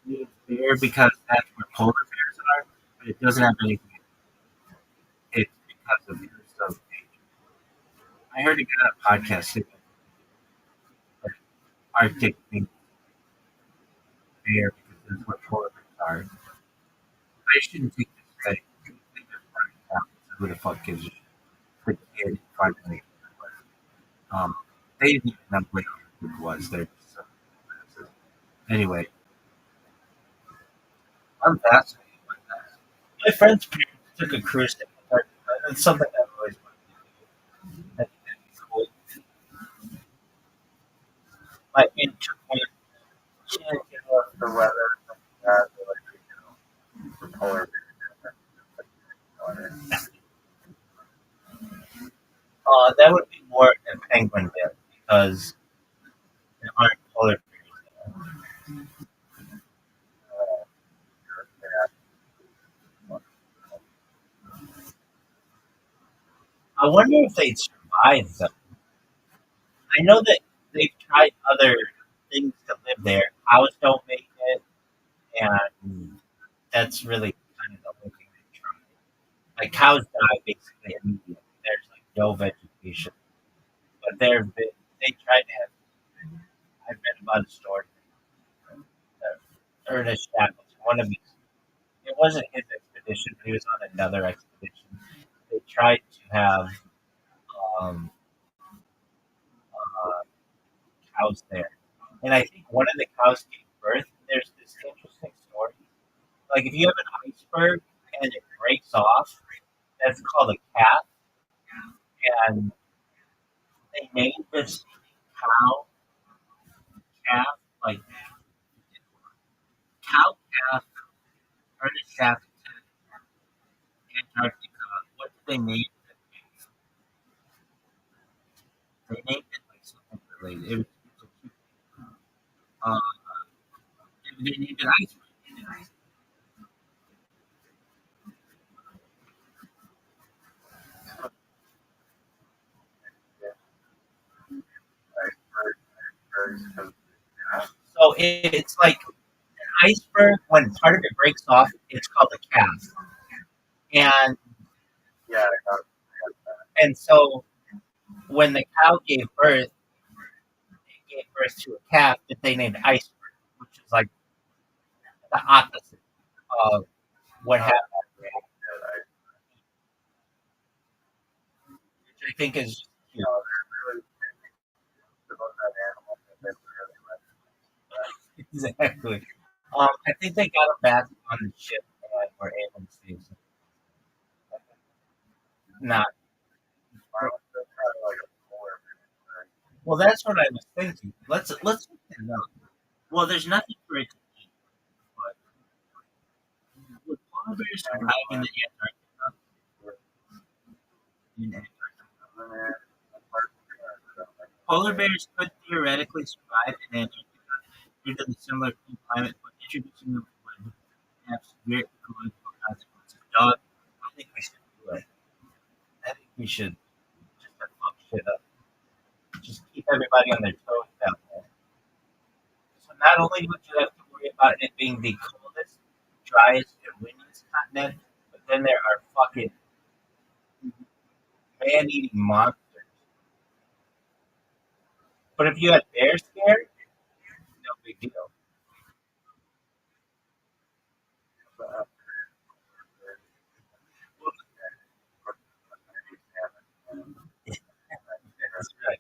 B: means bear because that's where polar bears are, but it doesn't have anything. It's because of the so I heard a guy on a podcast say that Arctic means bear because that's where polar bears are. I shouldn't take this thing. Who the fuck gives a shit? The kid finally. They didn't even know what it was. They're just so anyway, I'm fascinated by that. My friend's parents took a cruise to Antarctica. It's something I've always wanted to do. I think that'd be cool. My friend took one. She didn't get off
A: The weather, like, the polar bears.
B: that would be more than penguin bear because there aren't polar bears. I wonder if they'd survive though. I know that they've tried other things to live there. Cows don't make it, and that's really kind of the only thing they try. Like cows die basically immediately. There's like no vegetation, but they tried to have. I've read about a story. Ernest Shackles, one of his. It wasn't his expedition, but he was on another expedition. They tried to have um, uh, cows there, and I think one of the cows gave birth. There's this interesting story. Like if you have an iceberg and it breaks off, that's called a calf, and they named this cow calf like cow calf Ernest Shackleton, Antarctica. What did they name it? They named it like something related. It was a cute uh, they named it iceberg. So it's like an iceberg. When part of it breaks off, it's called a calf. And
A: Yeah,
B: and so when the cow gave birth, it gave birth to a calf that they named iceberg, which is like the opposite of what happened, which I think is cute.
A: really about that animal.
B: Exactly. I think they got him back on the ship and were able to save him. Not
A: Like a polar bear.
B: well. That's what I was thinking. Let's look that up. Well, there's nothing for it to eat, but would polar bears survive in the Antarctica? In Antarctica? Polar bears could theoretically survive in Antarctica due to the similar cool climate, but introducing them would have severe ecological consequences. Dog, I think we should do it. I think we should just have fuck shit up. Just keep everybody on their toes down there. So not only would you have to worry about it being the coldest, driest, and windiest continent, but then there are fucking man-eating monsters. But if you had bear scare, no big deal. That's right.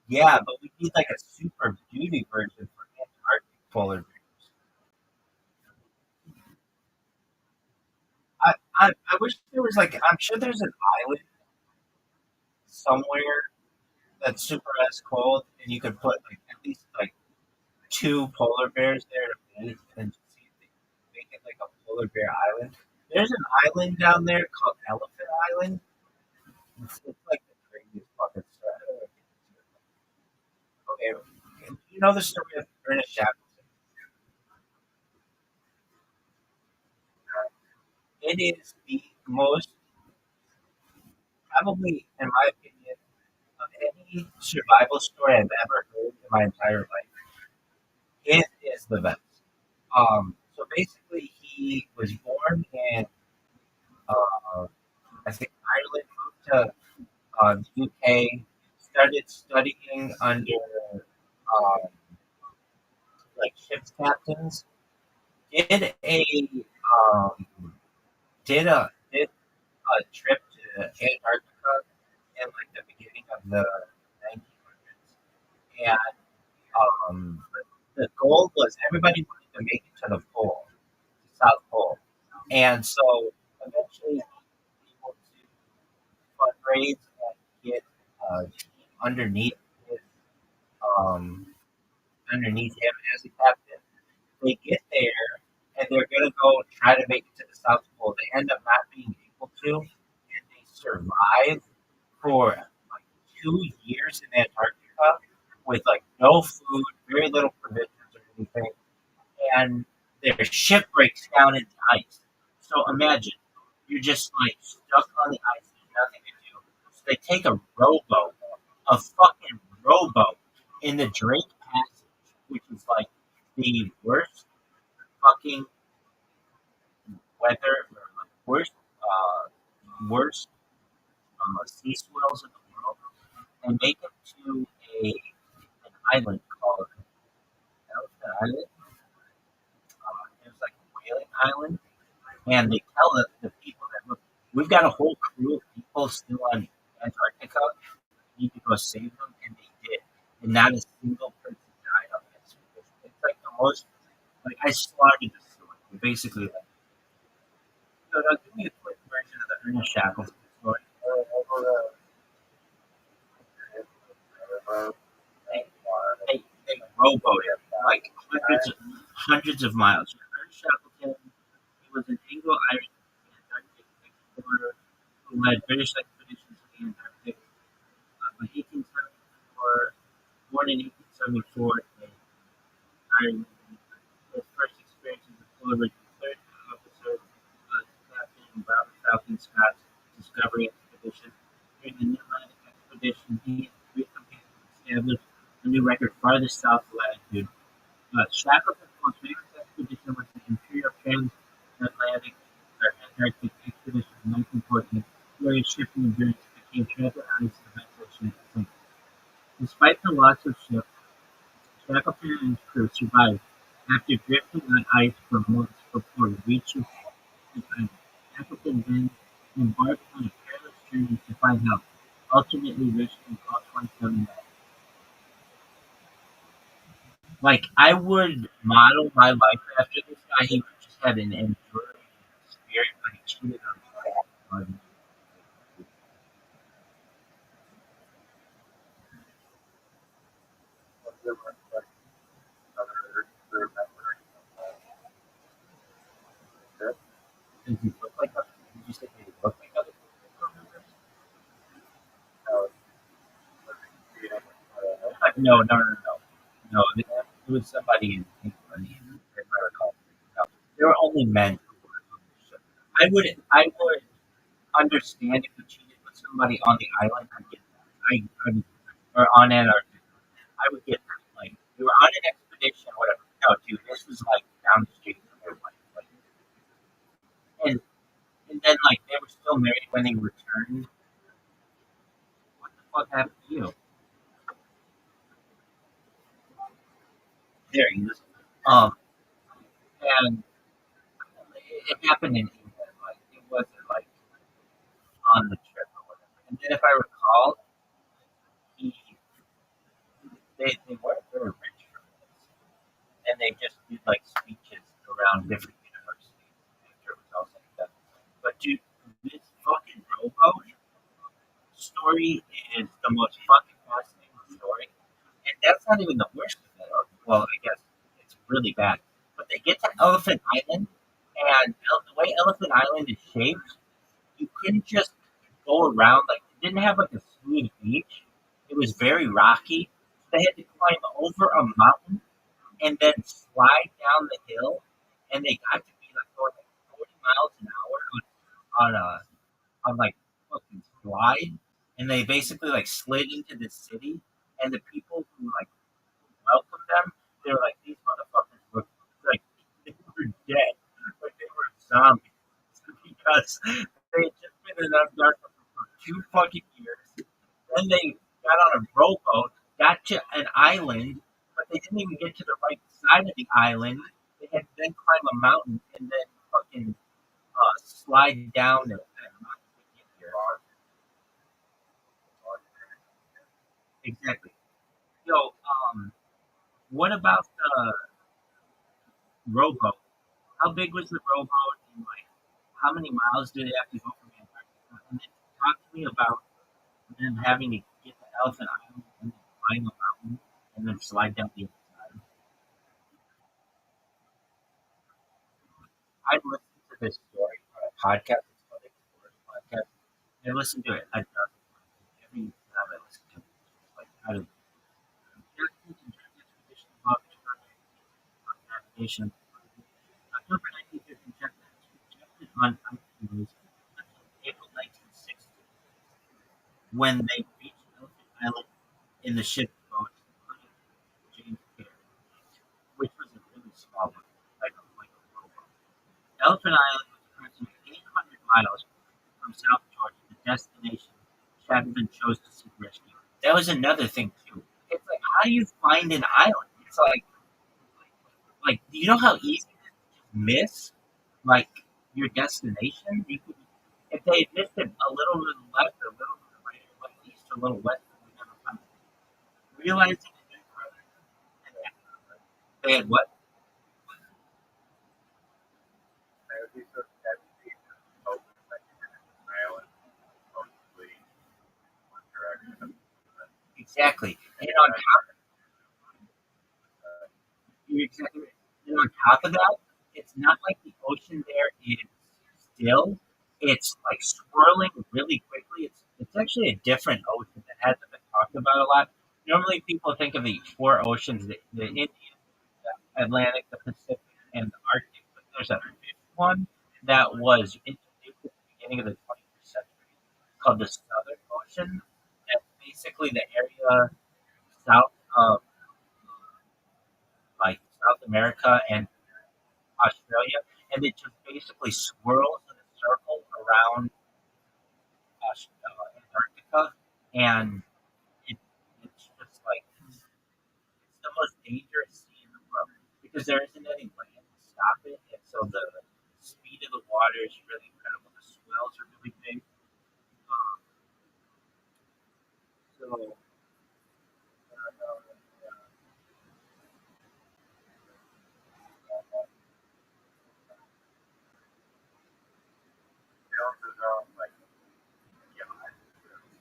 B: Yeah, but we need like a super beauty version for Antarctic polar bears. I wish there was like I'm sure there's an island somewhere that's super ice cold, and you could put like at least like two polar bears there to bathe and just see if they make it like a polar bear island. There's an island down there called Elephant Island. It's like the craziest fucking story. Okay, you know the story of Ernest Shackleton? It is the most, probably, in my opinion, of any survival story I've ever heard in my entire life. It is the best. So basically, he was born in, I think, Ireland, moved to the UK, started studying under um, like ship's captains, did a um, did a trip to Antarctica in like the beginning of the 1900s, and the goal was everybody wanted to make it to the pole, the South Pole, and so eventually he was able to fundraise and get underneath his um, underneath him as a captain. They get there and they're gonna go try to make it to the South Pole. They end up not being able to, and they survive for like 2 years in Antarctica with like no food, very little provisions or anything, and their ship breaks down into ice. So imagine you're just like stuck on the ice, there's nothing to do. So they take a fucking rowboat in the Drake Passage, which is like the fucking weather or like worst sea swells in the world, and make it to an island called Elephant Island. It's like a whaling island, and they tell the people that look, we've got a whole crew of people still on Antarctica. We need to go save them, and they did, and not a single person died on that expedition. It's like the most like I slaughtered the story. Basically, like, so now give me a quick version of the Ernest Shackleton story. They, they rowboated like hundreds of miles. Ernest Shackleton, he was an Anglo-Irish Antarctic explorer who led British expeditions to the Antarctic. By 1874, born in 1874 in Ireland, his first experiences with polar was third officer Captain Robert Falcon Scott's Discovery Expedition. During the Mid-Atlantic Expedition, he and three companions established a new record farthest south latitude. Shackleton's most famous expedition was the Imperial Transatlantic Antarctic Expedition in 1914, where his shipping endurance became trapped ice and eventually sank. Despite the loss of ship, Shackleton and his crew survived after drifting on ice for months before reaching the island. Shackleton then embarked on a perilous journey to find help, ultimately rescuing all 27 men. Like, I would model my life after this guy. He just had an enduring spirit, but he cheated on me. Does he look like a, did you say he looked like other people members? No, no, no, no. No, it was somebody in England, if I recall. No, there were only men who were on the ship. I would understand if you cheated with somebody on the island. I get that. Or on Antarctica. I would get that. Like, you were on an expedition, whatever. No, dude, this was like down the street from their wife. Like, and then, like, they were still married when they returned. What the fuck happened to you? There he is. Um, and it happened in England. Like, it wasn't like on the trip or whatever. And then, if I recall, he they weren't very rich from this, and they just did like speeches around different universities after it was all said and done. But dude, this fucking rowboat story is the most fucking fascinating story, and that's not even the worst of it. Well, I guess it's really bad. But they get to Elephant Island, and way Elephant Island is shaped, you couldn't just go around. Like it didn't have like a smooth beach. It was very rocky. They had to climb over a mountain and then slide down the hill, and they got to be like going like 40 miles an hour on like fucking slide, and they basically like slid into the city, and the people who like welcomed them, they were like these motherfuckers were like they were dead, like they were zombies because they had just been in Antarctica for 2 fucking years. Then they got on a rowboat, got to an island, but they didn't even get to the right side of the island. They had to then climb a mountain and then fucking slide down the mountain to get here. Exactly. Yo, what about the rowboat? How big was the rowboat, and like how many miles did it have to go from Antarctica? And then talk to me about them having to get to Elephant Island and then climb a mountain and then slide down the other side. I've listened to this story on a podcast. It's called Explorers Podcast. I listen to it a dozen times. Every time I listen to it, it's like out of expedition of navigation. October 1950, rejected on itineraries until April 1960, when they reached Elephant Island in the ship boat James Caird, which was a really small one, like a rowboat. Elephant Island was approximately 800 miles from South Georgia, the destination Chapman chose to seek rescue. That was another thing too. It's like, how do you find an island? It's like, do you know how easy it is to just miss, like, your destination? You could, if they had missed it a little to the left, or a little to the right, or a little east, or a little west, they would never find it. Realizing that they had what?
A: I would be so devastated to open like an island mostly one direction.
B: Exactly. And on top You're exactly right. And on top of that, it's not like the ocean there is still. It's like swirling really quickly. It's actually a different ocean that hasn't been talked about a lot. Normally, people think of the four oceans: the Indian, the Atlantic, the Pacific, and the Arctic. But there's a fifth one that was introduced at the beginning of the 21st century called the Southern Ocean. That's basically the area south of like South America and Australia, and it just basically swirls in a circle around Antarctica, and it, it's just like it's the most dangerous sea in the world because there isn't any land to stop it, and so the speed of the water is really incredible. The swells are really big. Um, so
A: Built his own like yacht,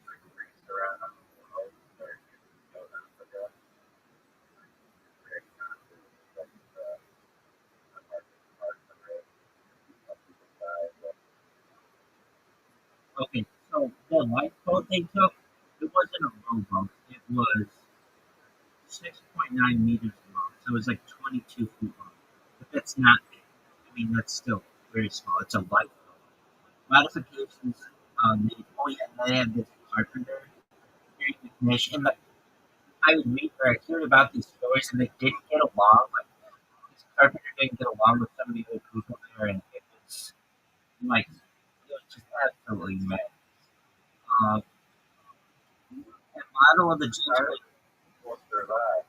A: like race around on the world, where you can go down to the very constant, like the part of it, up to the side, like
B: okay, so the lifeboat they took, it wasn't a rowboat. It was 6.9 meters long, so it was like 22 feet long. But that's not big. I mean, that's still very small. It's a light modifications. Oh yeah, they had this carpenter, very McNish, and like, I would read or I heard about these stories, and they didn't get along. Like this carpenter didn't get along with some of the other people there, and it was like it was just absolutely mad. The model of the James
A: I
B: Wade,
A: will survive,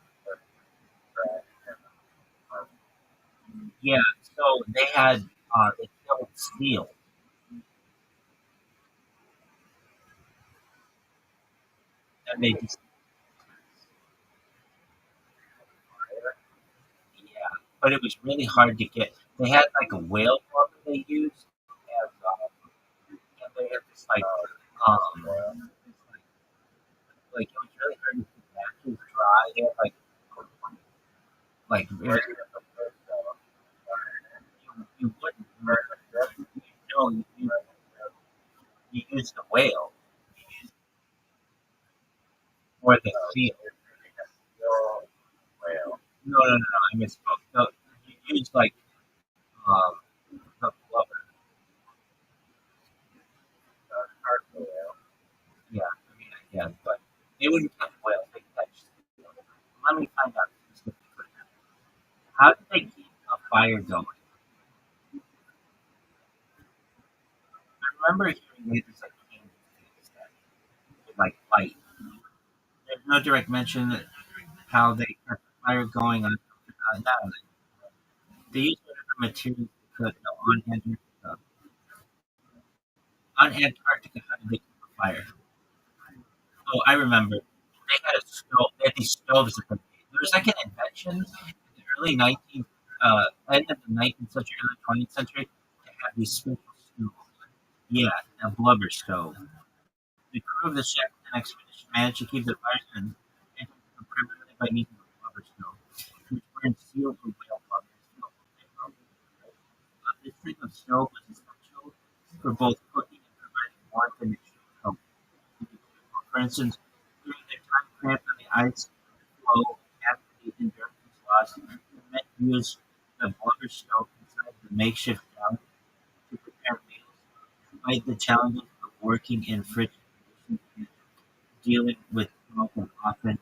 A: but um,
B: yeah. So they had they killed steel, and they just yeah. But it was really hard to get. They had like a whale club that they used, and they had this like it was really hard to keep matches dry. They had like it was, you wouldn't. no, you use the whale or the seal.
A: Still whale.
B: No, no, no, no, I misspoke. No, you use like um, the blubber.
A: Heart whale.
B: Yeah, I mean, I guess, but they wouldn't catch whales. They catch seals. Let me find out specifically. How do they keep a fire going? I remember hearing neighbors like candles that would like light. There's no direct mention of how they kept the fire going on an island. They used whatever materials they could on Antarctica. On Antarctica, how did they keep a fire? Oh, I remember. They had a stove. They had these stoves that they made. There was like an invention in the early 19th, end of the 19th century, early 20th century, to have these special stoves. Yeah, a blubber stove. The crew of the Shackleton expedition managed to keep the fires in primarily by means of a blubber stove, which burned sealed with whale blubber. This type of stove was essential for both cooking and providing warmth and extreme cold. For instance, during their time cramped on the ice floe after the endurance was lost, the men used the blubber stove inside the makeshift galley to prepare meals, despite the challenges of working in frigid conditions and dealing with smoke and often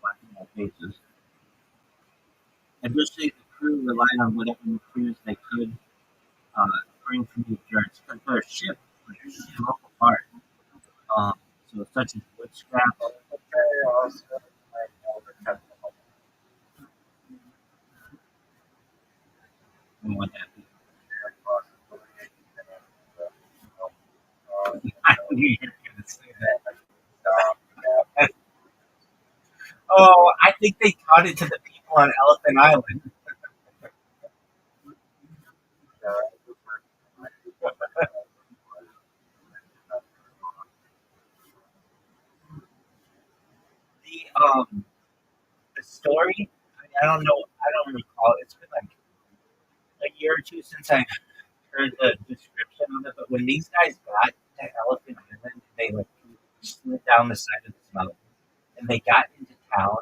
B: blacking their faces. Additionally, the crew relied on whatever materials they could uh, bring from the endurance because their ship broke apart. Um, so such as wood scrap.
A: Okay, also, like, overcut the whole
B: And what that be.
A: possibility.
B: I knew you were going to say that.
A: Yeah.
B: Oh, I think they taught it to the people on Elephant Island. The the story. I don't know. I don't recall. It's been like a year or two since I heard the description of it. But when these guys got to Elephant Island, they like slid down the side of this mountain and they got into town.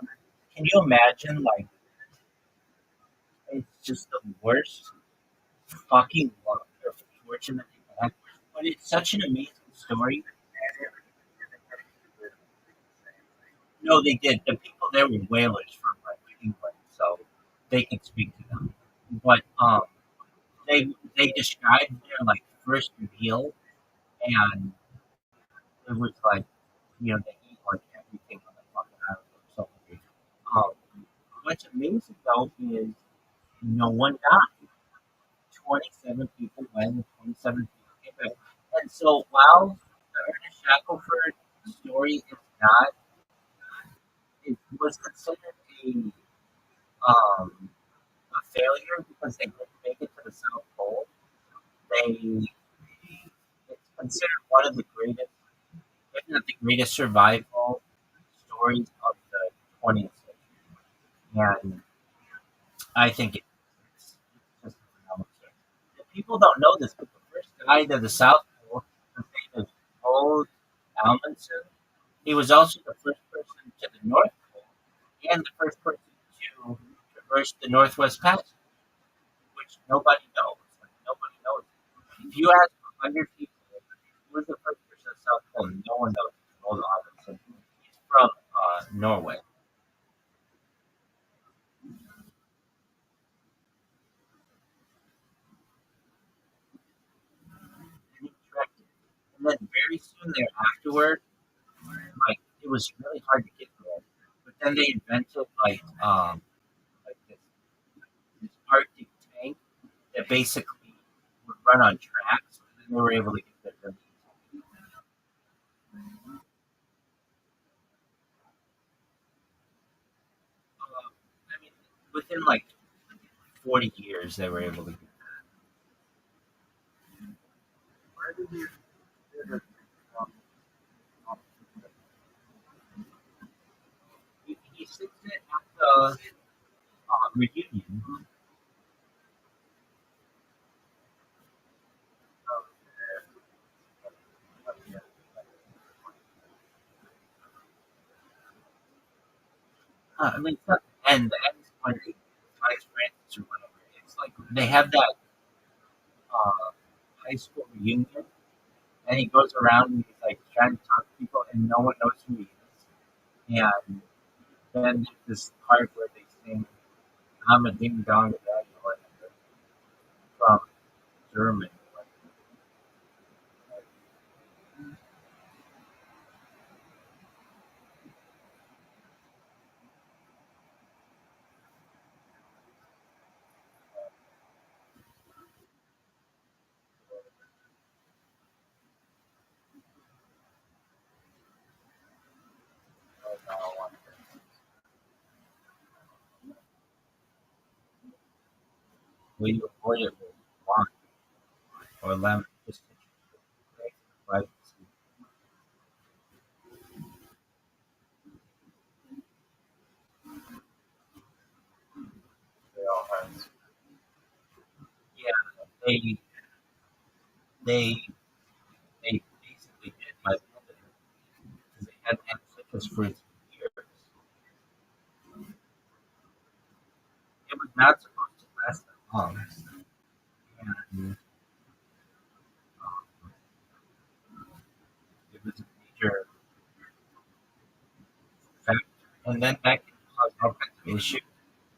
B: Can you imagine? Like it's just the worst fucking luck or fortune that they had. But it's such an amazing story. No, they did. The people there were whalers from like England, so they could speak to them. But they described their like first meal, and it was like they eat like everything on the fucking island. So what's amazing though is no one died. 27 people went, and 27 people came back. And so while the Ernest Shackelford story is not, it was considered a failure because they didn't make it to the South Pole. They it's considered one of the greatest, if not the greatest, survival stories of the 20th century. And I think it's just a phenomenal story. And people don't know this, but the first guy to the South Pole, his name is Old Amundsen. He was also the first person to the North Pole and the first person to traverse the Northwest Passage, which nobody knows. Like, nobody knows. If you ask 100 people, who was the first person to the South Pole, no one knows. Old Amundsen. He's from Norway. And he trekked it. And then very soon thereafterward, like it was really hard to get there. But then they invented like this Arctic tank that basically would run on tracks, and then they were able to get there really easily. I mean, within like 40 years, they were able to get
A: Where did you do this from?
B: there. He sits it at the reunion. I mean, it's not the end. The end is when he finds Francis or whatever. It's like they have that high school reunion, and he goes around and he's like trying to talk to people, and no one knows who he is. And then there's this part where they sing "I'm a Ding Dong Daddy" or whatever from German. Will you avoid it with wine or lemon? Just to right?
A: They all have
B: Yeah, they they basically did by the end of it because they hadn't had citrus fruits for years. It was not supposed to last that long, and it was a major factor. And then that can cause all kinds of issues.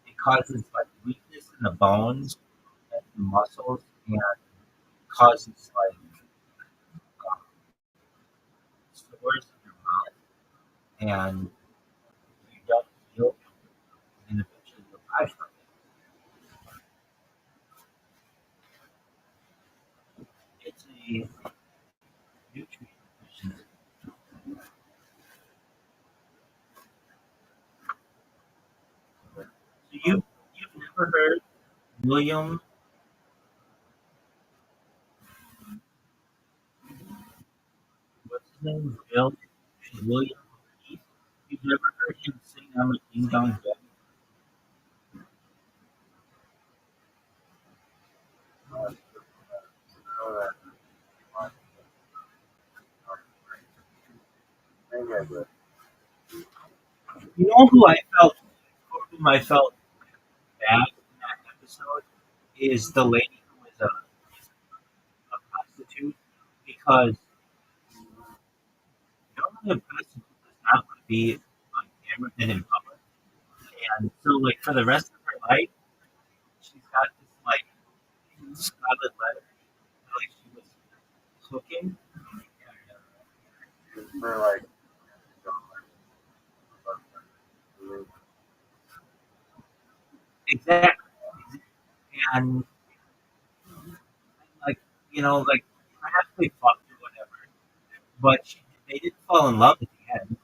B: It causes like weakness in the bones and the muscles, and causes like sores in your mouth, and you don't feel, and eventually you'll die from it. It's a nutrient deficiency. So you've never heard William, what's his name? William Keith? You've never heard him sing "I'm a Ding Dong Daddy"?
A: so that maybe I would.
B: You know who I felt, for whom I felt bad in that episode is the lady who is a prostitute, because normally a prostitute does not want to be on camera and in public, and so like for the rest of her life, she's got this like scarlet letter, like she was cooking.
A: For like,
B: Exactly, and like like perhaps they fucked or whatever, but they didn't fall in love at the end.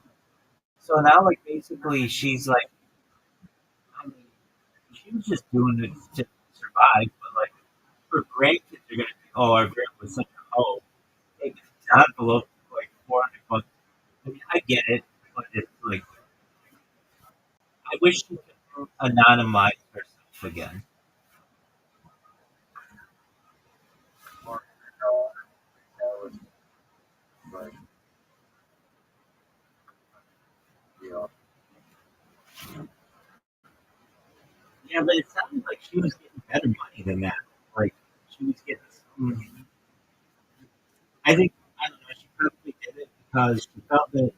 B: So now, like basically, she's like, I mean, she was just doing it to survive, but like her grandkids are gonna be, oh, our grandpa's such a hoe. Take this envelope for like 400 bucks. I mean, I get it, but it's like I wish she could anonymize herself again.
A: more, that was like, you know,
B: Yeah, but it sounded like she was getting better money than that. Like she was getting some. I don't know. She probably did it because she felt that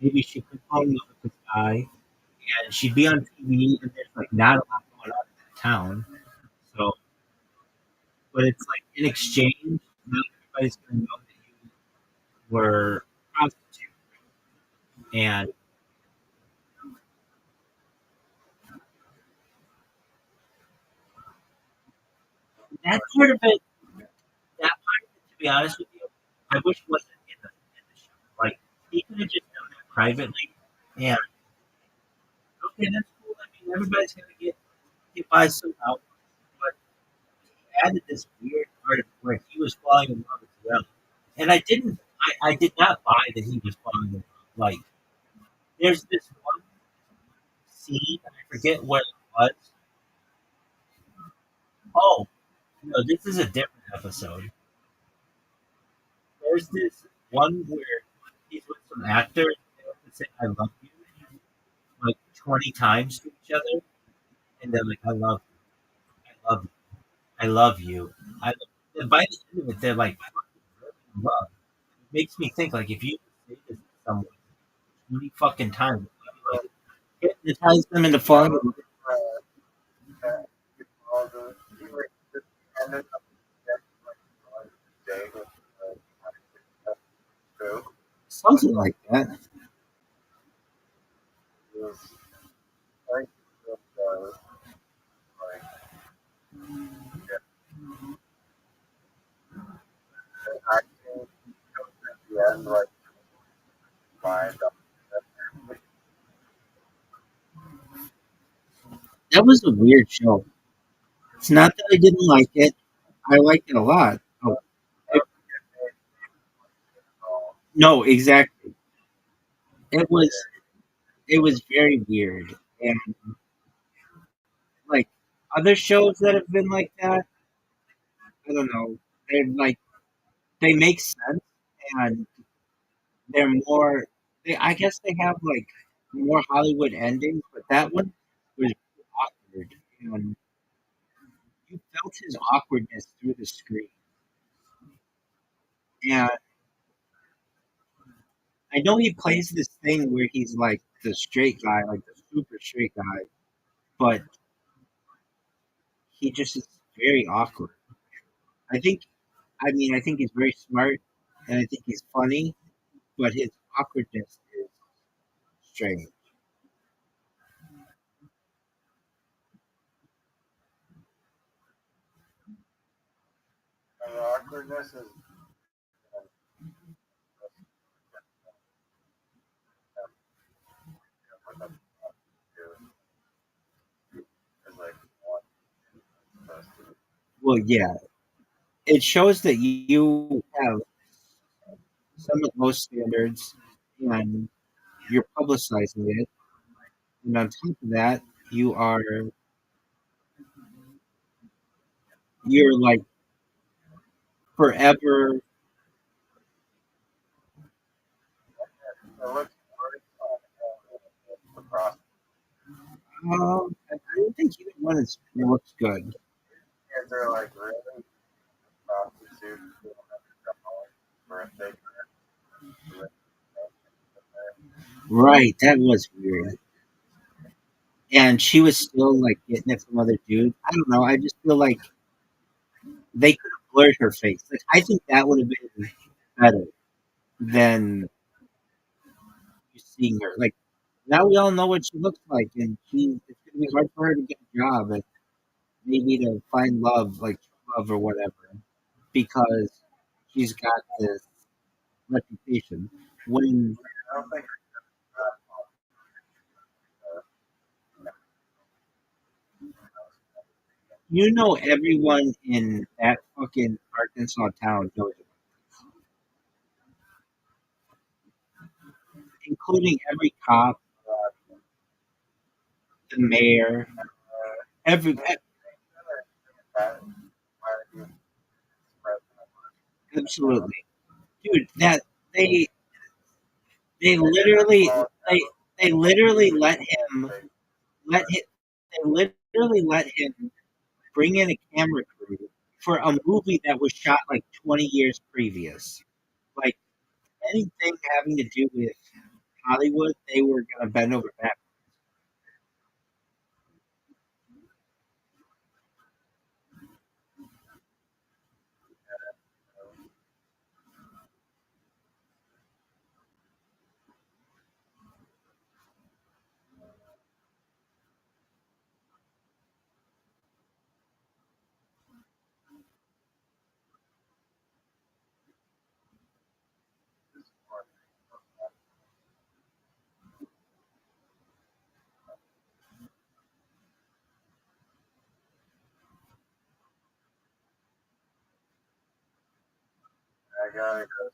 B: maybe she could fall in love with this guy, and she'd be on TV, and there's like not a lot going on in that town. So, but it's like in exchange, now everybody's gonna know that you were a prostitute, and that part of it, to be honest with you, I wish wasn't in the show. Like he could have just done that privately, and okay, that's cool. I mean, everybody's gonna get by somehow, but he added this weird part of where he was falling in love as well, and I did not buy that he was falling in love. Like, there's this one scene, I forget what it was. Oh, no, this is a different episode. There's this one where he's with some actors, and they have to say "I love you," like 20 times to each other, and they're like, I love you, I love you. I love you. And by the end of it, they're like, fucking really in love. It makes me think, like, if you say this to someone 20 fucking times, like, hypnotize them into falling in love.
A: all the he like just ended up on the day with true.
C: Something like that.
A: It was like like acting at the end like mind up.
C: That was a weird show. It's not that I didn't like it. I liked it a lot. Oh, it, no, exactly. It was it was very weird. And like other shows that have been like that, I don't know. They're like they make sense and they're more I guess they have like more Hollywood endings, but that one was awkward. And you felt his awkwardness through the screen. And I know he plays this thing where he's like the straight guy, like the super straight guy, but he just is very awkward. I think, I think he's very smart and I think he's funny, but his awkwardness is strange.
A: And the awkwardness is what I'm doing is like one supposed to
C: Well, yeah, it shows that you have some of those standards and you're publicizing it. And on top of that, you are, you're like forever.
A: it looks worse on the process.
C: I don't think either one is looks good.
A: Kids are like really prostitutes for if they
C: Right, that was weird. And she was still like getting it from other dudes. I don't know. I just feel like they could have blurred her face. Like I think that would have been better than you seeing her. Like now we all know what she looks like, and it's gonna be hard for her to get a job and maybe to find love, like true love or whatever, because she's got this reputation. When
A: I don't think
C: you know everyone in that fucking Arkansas town knows it, including every cop, the mayor, every
A: that why you
C: absolutely, dude. That they they literally they they literally let him they literally let him bring in a camera crew for a movie that was shot like 20 years previous. Like anything having to do with Hollywood, they were gonna bend over back.
A: I gotta go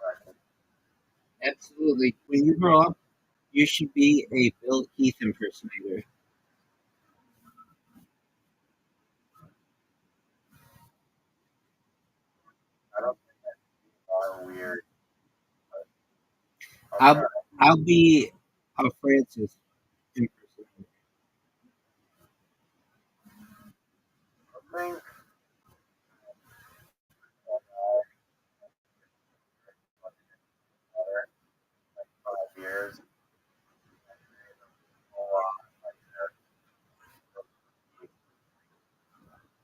A: like
C: Absolutely. When you grow up, you should be a Bill Keith impersonator.
A: I don't think are weird
C: I'll
A: Okay.
C: I'll be Francis impersonator.
A: I think I 5 years. A lot. Like, you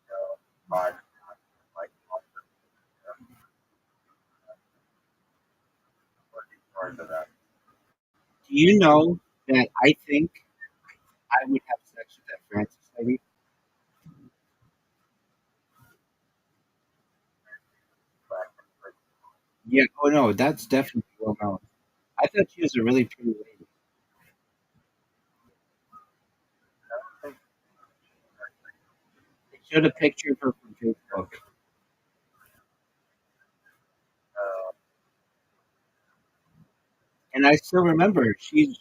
A: know, five, like, looking forward to that.
C: Do you know that I think I would have sex with that Francis lady? Yeah. Oh no, that's definitely well known. I thought she was a really pretty lady.
A: I think
C: They showed a picture of her from Facebook,
A: uh,
C: and I still remember she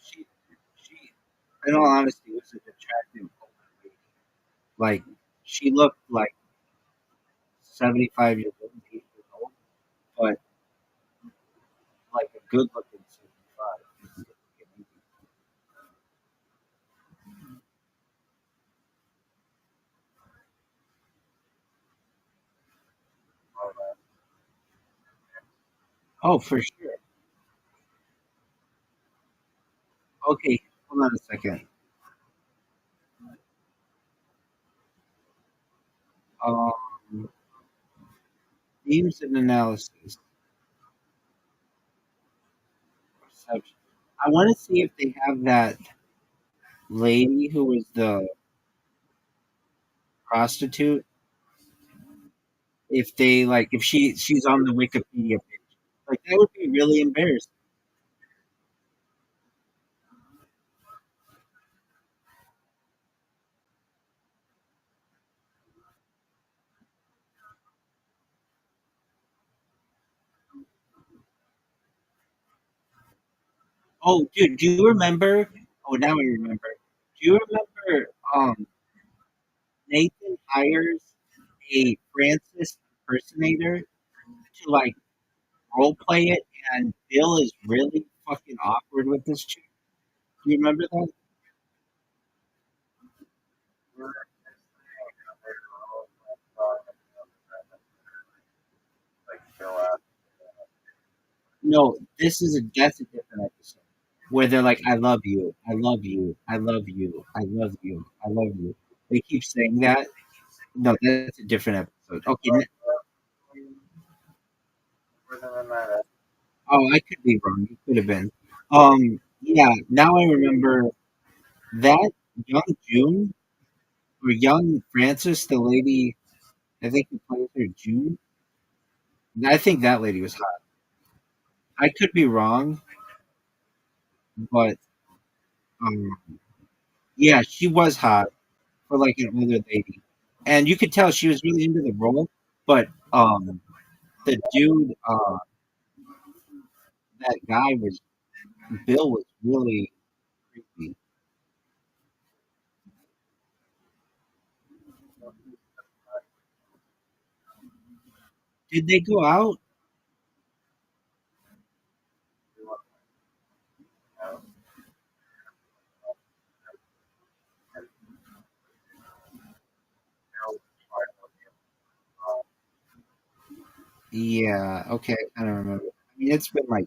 C: in all honesty was an attractive older lady. Like she looked like 75 years old, 80 years old, but like a good looking 75.
A: all that.
C: Oh, for sure. Okay, hold on a second. Um, themes and analysis, perception. I want to see if they have that lady who was the prostitute. If they like, if she's on the Wikipedia page, like that would be really embarrassing. Oh, dude, do you remember? Oh, now I remember. Do you remember? Nathan hires a Francis impersonator to like role play it, and Bill is really fucking awkward with this chick. Do you remember that?
A: We're like, chill out.
C: No, this is a that's a different episode where they're like, "I love you, I love you, I love you, I love you, I love you." They keep saying that. No, that's a different episode. Okay.
A: Wasn't in that.
C: Oh, I could be wrong. It could have been. Yeah. Now I remember that young June or young Frances, the lady. I think who plays her June. I think that lady was hot. I could be wrong, but um, yeah, she was hot for like an older lady, and you could tell she was really into the role. But the dude, that guy was Bill was really creepy. Did they go out? Yeah. Okay, I kind of remember. I mean, it's been like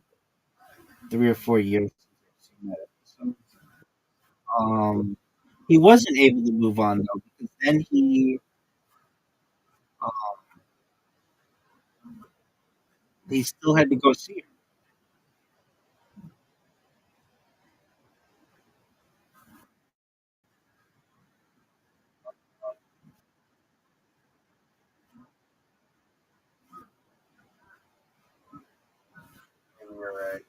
C: 3 or 4 years since I've seen that episode. Um, he wasn't able to move on though because then he still had to go see her.
A: Maybe you're right.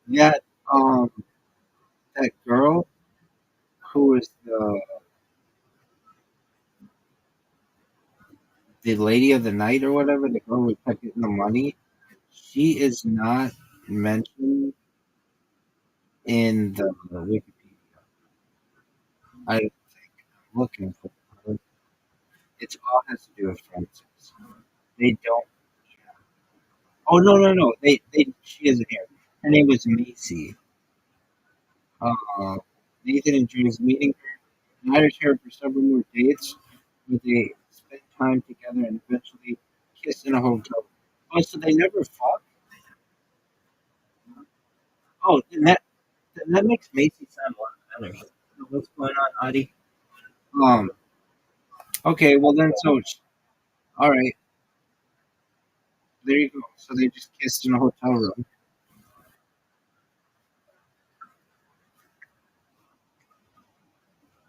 C: That um that girl who was the lady of the night or whatever, the girl who kept getting the money, she is not mentioned in the Wikipedia. I'm looking for her. It all has to do with Francis. They don't. Oh no. They she isn't here. Her name was Macy. Uh, Nathan enjoys meeting her. Not her for several more dates, where they spend time together and eventually kiss in a hotel. Oh, so they never fought? Oh, that makes Macy sound a lot better. So what's going on, Adi? Um. Okay. Well then, all right. There you go. So they just kissed in a hotel room.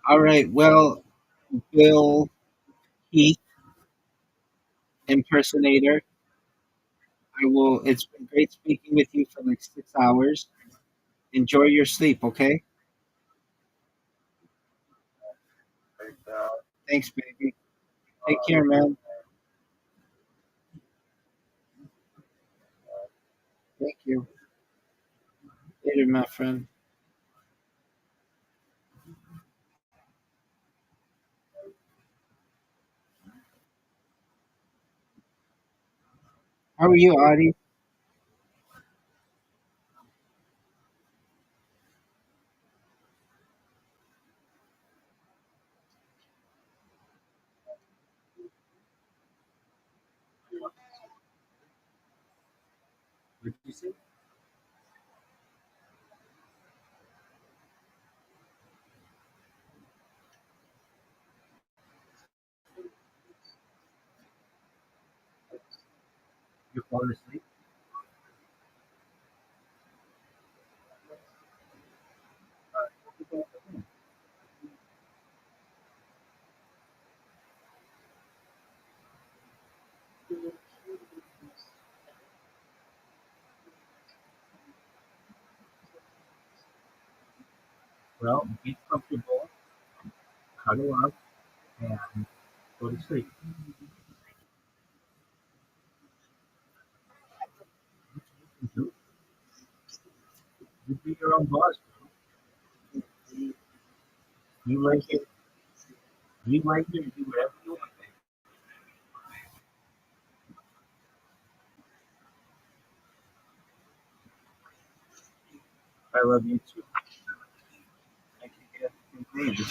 C: All right. Well, Bill Heath impersonator. I will. It's been great speaking with you for like 6 hours. Enjoy your sleep. Okay.
A: Like,
C: Thanks, baby. Take care, man. Thank you. Later, my friend. How are you, Adi? What did you say? You're falling asleep. Well, get comfortable, cuddle up, and go to sleep. You you be your own boss. You like it. You like it. Do whatever you want. I love you too. I can get everything.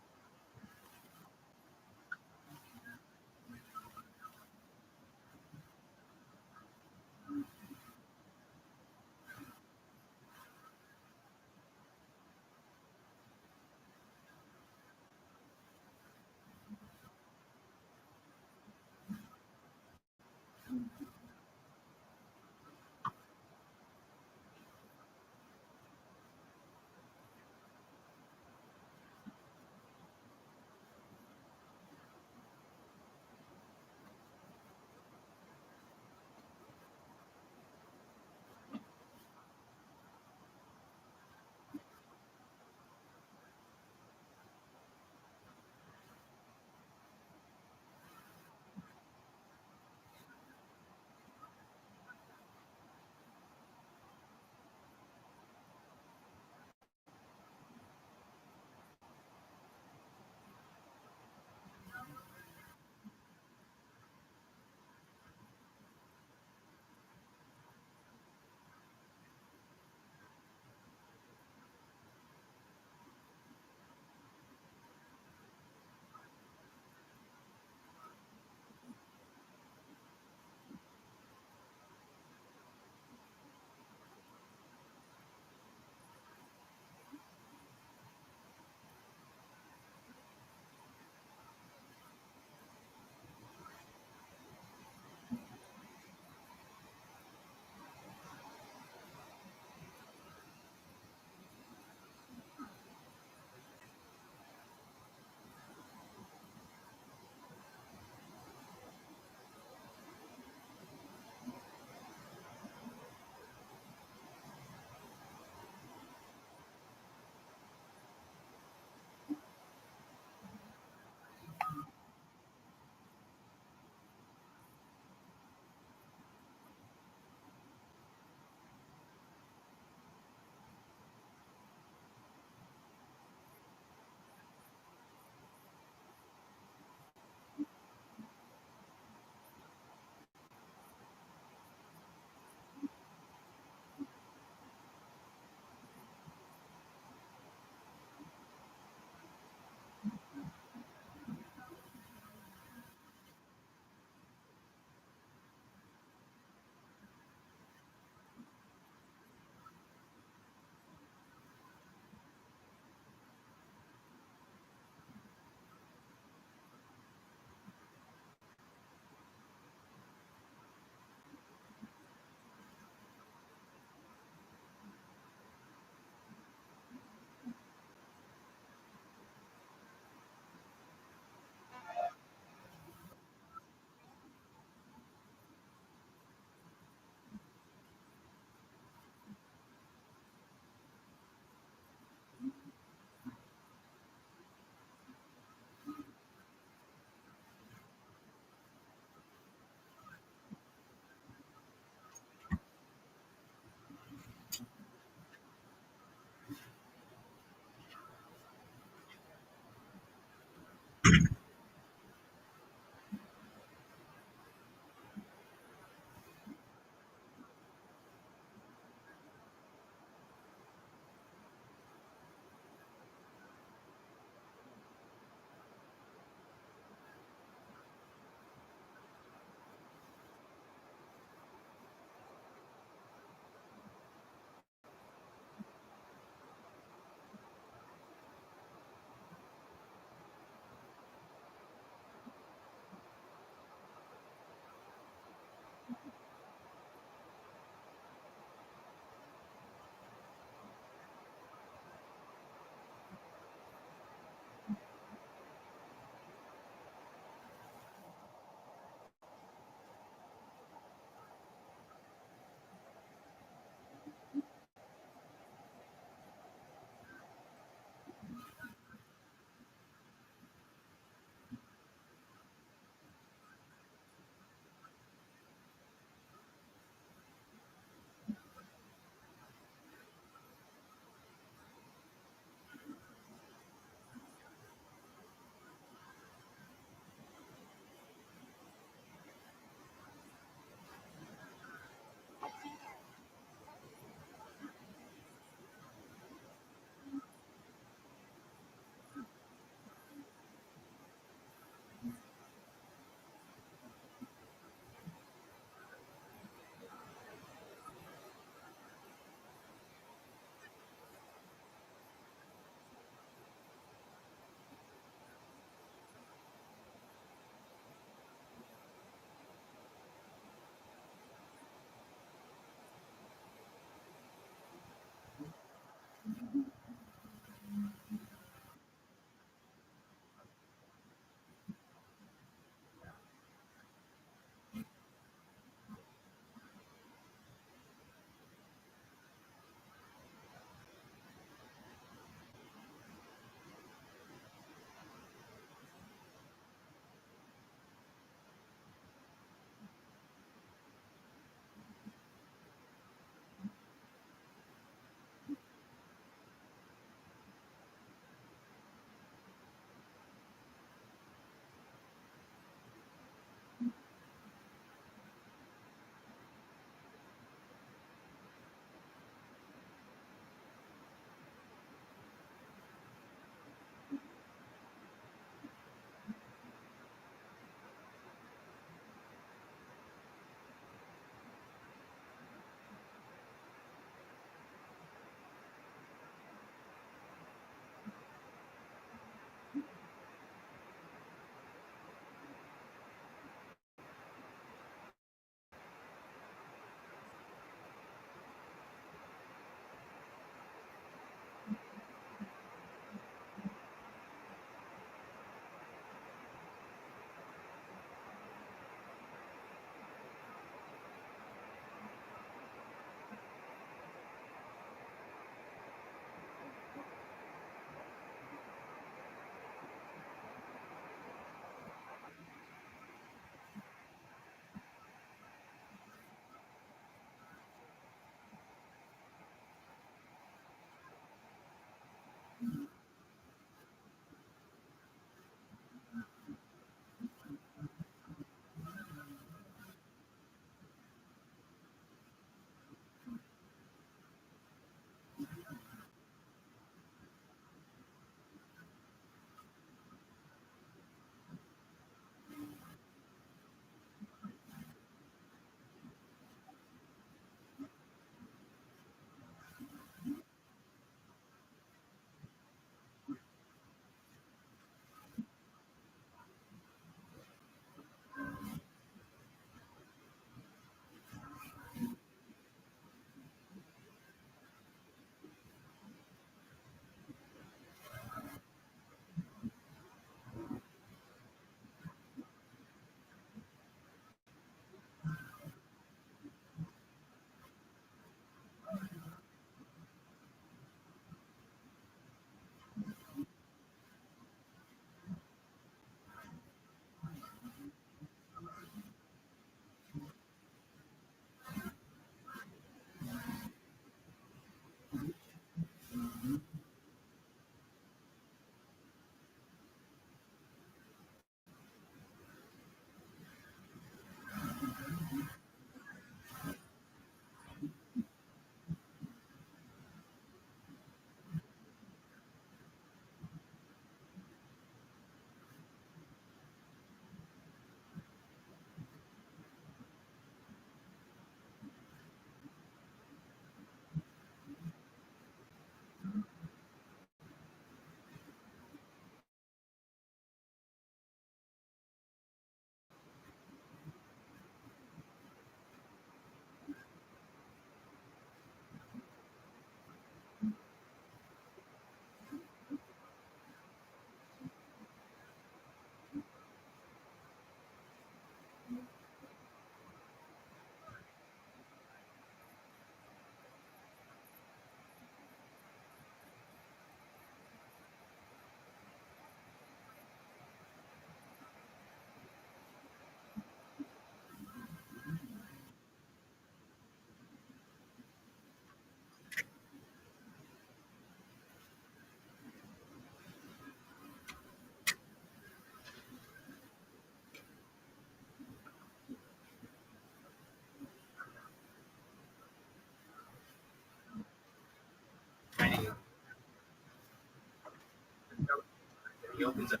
B: opens up.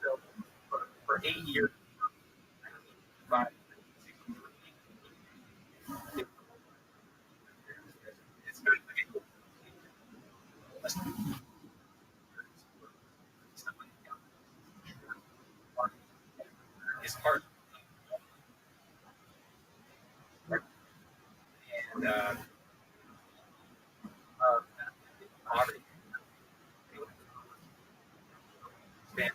B: So for 8 years, five, it's very is part and poverty span.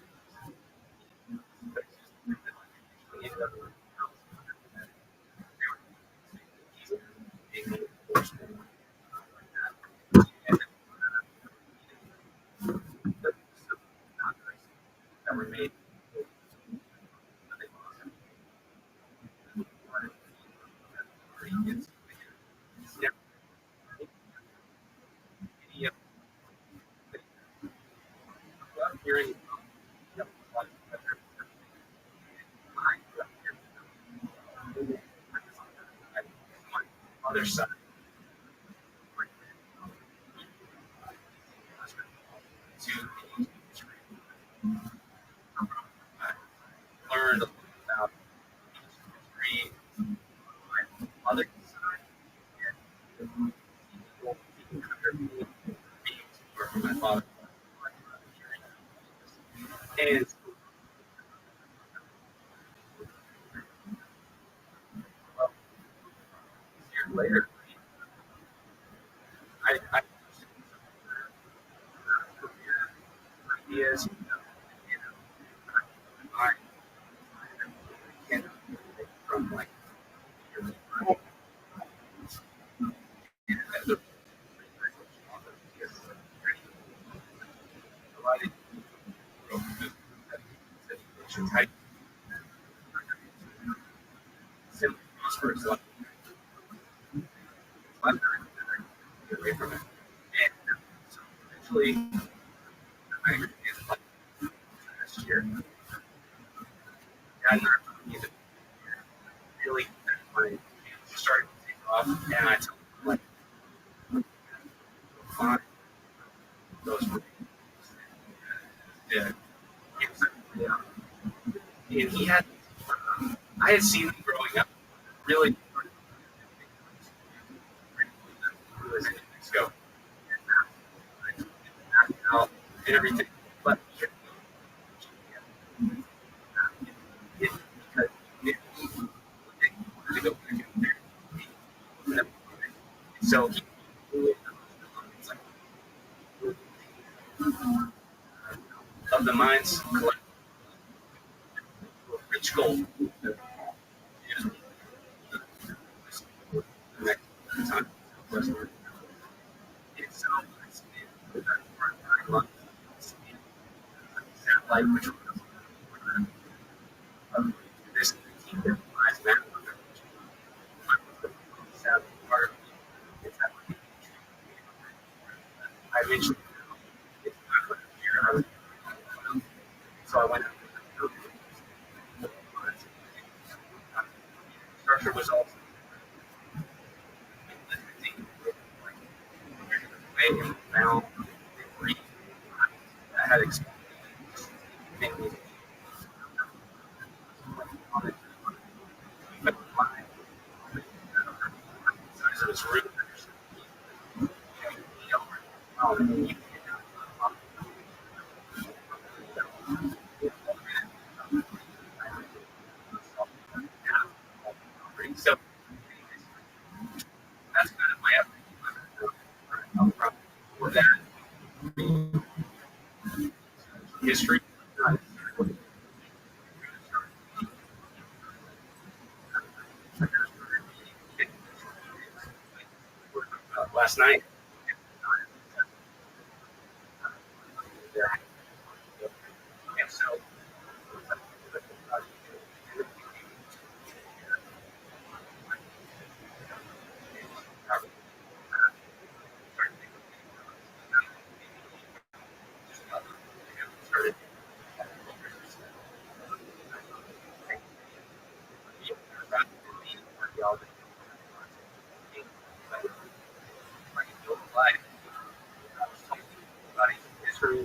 B: That were made it's never any of hearing other side to learn about history, other for my father. And years later, I ideas, I can from like the provided type simply prosperous life away from it. And so eventually, I in like last year, God started to really my started to take off, and I told him like find those yeah. Yeah. And he had I had seen him growing up really Mexico out and everything. But it, because he wanted to go back in there. So he of the mines collect rich gold. Time. Itself, satellite, which this I mentioned it's not here. So I went structure was also found I had explained but size of his room. Um, so that's kind of my for that history. Last night, and so started history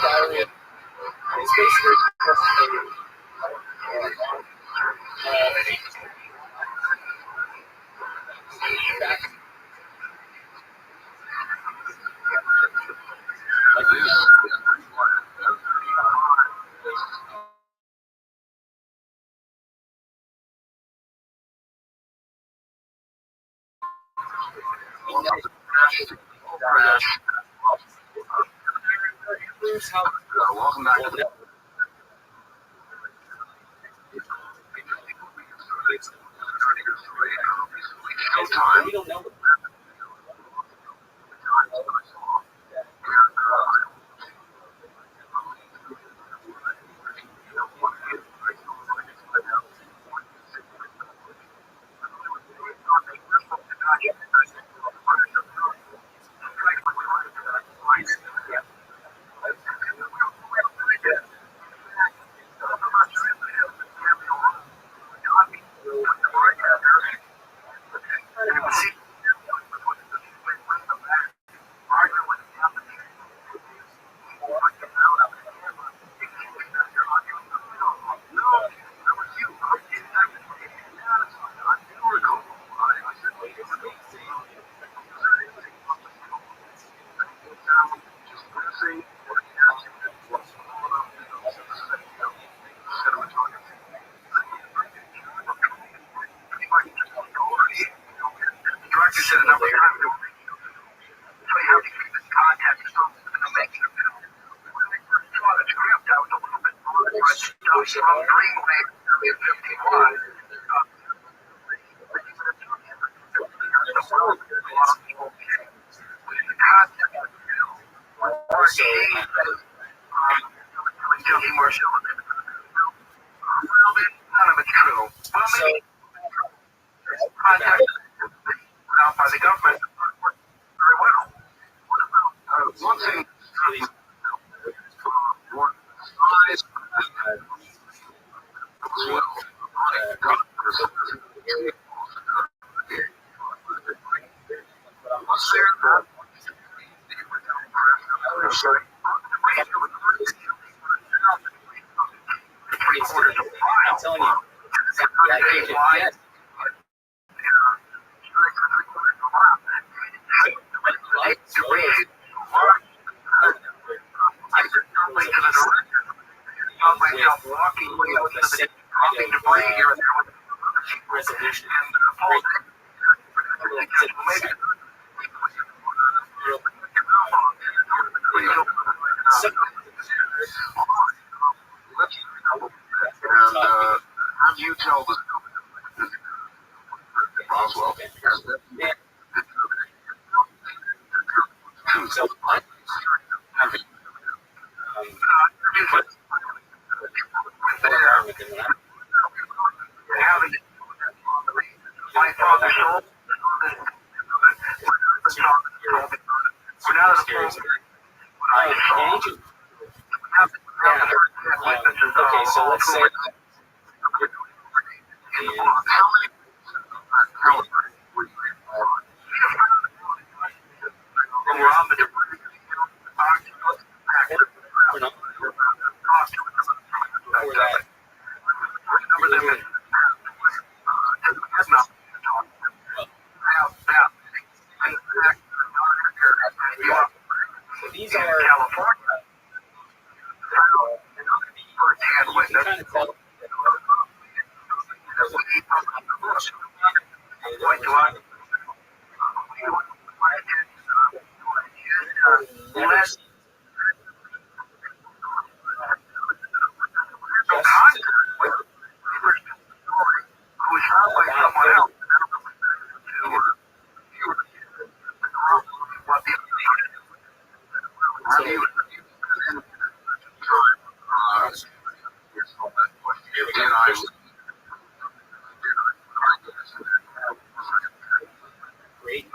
A: diary is basically just welcome back to the showtime. Director said a number of times, so you have to keep in contact with them to make sure. When they first saw the script, I was a little bit nervous. From Greenway to 51. Guilty Marshall. Well, none of it's true. Well, maybe contact by the government very well. One thing, one size, I'm telling you, yes. Myself walking way out into the dropping debris here and there with resolution and maybe have you tell the Roswell? So my father sold okay, so let's say these are California. First-hand witness. Kind of tell less who's not by someone else. Great.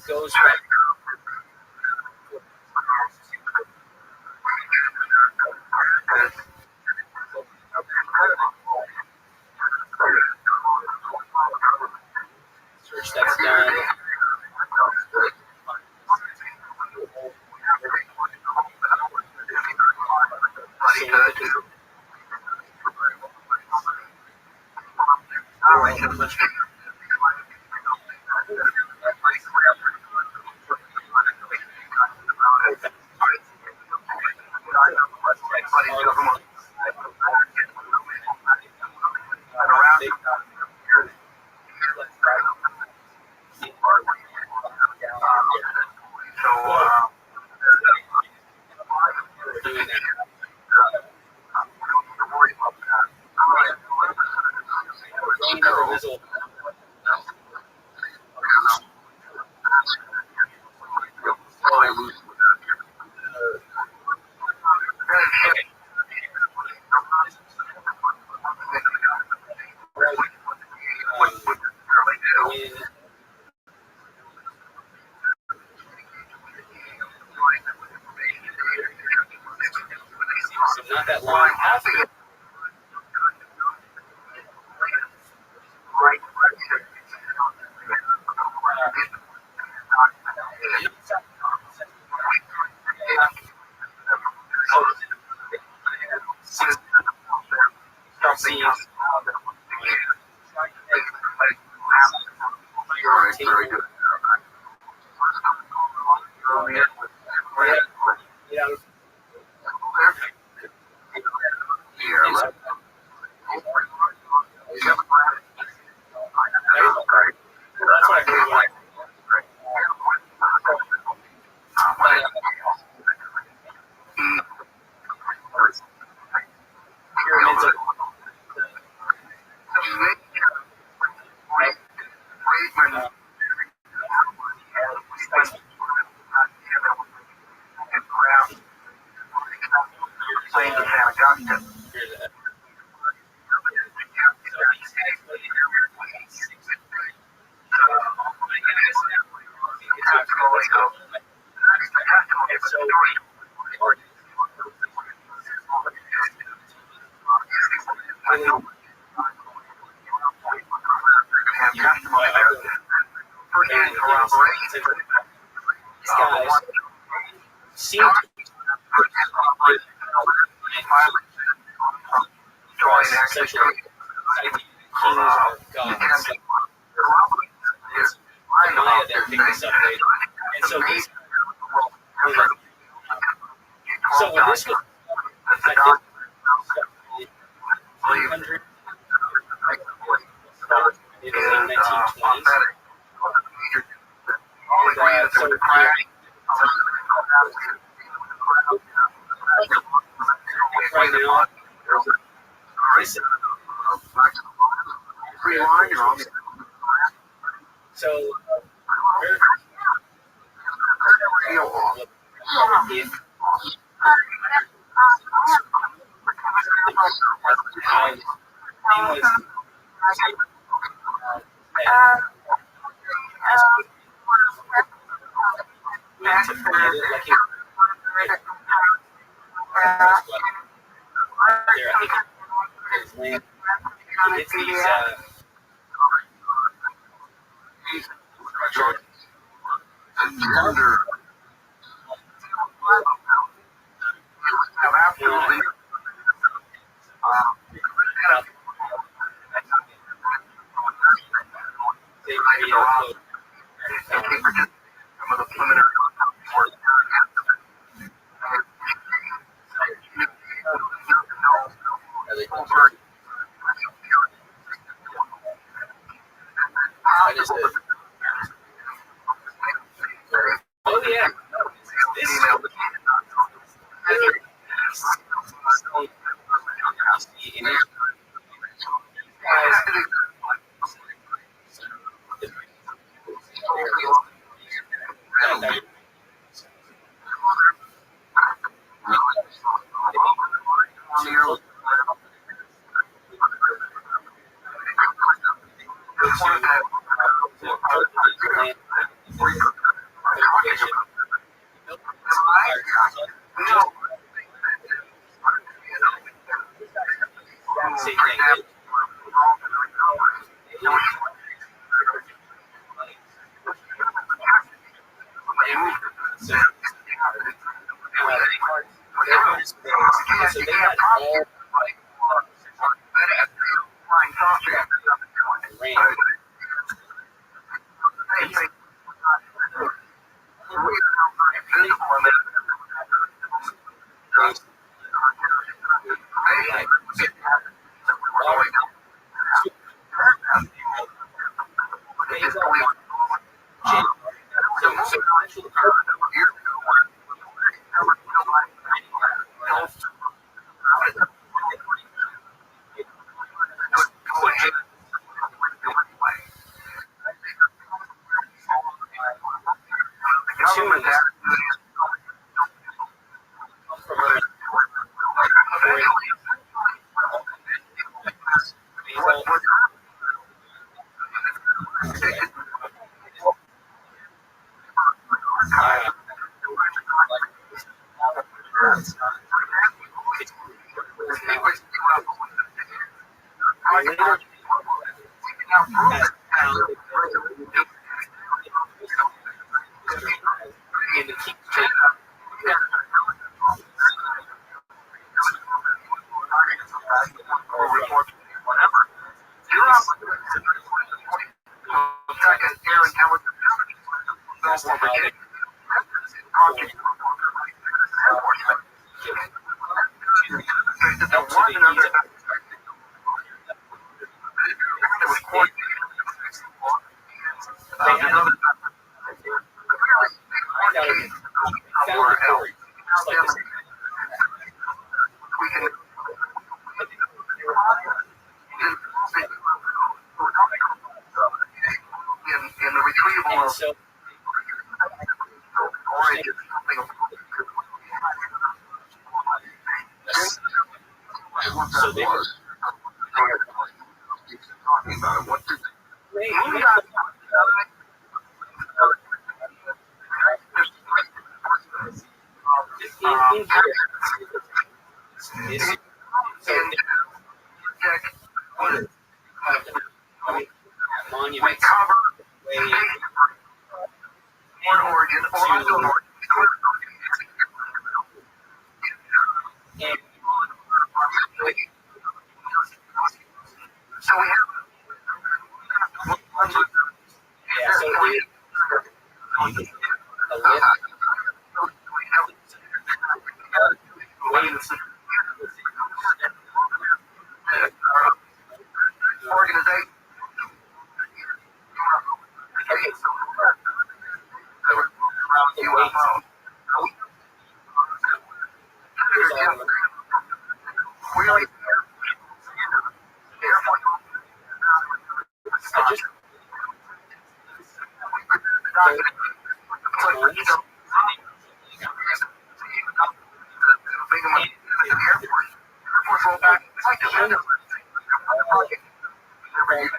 B: Goes right. Search that's done. Not that long after. So when this was, I think, 300 in the late 1920s. So right now, this so if it's these oh yeah, this say NBC and these guys the that to cultivate the land cultivation. Same thing. So, so they had all rain. Like, days out January. So actually, two later in the keep and so so they were in here is so monument way and yeah, so it a lift the weight is I just tons oh we trained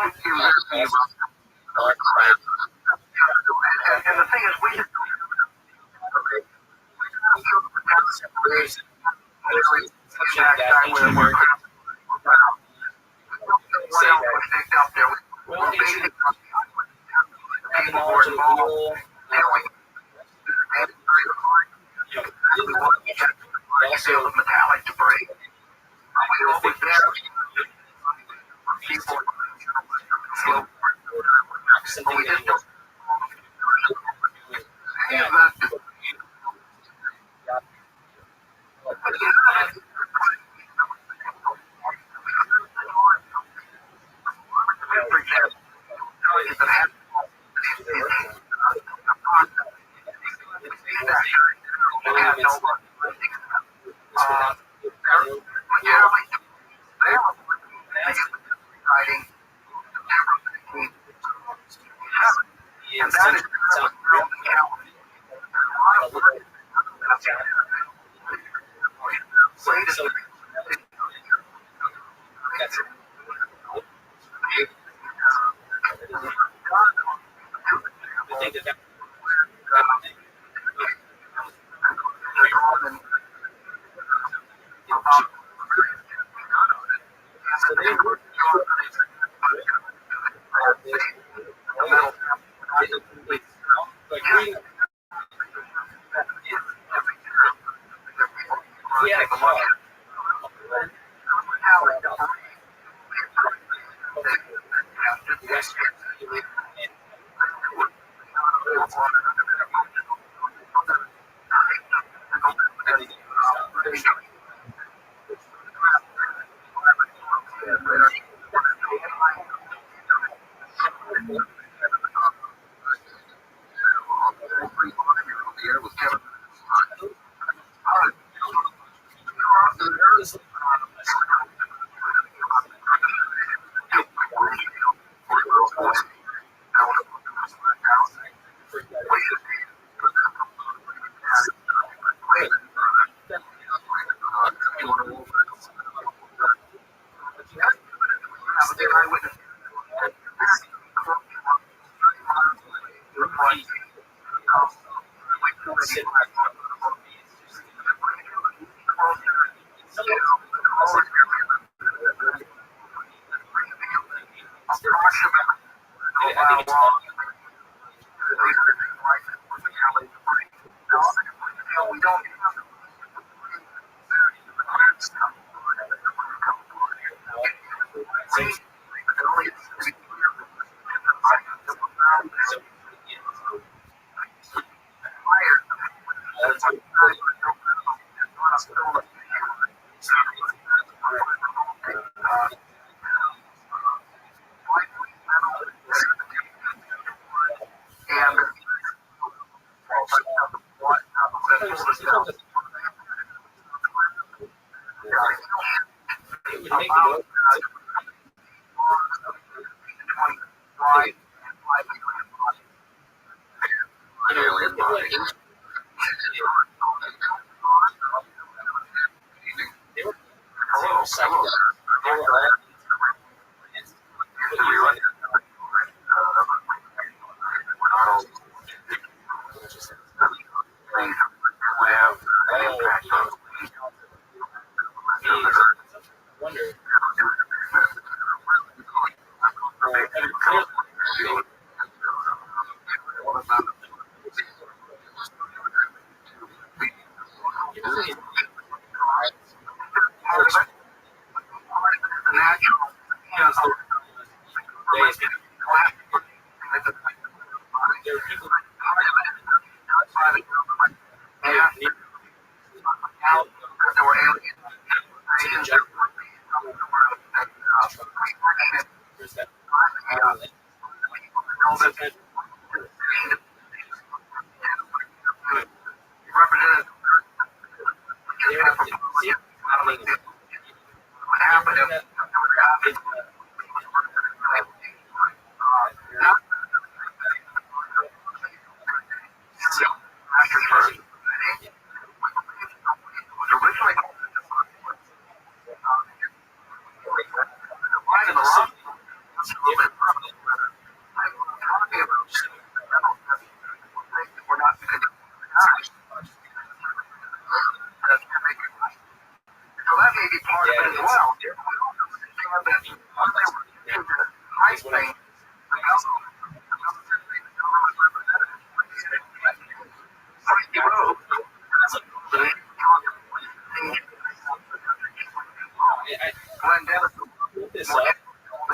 A: And the thing is, we just
B: There's
A: exact time where we're what else was picked up there. We're basically
B: having
A: people who
B: knowledge
A: are
B: of the
A: involved.
B: wheel.
A: And we also metallic debris. We always there. People slow. But we just don't. Any of that. And that is that may be part of it as well. High Spain, Glenn Dennis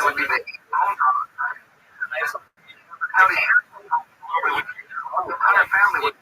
A: would be the county entire family would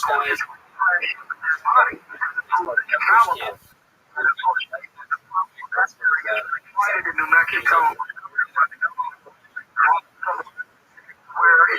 A: New Mexico, where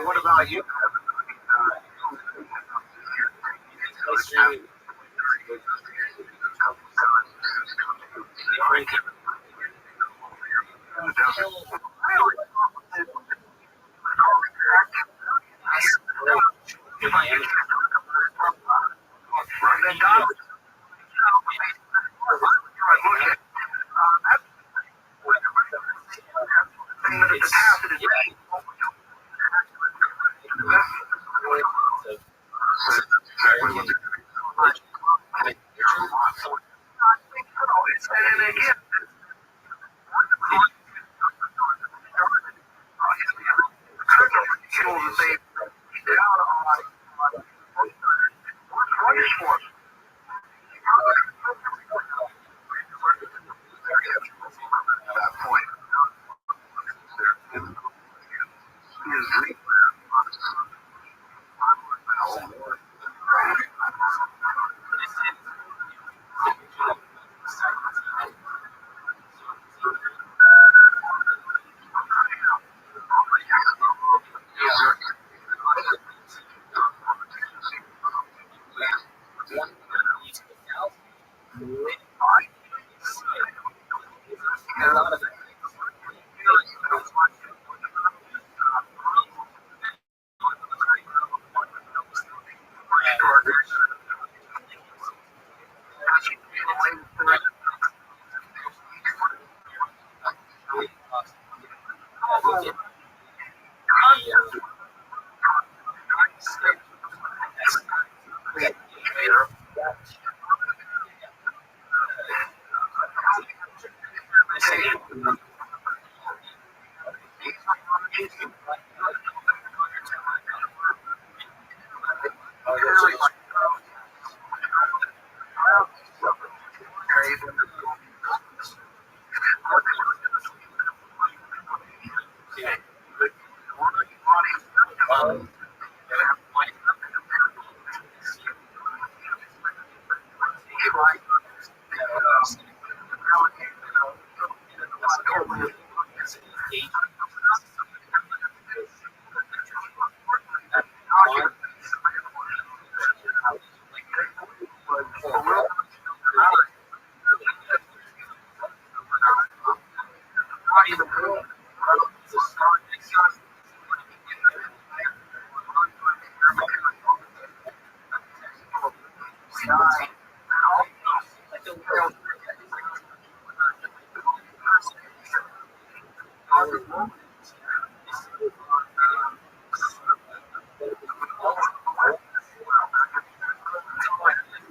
A: what about you?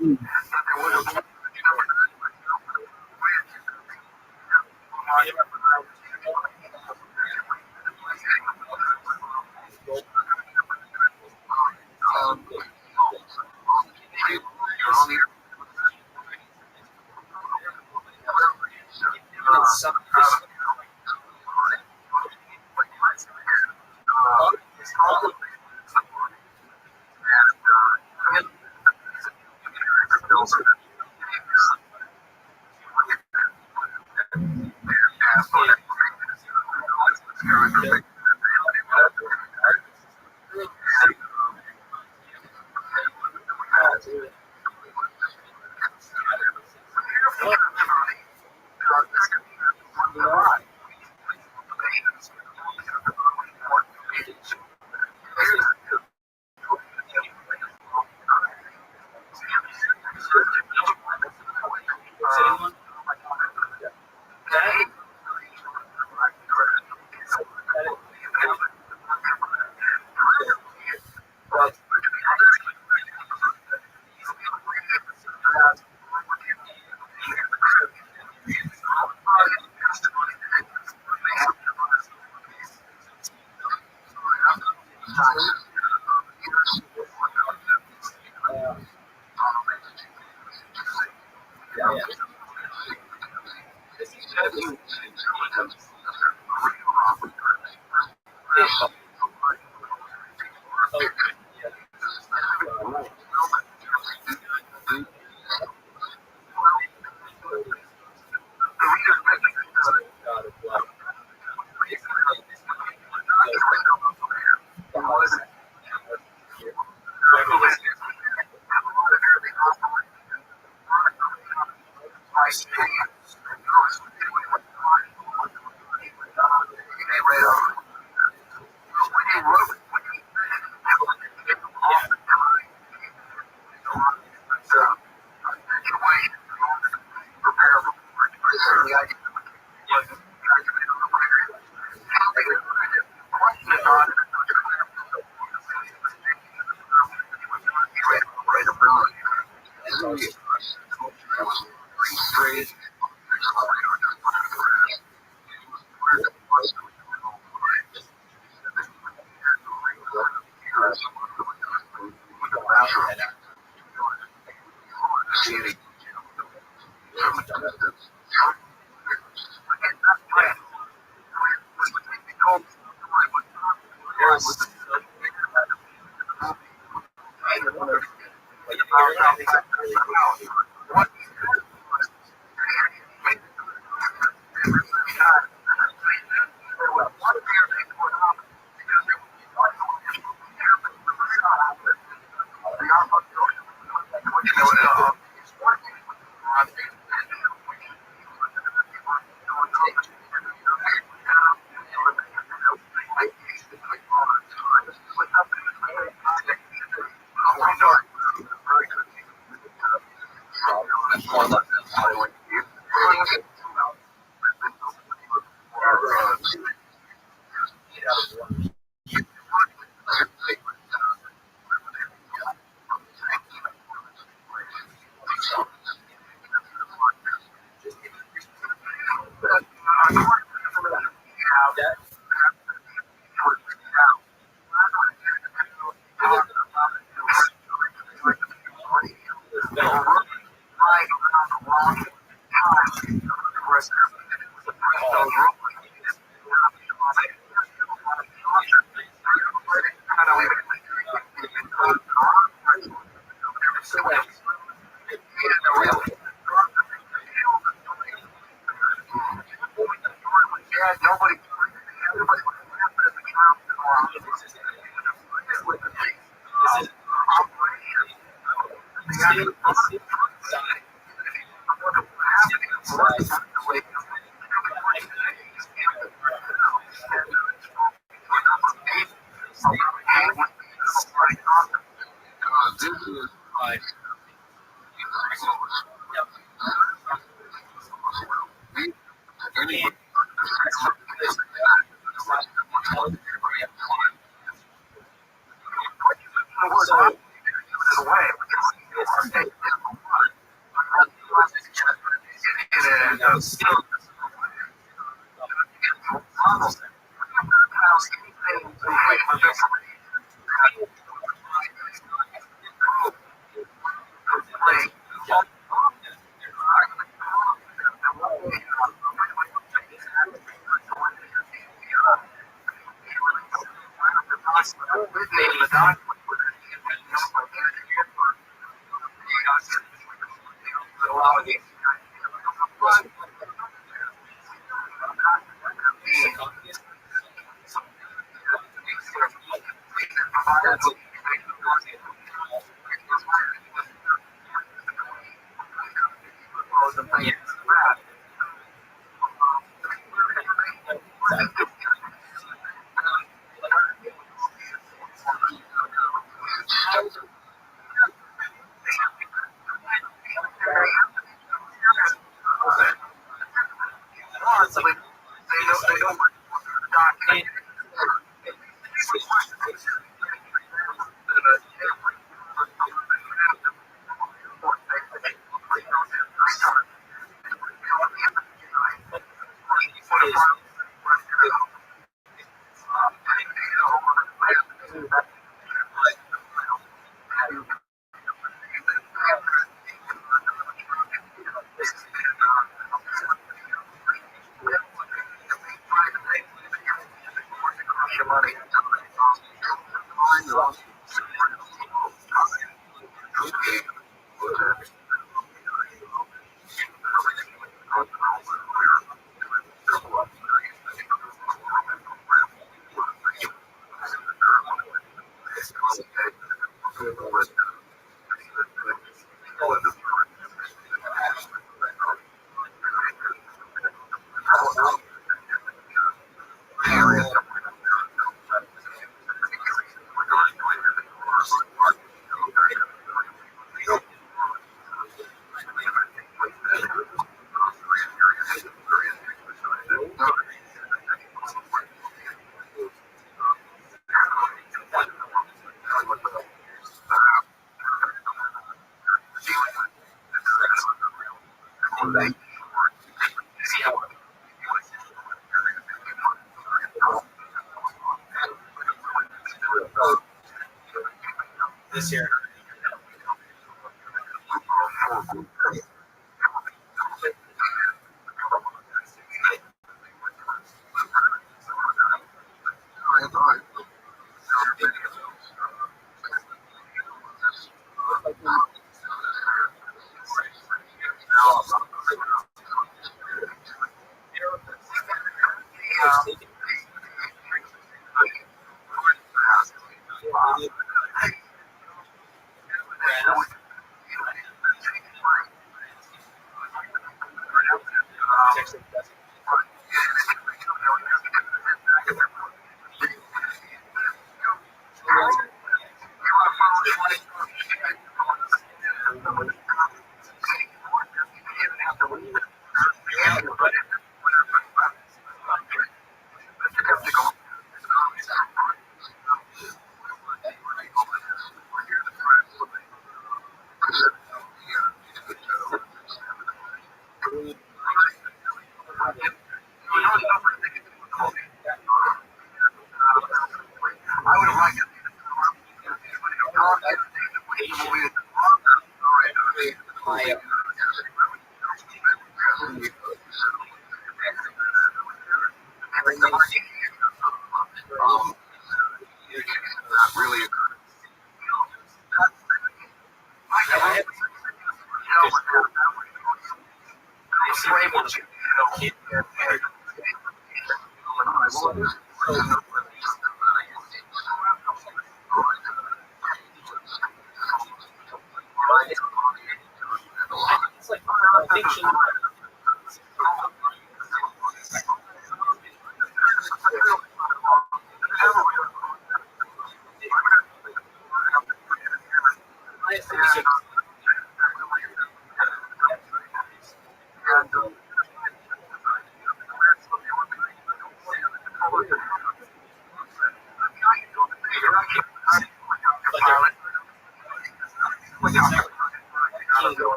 C: Mm.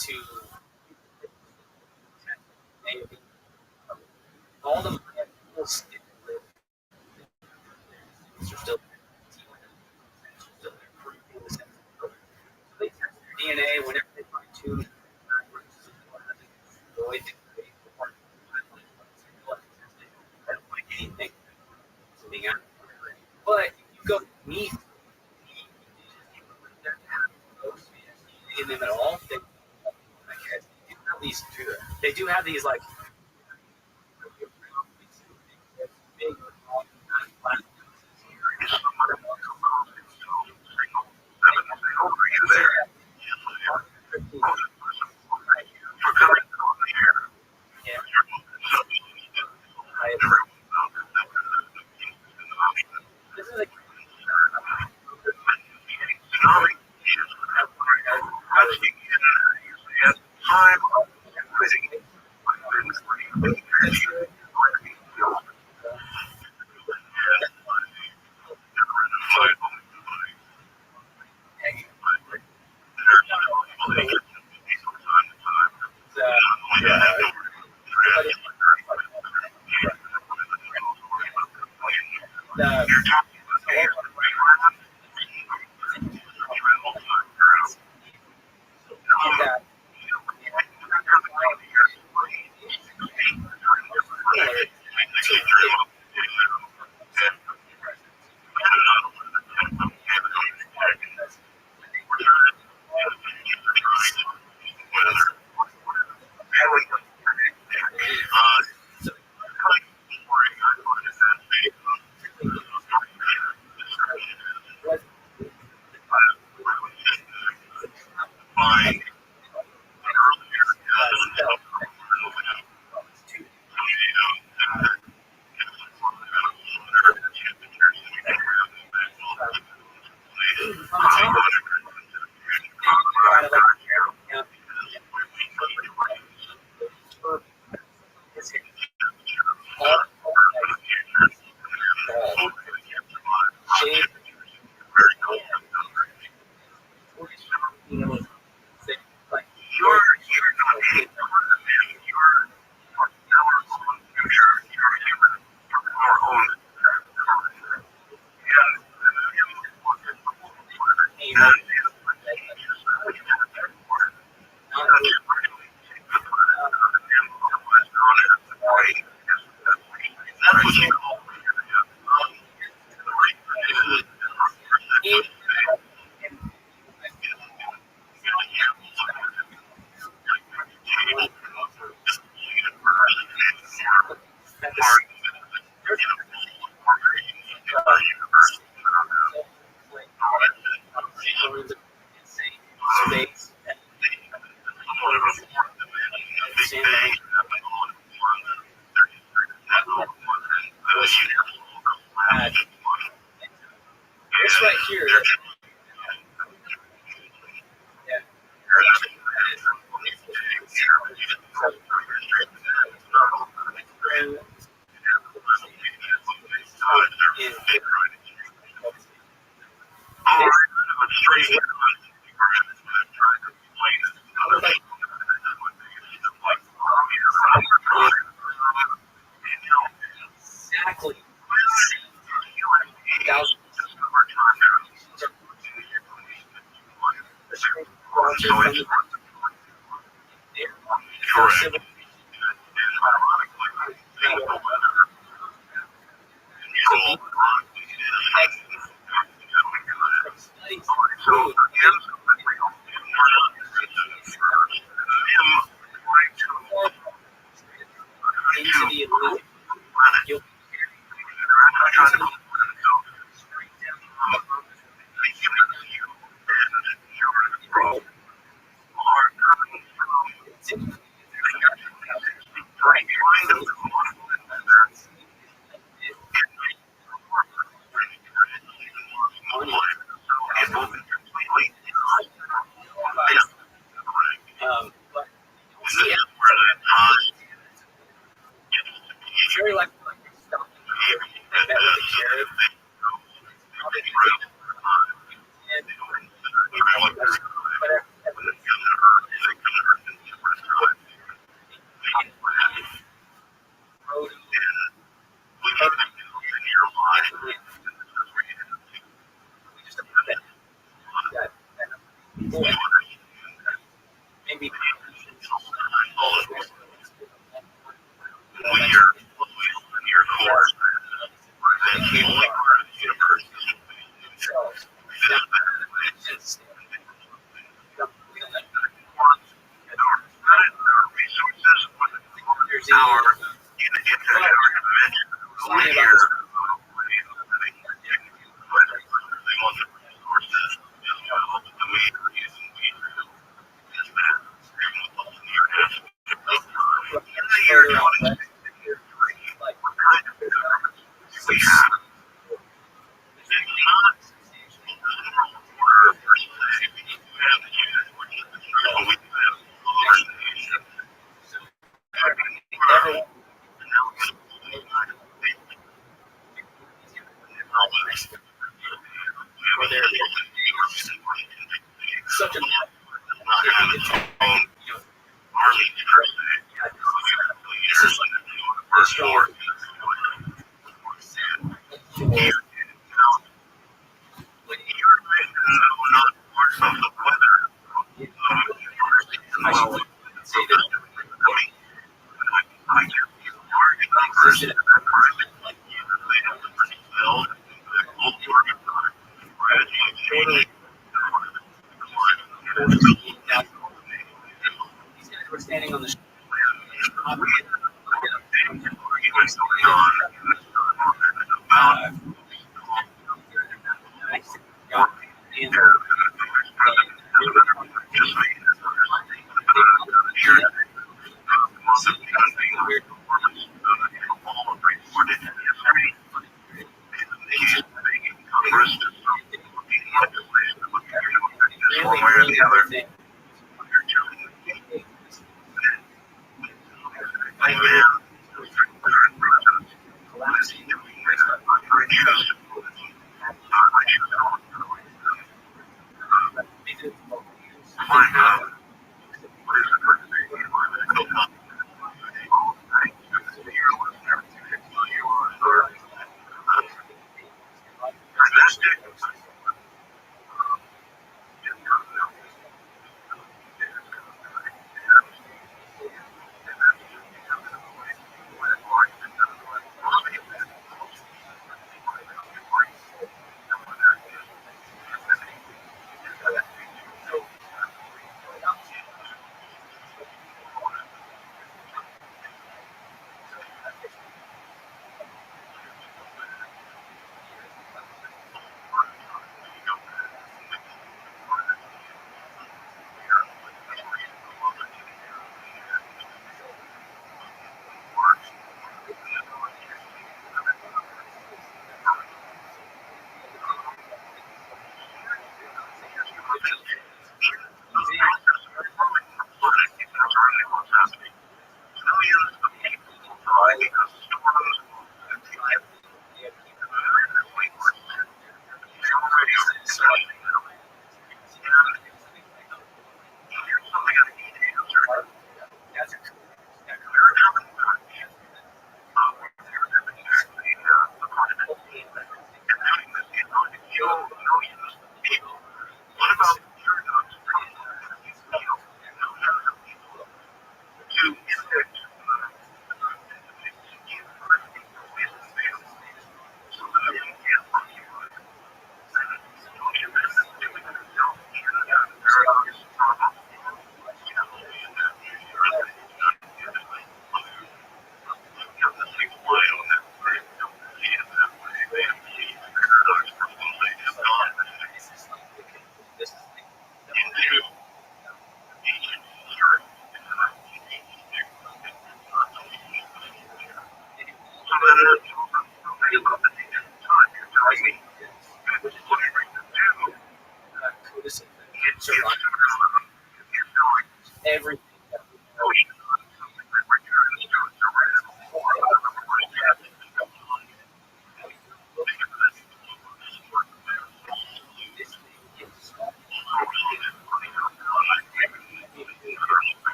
B: to maybe all the people still live. They're still still there. So they test their DNA whenever they find two void I don't like anything being out. But if you go meet in them at all, they do have these like big this is like the that this right here. Exactly. Into the illusion. You'll but yeah, very like stuff. I met with the carrot. And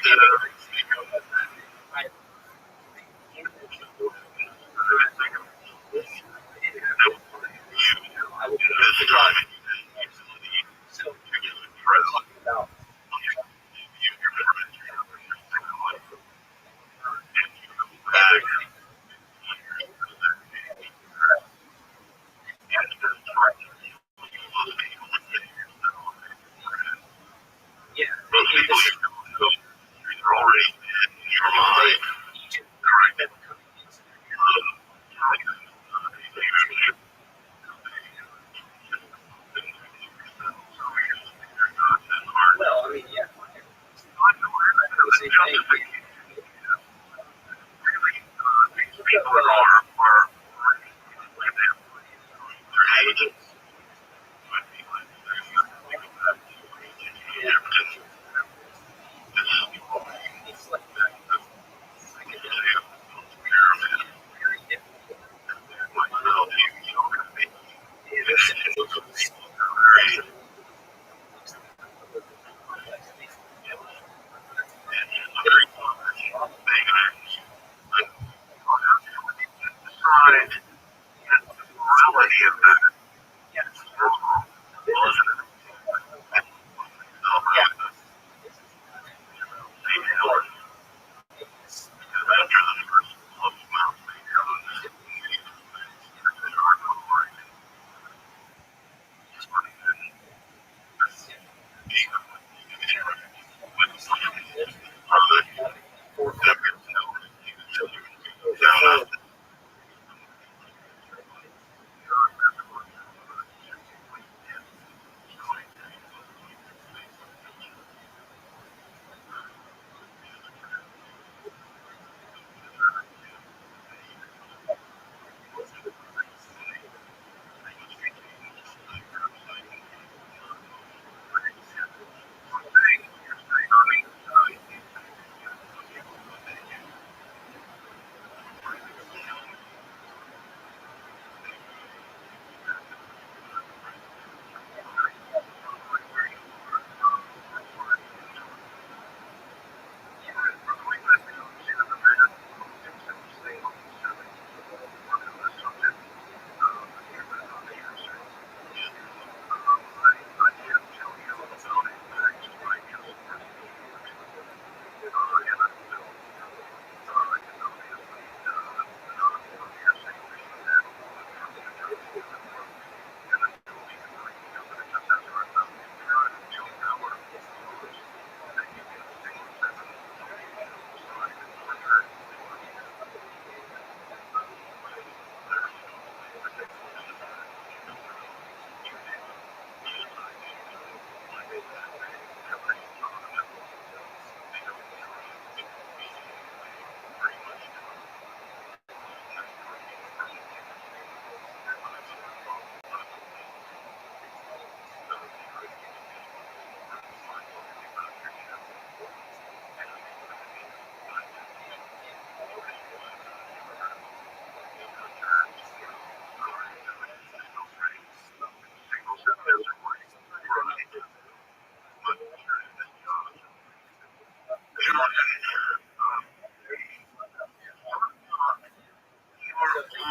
B: I I was going to figure out. So about yeah, this is well. I mean, yeah, same thing. It's like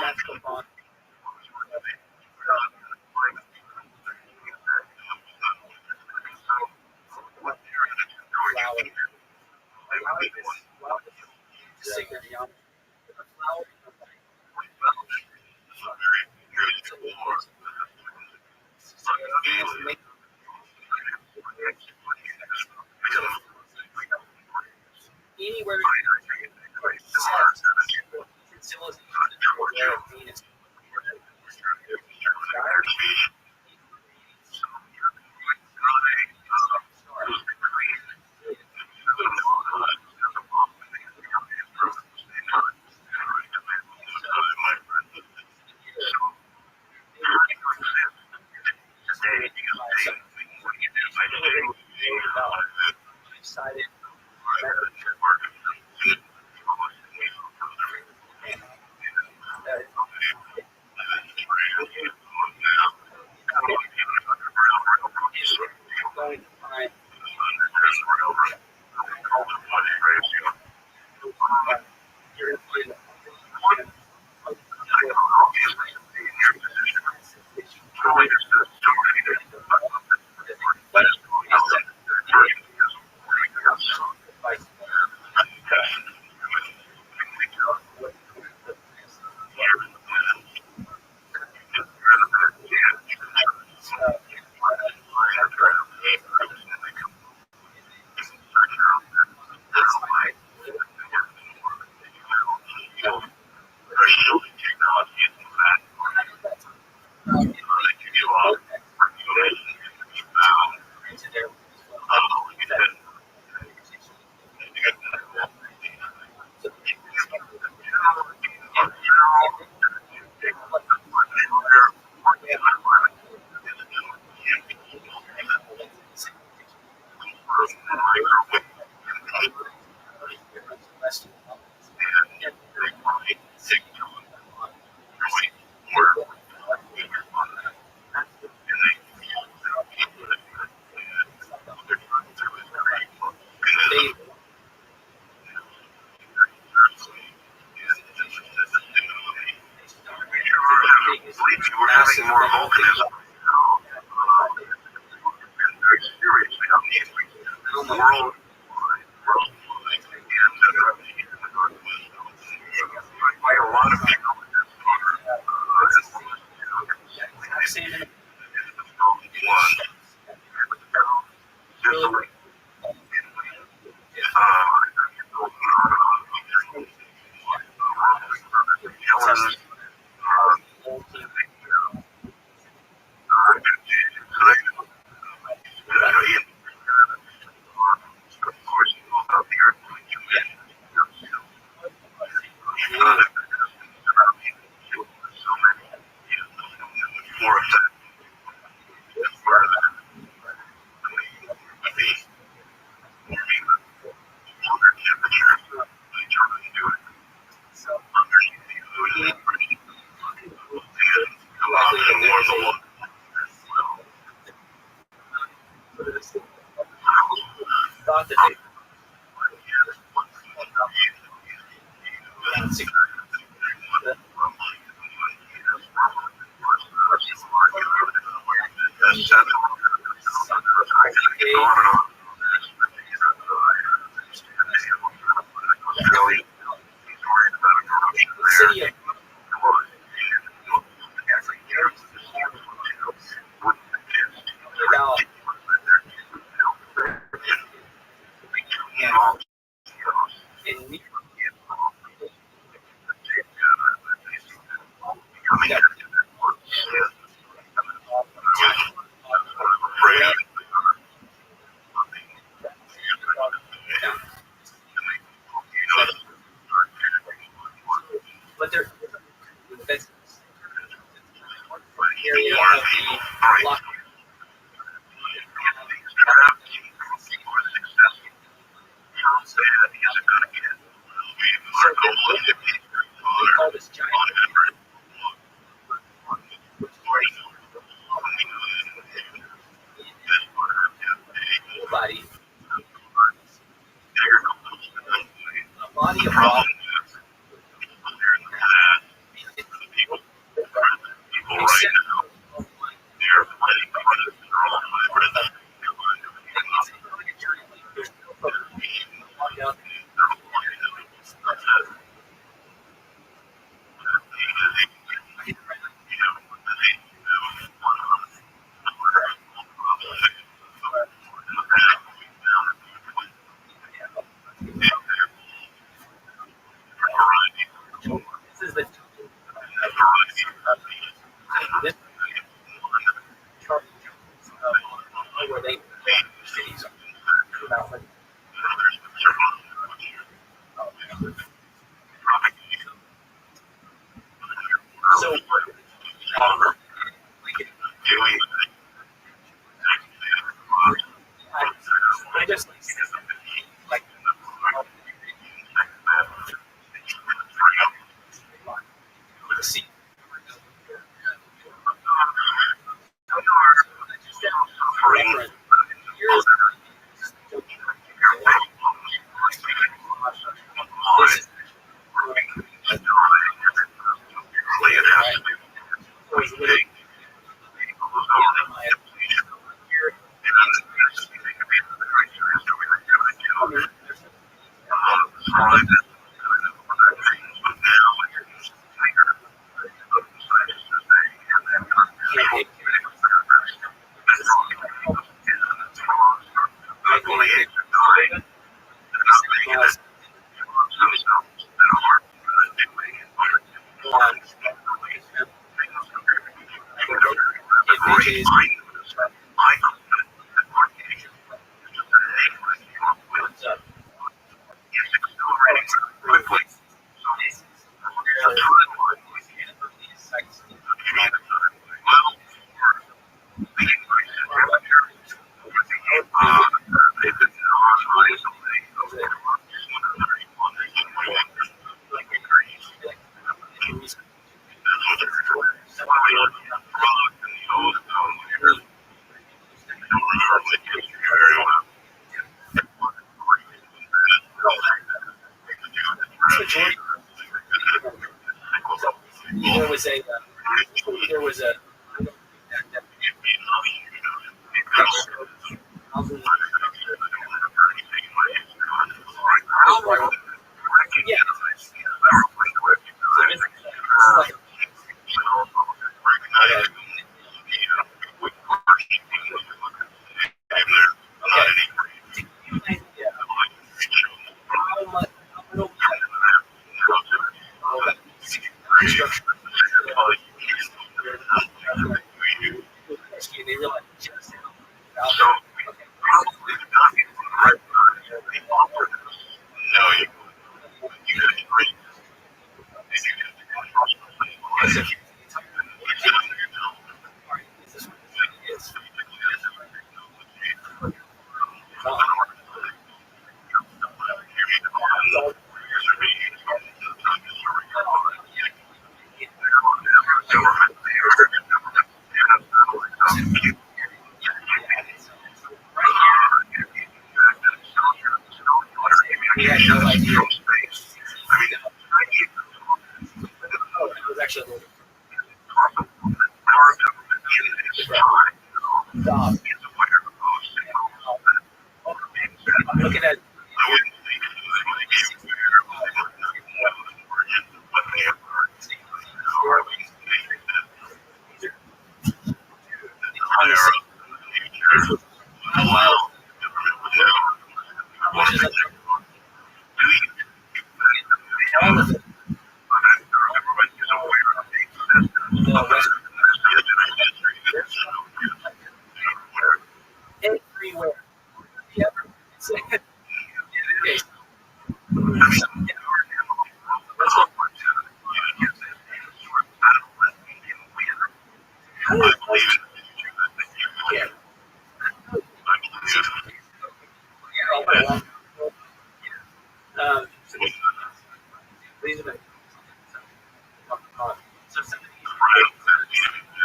B: that's the bond. Flower. Flower. Sacred young. Flower. Anywhere civilization where Venus decided that is going to find
A: very seriously. I mean, quite a lot of people
B: no idea. Oh, it was actually a little dog. I'm looking at on the same. How much is it? All of it. The rest everywhere. Yeah. Okay. Let's go. Yeah. Yeah. Um, please,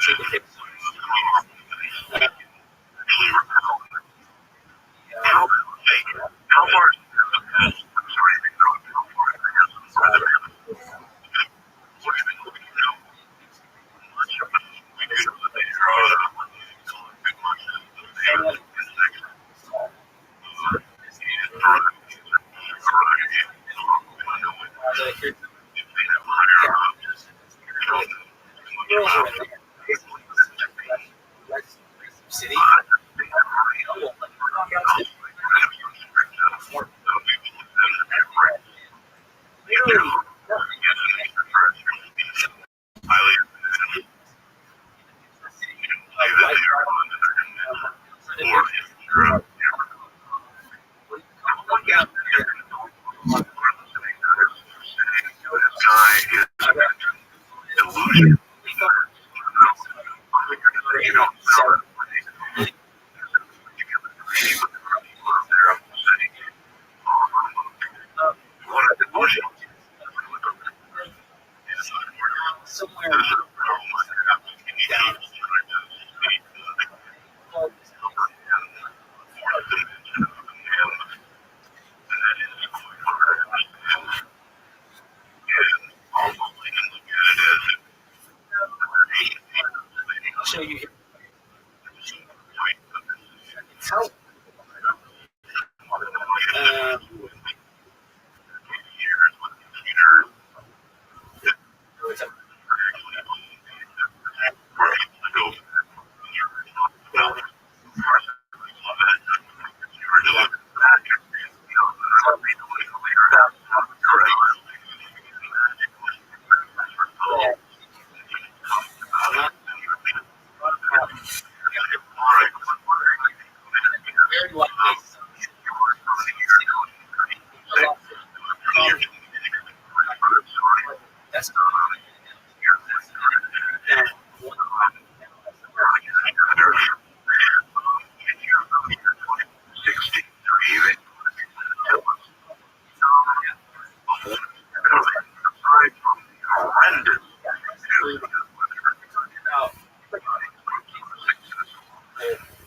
B: take a picture. City. Literally, somewhere down. I'll show you here. How? It's a very likely. That's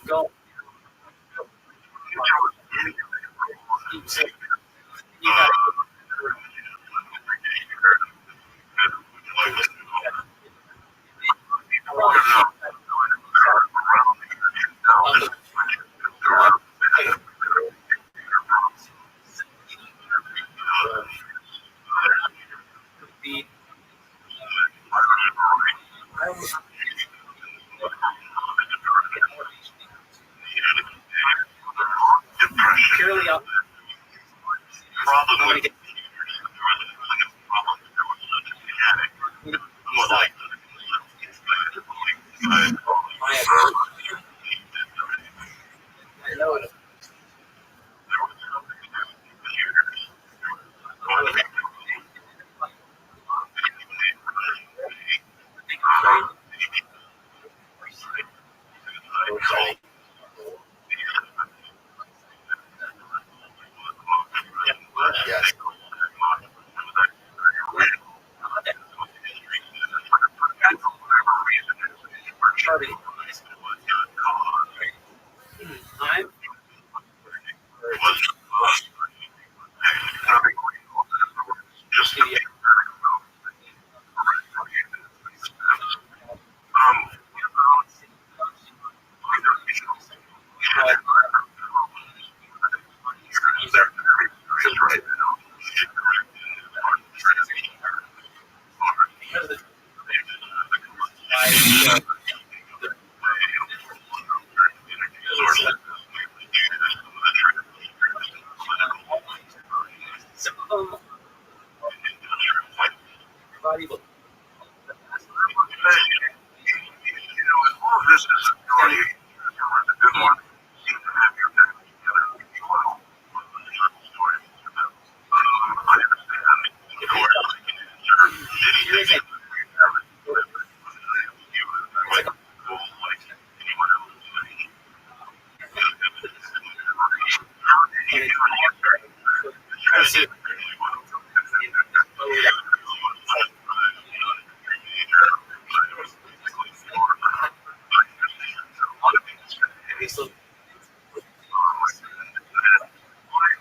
B: go. You got the purely up. I'm gonna get my I know it. Yes. valuable.
A: All of this is a story. It's a good one. You can have your back together if you want. Story. I understand. Of course, there are many things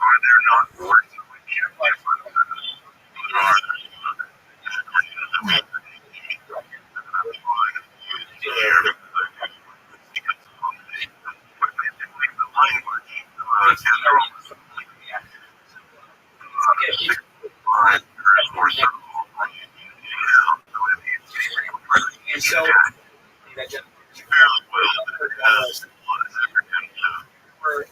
A: are there not words that we can't like for them?
B: And so that just for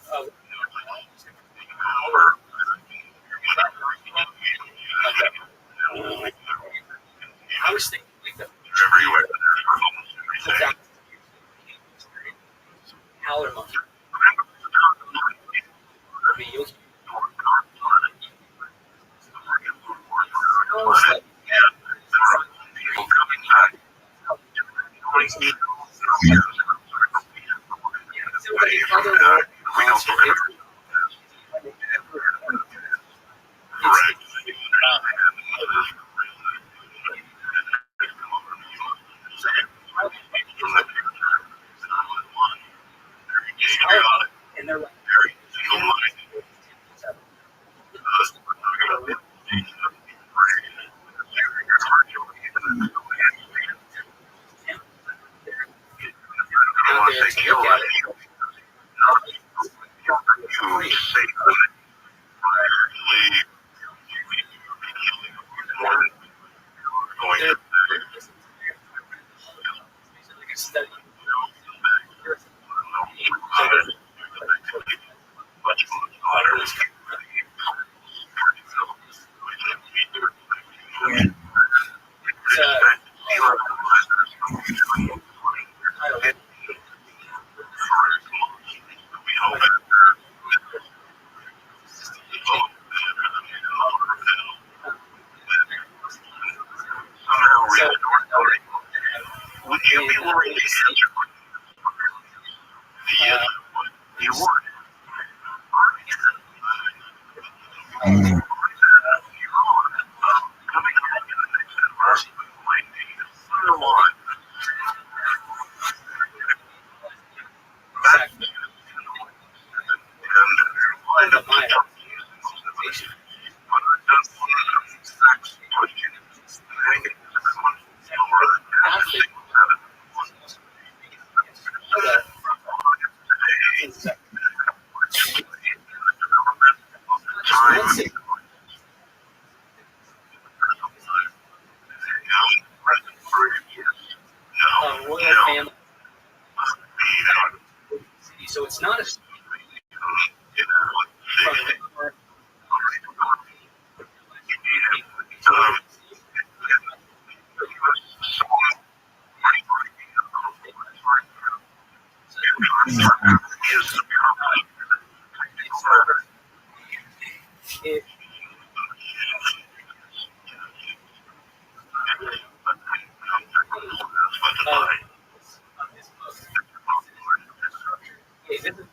B: I was thinking like the howler monkey. And they're like,
A: Would you be willing to answer you would?
B: royal family. So it's not a from it, of this book. Okay, this is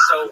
B: So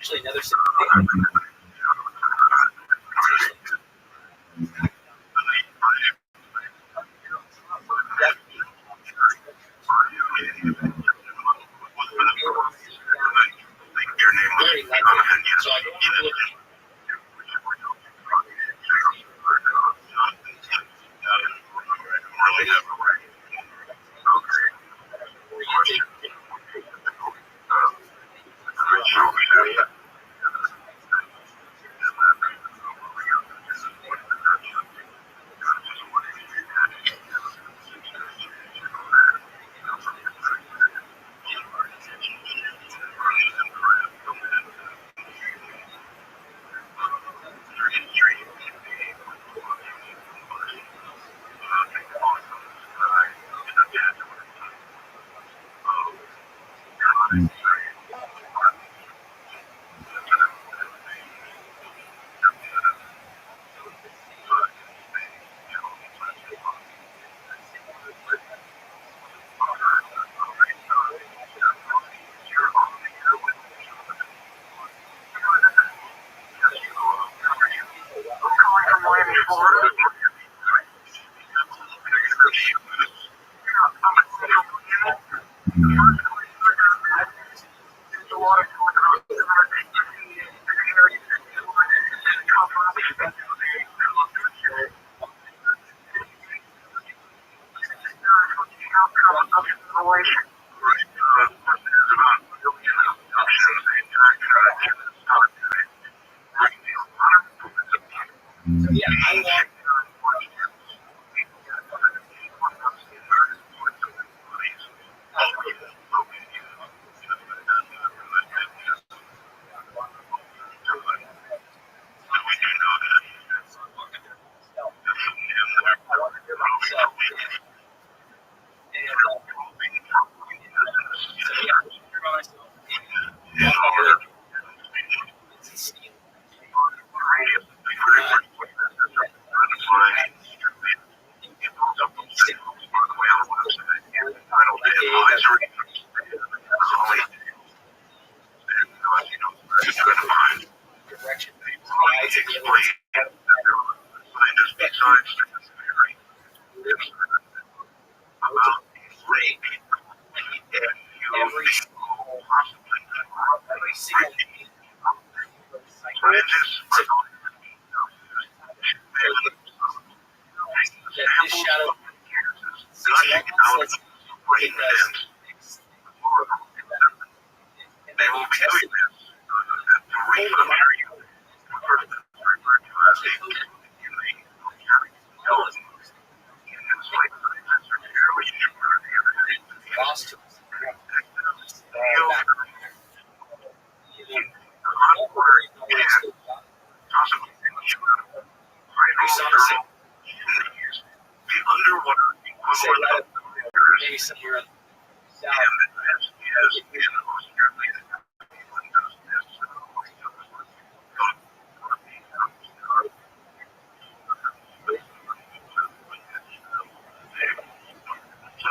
B: actually another very likely. So I don't look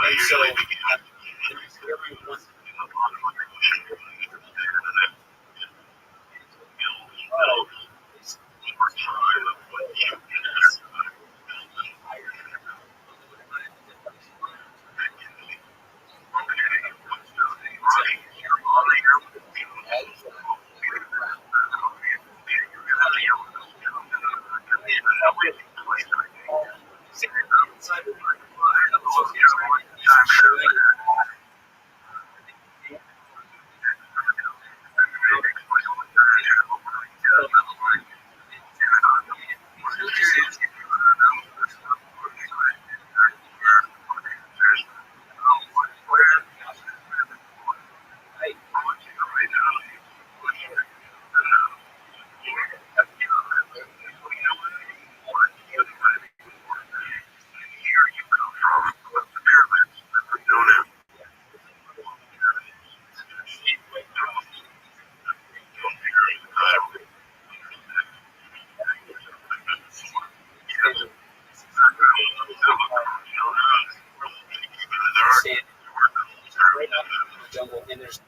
B: And so everyone stand right out in the jungle, and there's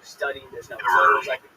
B: study, there's no photos. I can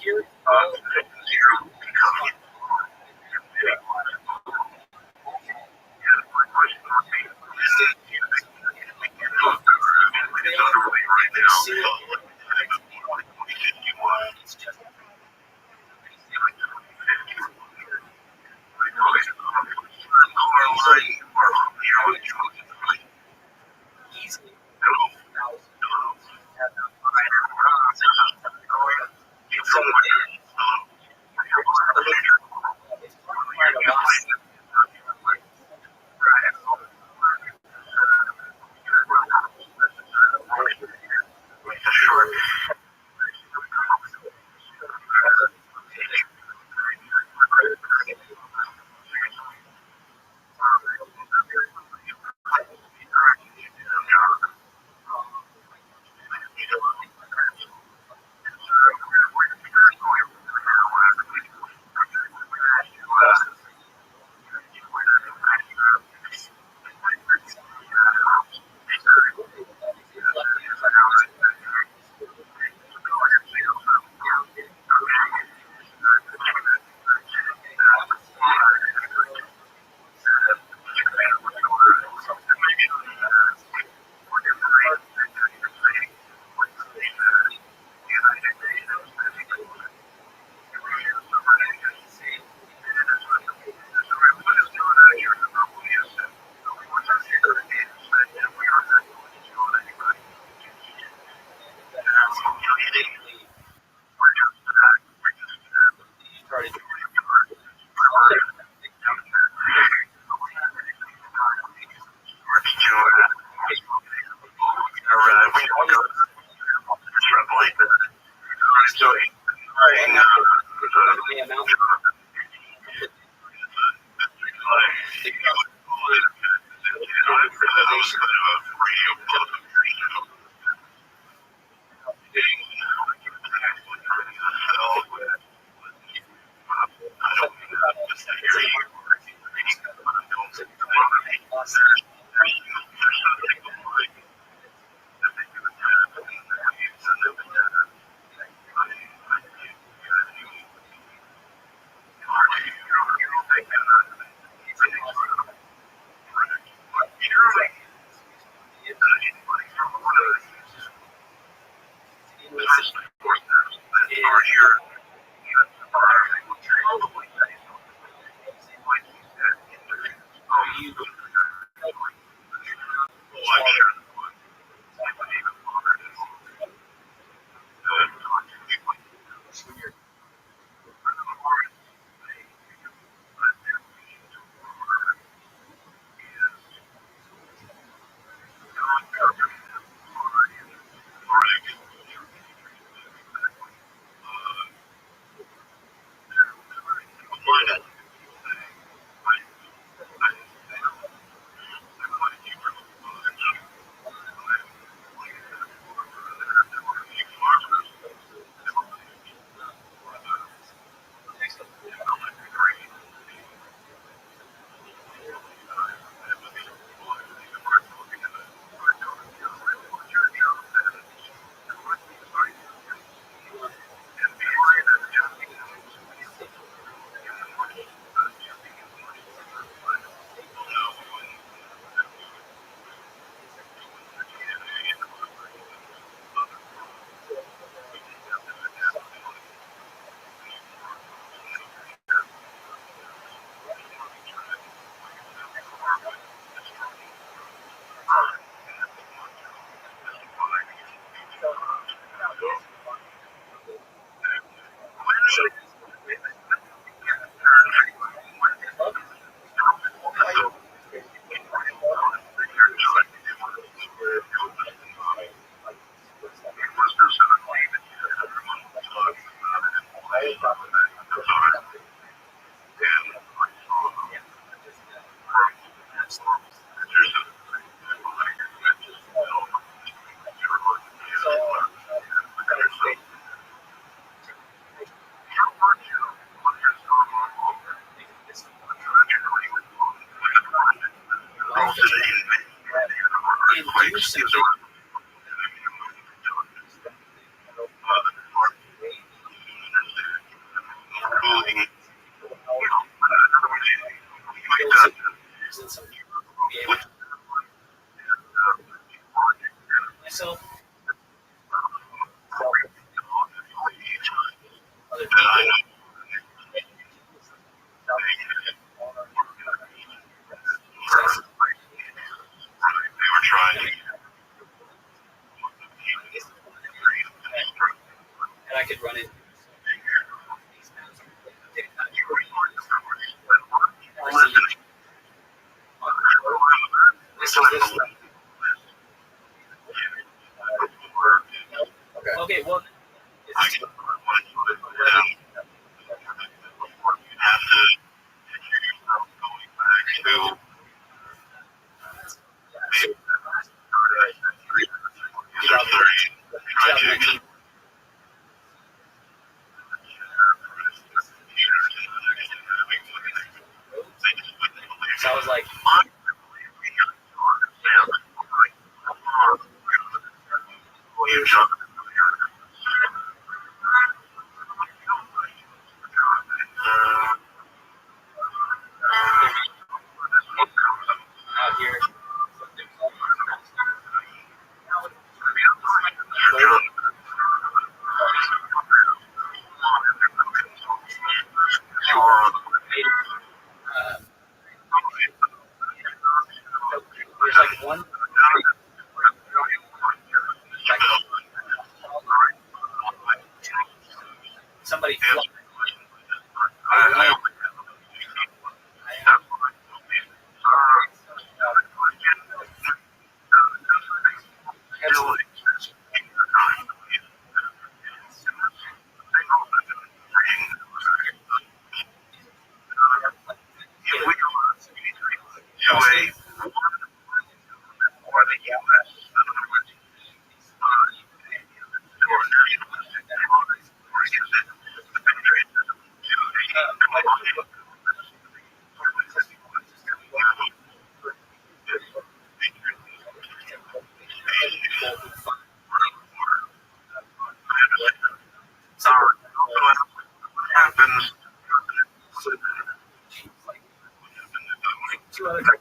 B: here, easily started. The amount could run it. This is this.
A: Okay.
B: Okay, well, it's, so I was like, out here. There's like one, like somebody flipped. Two other guys.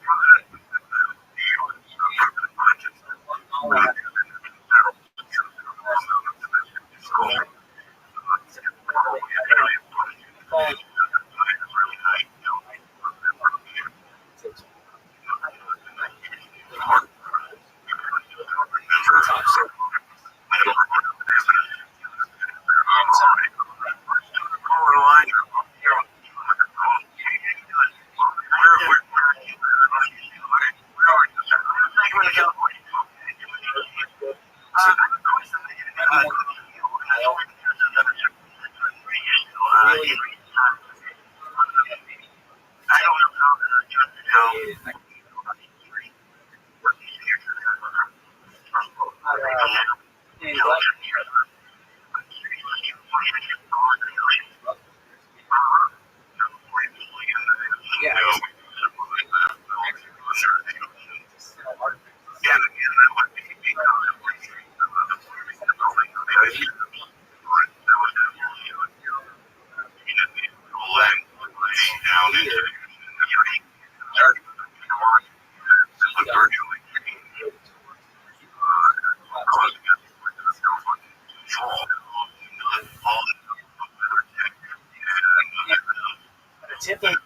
B: Typically,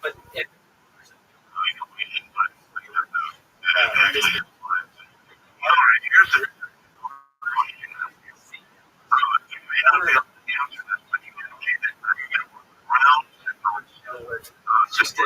B: but it, just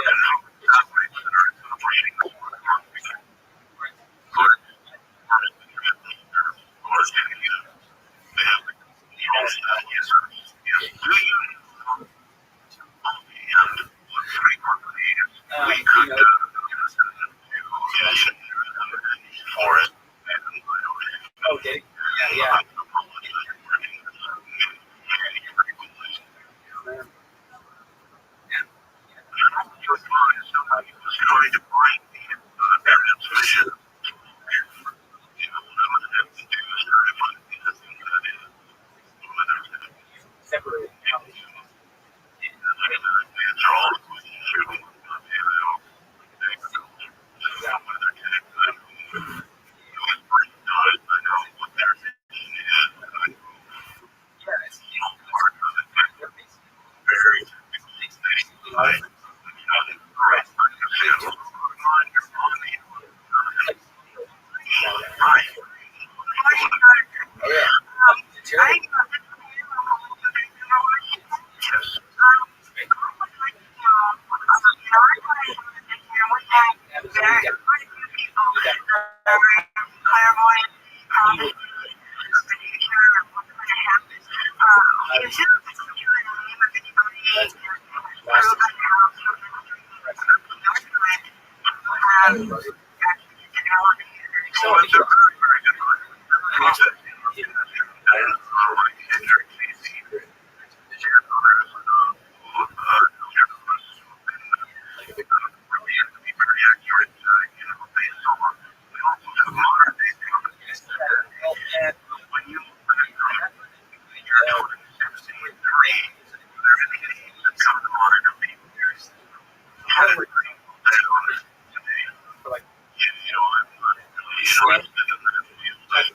A: it's a very, very good one. I love it. And like Hendrix, there's others who really have to be very accurate, based on. We also have modern day companies that when you look at the year 2063, there is a game that's come to mind of people. How would you say on this today? I'm really interested in the field that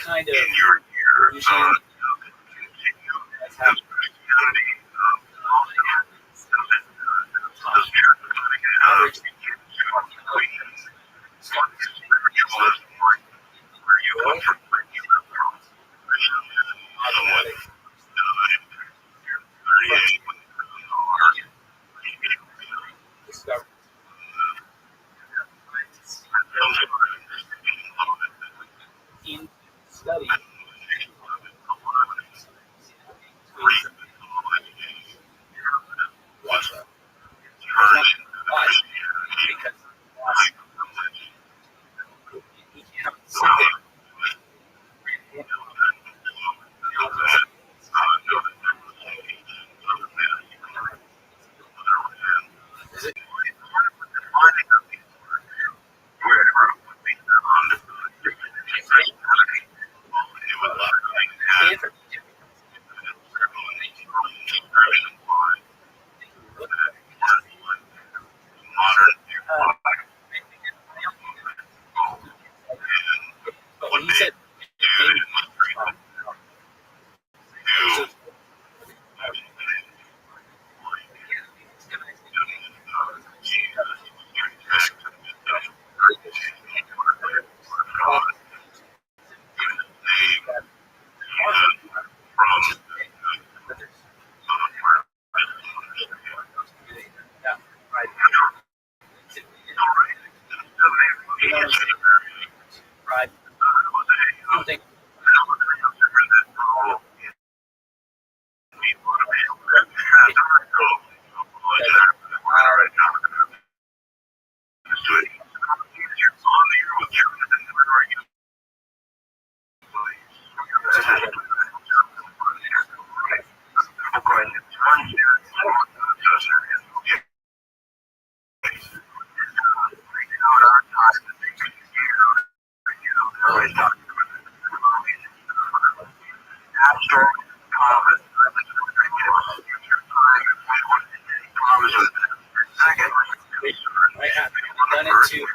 B: kind of
A: in your year,
B: usually
A: continue as Christianity also does average Queens, what spiritualism like where you come from, where you live from, Christianism, somewhat
B: discovered in study Russia. Why? Because he can't see but when he said right, I don't think I have done it to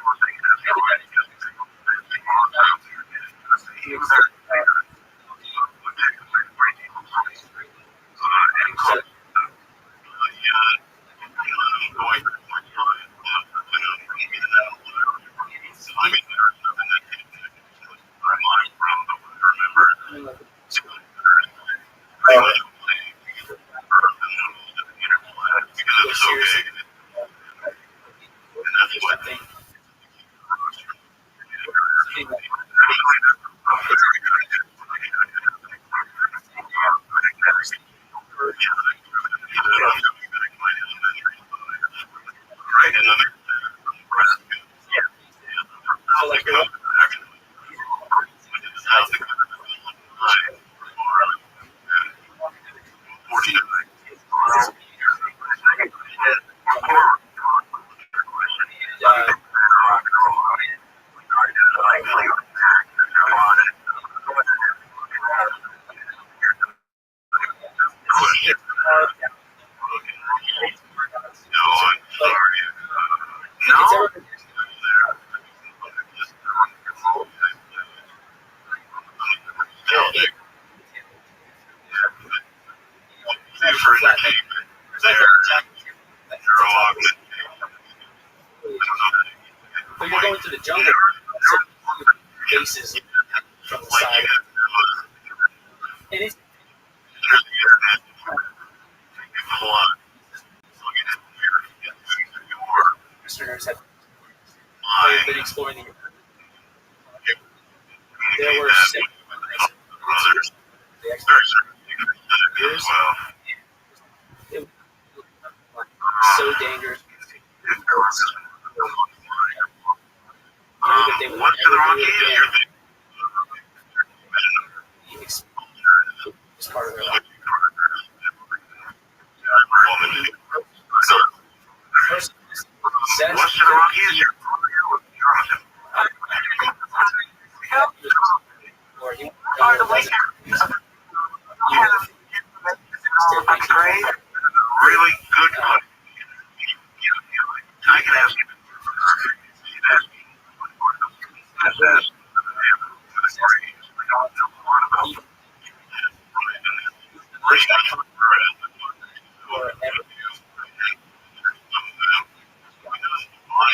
B: But you're going to the jungle, so faces from the side. part of their life. Person says or he
A: Really good. I can ask you.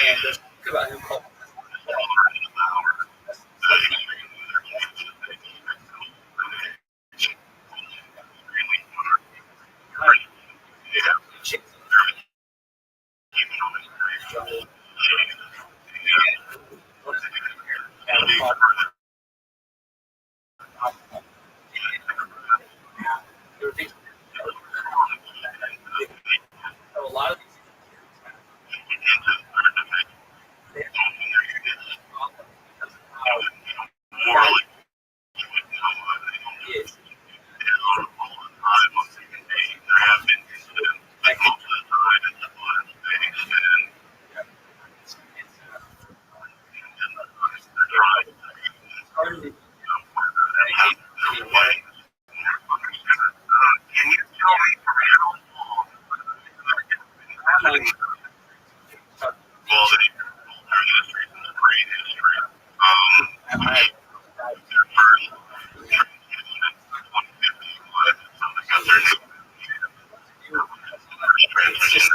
B: and there's about him called there were things a lot of these kids hardly
A: Can you tell me
B: it's just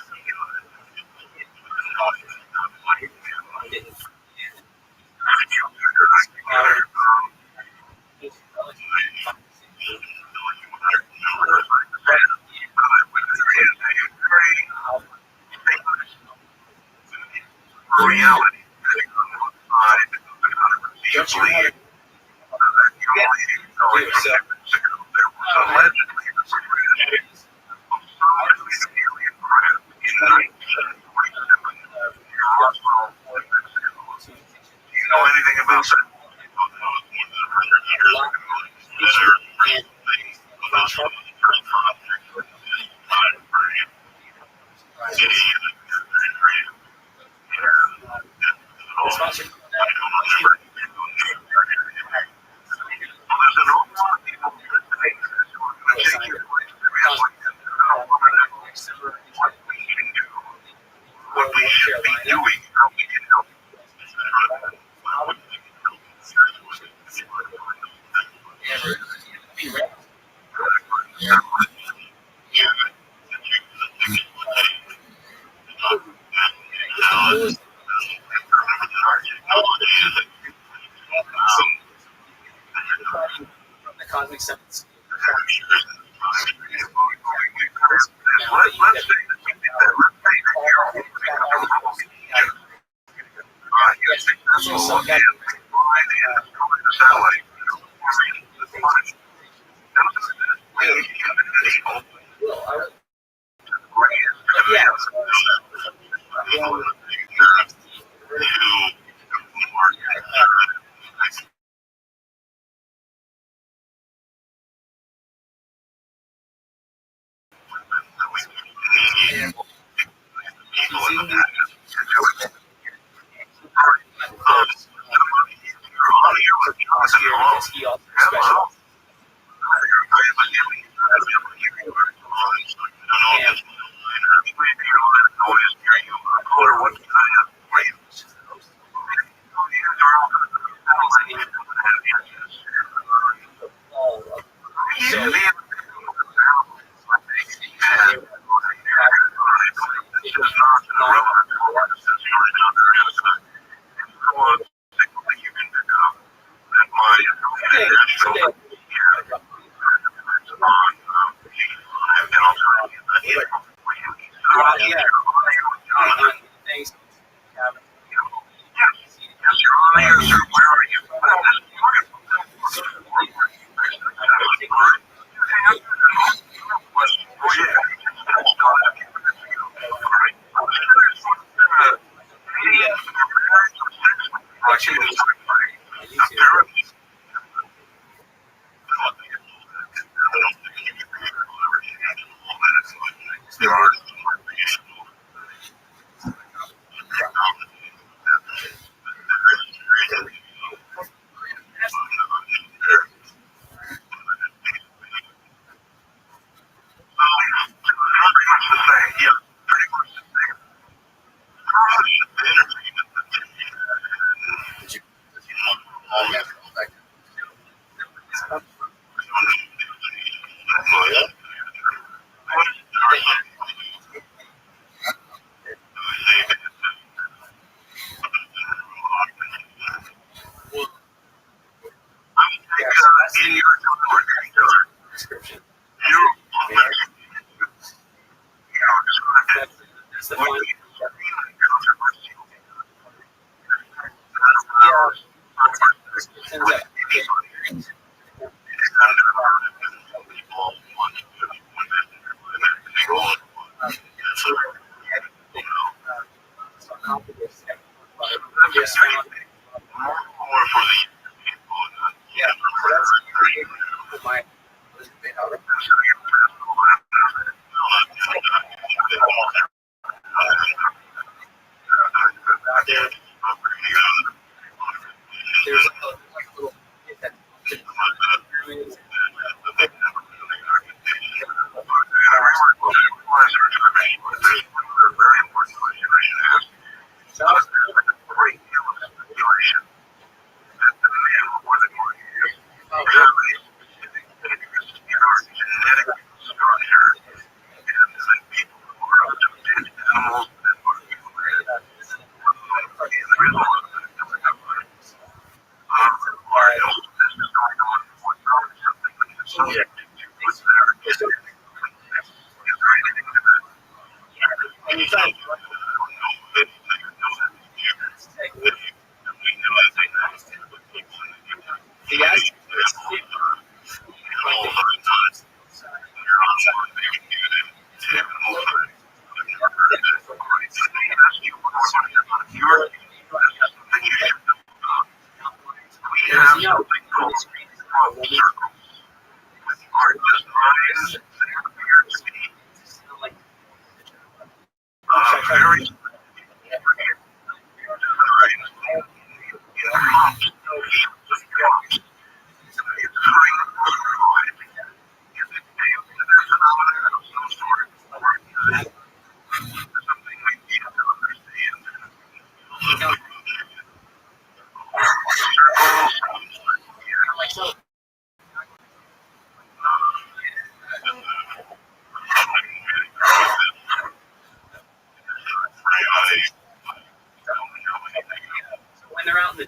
A: reality?
B: don't you want
A: Do you know anything about that?
B: sponsored
A: What we should be doing, how we can help.
B: the cosmic sense. He also special. So Turns out yeah, so that's my there's like little kid that when they're out in the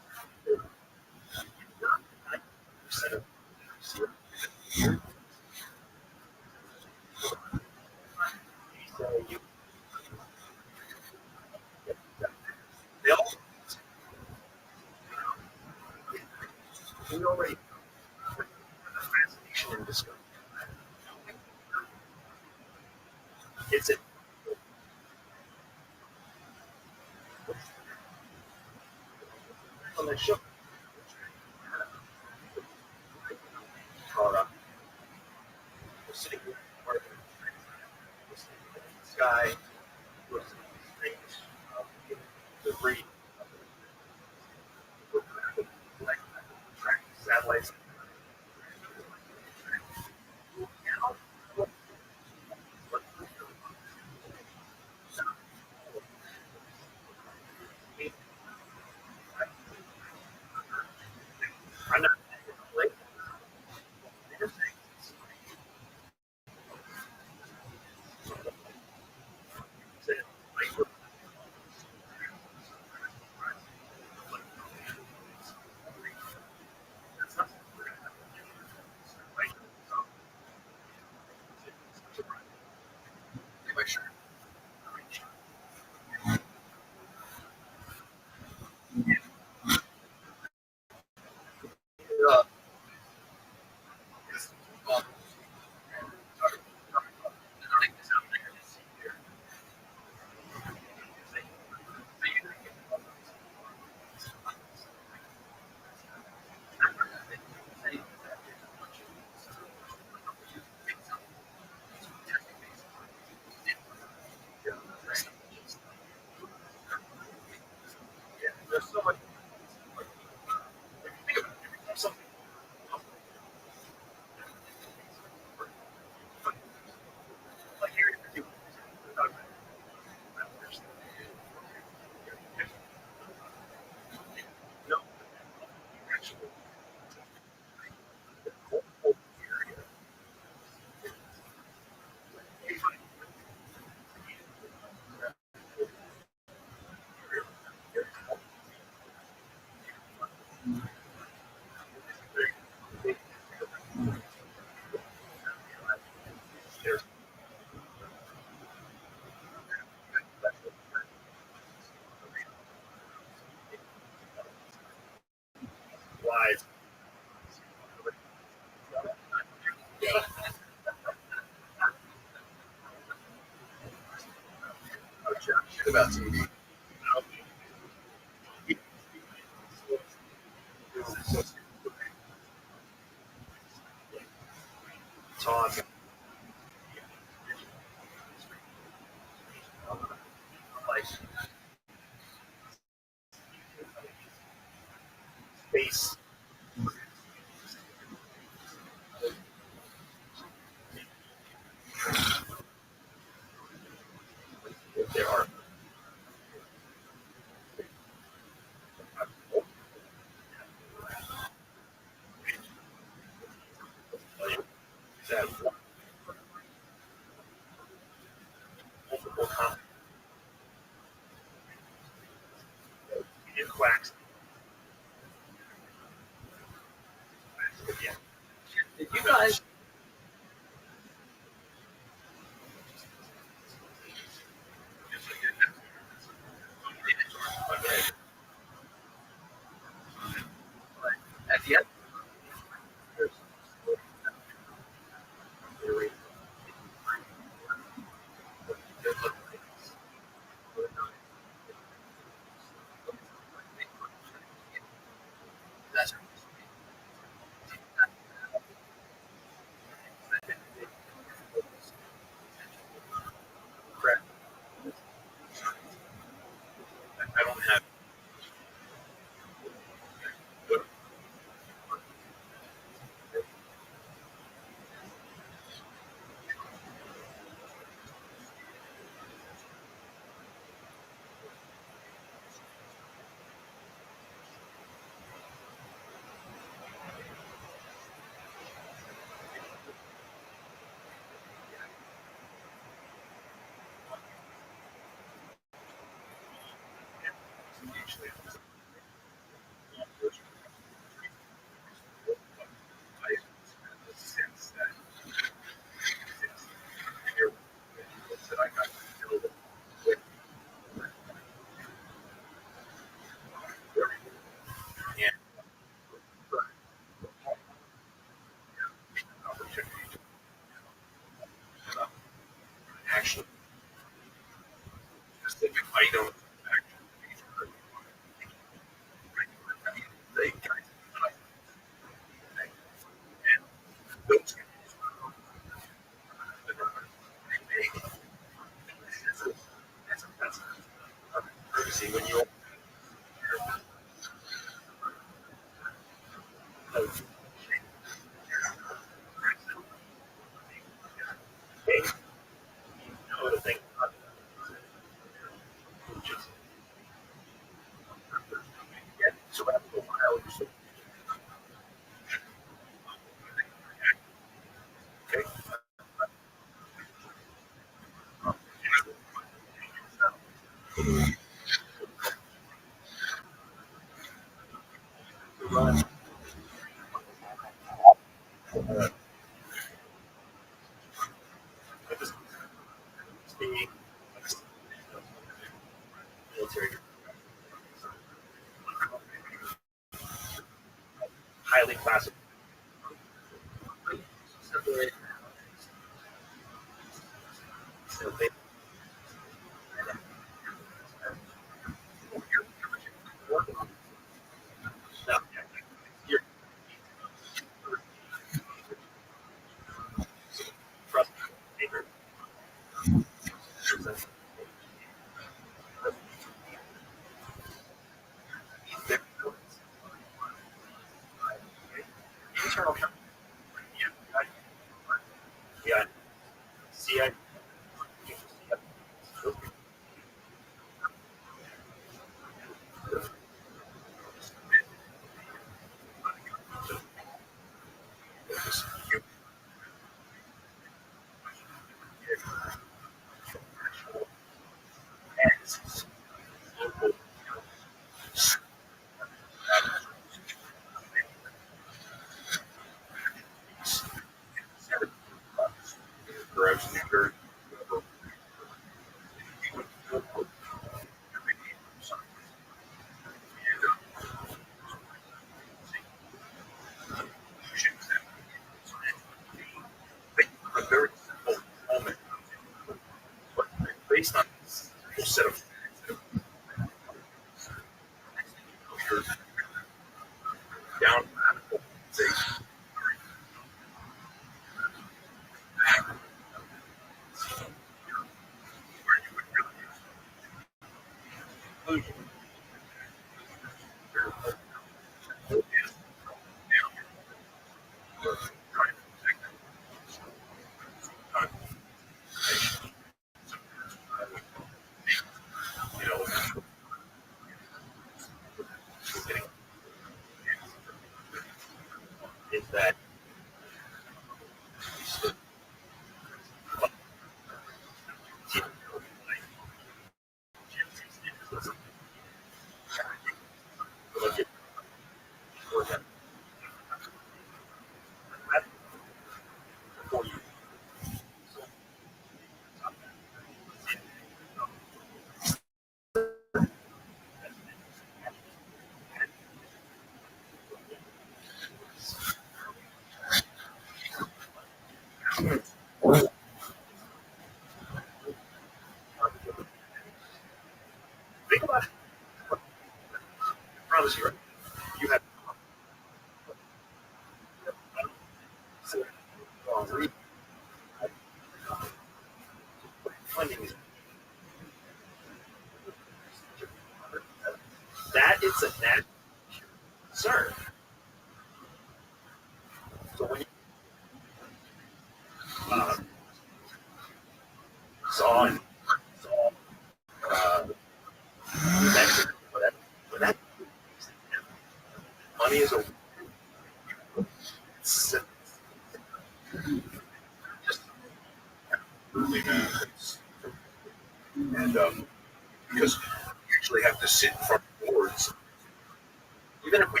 A: even if we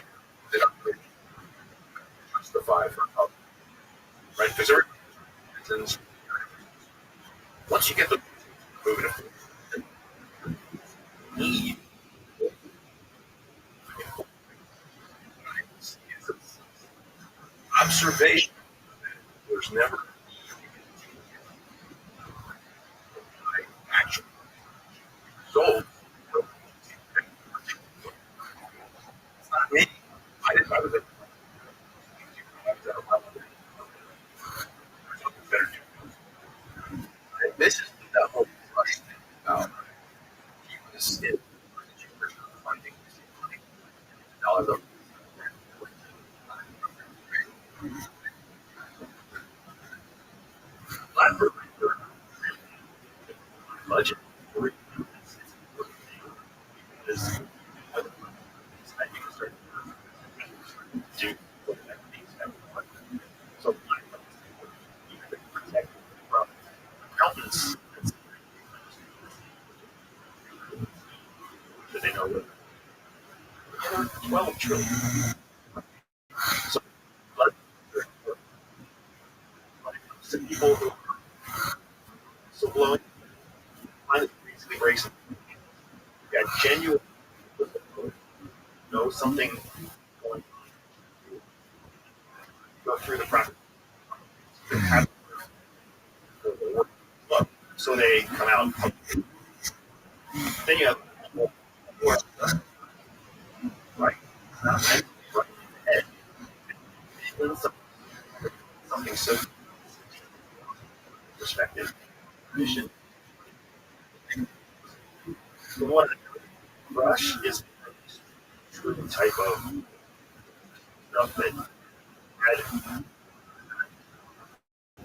A: did not justify for public, right? Because there are reasons. Once you get the moving, need observation. There's never actual goal. It's not me. I didn't. I was a better do. This is the whole rush thing about this is funding dollars of budget is do so protect from accountants so they know what 12 trillion. So but when it comes to people who are so blowing climate basically breaks got genuine know something going on, go through the process have the work look, so they come out then you have more right right ahead something so perspective mission the one rush is true type of stuff that had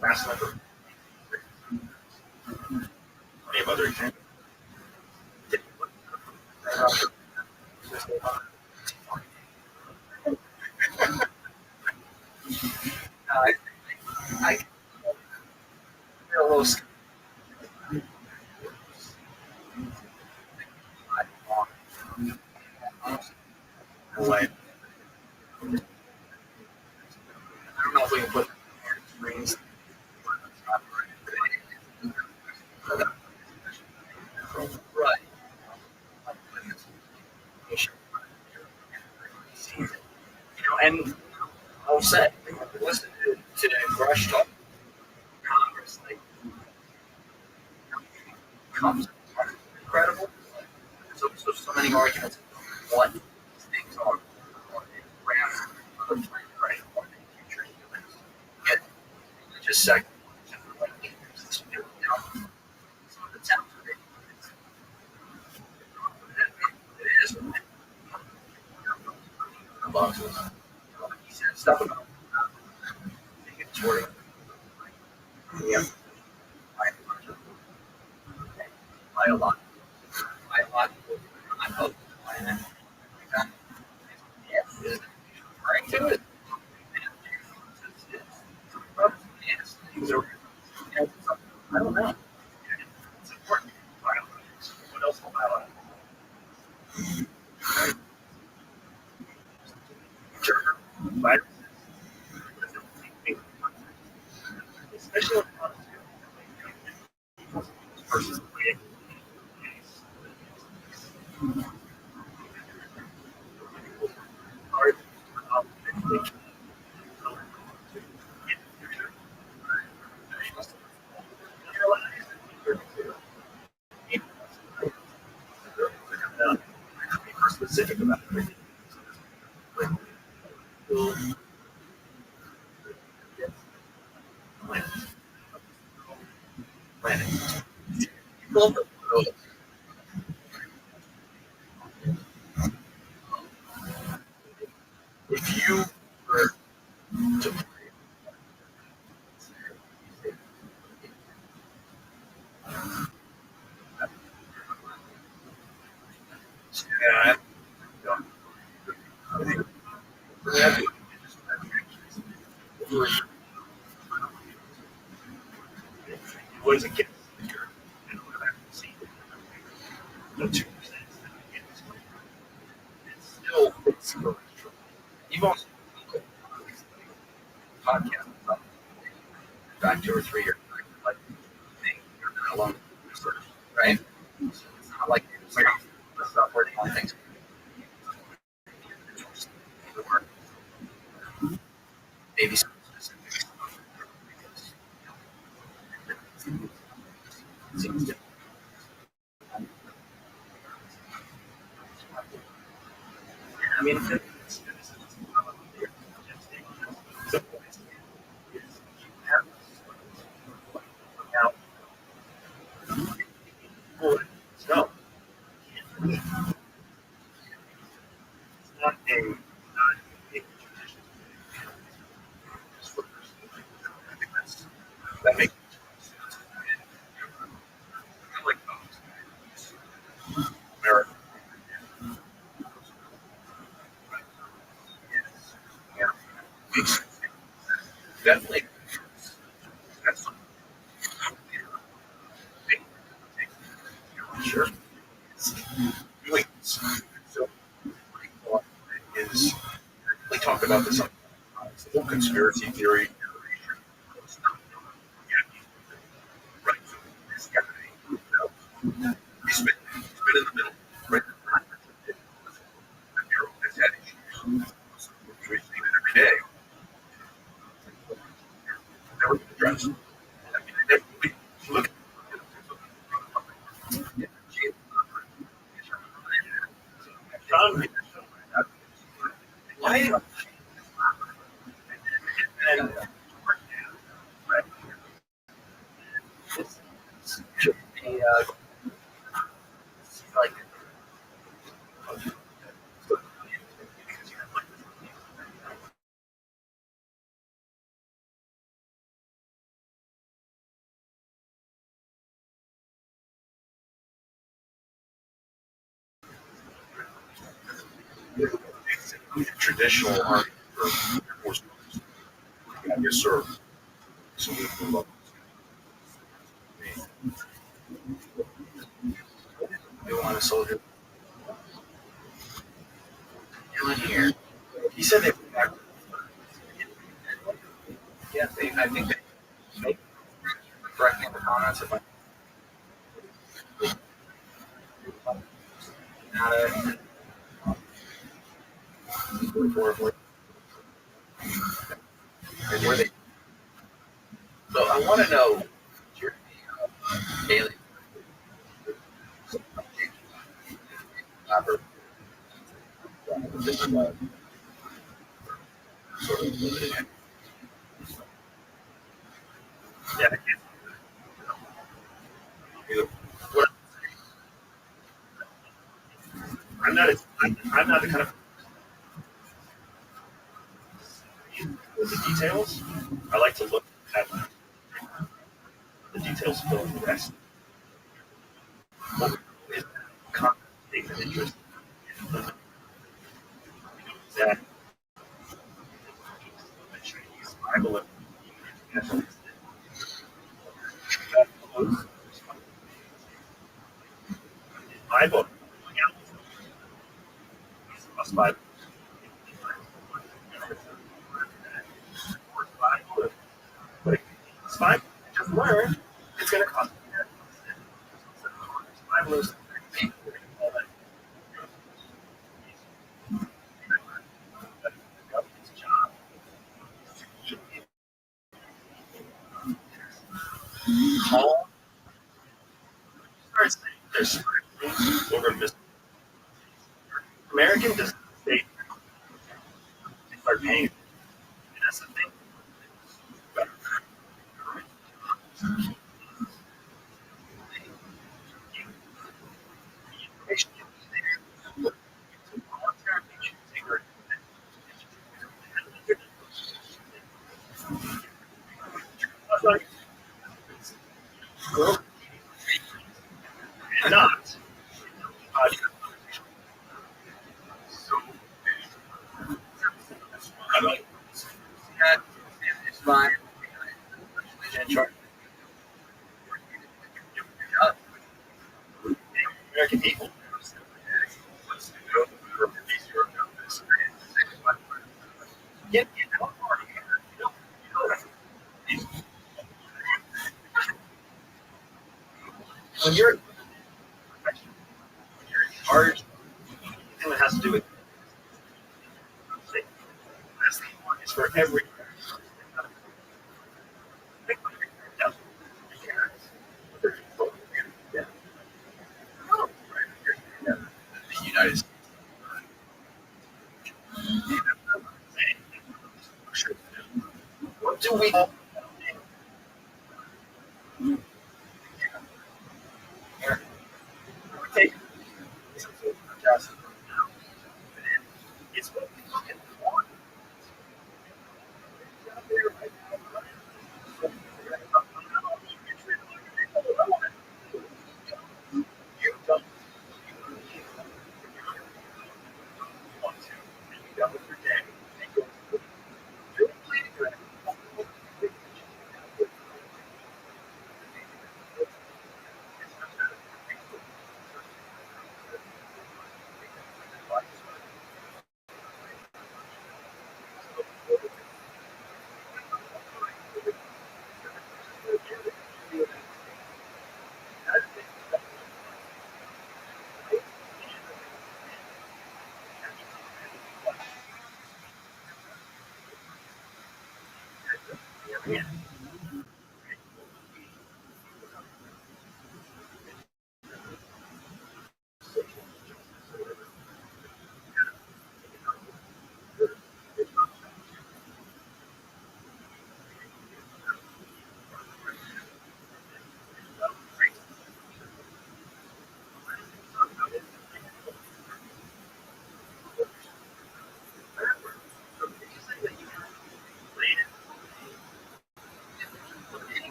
A: mass number many of other examples. I feel a little away. I don't know if we can put screens. Right. And I'll say, listen to Rush talk Congress, like, comes incredible. So many arguments. What these things are, what they grasp, other things, right? What they future humans get religious sect, like some of the towns are it is boxes. He said stuff about it's working. Yeah, I a lot. I a lot. I hope. Yeah, right to it. Yes, things are. I don't know. It's important. I don't know. What else will I like? Sure. But especially when it comes to versus hard specific about it. Planet. If you were to yeah, was against the 2%. It's still 2 or 3 years, like you're not alone, right? It's not like the stuff where the things maybe I mean, now, no, it's not a that makes like America. Yeah, definitely. That's sure. Doing so is we talk about this on the whole conspiracy theory. Right. This guy, he's been in the middle, right? Has had issues. We see it every day. Never been addressed. I mean, we look at why and this should be like traditional army or Air Force. Yes, sir. So we love you want a soldier. You're in here. He said they were back. Yeah, I think they make correcting the comments if I'm not a where they. So I want to know your daily sort of limited. Yeah, what, I'm not the kind of with the details. I like to look at the details of the rest. What is content of interest that I believe my book must buy but it's fine. Just learn. It's gonna cost you. I'm losing. Call. Start saying there's we're gonna miss. American does they start paying. And that's the thing. Not. I'm like, that is fine. American people. Get
B: when you're a professional, when you're in charge, anything that has to do with safety, that's the one is for every. The United States. What do we take? It's what we fucking want. You don't want to. And you done with your day. And you're bleeding your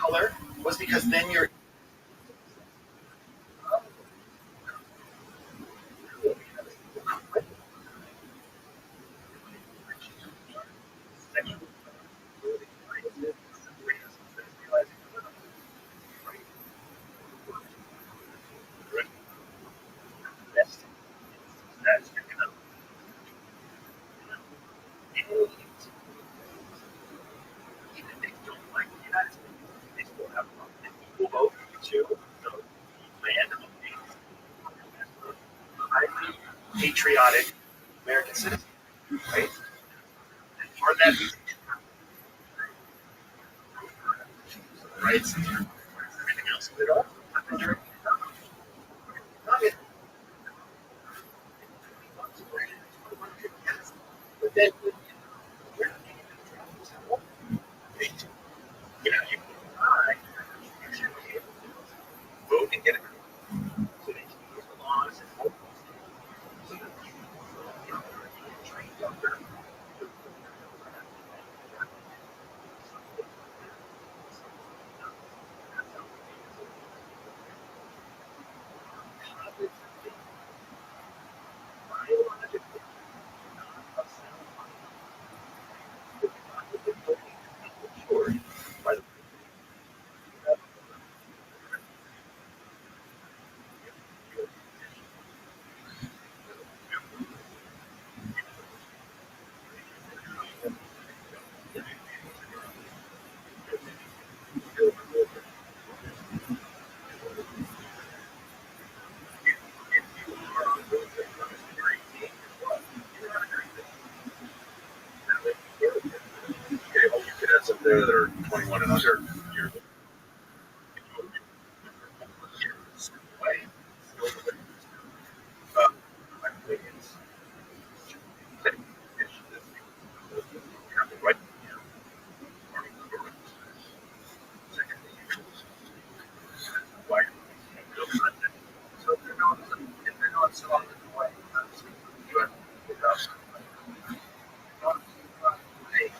B: color was because then you're patriotic American citizen, right? And for that rights and everything else, but it all happened during but then you know, you should be able to vote and get it. So they can use the laws and hope so that you know, trained younger. Okay, well, you cadets up there that are 21 and under, you're way. I think it's right. Why? So if they're not still on the way, you have to pick up. Hey,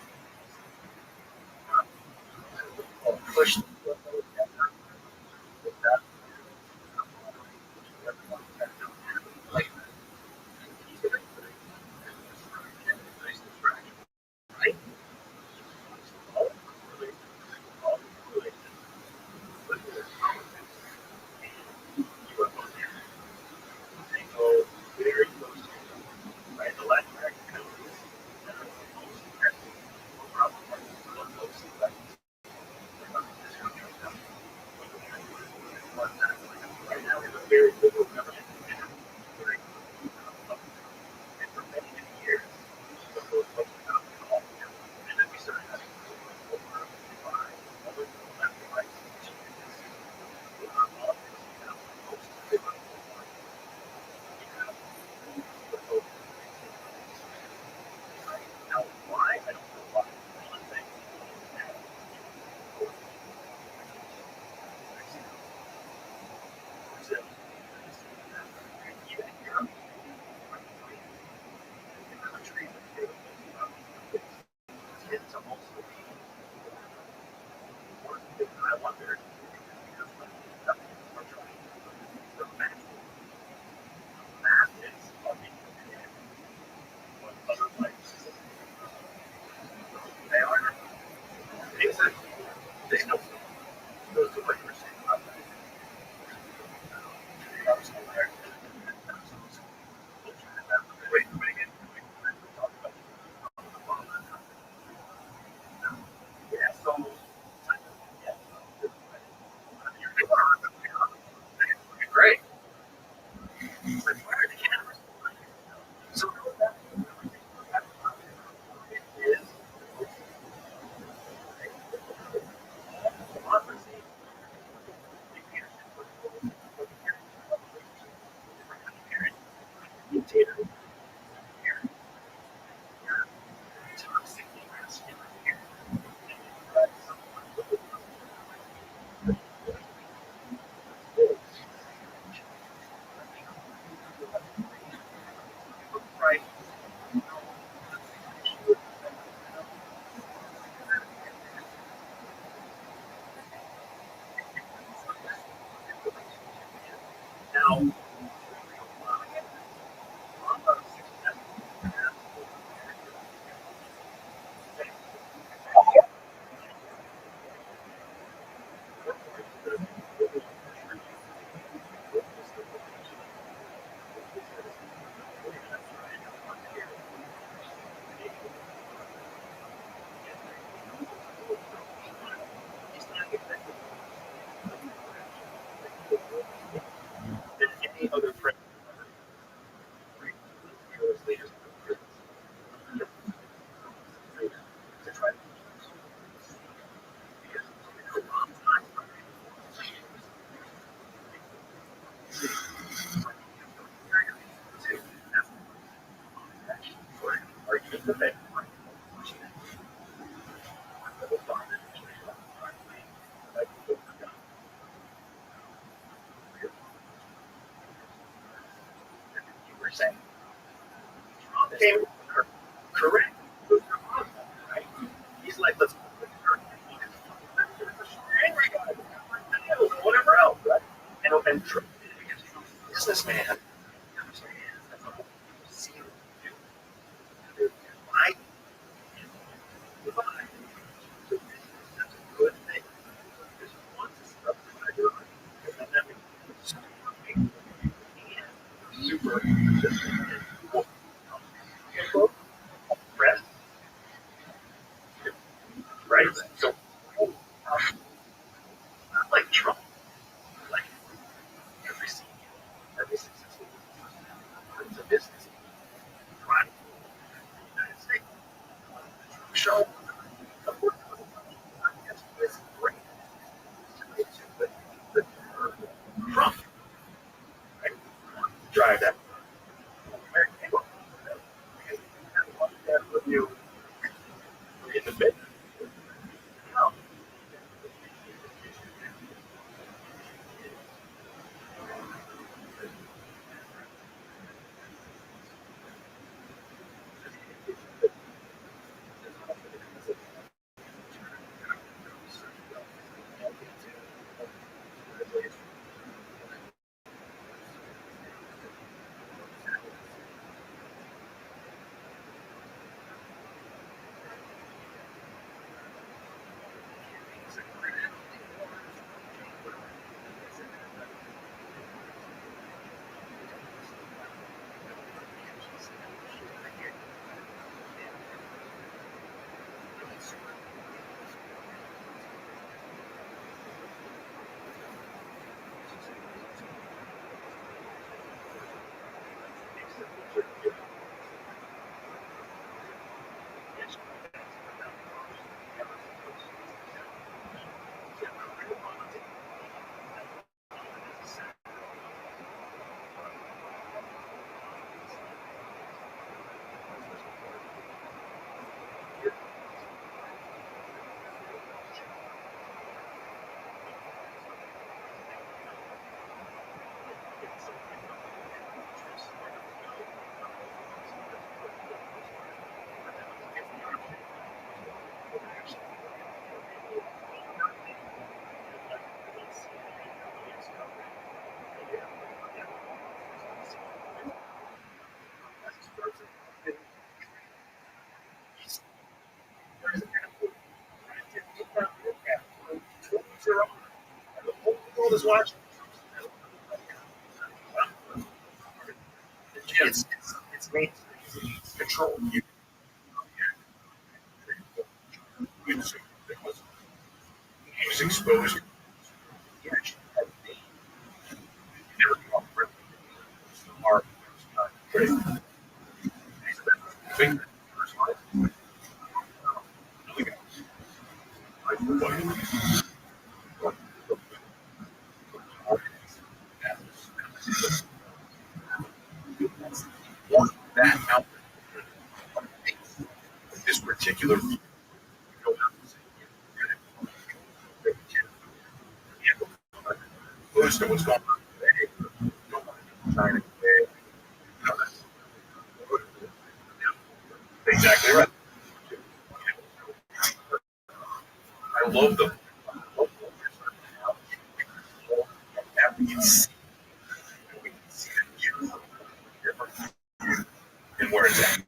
A: where it's at.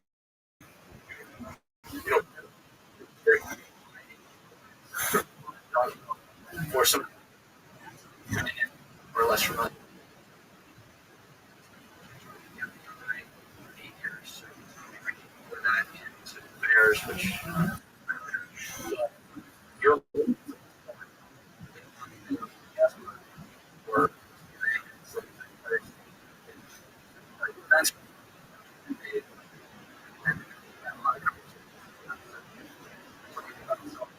A: You know, very, or some or less familiar. We're not into bears, which you're or that's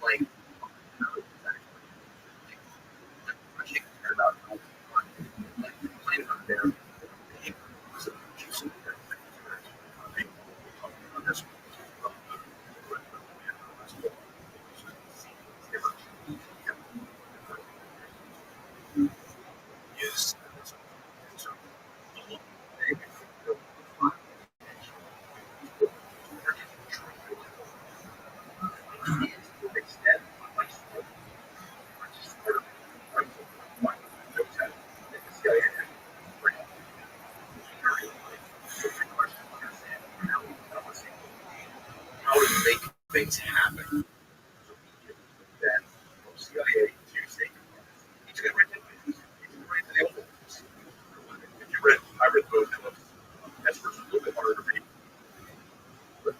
A: like about playing up there. Use how to make things happen. That CIA Tuesday. He's going to write the old books. If you read, I read both of them. That's what's a little bit harder to read. But,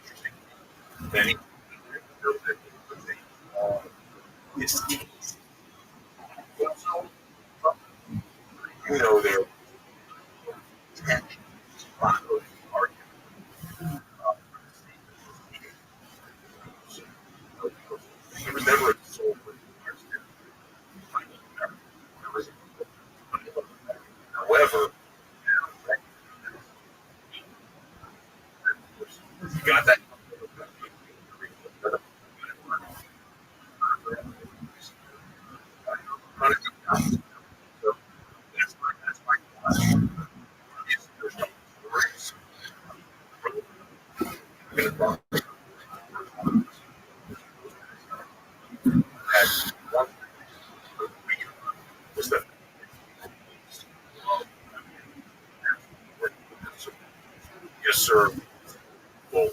A: interesting. Then he his taste. Also, you know, their intentions, argument. He was never a soul for however, you got that. So that's my question. Is there's no worries. One was that yes, sir. Well,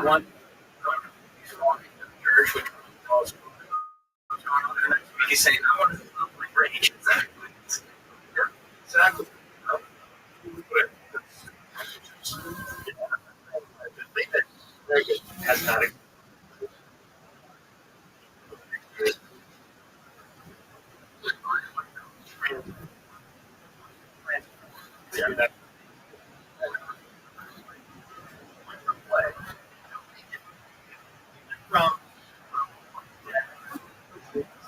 A: one church which was he's saying I want to range exactly. Has not that from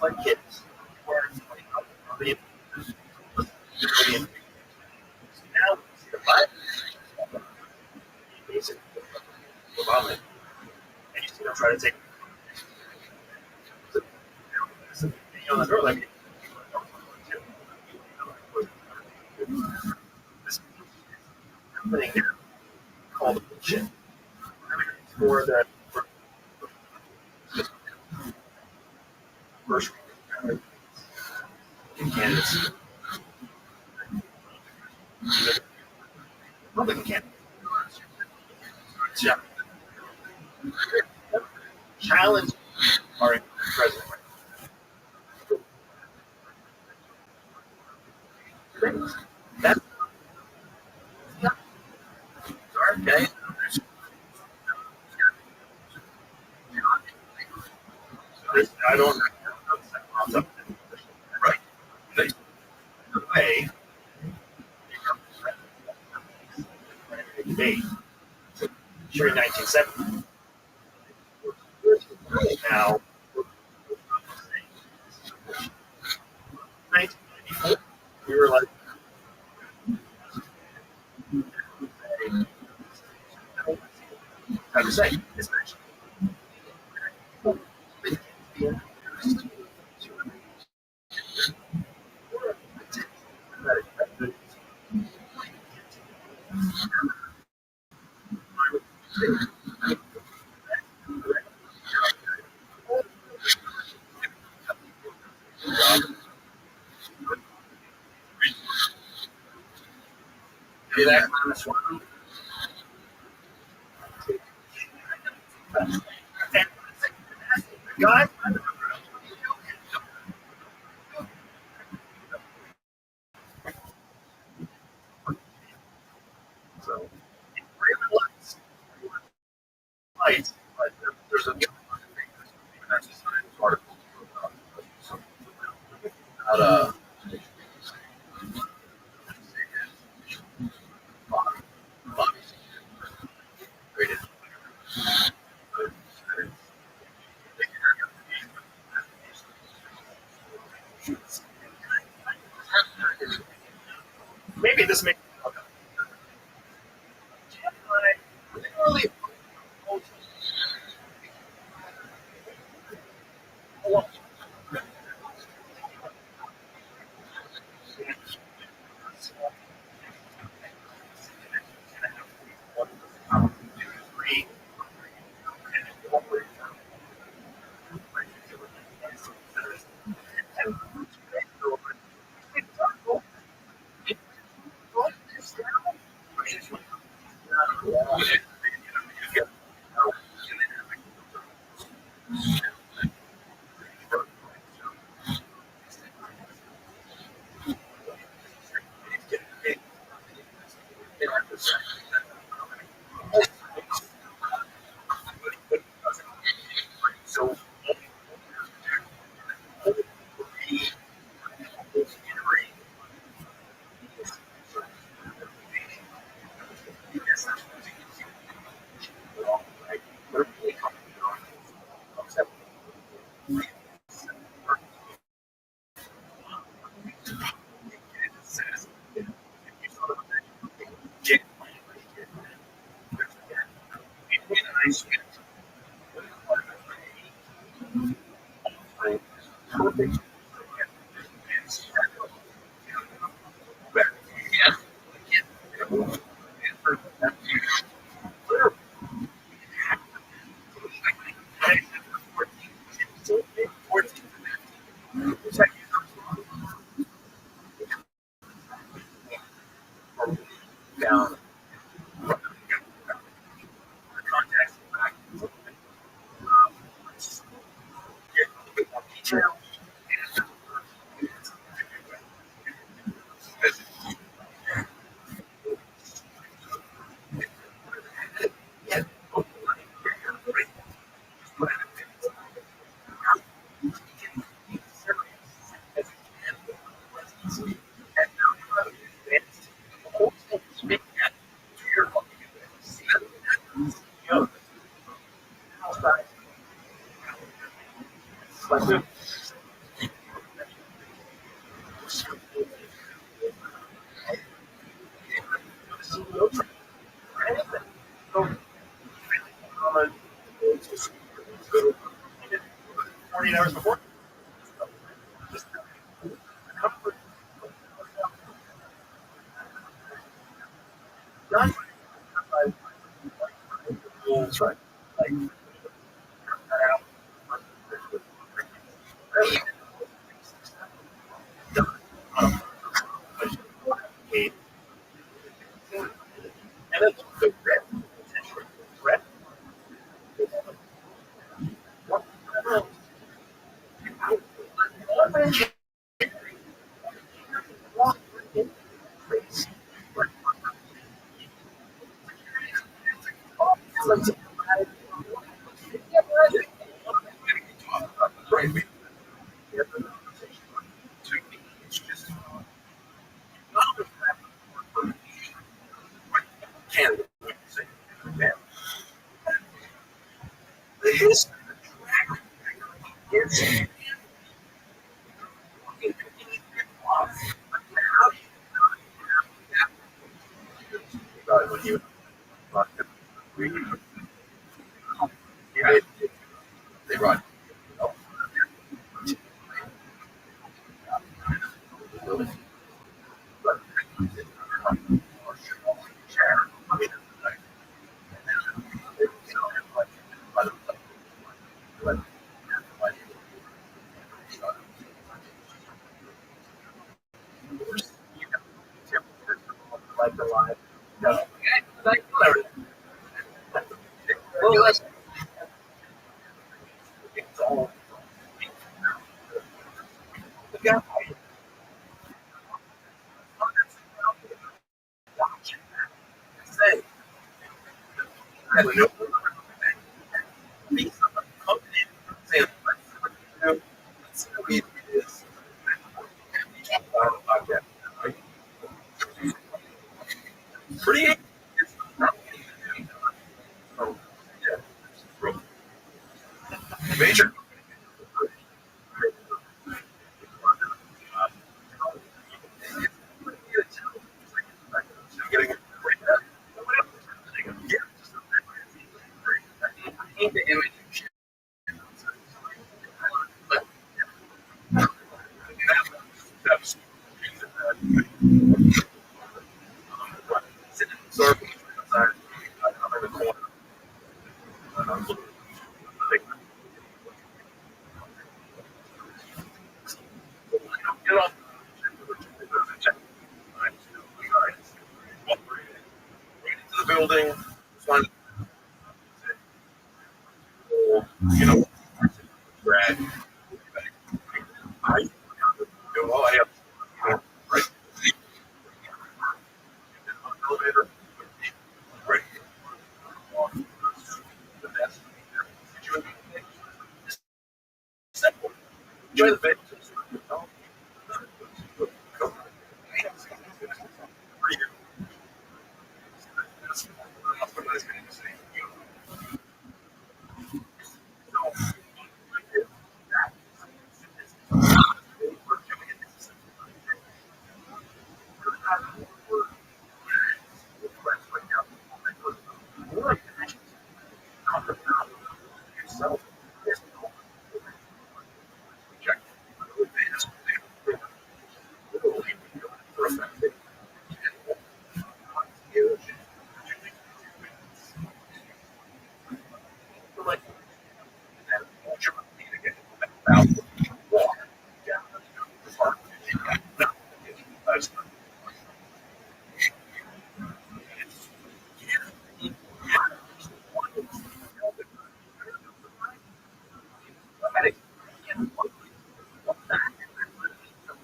A: like kids or now but basically Obama and you see them try to take the girl like this thing here called bullshit for the first candidates. Republican candidates. Yeah. Challenge our president. That's okay. I don't know. Right. The way debate during 1970. Now, 1994, we were like, how to say, it's
B: Well, let's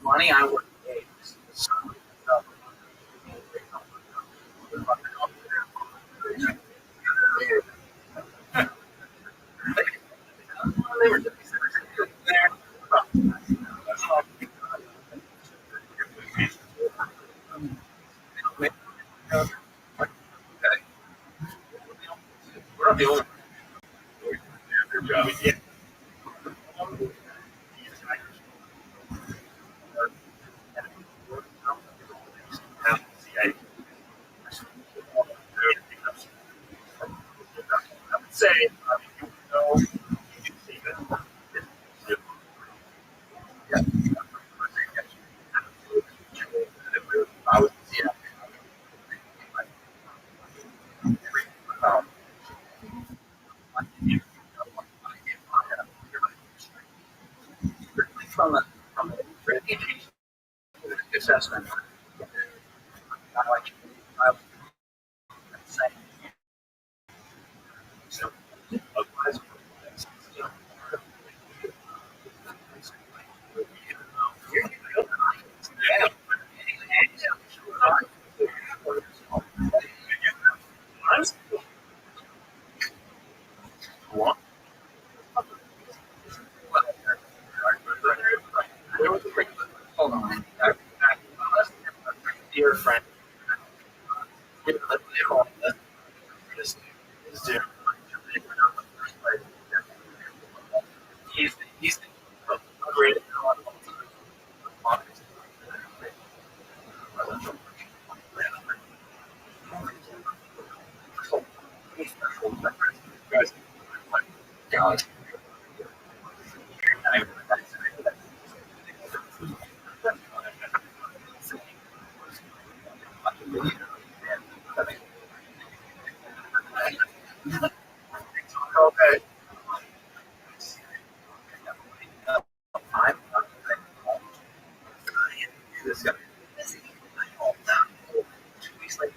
B: money I would pay. From a assessment, I like I would say so. Hold on, dear friend. He's the greatest. God. Okay. I'm this guy. 2 weeks later,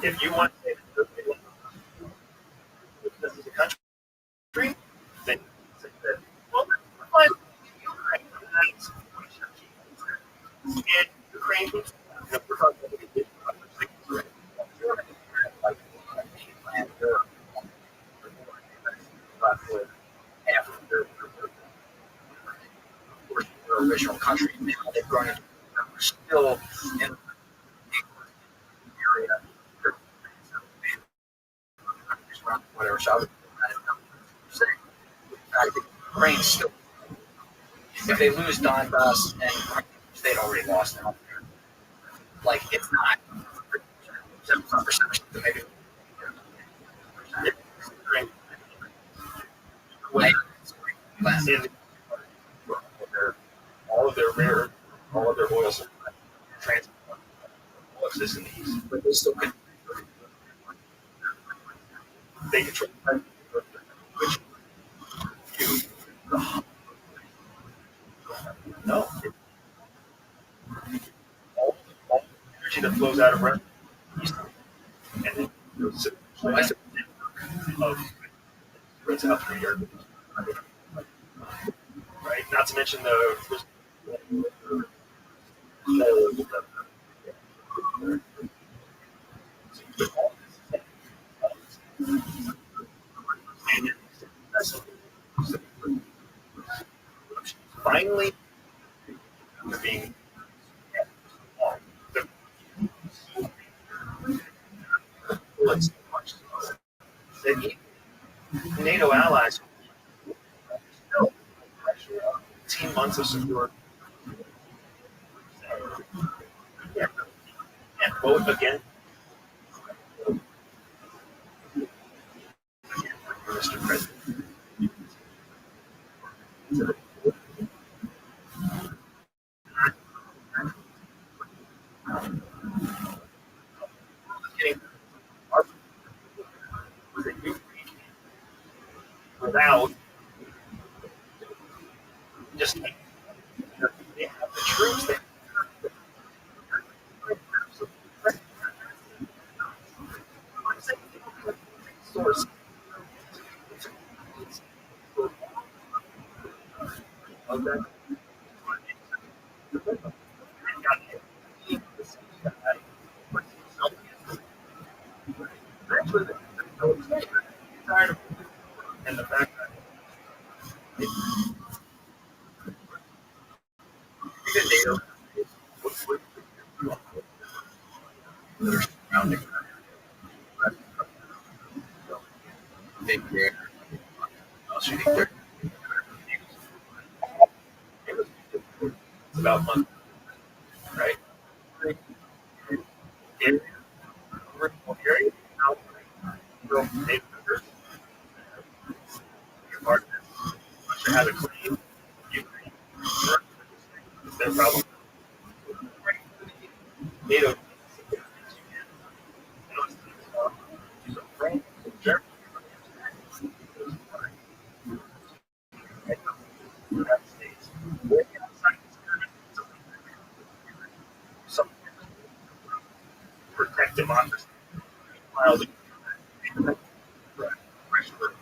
A: if you want to say that this is a country, then say that, well, fine, Ukraine, and Ukraine, we're talking about like Finland, Europe, with half of their original country. Now they've grown into still in the area, whatever. So I would say, I think Ukraine's still, if they lose Donbass and Ukraine, they'd already lost out there. Like, it's not 75%, maybe. Ukraine, way, in all of their rare, all of their oil supply, transport, all exists in the east, but they still can. They control which you no. All the energy that flows out of Russia, east, and then goes of runs out through Europe, right? Not to mention finally being the NATO allies still 18 months of support and vote again, Mr. President. Getting our without just like, they have the troops, they source of that. Actually, tired of and the fact that even NATO that are surrounding they care. Also, you think they're about money, right? In area, now, real neighbors, your partner, Russia has a claim, Ukraine, it's their problem. NATO, France, Germany, United States, some protect democracy while the pressure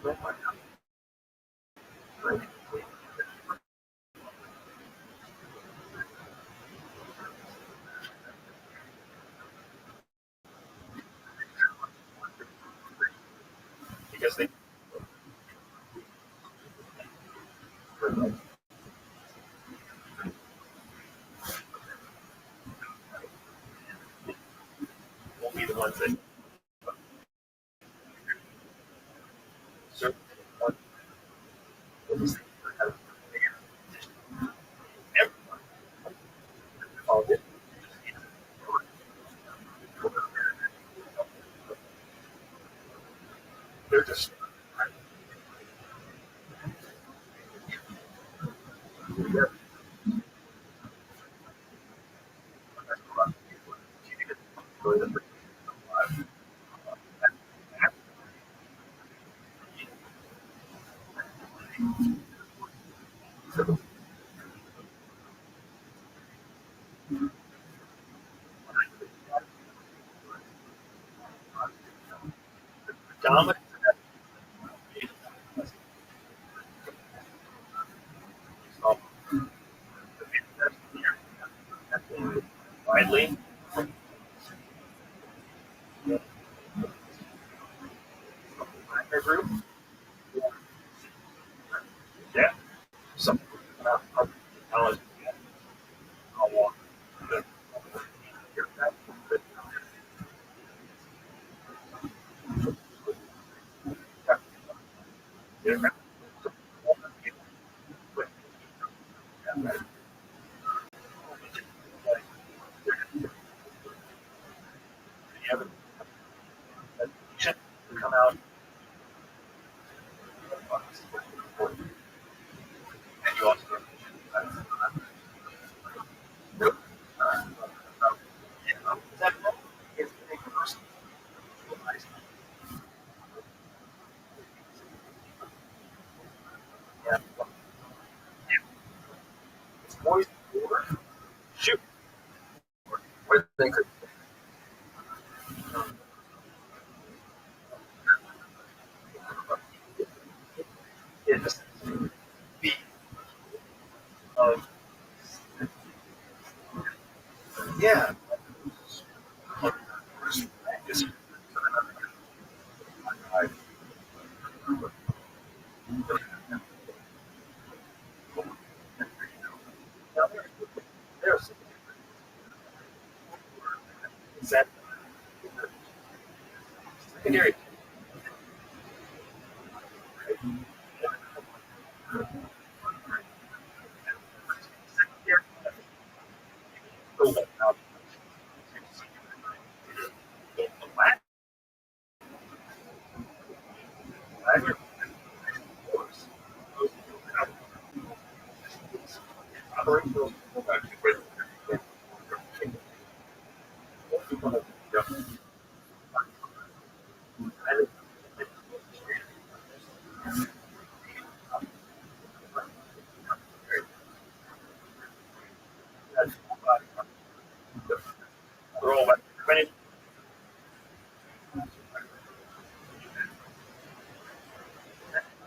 A: because they will be the ones that serve one all this. They're just dominant. Widely, their group, yeah. Some knowledge, I'll walk. The, the should come out and you also that is a person. Yeah, it's always shoot. What they could is be of yeah. Just there's that secondary. Secondary.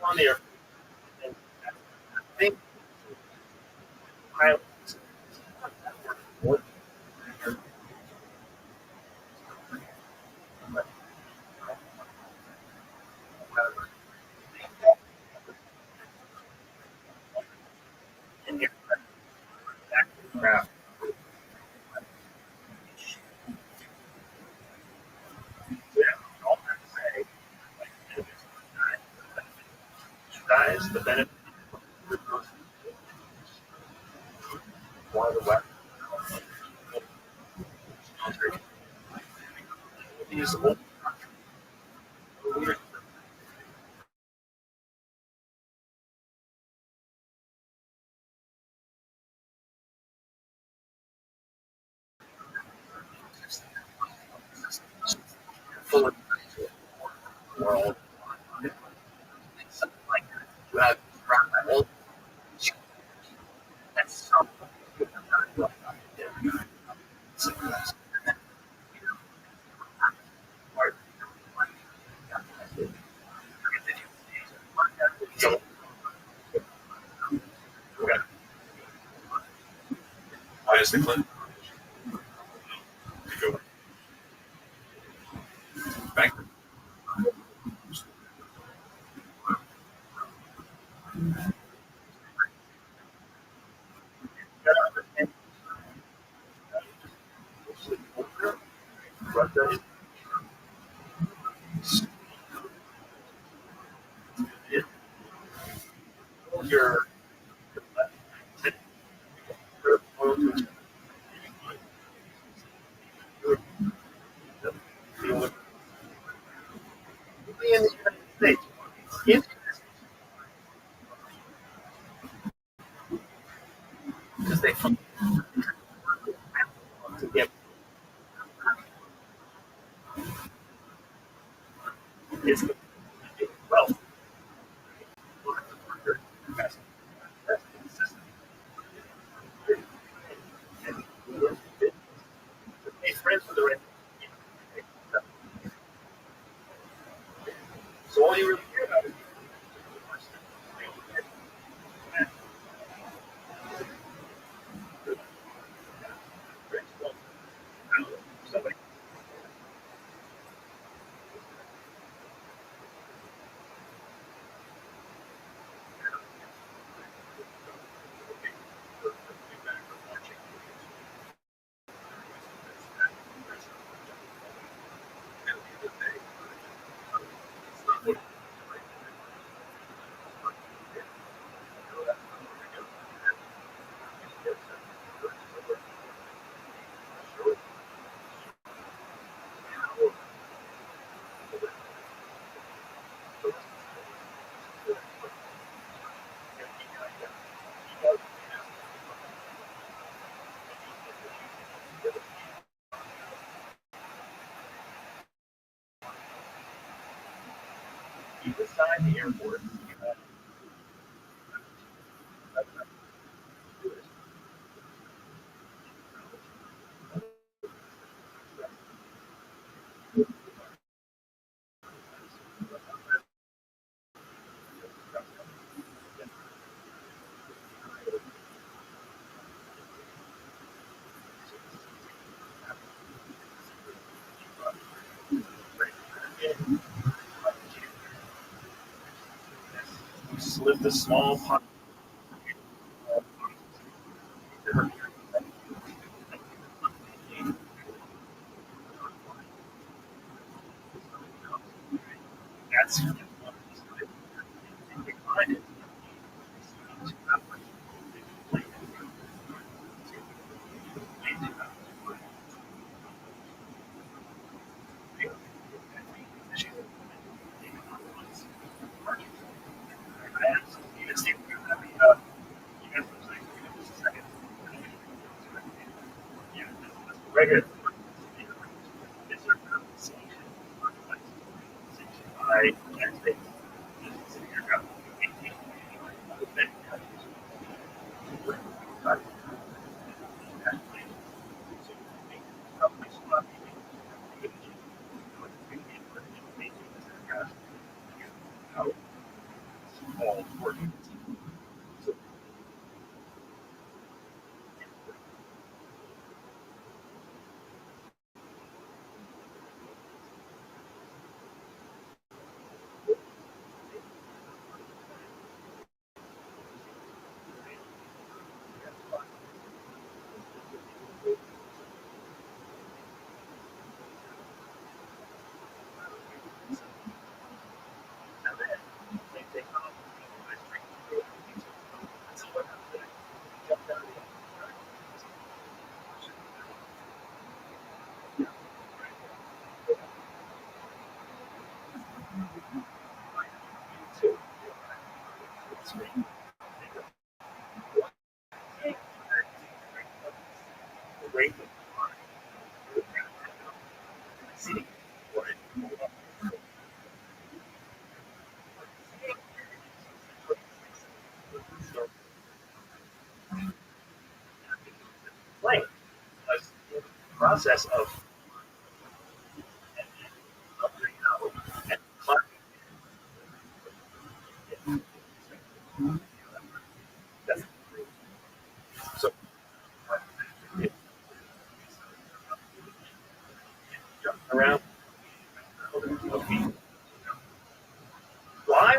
A: On the air, and I think pilots would in your craft. Yeah, all that to say, guys, the benefit one of the weapons usable. Full of world. Something like that. You have rock that whole that's something.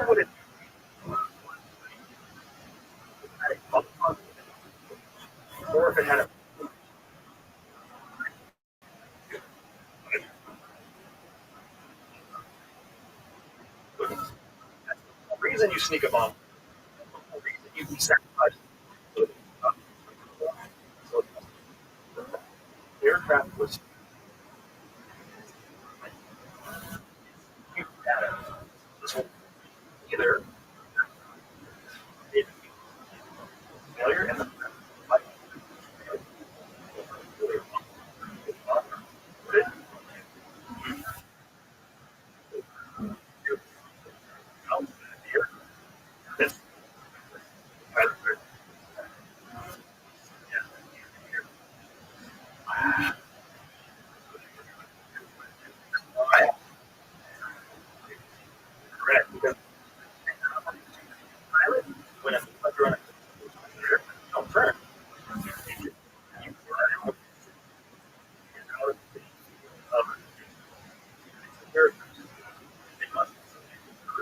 B: would it or if it had a reason you sneak a bomb, a reason you sacrifice so the aircraft was data. This will either it failure and the correct because pilot when a you're on a don't turn.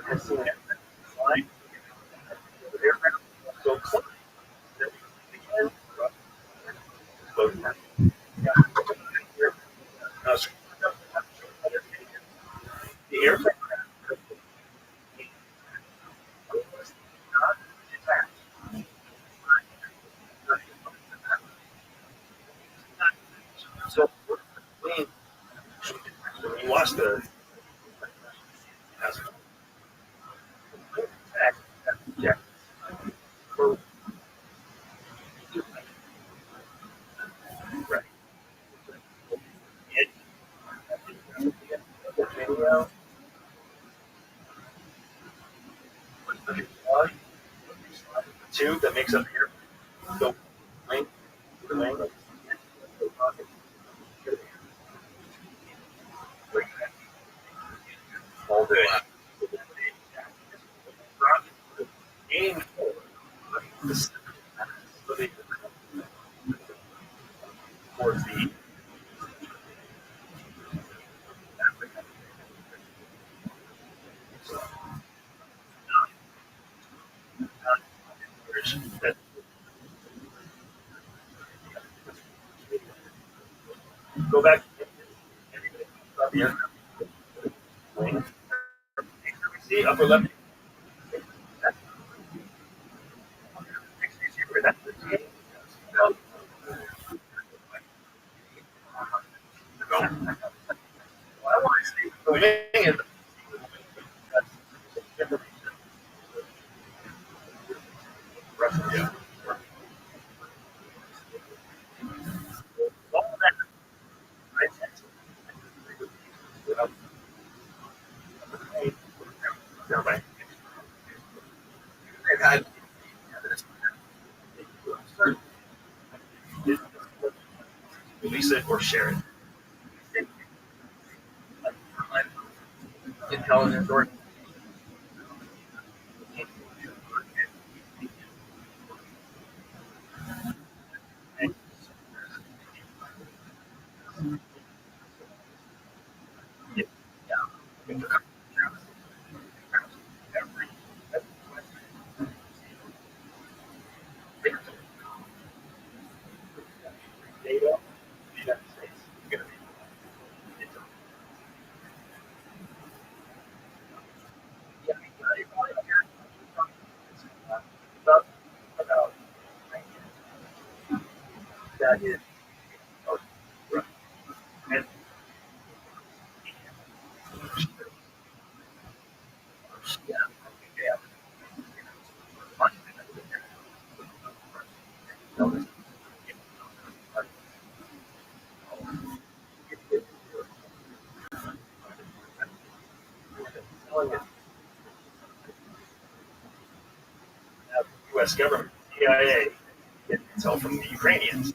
B: I've seen it flying the aircraft so close that we can explode. The aircraft not detached. So when you watch the yeah, right. Video, tube that makes up here. So wing, the wing, all day. Aim towards the that go back to the aircraft wing. See upper left. That's the go. I want to see the wing is yeah. All that I everybody. They've had release it or share it. Intelligence or data. The United States is going to be about that is and yeah, yeah. U.S. government, CIA, get intel from the Ukrainians.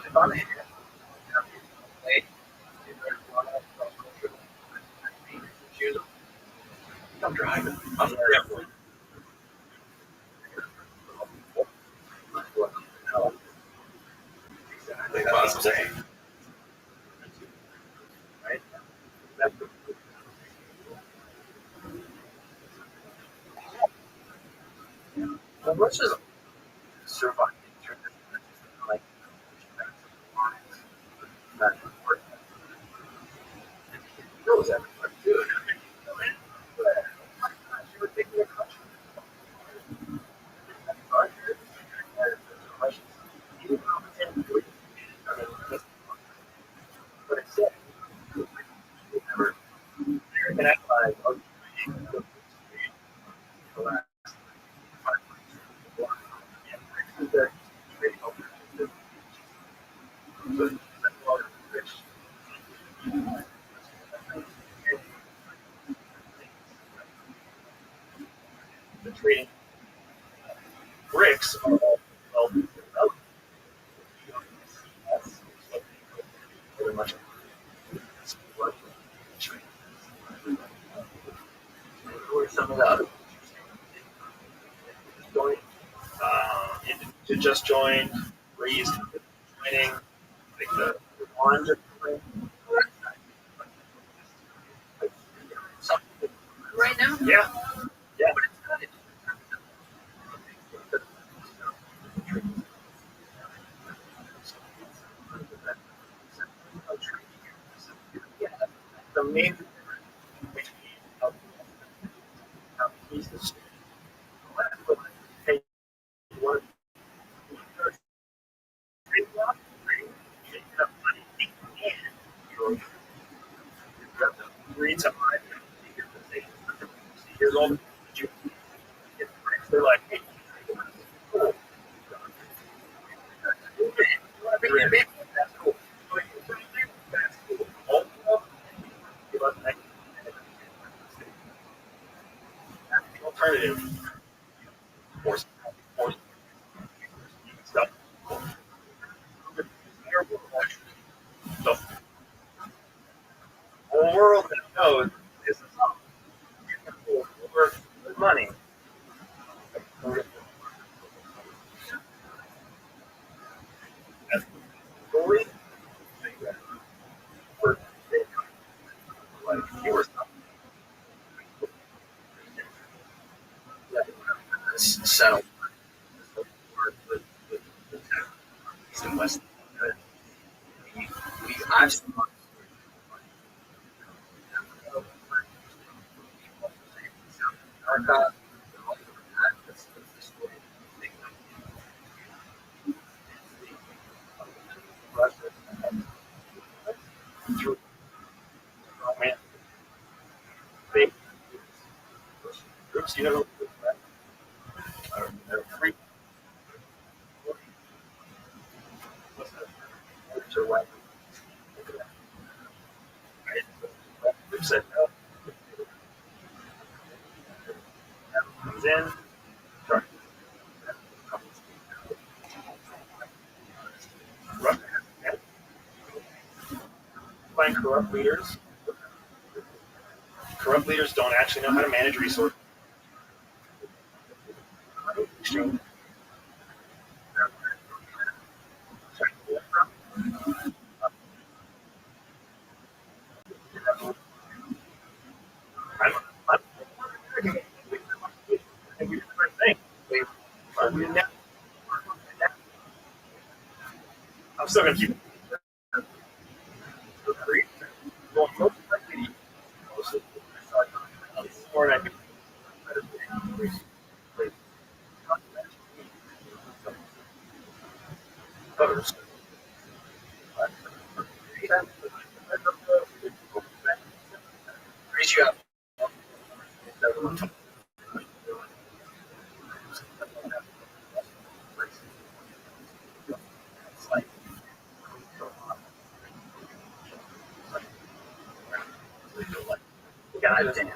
A: if I'm in play, I'm driving. I'm definitely exactly what I'm saying. Right? That's well, let's just survive through this. Like, that work. It knows everyone, dude. You would think we have questions. But it's said, never. And I'm like, okay, the last 5 months. That really helped. So, the trading bricks are all well developed. That's very much who are some of the other joined, to just join, raised joining, like the ones are something. Right now? Yeah. Yeah. The main piece is hey, you want to trade block? You have money and you're read some here's all the you get. They're like, hey, cool. That's cool. That's cool. All give us next alternative for stuff. The whole world knows this is worth money. That's fully for like you were settled with the East and West. I've seen our through man, big groups. You know, three or what? Groups that comes in, corrupt, find corrupt leaders. Corrupt leaders don't actually know how to manage resources. I'm, I'm, I'm still gonna keep going more than I others. Raise you up. God damn.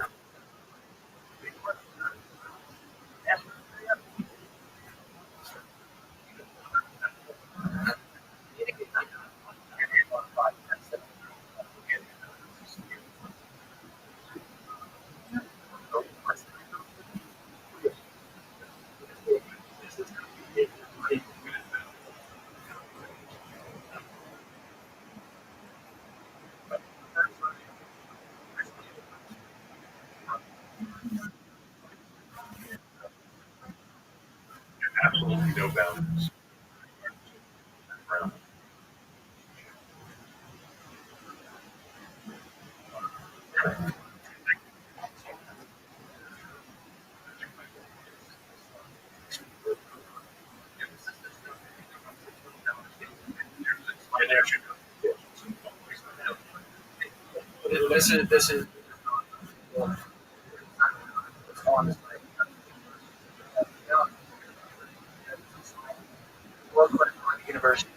B: This is honestly local university.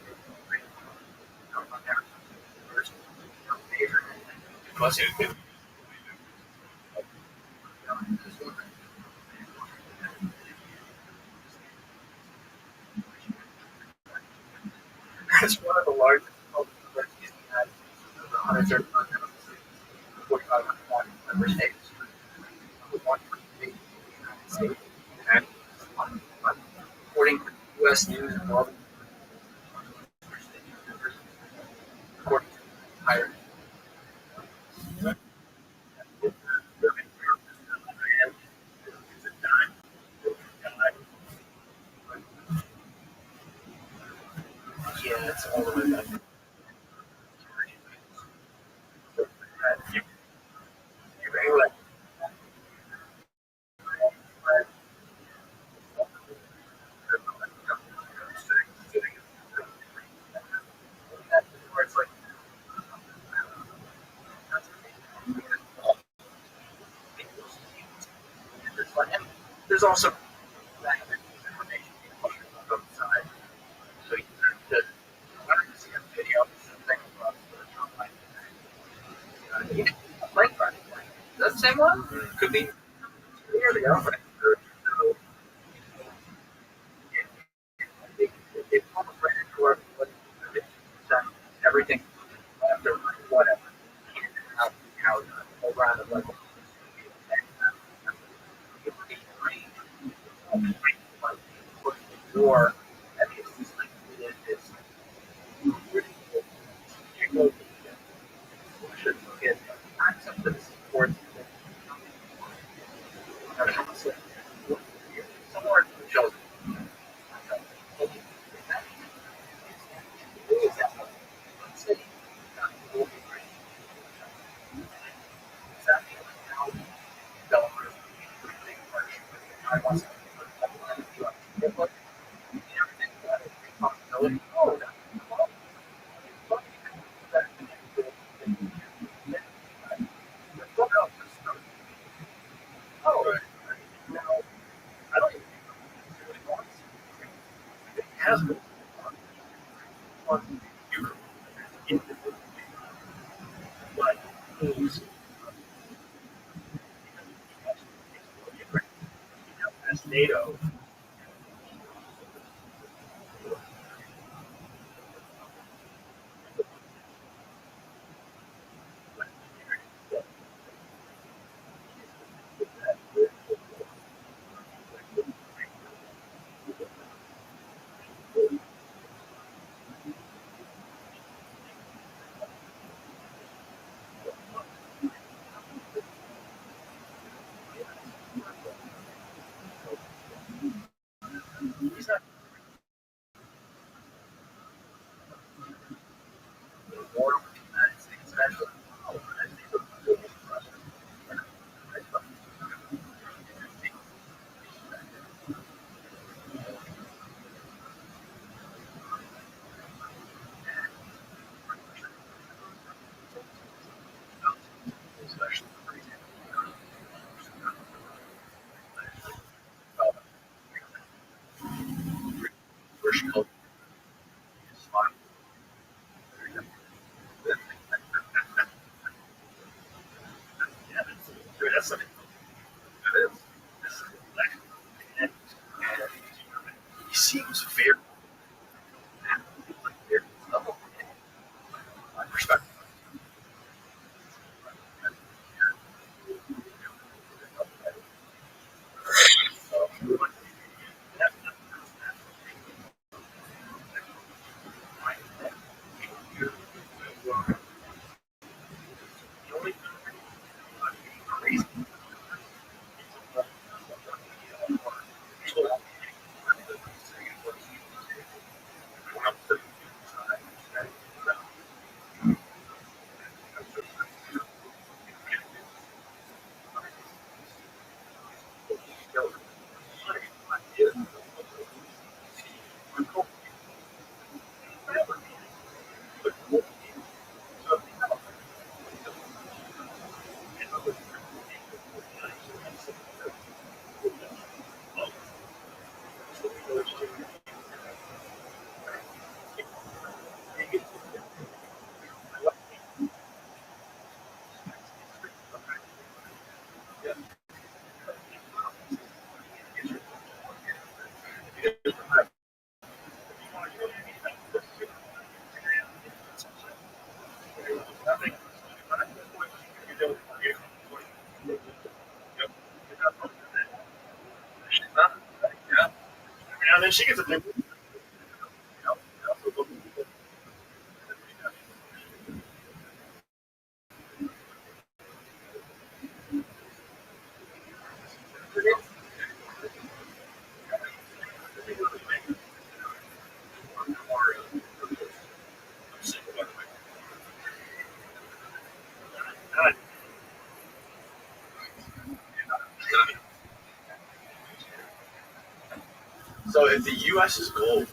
B: It's one of the largest public universities in the United States. Over 135 45 member states. One for the United States. And according to U.S. News and World according to higher yeah, it's all the way back. There's also that information on both sides. So you could see a video, something about like Friday. Is that the same one? Could be. Here they are. So it almost ran into our everything after whatever. How the round of like war and it's like it's should get access to the support somewhere in the children. Oh, no, I don't even think it has been on you, but who's as NATO.
A: So if the U.S.'s goal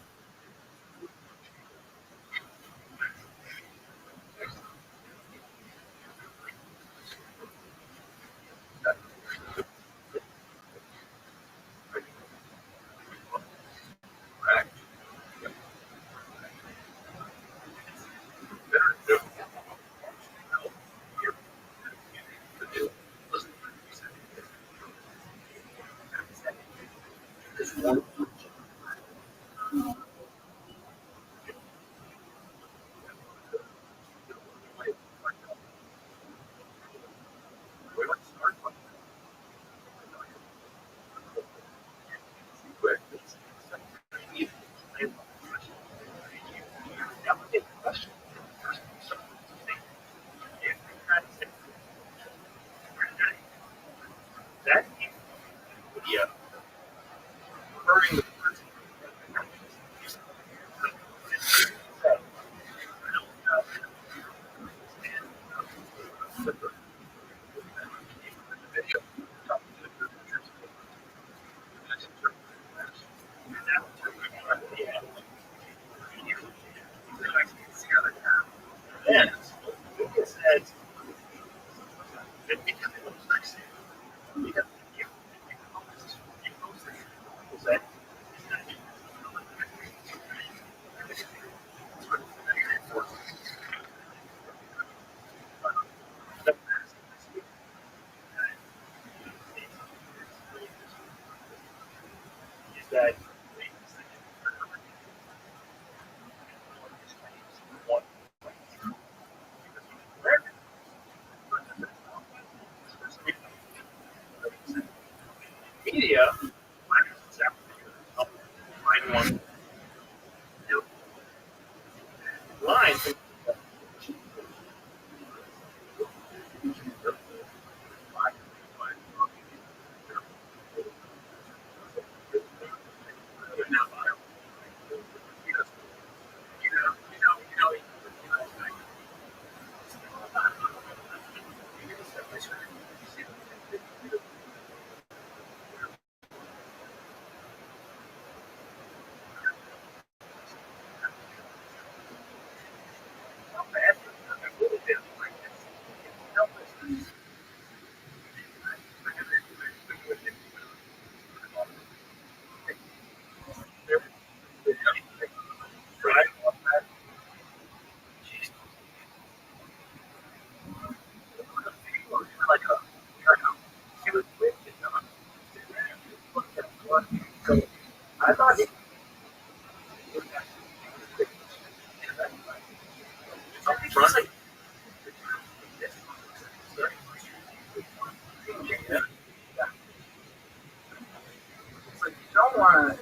B: don't want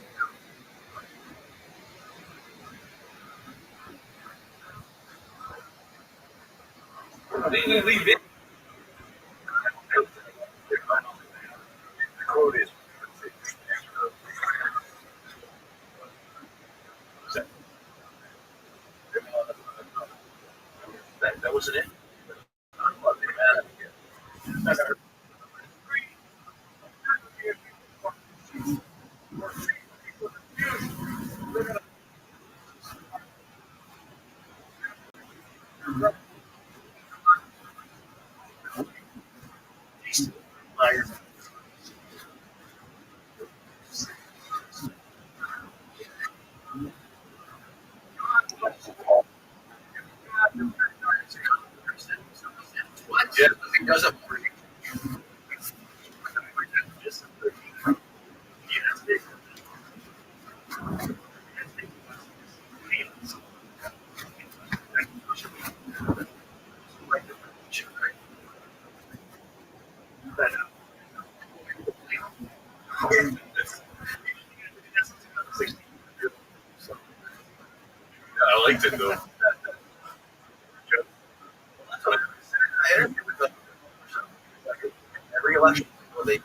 A: election. Well, they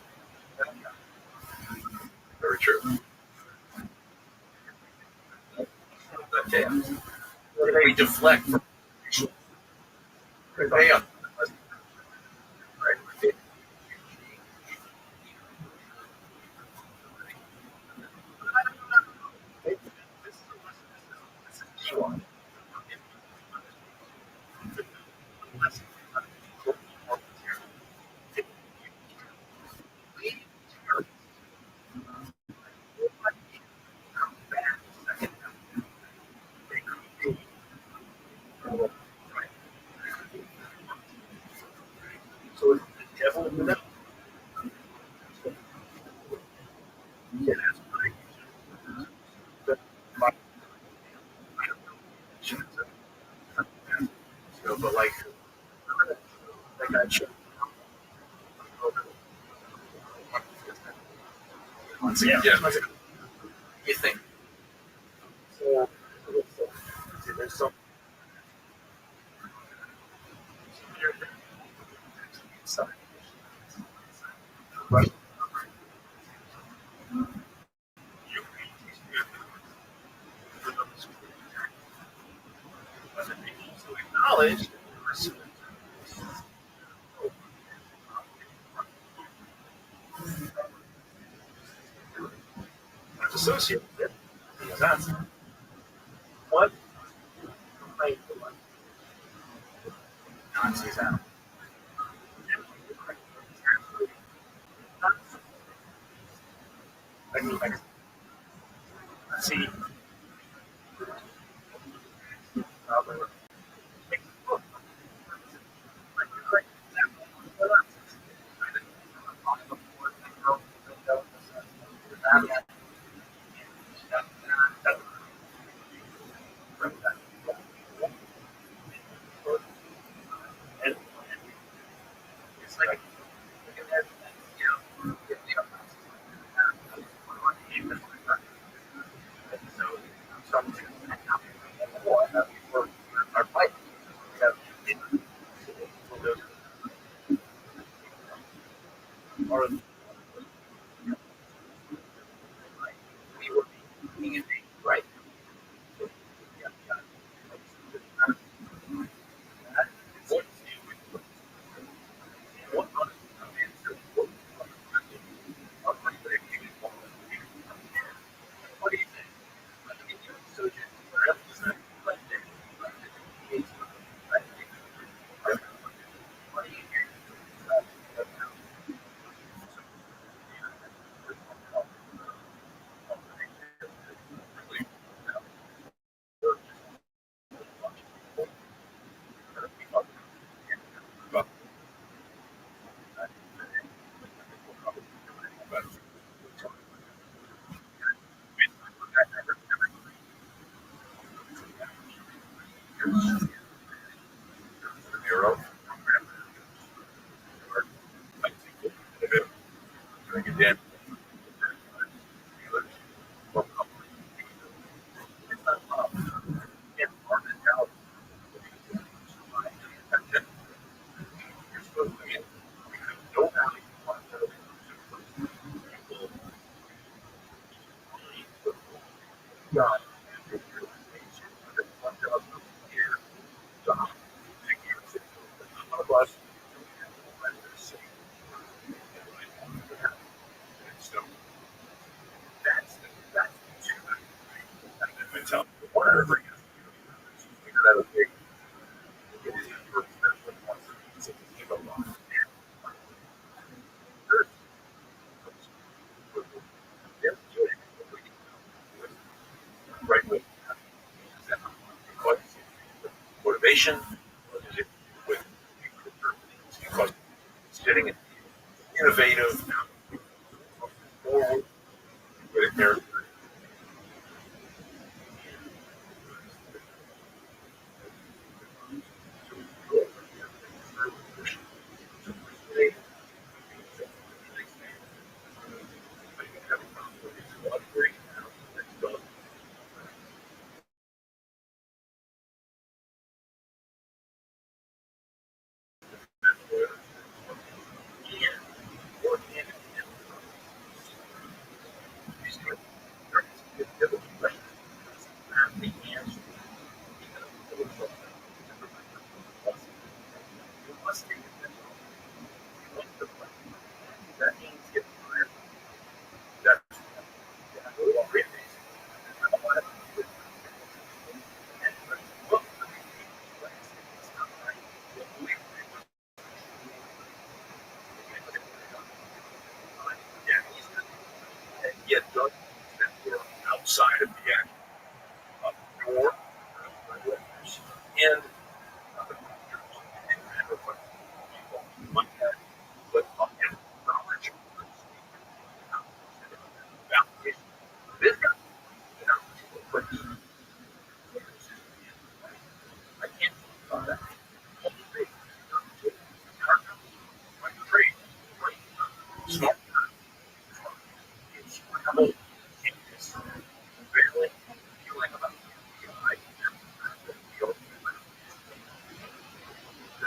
A: very true. Okay. They deflect from they right. So it's the devil in the devil. Yeah, that's right. But my so, but like I should. Yeah. You think? So, there's some. Right. Acknowledge that's associated with it. Because that's one complaint for like Nazis out. Like, see, uh, and it's like, you know, so something our fight. Or we were being invaded, right? What do you think? So, Bureau, again, whatever. Right. Motivation with because it's getting innovative, forward with their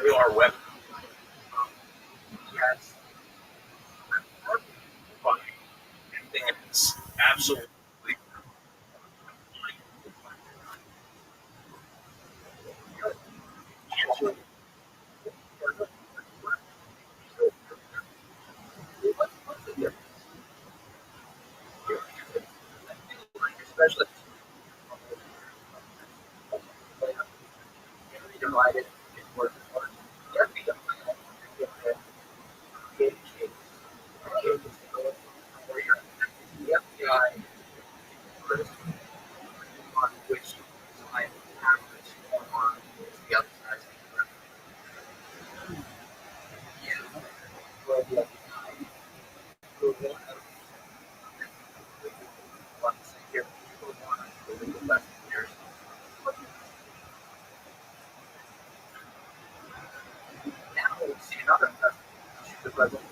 A: They are weapons.
B: Yes.
A: Funny. It's absolutely
B: Especially divided in work. Every the FBI on which side happens on the other side. Where the here, now we see another the president.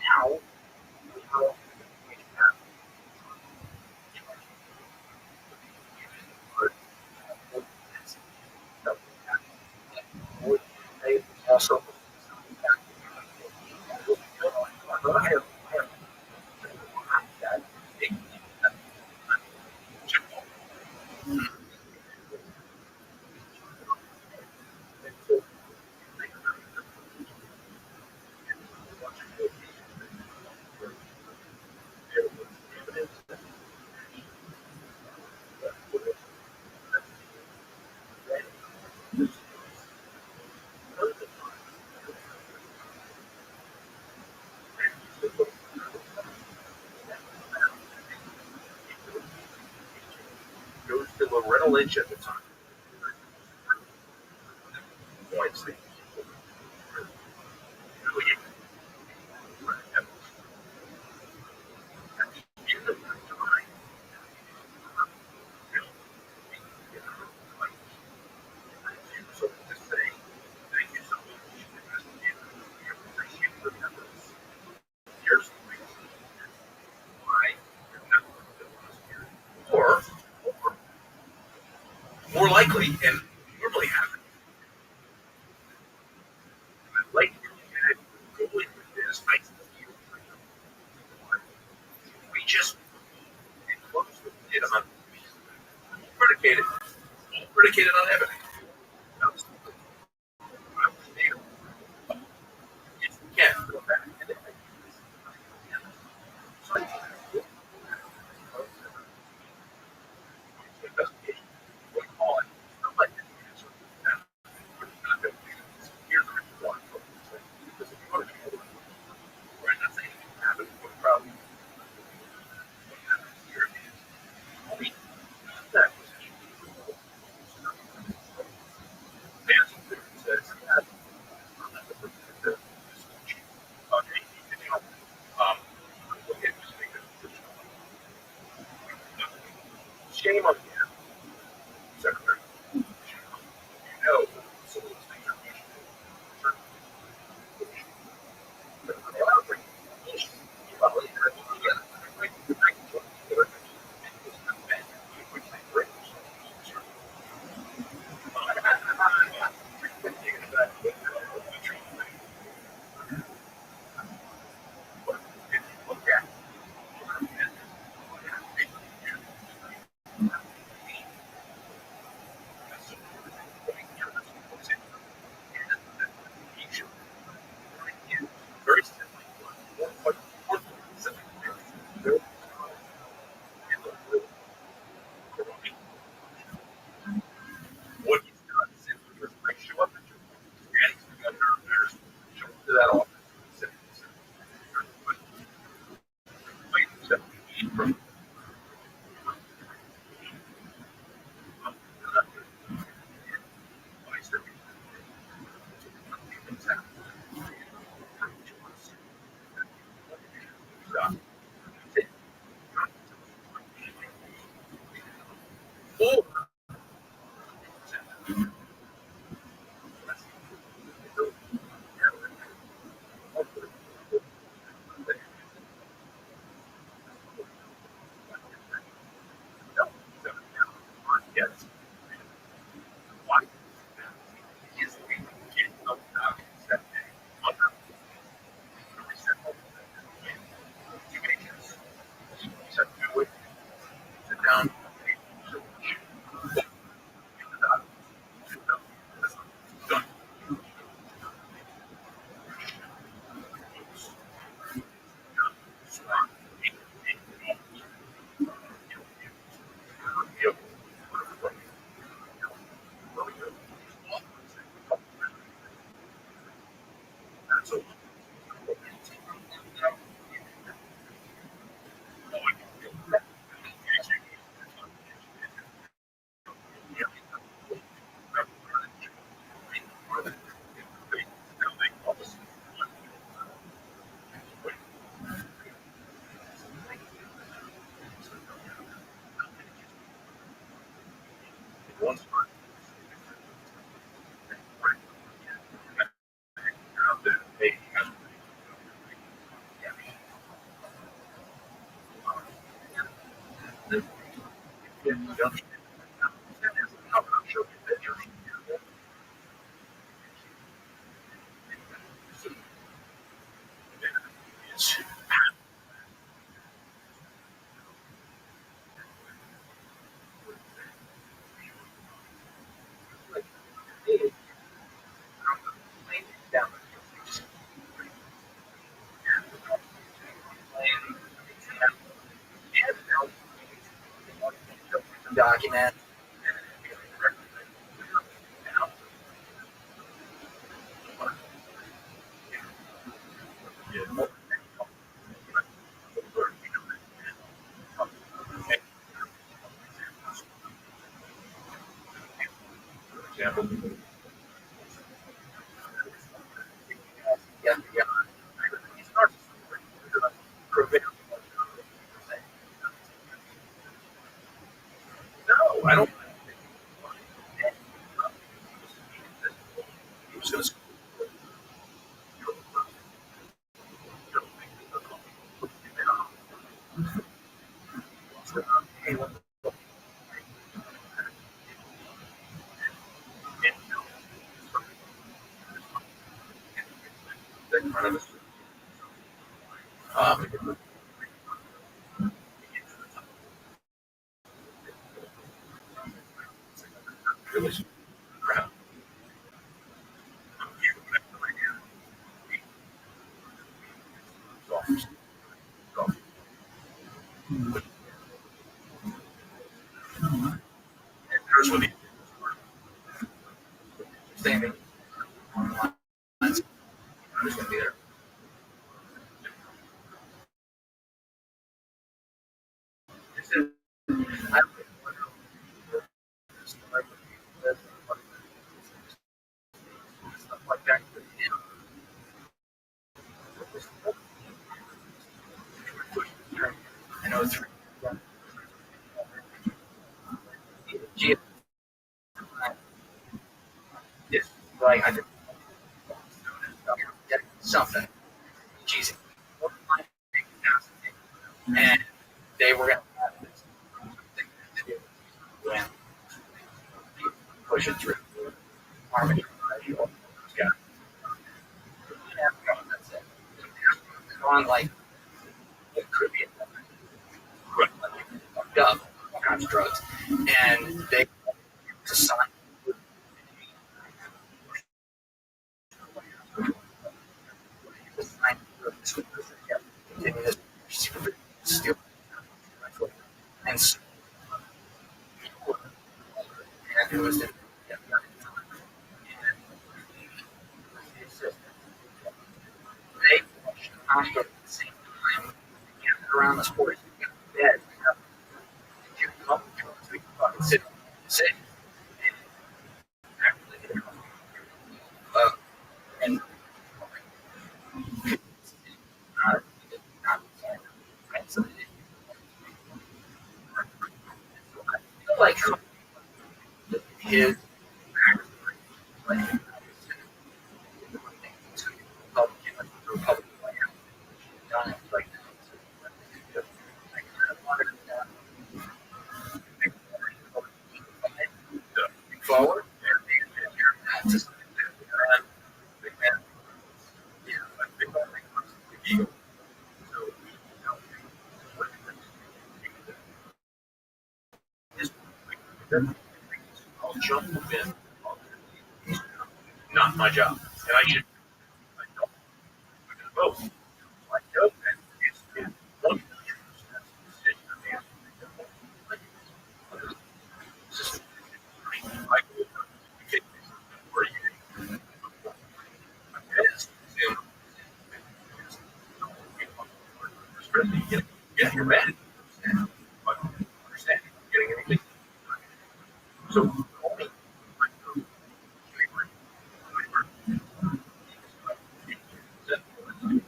B: Now we have also
A: goes to Loretta Lynch at the time. Points. So just say, thank you so much. Here's the reason why you're not going to or more likely, and normally happens, like going with this, we just close with it on predicated, predicated on evidence. I was there. Yes, we can go back and so investigation. We call it. Not like this answer. Here's the report. Because if you want to be right, not saying it happened, but probably here it is. Only that was fancy says that. Okay, look at this thing. Shame on you, Secretary. You know, some of these things are mutually very what he's done since I show up at your and he's got there's show up to that office. From oh,
B: Document. Yeah, yeah. No, I don't. Standing. I'm just gonna be there. I stuff like that. I know it's G. It's like I did something. Jesus. And they were gonna have this thing to do and push it through harmony. Yeah, that's it. On like it could be fucked up all kinds of drugs, and they decide to continue this still and so and it was they hospital at the same time around the sport dead. You come to us, we fucking sit uh, and not, not right. So I feel like his like Republican done it like forward and just I'll jump in. Not my job. And I should vote. Like, no, it's one like, where you get your man. But understand, getting anything. So, only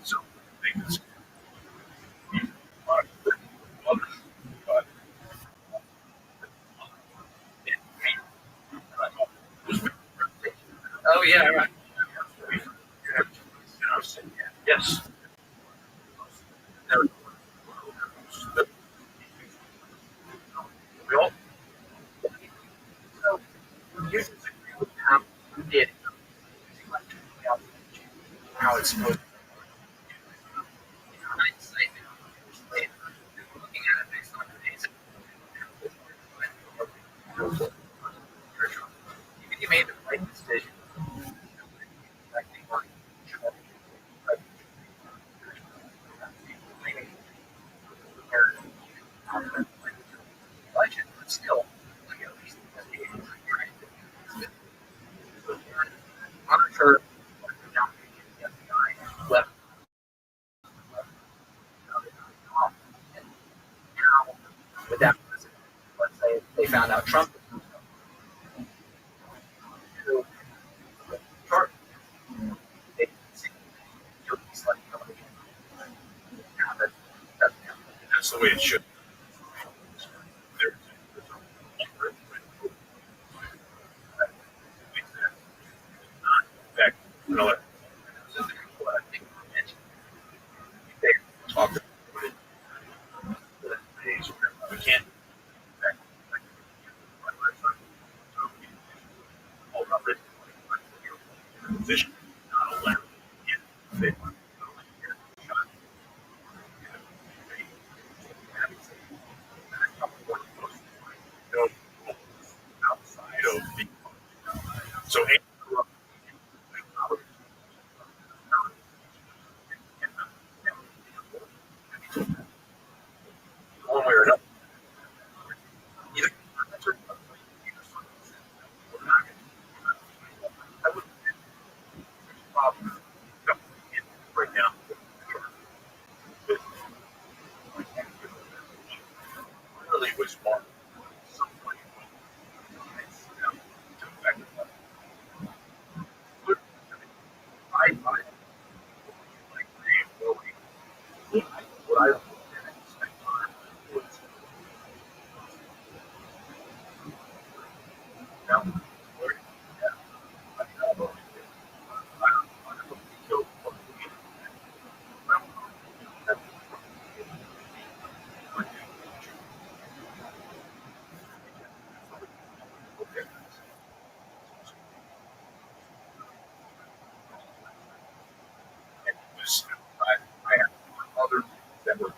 B: so they can but yeah, right. Yes. We all usually how we did how it's supposed to be. Hindsight now, later, looking at it based on today's you made the right decision. I think budget, but still, like at least I'm not sure the FBI left and now with that president, let's say they found out Trump was to Trump, they you'll be like, that's the way it should. In fact, another what I think I mentioned, they talked about it. We can't hold up it. Position not allowed. They go outside of the so one way or another, either I would probably right now really was more something to affect I like what I spent time was now was I had other that were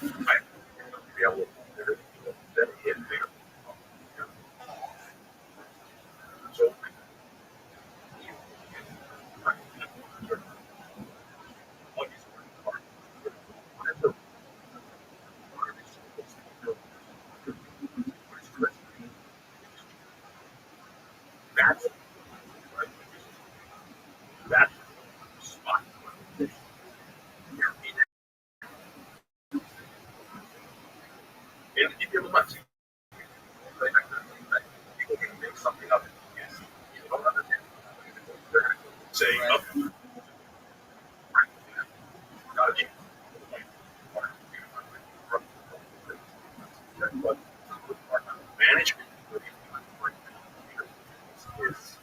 B: I be able to that hit there. So that's that's spot. And if you're lucky, people can make something of it. Yes. You don't understand. They're going to say, oh, gotta be but management is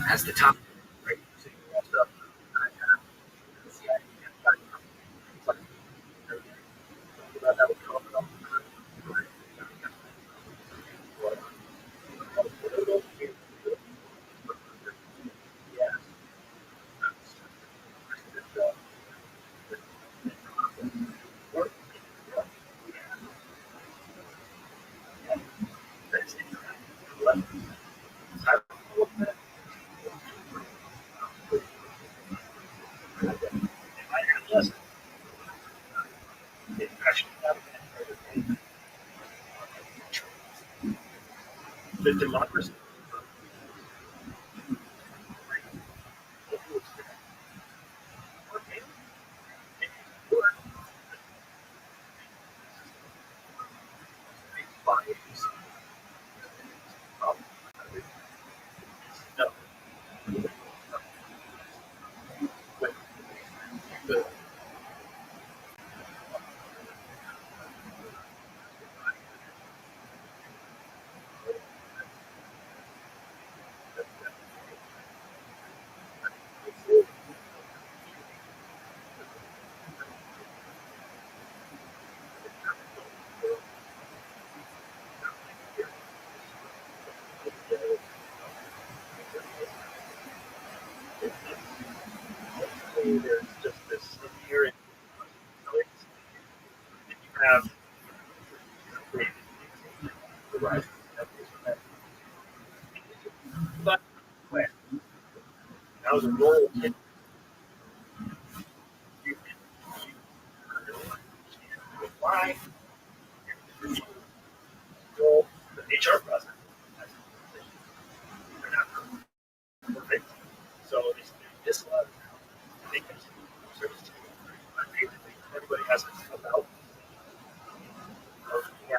B: as the top, right? So you have stuff. The democracy. There's just this inherent noise that you have the rise of but I was a normal kid. You why the HR process are not perfect. So it's this love. I think there's service to everybody has about yeah.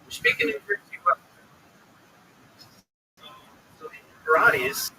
B: Speaking of karate is